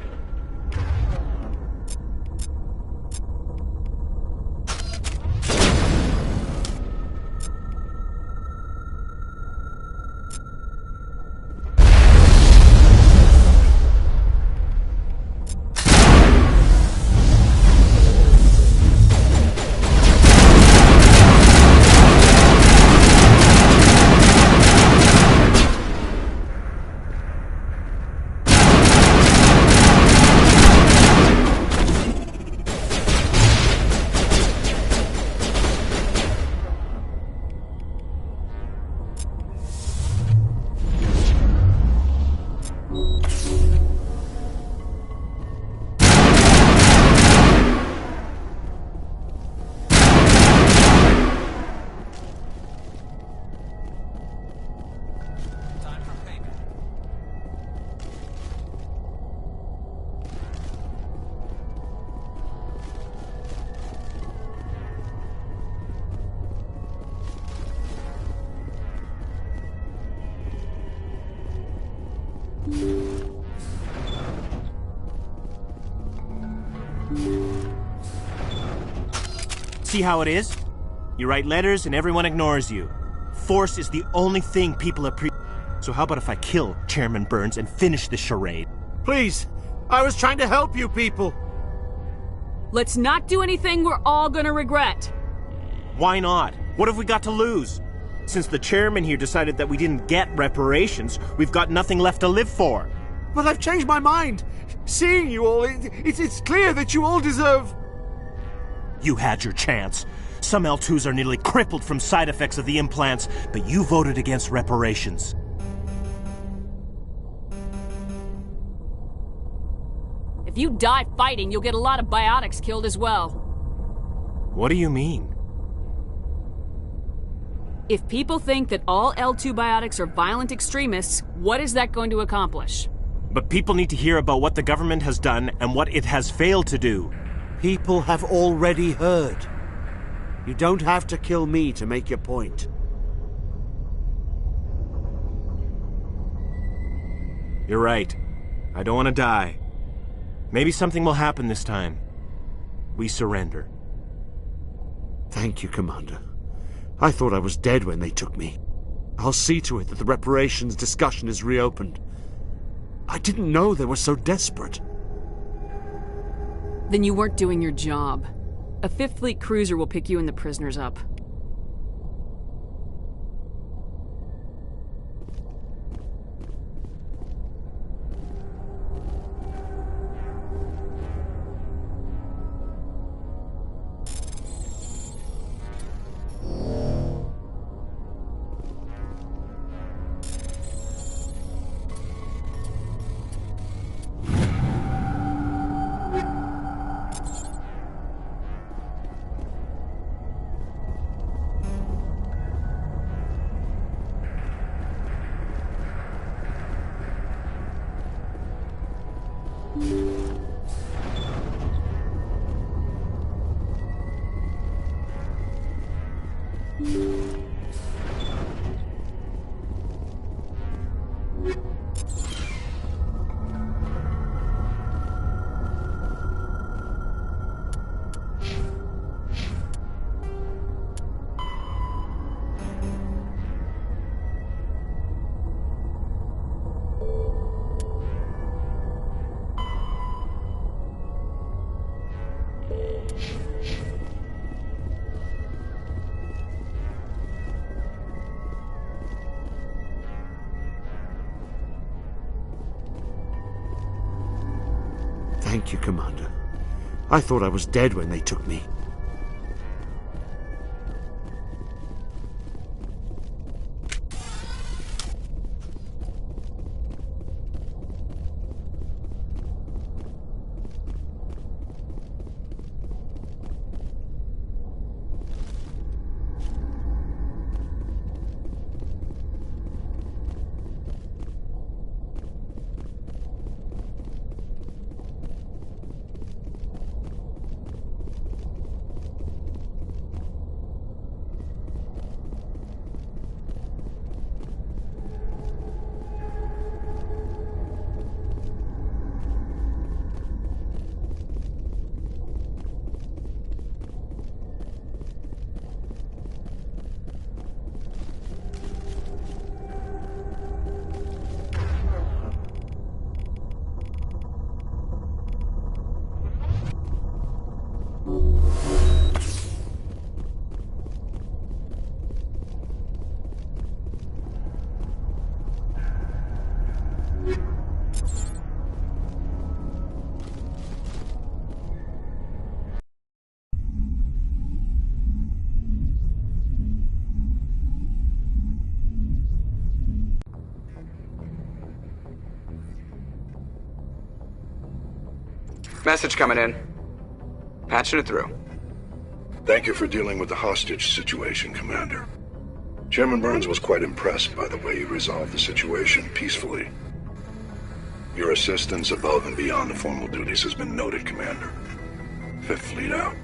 See how it is? You write letters and everyone ignores you. Force is the only thing people appreciate. So how about if I kill Chairman Burns and finish this charade? Please, I was trying to help you people. Let's not do anything we're all gonna regret. Why not? What have we got to lose? Since the chairman here decided that we didn't get reparations, we've got nothing left to live for. But I've changed my mind. Seeing you all, it's clear that you all deserve... You had your chance. Some L2s are nearly crippled from side effects of the implants, but you voted against reparations. If you die fighting, you'll get a lot of biotics killed as well. What do you mean? If people think that all L2 biotics are violent extremists, what is that going to accomplish? But people need to hear about what the government has done and what it has failed to do. People have already heard. You don't have to kill me to make your point. You're right. I don't want to die. Maybe something will happen this time. We surrender. Thank you, Commander. I thought I was dead when they took me. I'll see to it that the reparations discussion is reopened. I didn't know they were so desperate. Then you weren't doing your job. A 5th Fleet cruiser will pick you and the prisoners up. Thank you, Commander. I thought I was dead when they took me. Message coming in. Patching it through. Thank you for dealing with the hostage situation, Commander. Chairman Burns was quite impressed by the way you resolved the situation peacefully. Your assistance above and beyond the formal duties has been noted, Commander. 5th Fleet out.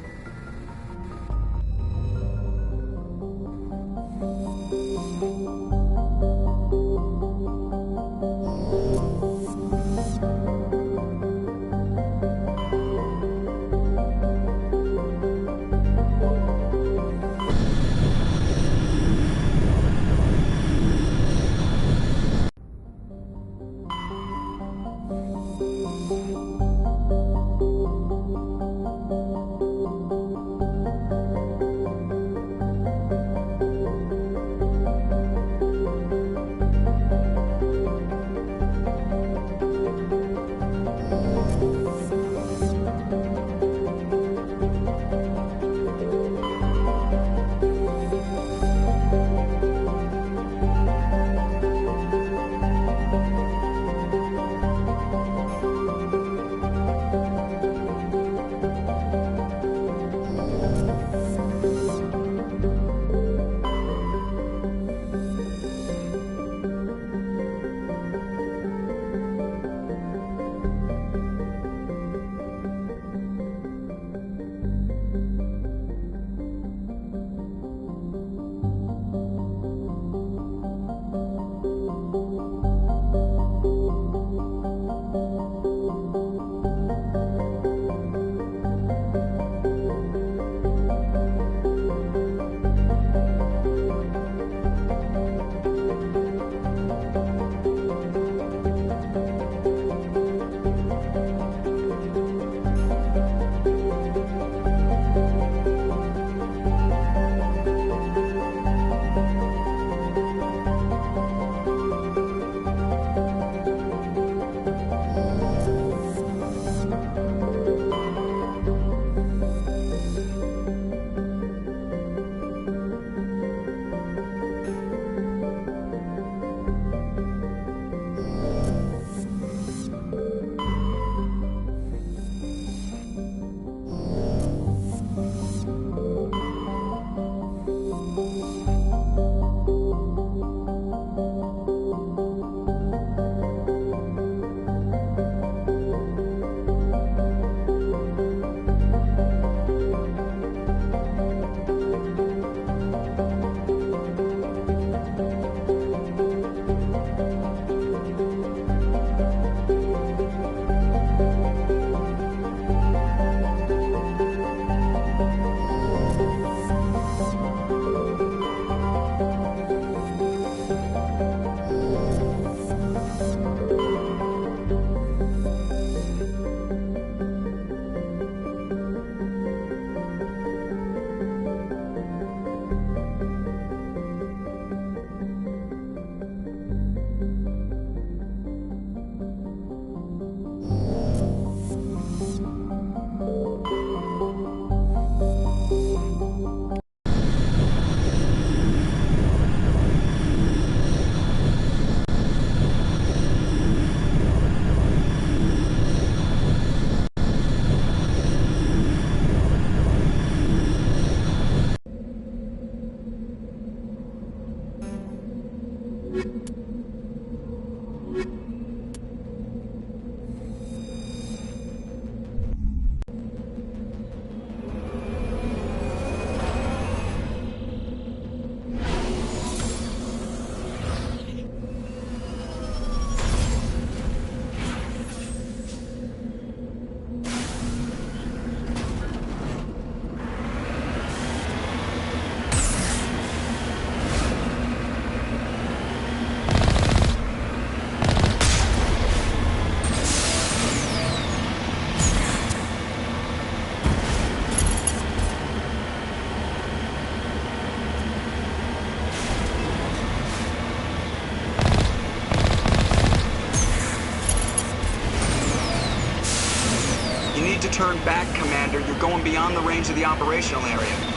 back, Commander. You're going beyond the range of the operational area.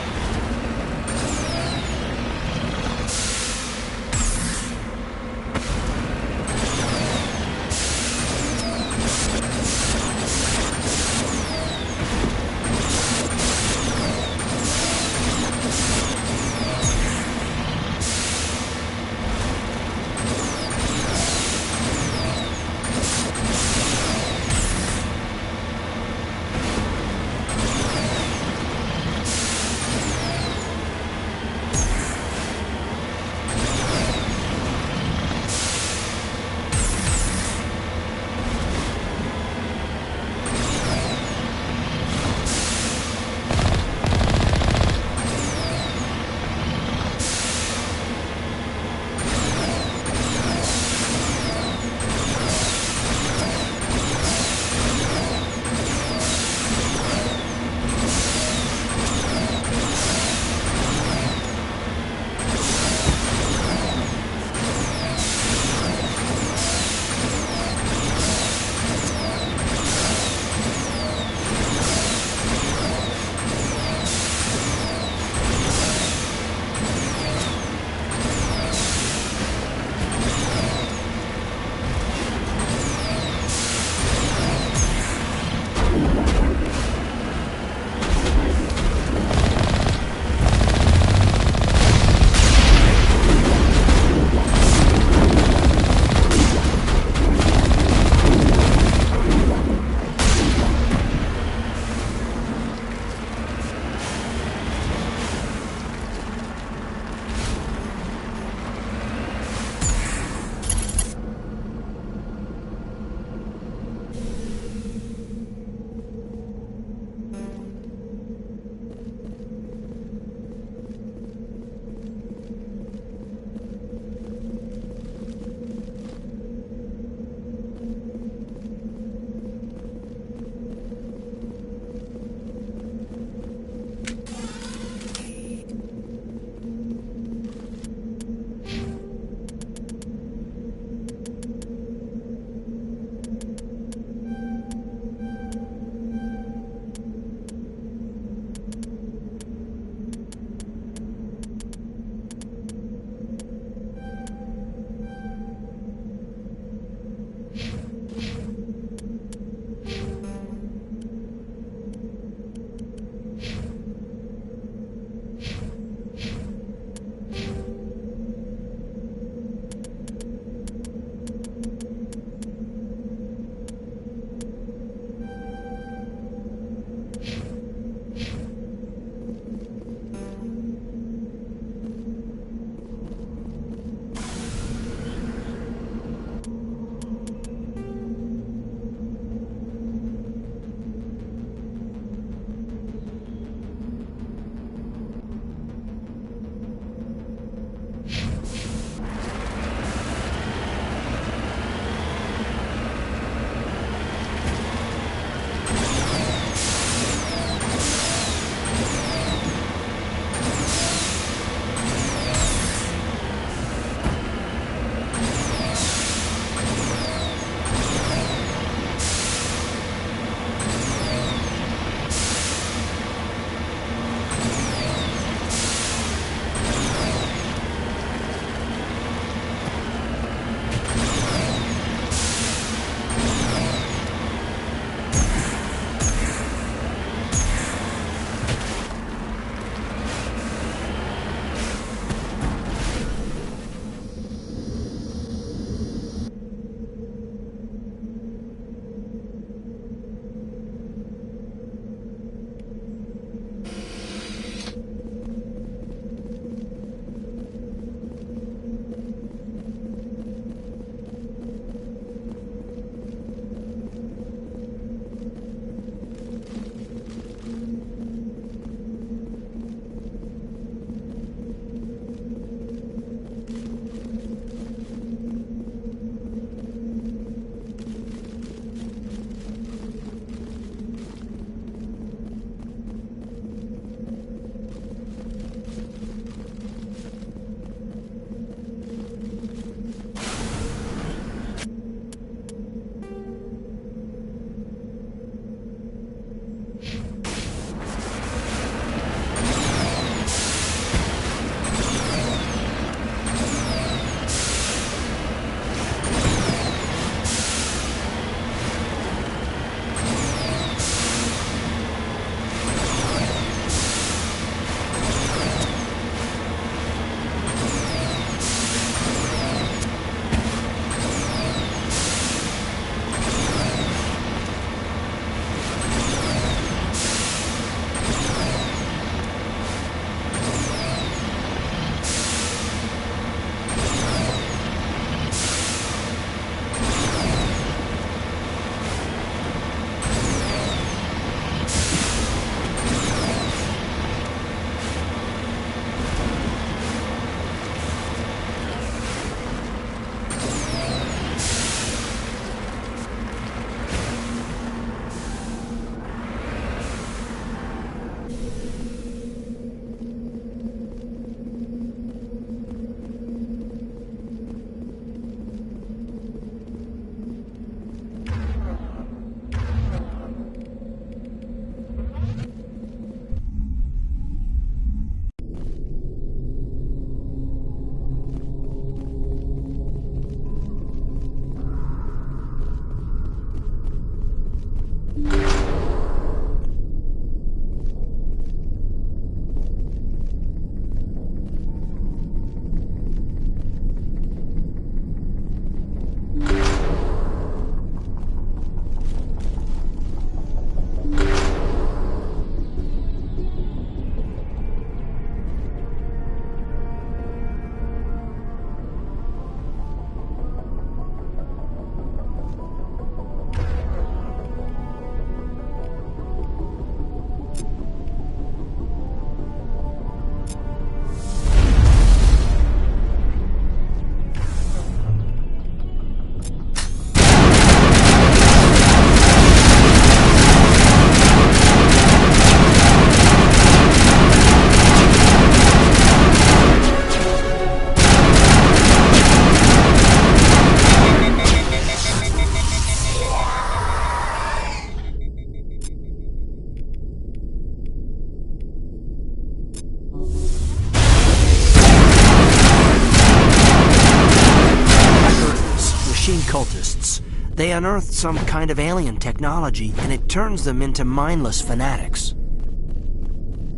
cultists. They unearthed some kind of alien technology, and it turns them into mindless fanatics.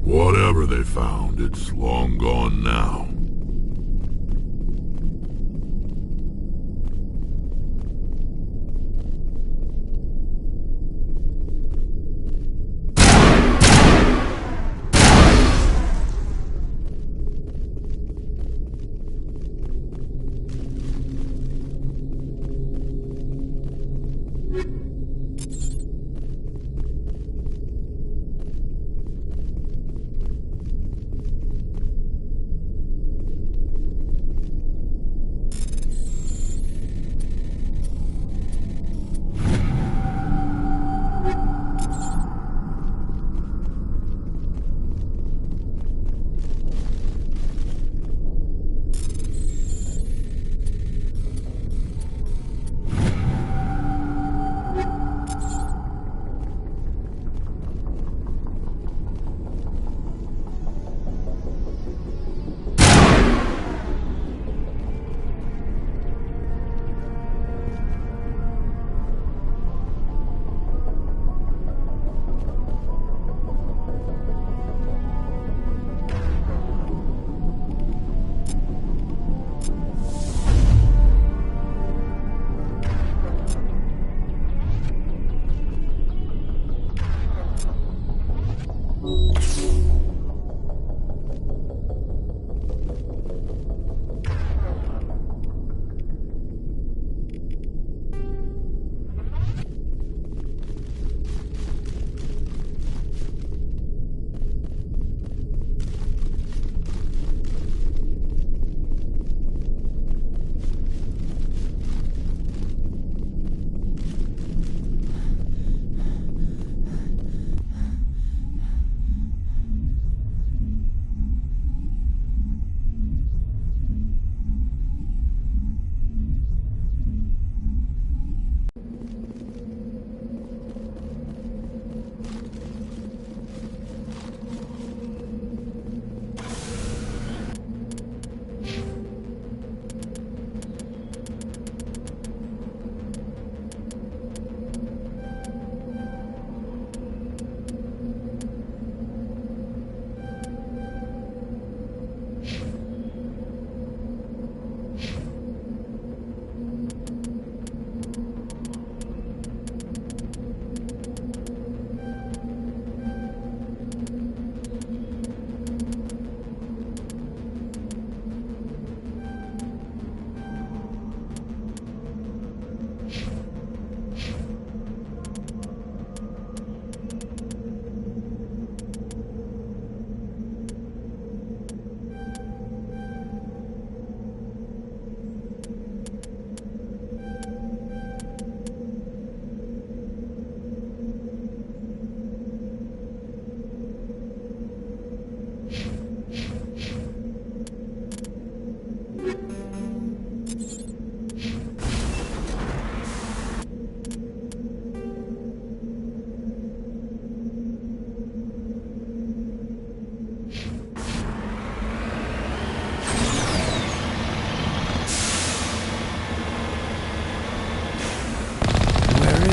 Whatever they found, it's long gone now.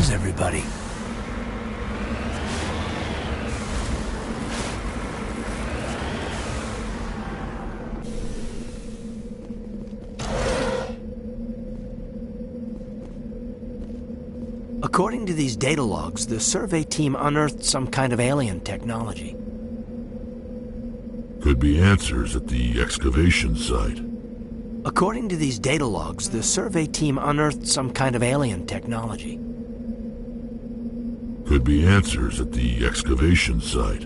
Everybody. According to these data logs, the survey team unearthed some kind of alien technology. Could be answers at the excavation site. According to these data logs, the survey team unearthed some kind of alien technology. Could be answers at the excavation site.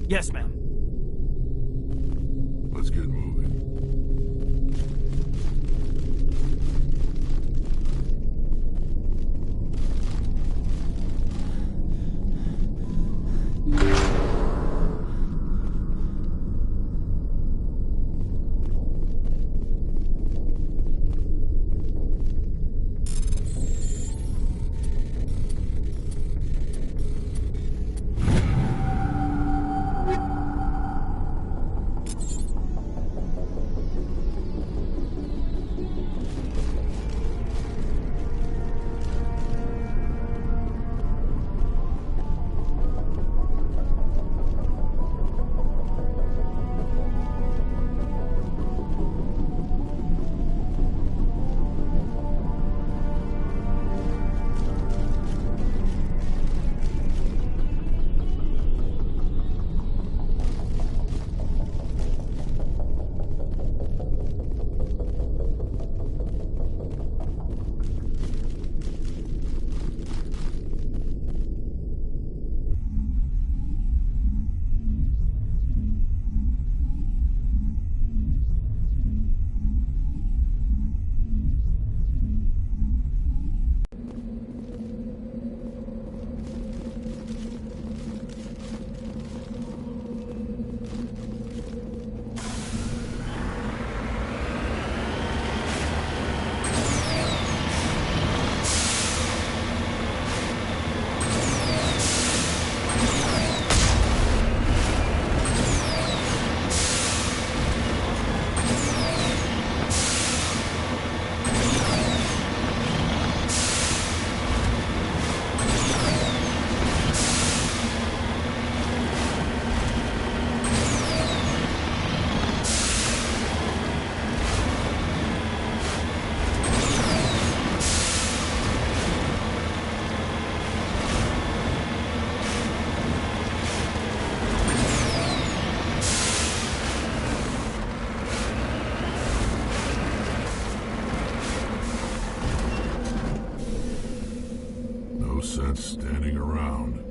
Yes, ma'am. Let's get moving. No sense standing around.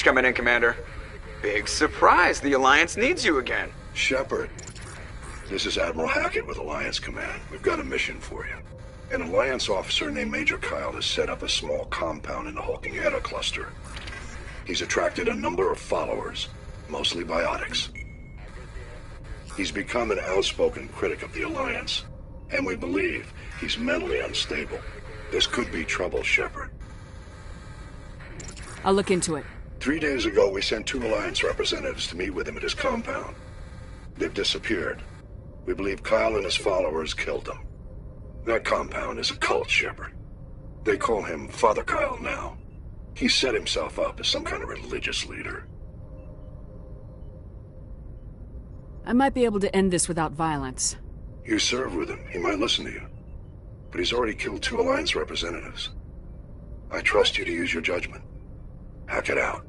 coming in, Commander. Big surprise, the Alliance needs you again. Shepard, this is Admiral Hackett with Alliance Command. We've got a mission for you. An Alliance officer named Major Kyle has set up a small compound in the Hulking Eta cluster. He's attracted a number of followers, mostly biotics. He's become an outspoken critic of the Alliance, and we believe he's mentally unstable. This could be trouble, Shepard. I'll look into it. 3 days ago, we sent 2 Alliance representatives to meet with him at his compound. They've disappeared. We believe Kyle and his followers killed them. That compound is a cult, Shepard. They call him Father Kyle now. He set himself up as some kind of religious leader. I might be able to end this without violence. You serve with him. He might listen to you. But he's already killed 2 Alliance representatives. I trust you to use your judgment. Hack it out.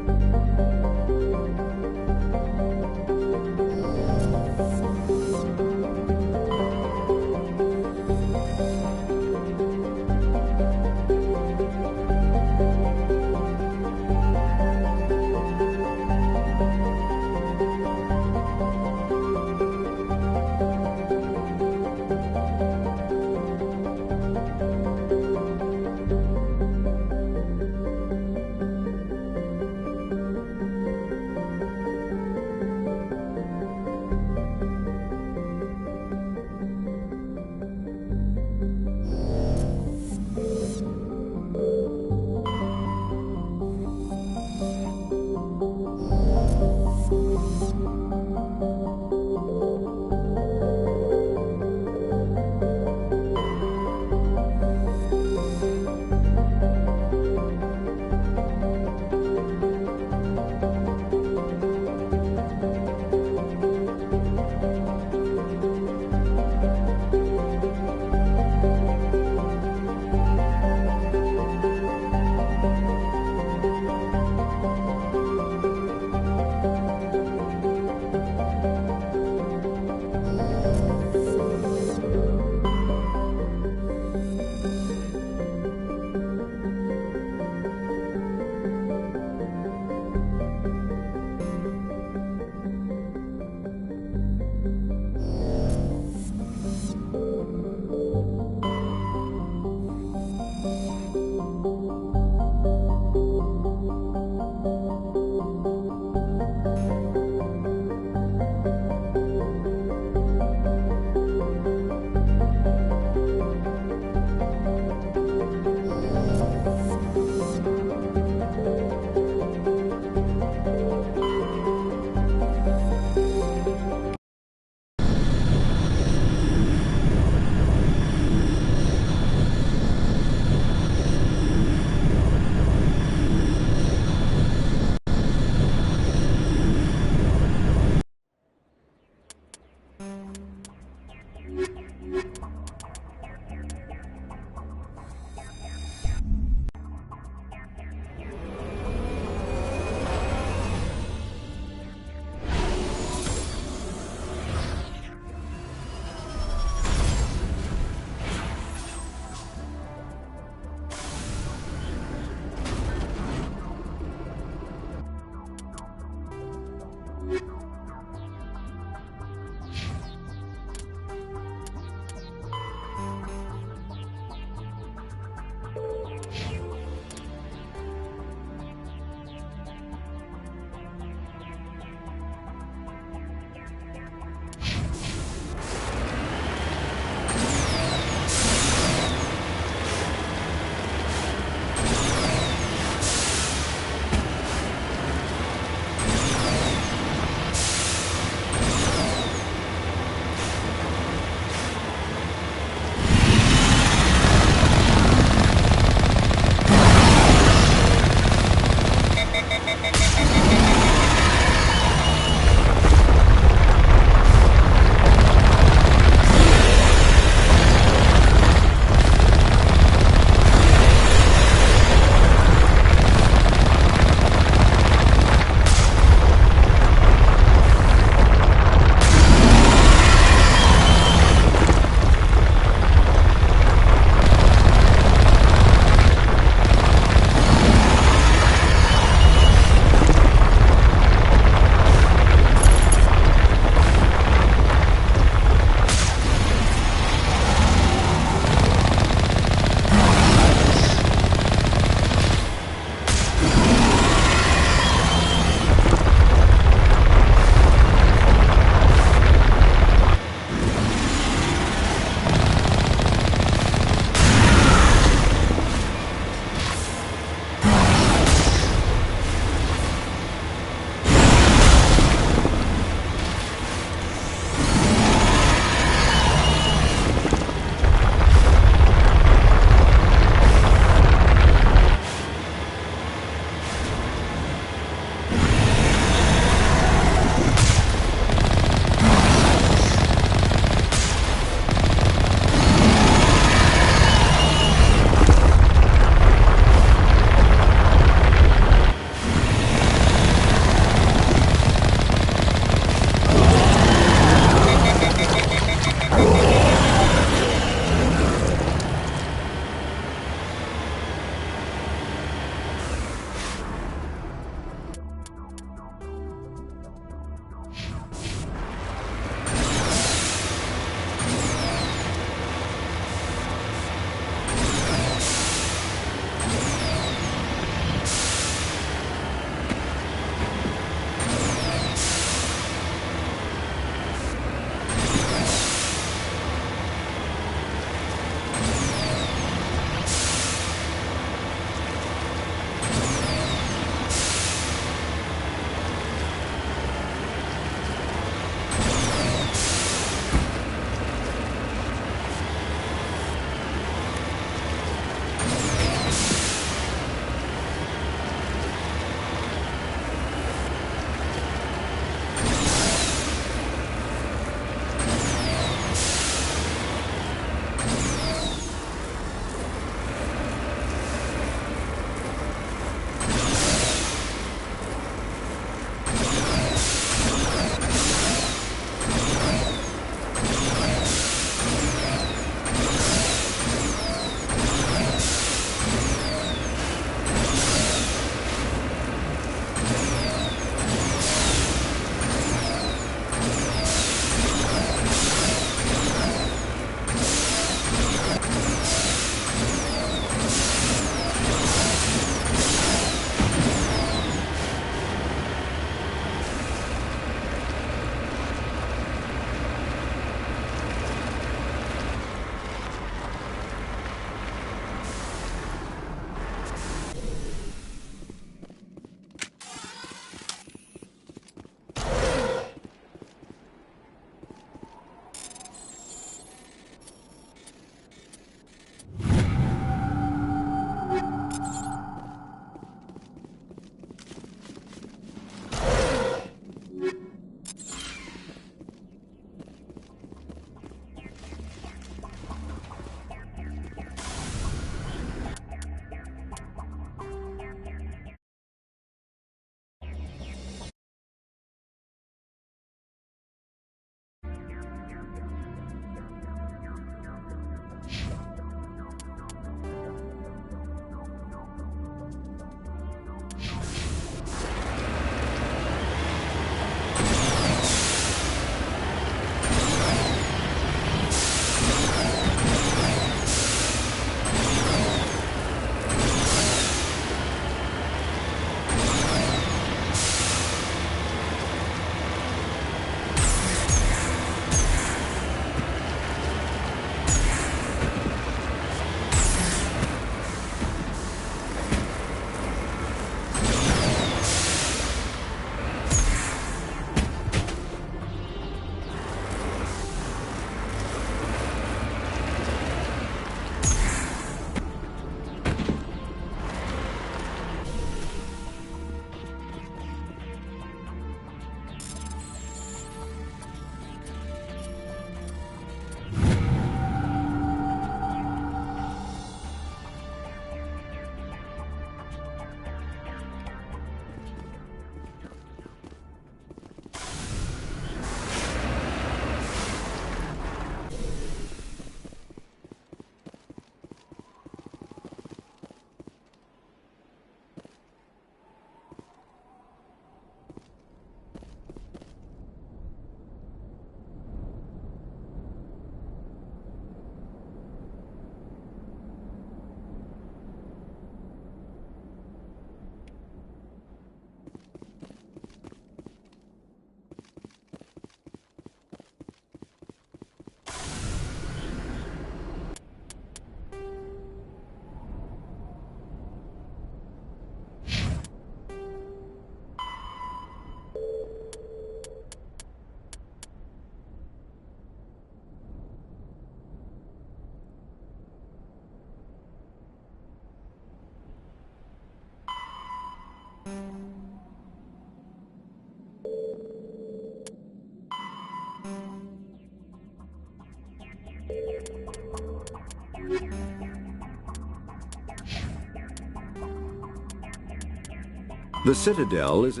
The Citadel is...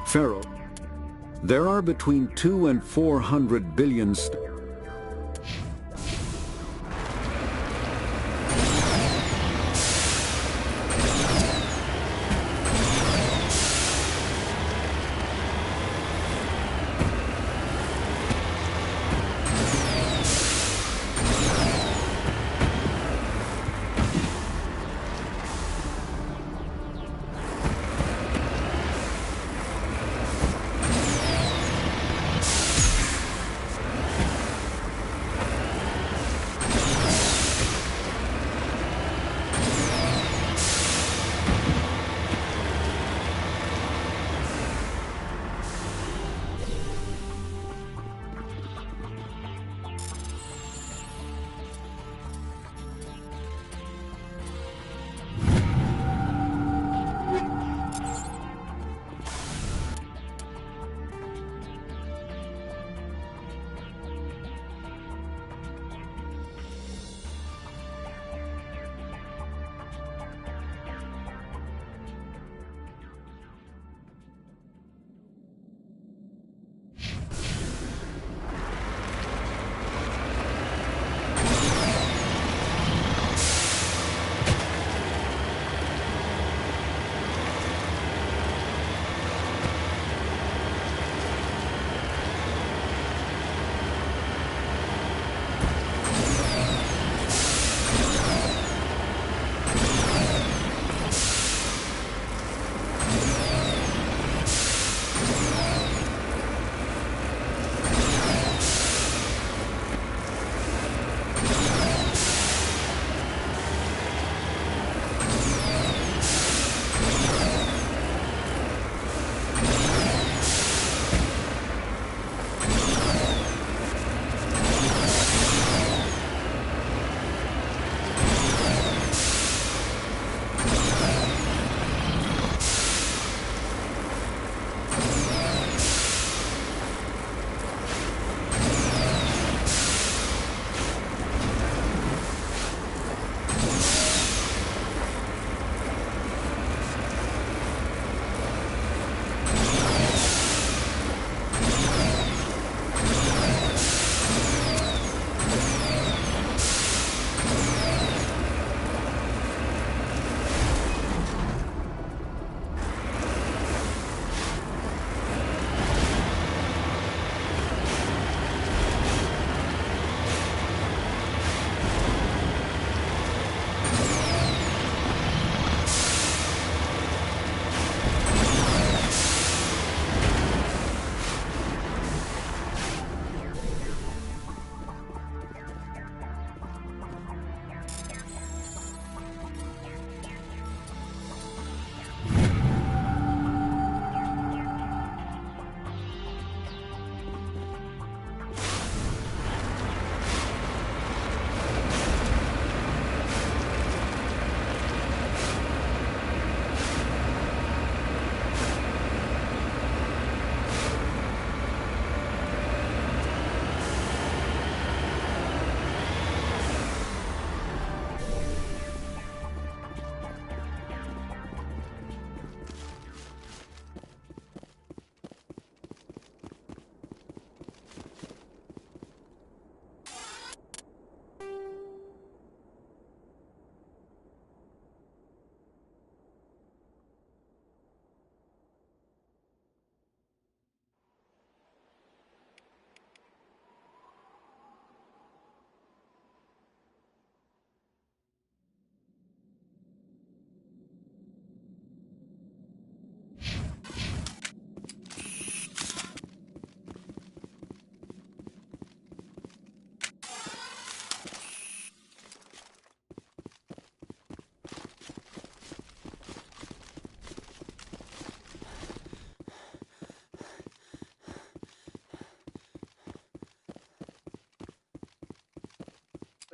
Pharaoh. There are between 200 and 400 billion...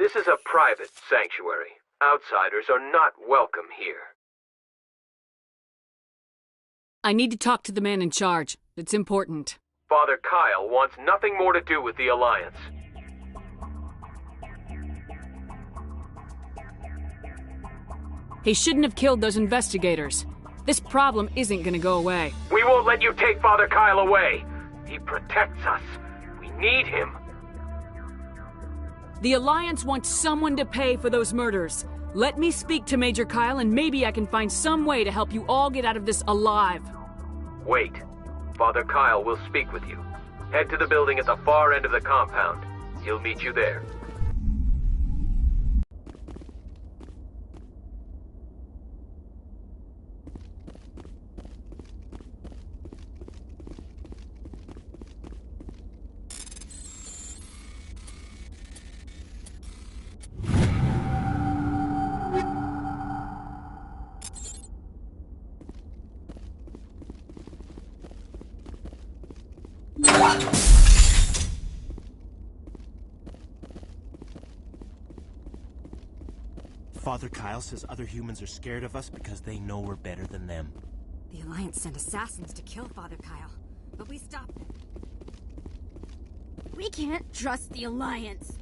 This is a private sanctuary. Outsiders are not welcome here. I need to talk to the man in charge. It's important. Father Kyle wants nothing more to do with the Alliance. He shouldn't have killed those investigators. This problem isn't gonna go away. We won't let you take Father Kyle away. He protects us. We need him. The Alliance wants someone to pay for those murders. Let me speak to Major Kyle and maybe I can find some way to help you all get out of this alive. Wait. Father Kyle will speak with you. Head to the building at the far end of the compound. He'll meet you there. Father Kyle says other humans are scared of us because they know we're better than them. The Alliance sent assassins to kill Father Kyle, but we stopped them. We can't trust the Alliance.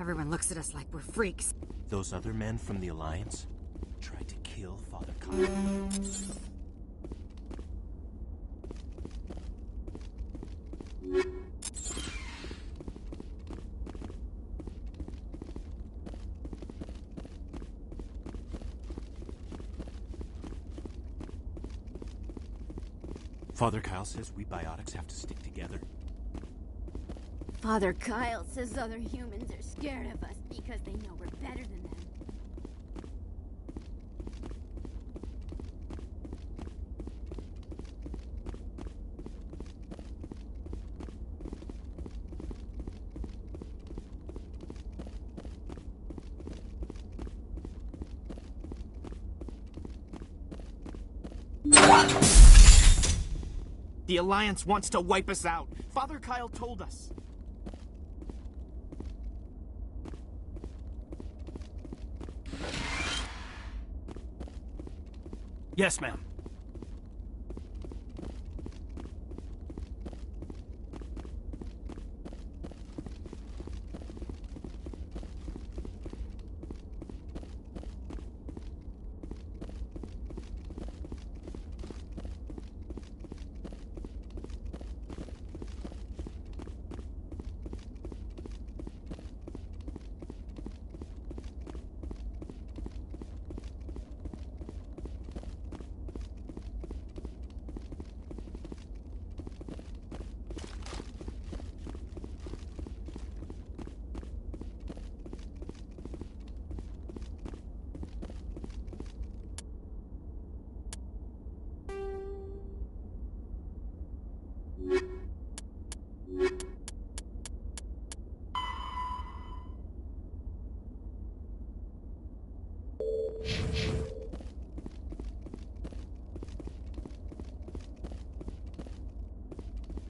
Everyone looks at us like we're freaks. Those other men from the Alliance tried to kill Father Kyle. Father Kyle says we biotics have to stick together. Father Kyle says other humans are scared of us because they know we're better than them. The Alliance wants to wipe us out. Father Kyle told us. Yes, ma'am.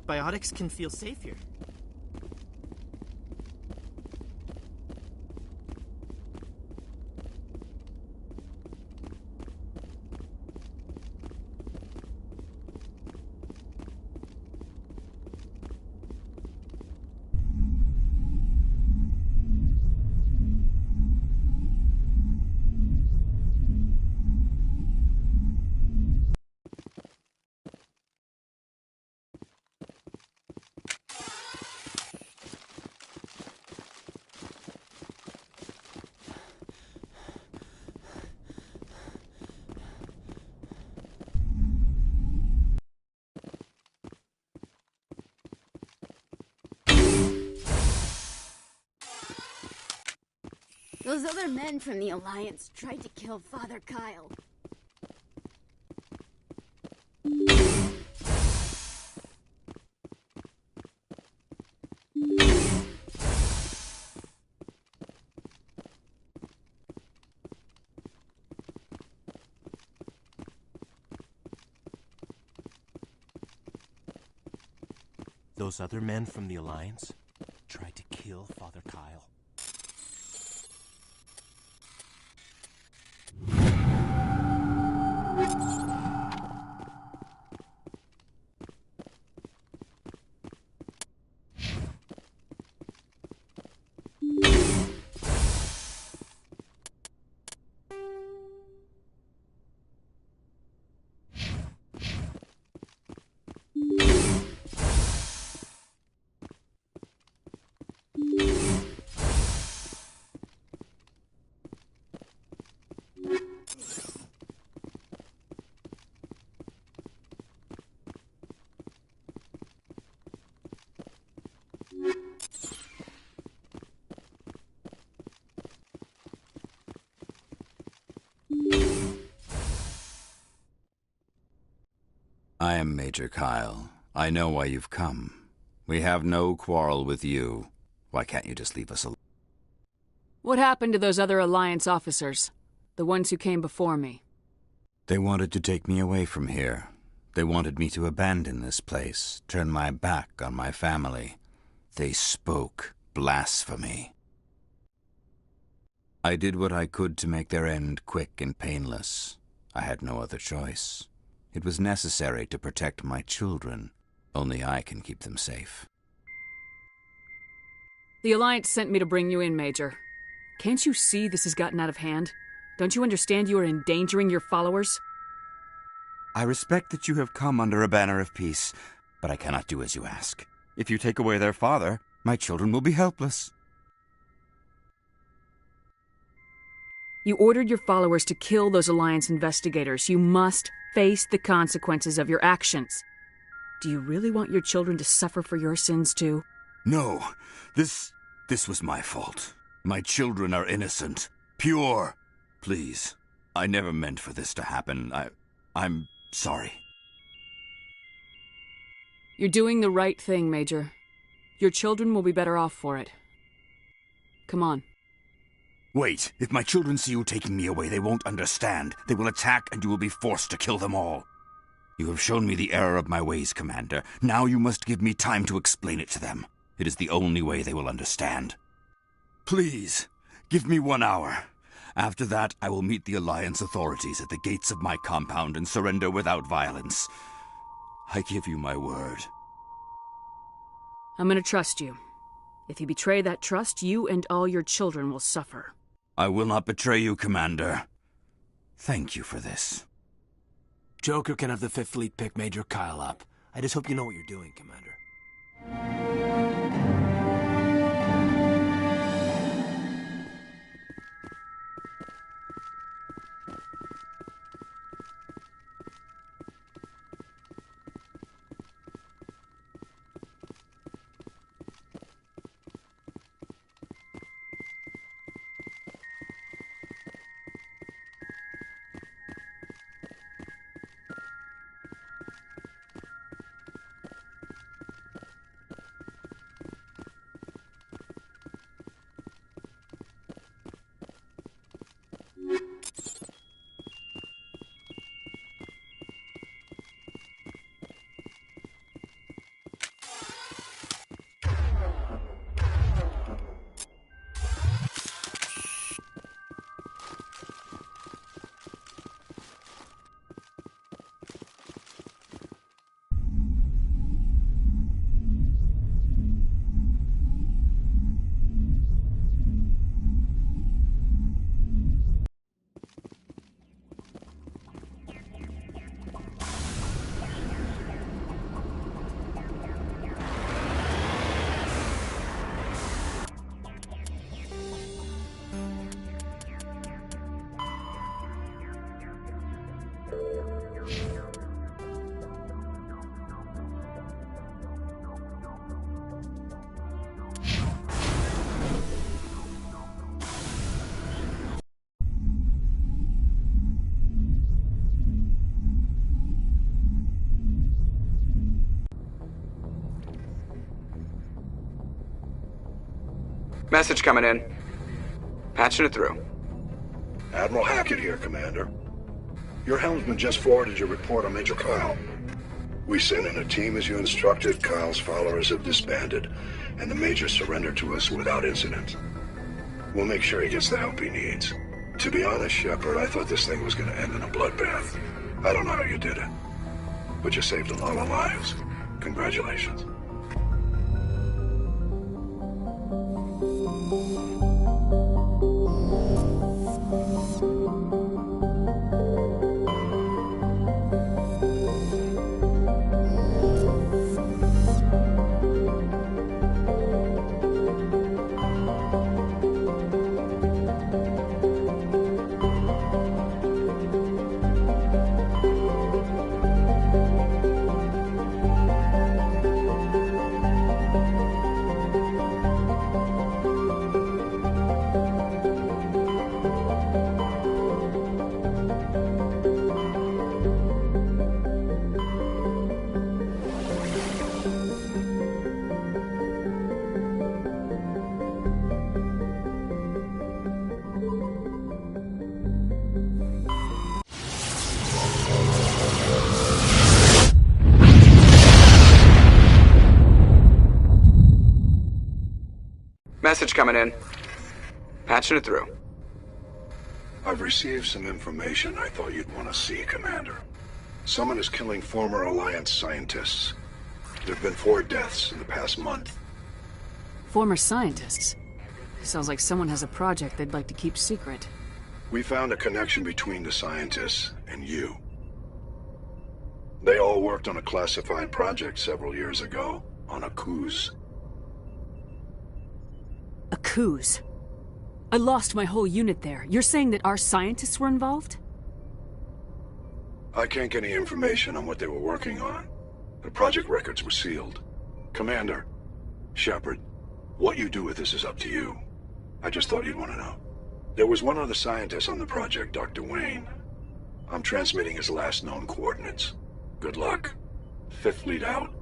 Biotics can feel safe here. Those other men from the Alliance tried to kill Father Kyle. Those other men from the Alliance tried to kill Father Kyle. I am Major Kyle. I know why you've come. We have no quarrel with you. Why can't you just leave us alone? What happened to those other Alliance officers? The ones who came before me? They wanted to take me away from here. They wanted me to abandon this place, turn my back on my family. They spoke blasphemy. I did what I could to make their end quick and painless. I had no other choice. It was necessary to protect my children. Only I can keep them safe. The Alliance sent me to bring you in, Major. Can't you see this has gotten out of hand? Don't you understand you are endangering your followers? I respect that you have come under a banner of peace, but I cannot do as you ask. If you take away their father, my children will be helpless. You ordered your followers to kill those Alliance investigators. You must face the consequences of your actions. Do you really want your children to suffer for your sins too? No, this was my fault. My children are innocent, pure. Please, I never meant for this to happen. I'm sorry. You're doing the right thing, Major. Your children will be better off for it. Come on. Wait, if my children see you taking me away, they won't understand. They will attack and you will be forced to kill them all. You have shown me the error of my ways, Commander. Now you must give me time to explain it to them. It is the only way they will understand. Please, give me 1 hour. After that, I will meet the Alliance authorities at the gates of my compound and surrender without violence. I give you my word. I'm gonna trust you. If you betray that trust, you and all your children will suffer. I will not betray you, Commander. Thank you for this. Joker can have the 5th Fleet pick Major Kyle up. I just hope you know what you're doing, Commander. Message coming in. Patching it through. Admiral Hackett here, Commander. Your helmsman just forwarded your report on Major Kyle. We sent in a team as you instructed. Kyle's followers have disbanded, and the Major surrendered to us without incident. We'll make sure he gets the help he needs. To be honest, Shepard, I thought this thing was going to end in a bloodbath. I don't know how you did it, but you saved a lot of lives. Congratulations. Message coming in. Patching it through. I've received some information I thought you'd want to see, Commander. Someone is killing former Alliance scientists. There have been 4 deaths in the past month. Former scientists? Sounds like someone has a project they'd like to keep secret. We found a connection between the scientists and you. They all worked on a classified project several years ago, on a cruise. A coups. I lost my whole unit there. You're saying that our scientists were involved? I can't get any information on what they were working on. The project records were sealed. Commander, Shepard, what you do with this is up to you. I just thought you'd want to know. There was one other scientist on the project, Dr. Wayne. I'm transmitting his last known coordinates. Good luck. 5th Fleet out.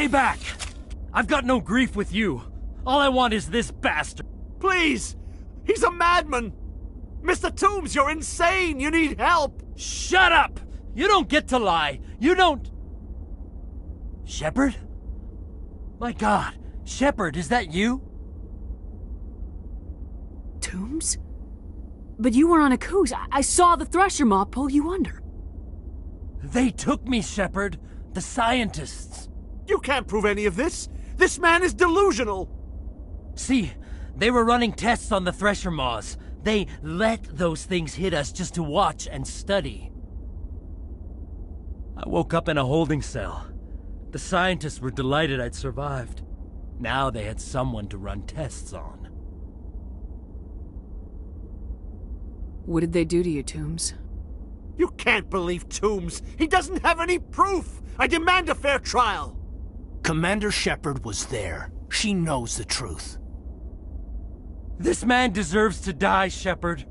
Stay back! I've got no grief with you. All I want is this bastard. Please! He's a madman! Mr. Toombs, you're insane! You need help! Shut up! You don't get to lie! You don't... Shepard? My God, Shepard, is that you? Toombs? But you were on a coos. I saw the Thresher Maw pull you under. They took me, Shepard. The scientists. You can't prove any of this! This man is delusional! See, they were running tests on the Thresher Maws. They let those things hit us just to watch and study. I woke up in a holding cell. The scientists were delighted I'd survived. Now they had someone to run tests on. What did they do to you, Toombs? You can't believe Toombs! He doesn't have any proof! I demand a fair trial! Commander Shepard was there. She knows the truth. This man deserves to die, Shepard.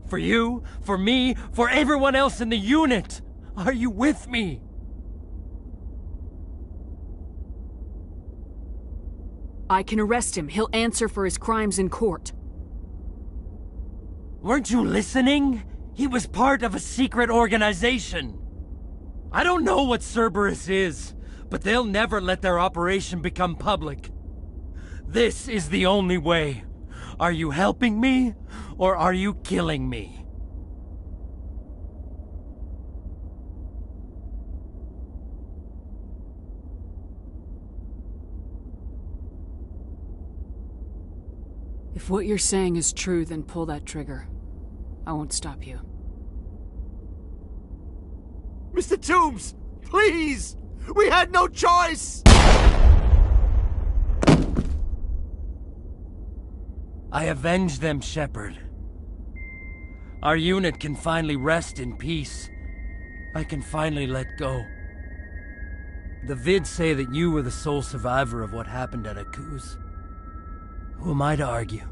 For you, for me, for everyone else in the unit. Are you with me? I can arrest him. He'll answer for his crimes in court. Weren't you listening? He was part of a secret organization. I don't know what Cerberus is, but they'll never let their operation become public. This is the only way. Are you helping me, or are you killing me? If what you're saying is true, then pull that trigger. I won't stop you. Mr. Toombs, please! We had no choice! I avenged them, Shepard. Our unit can finally rest in peace. I can finally let go. The vids say that you were the sole survivor of what happened at Akuz. Who am I to argue?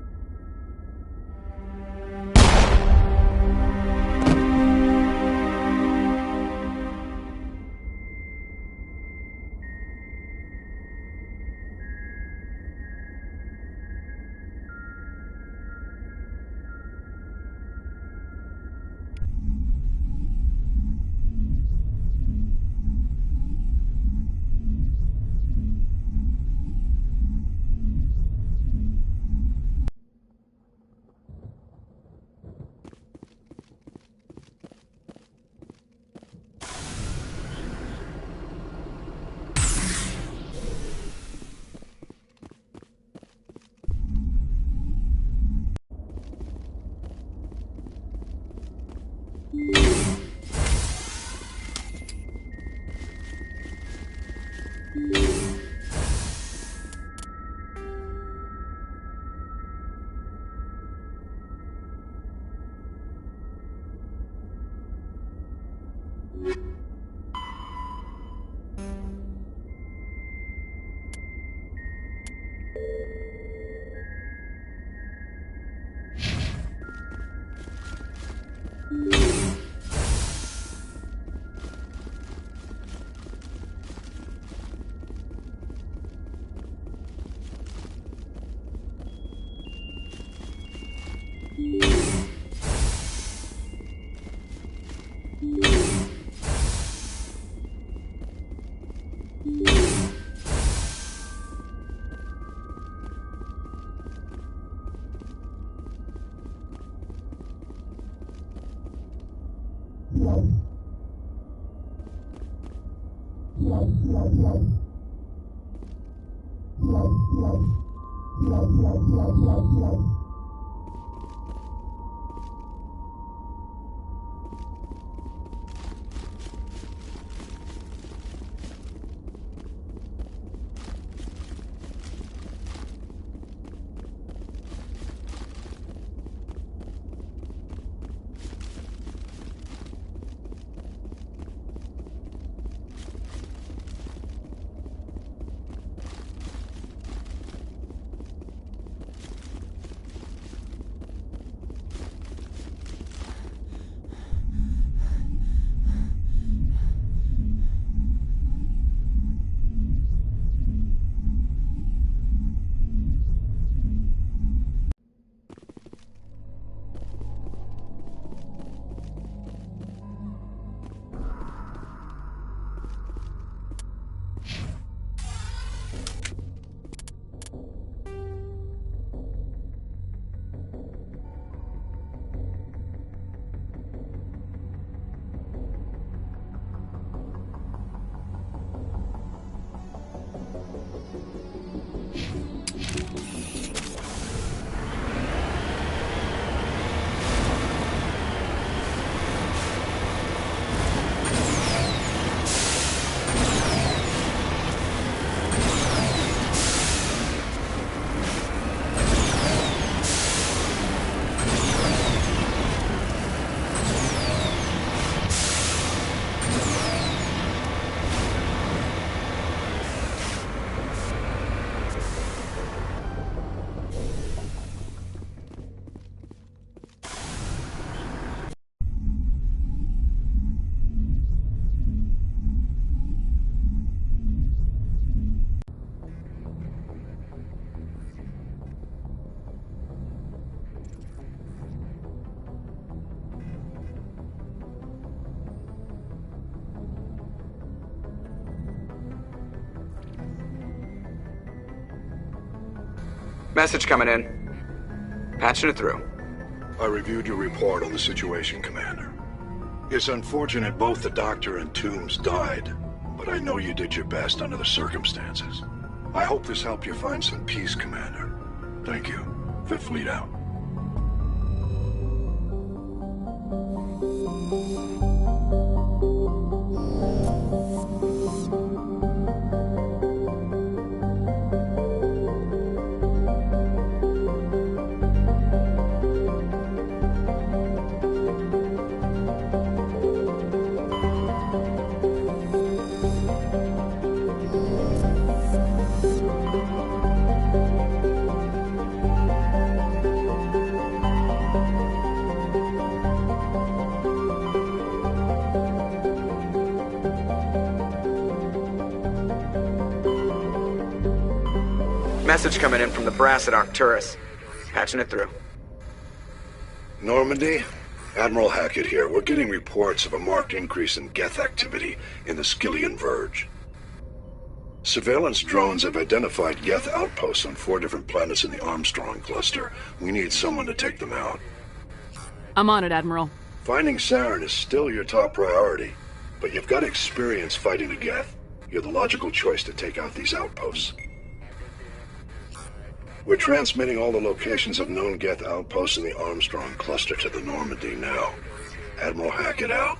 Message coming in. Patching it through. I reviewed your report on the situation, Commander. It's unfortunate both the Doctor and Toombs died, but I know you did your best under the circumstances. I hope this helped you find some peace, Commander. Thank you. Fifth Fleet out. Message coming in from the brass at Arcturus. Patching it through. Normandy? Admiral Hackett here. We're getting reports of a marked increase in Geth activity in the Skyllian Verge. Surveillance drones have identified Geth outposts on 4 different planets in the Armstrong cluster. We need someone to take them out. I'm on it, Admiral. Finding Saren is still your top priority, but you've got experience fighting the Geth. You're the logical choice to take out these outposts. We're transmitting all the locations of known Geth outposts in the Armstrong cluster to the Normandy now. Admiral Hackett out.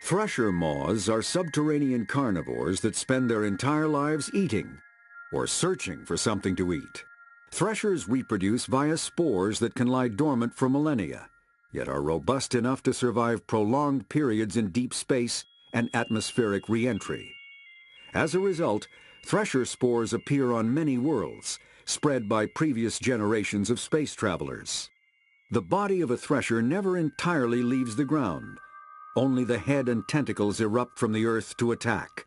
Thresher moths are subterranean carnivores that spend their entire lives eating or searching for something to eat. Threshers reproduce via spores that can lie dormant for millennia, yet are robust enough to survive prolonged periods in deep space and atmospheric re-entry. As a result, thresher spores appear on many worlds, spread by previous generations of space travelers. The body of a thresher never entirely leaves the ground. Only the head and tentacles erupt from the earth to attack.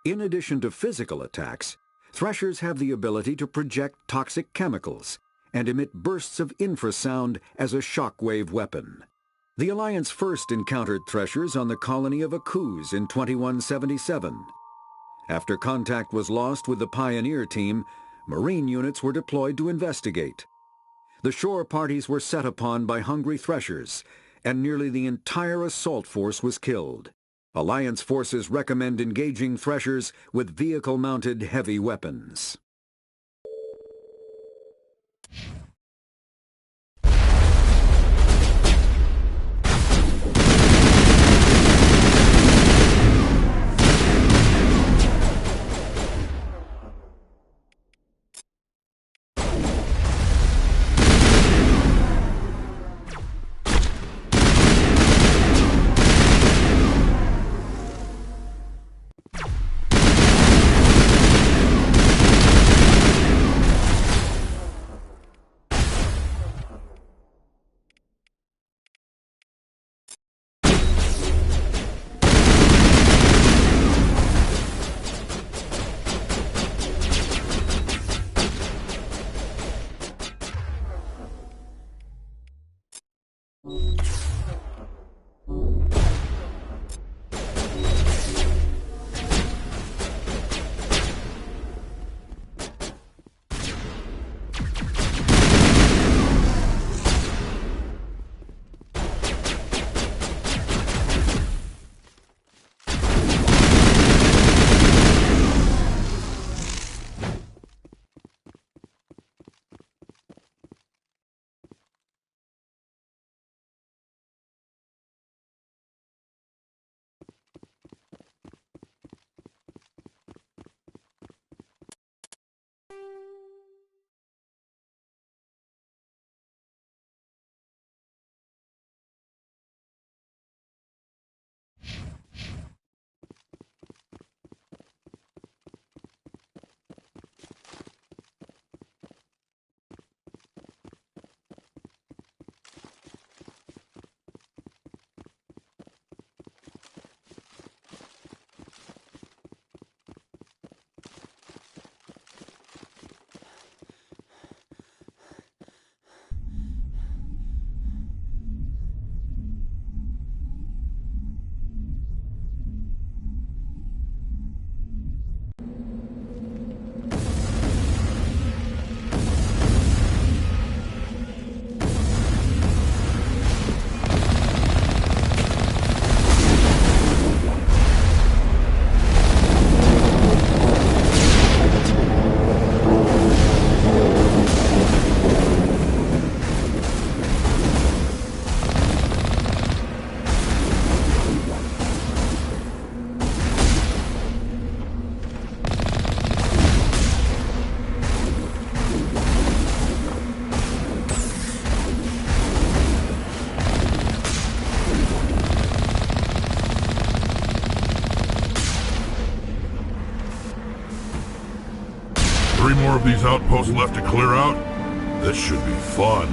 In addition to physical attacks, threshers have the ability to project toxic chemicals and emit bursts of infrasound as a shockwave weapon. The Alliance first encountered threshers on the colony of Akuz in 2177. After contact was lost with the Pioneer team, Marine units were deployed to investigate. The shore parties were set upon by hungry threshers, and nearly the entire assault force was killed. Alliance forces recommend engaging threshers with vehicle-mounted heavy weapons. Three more of these outposts left to clear out? This should be fun.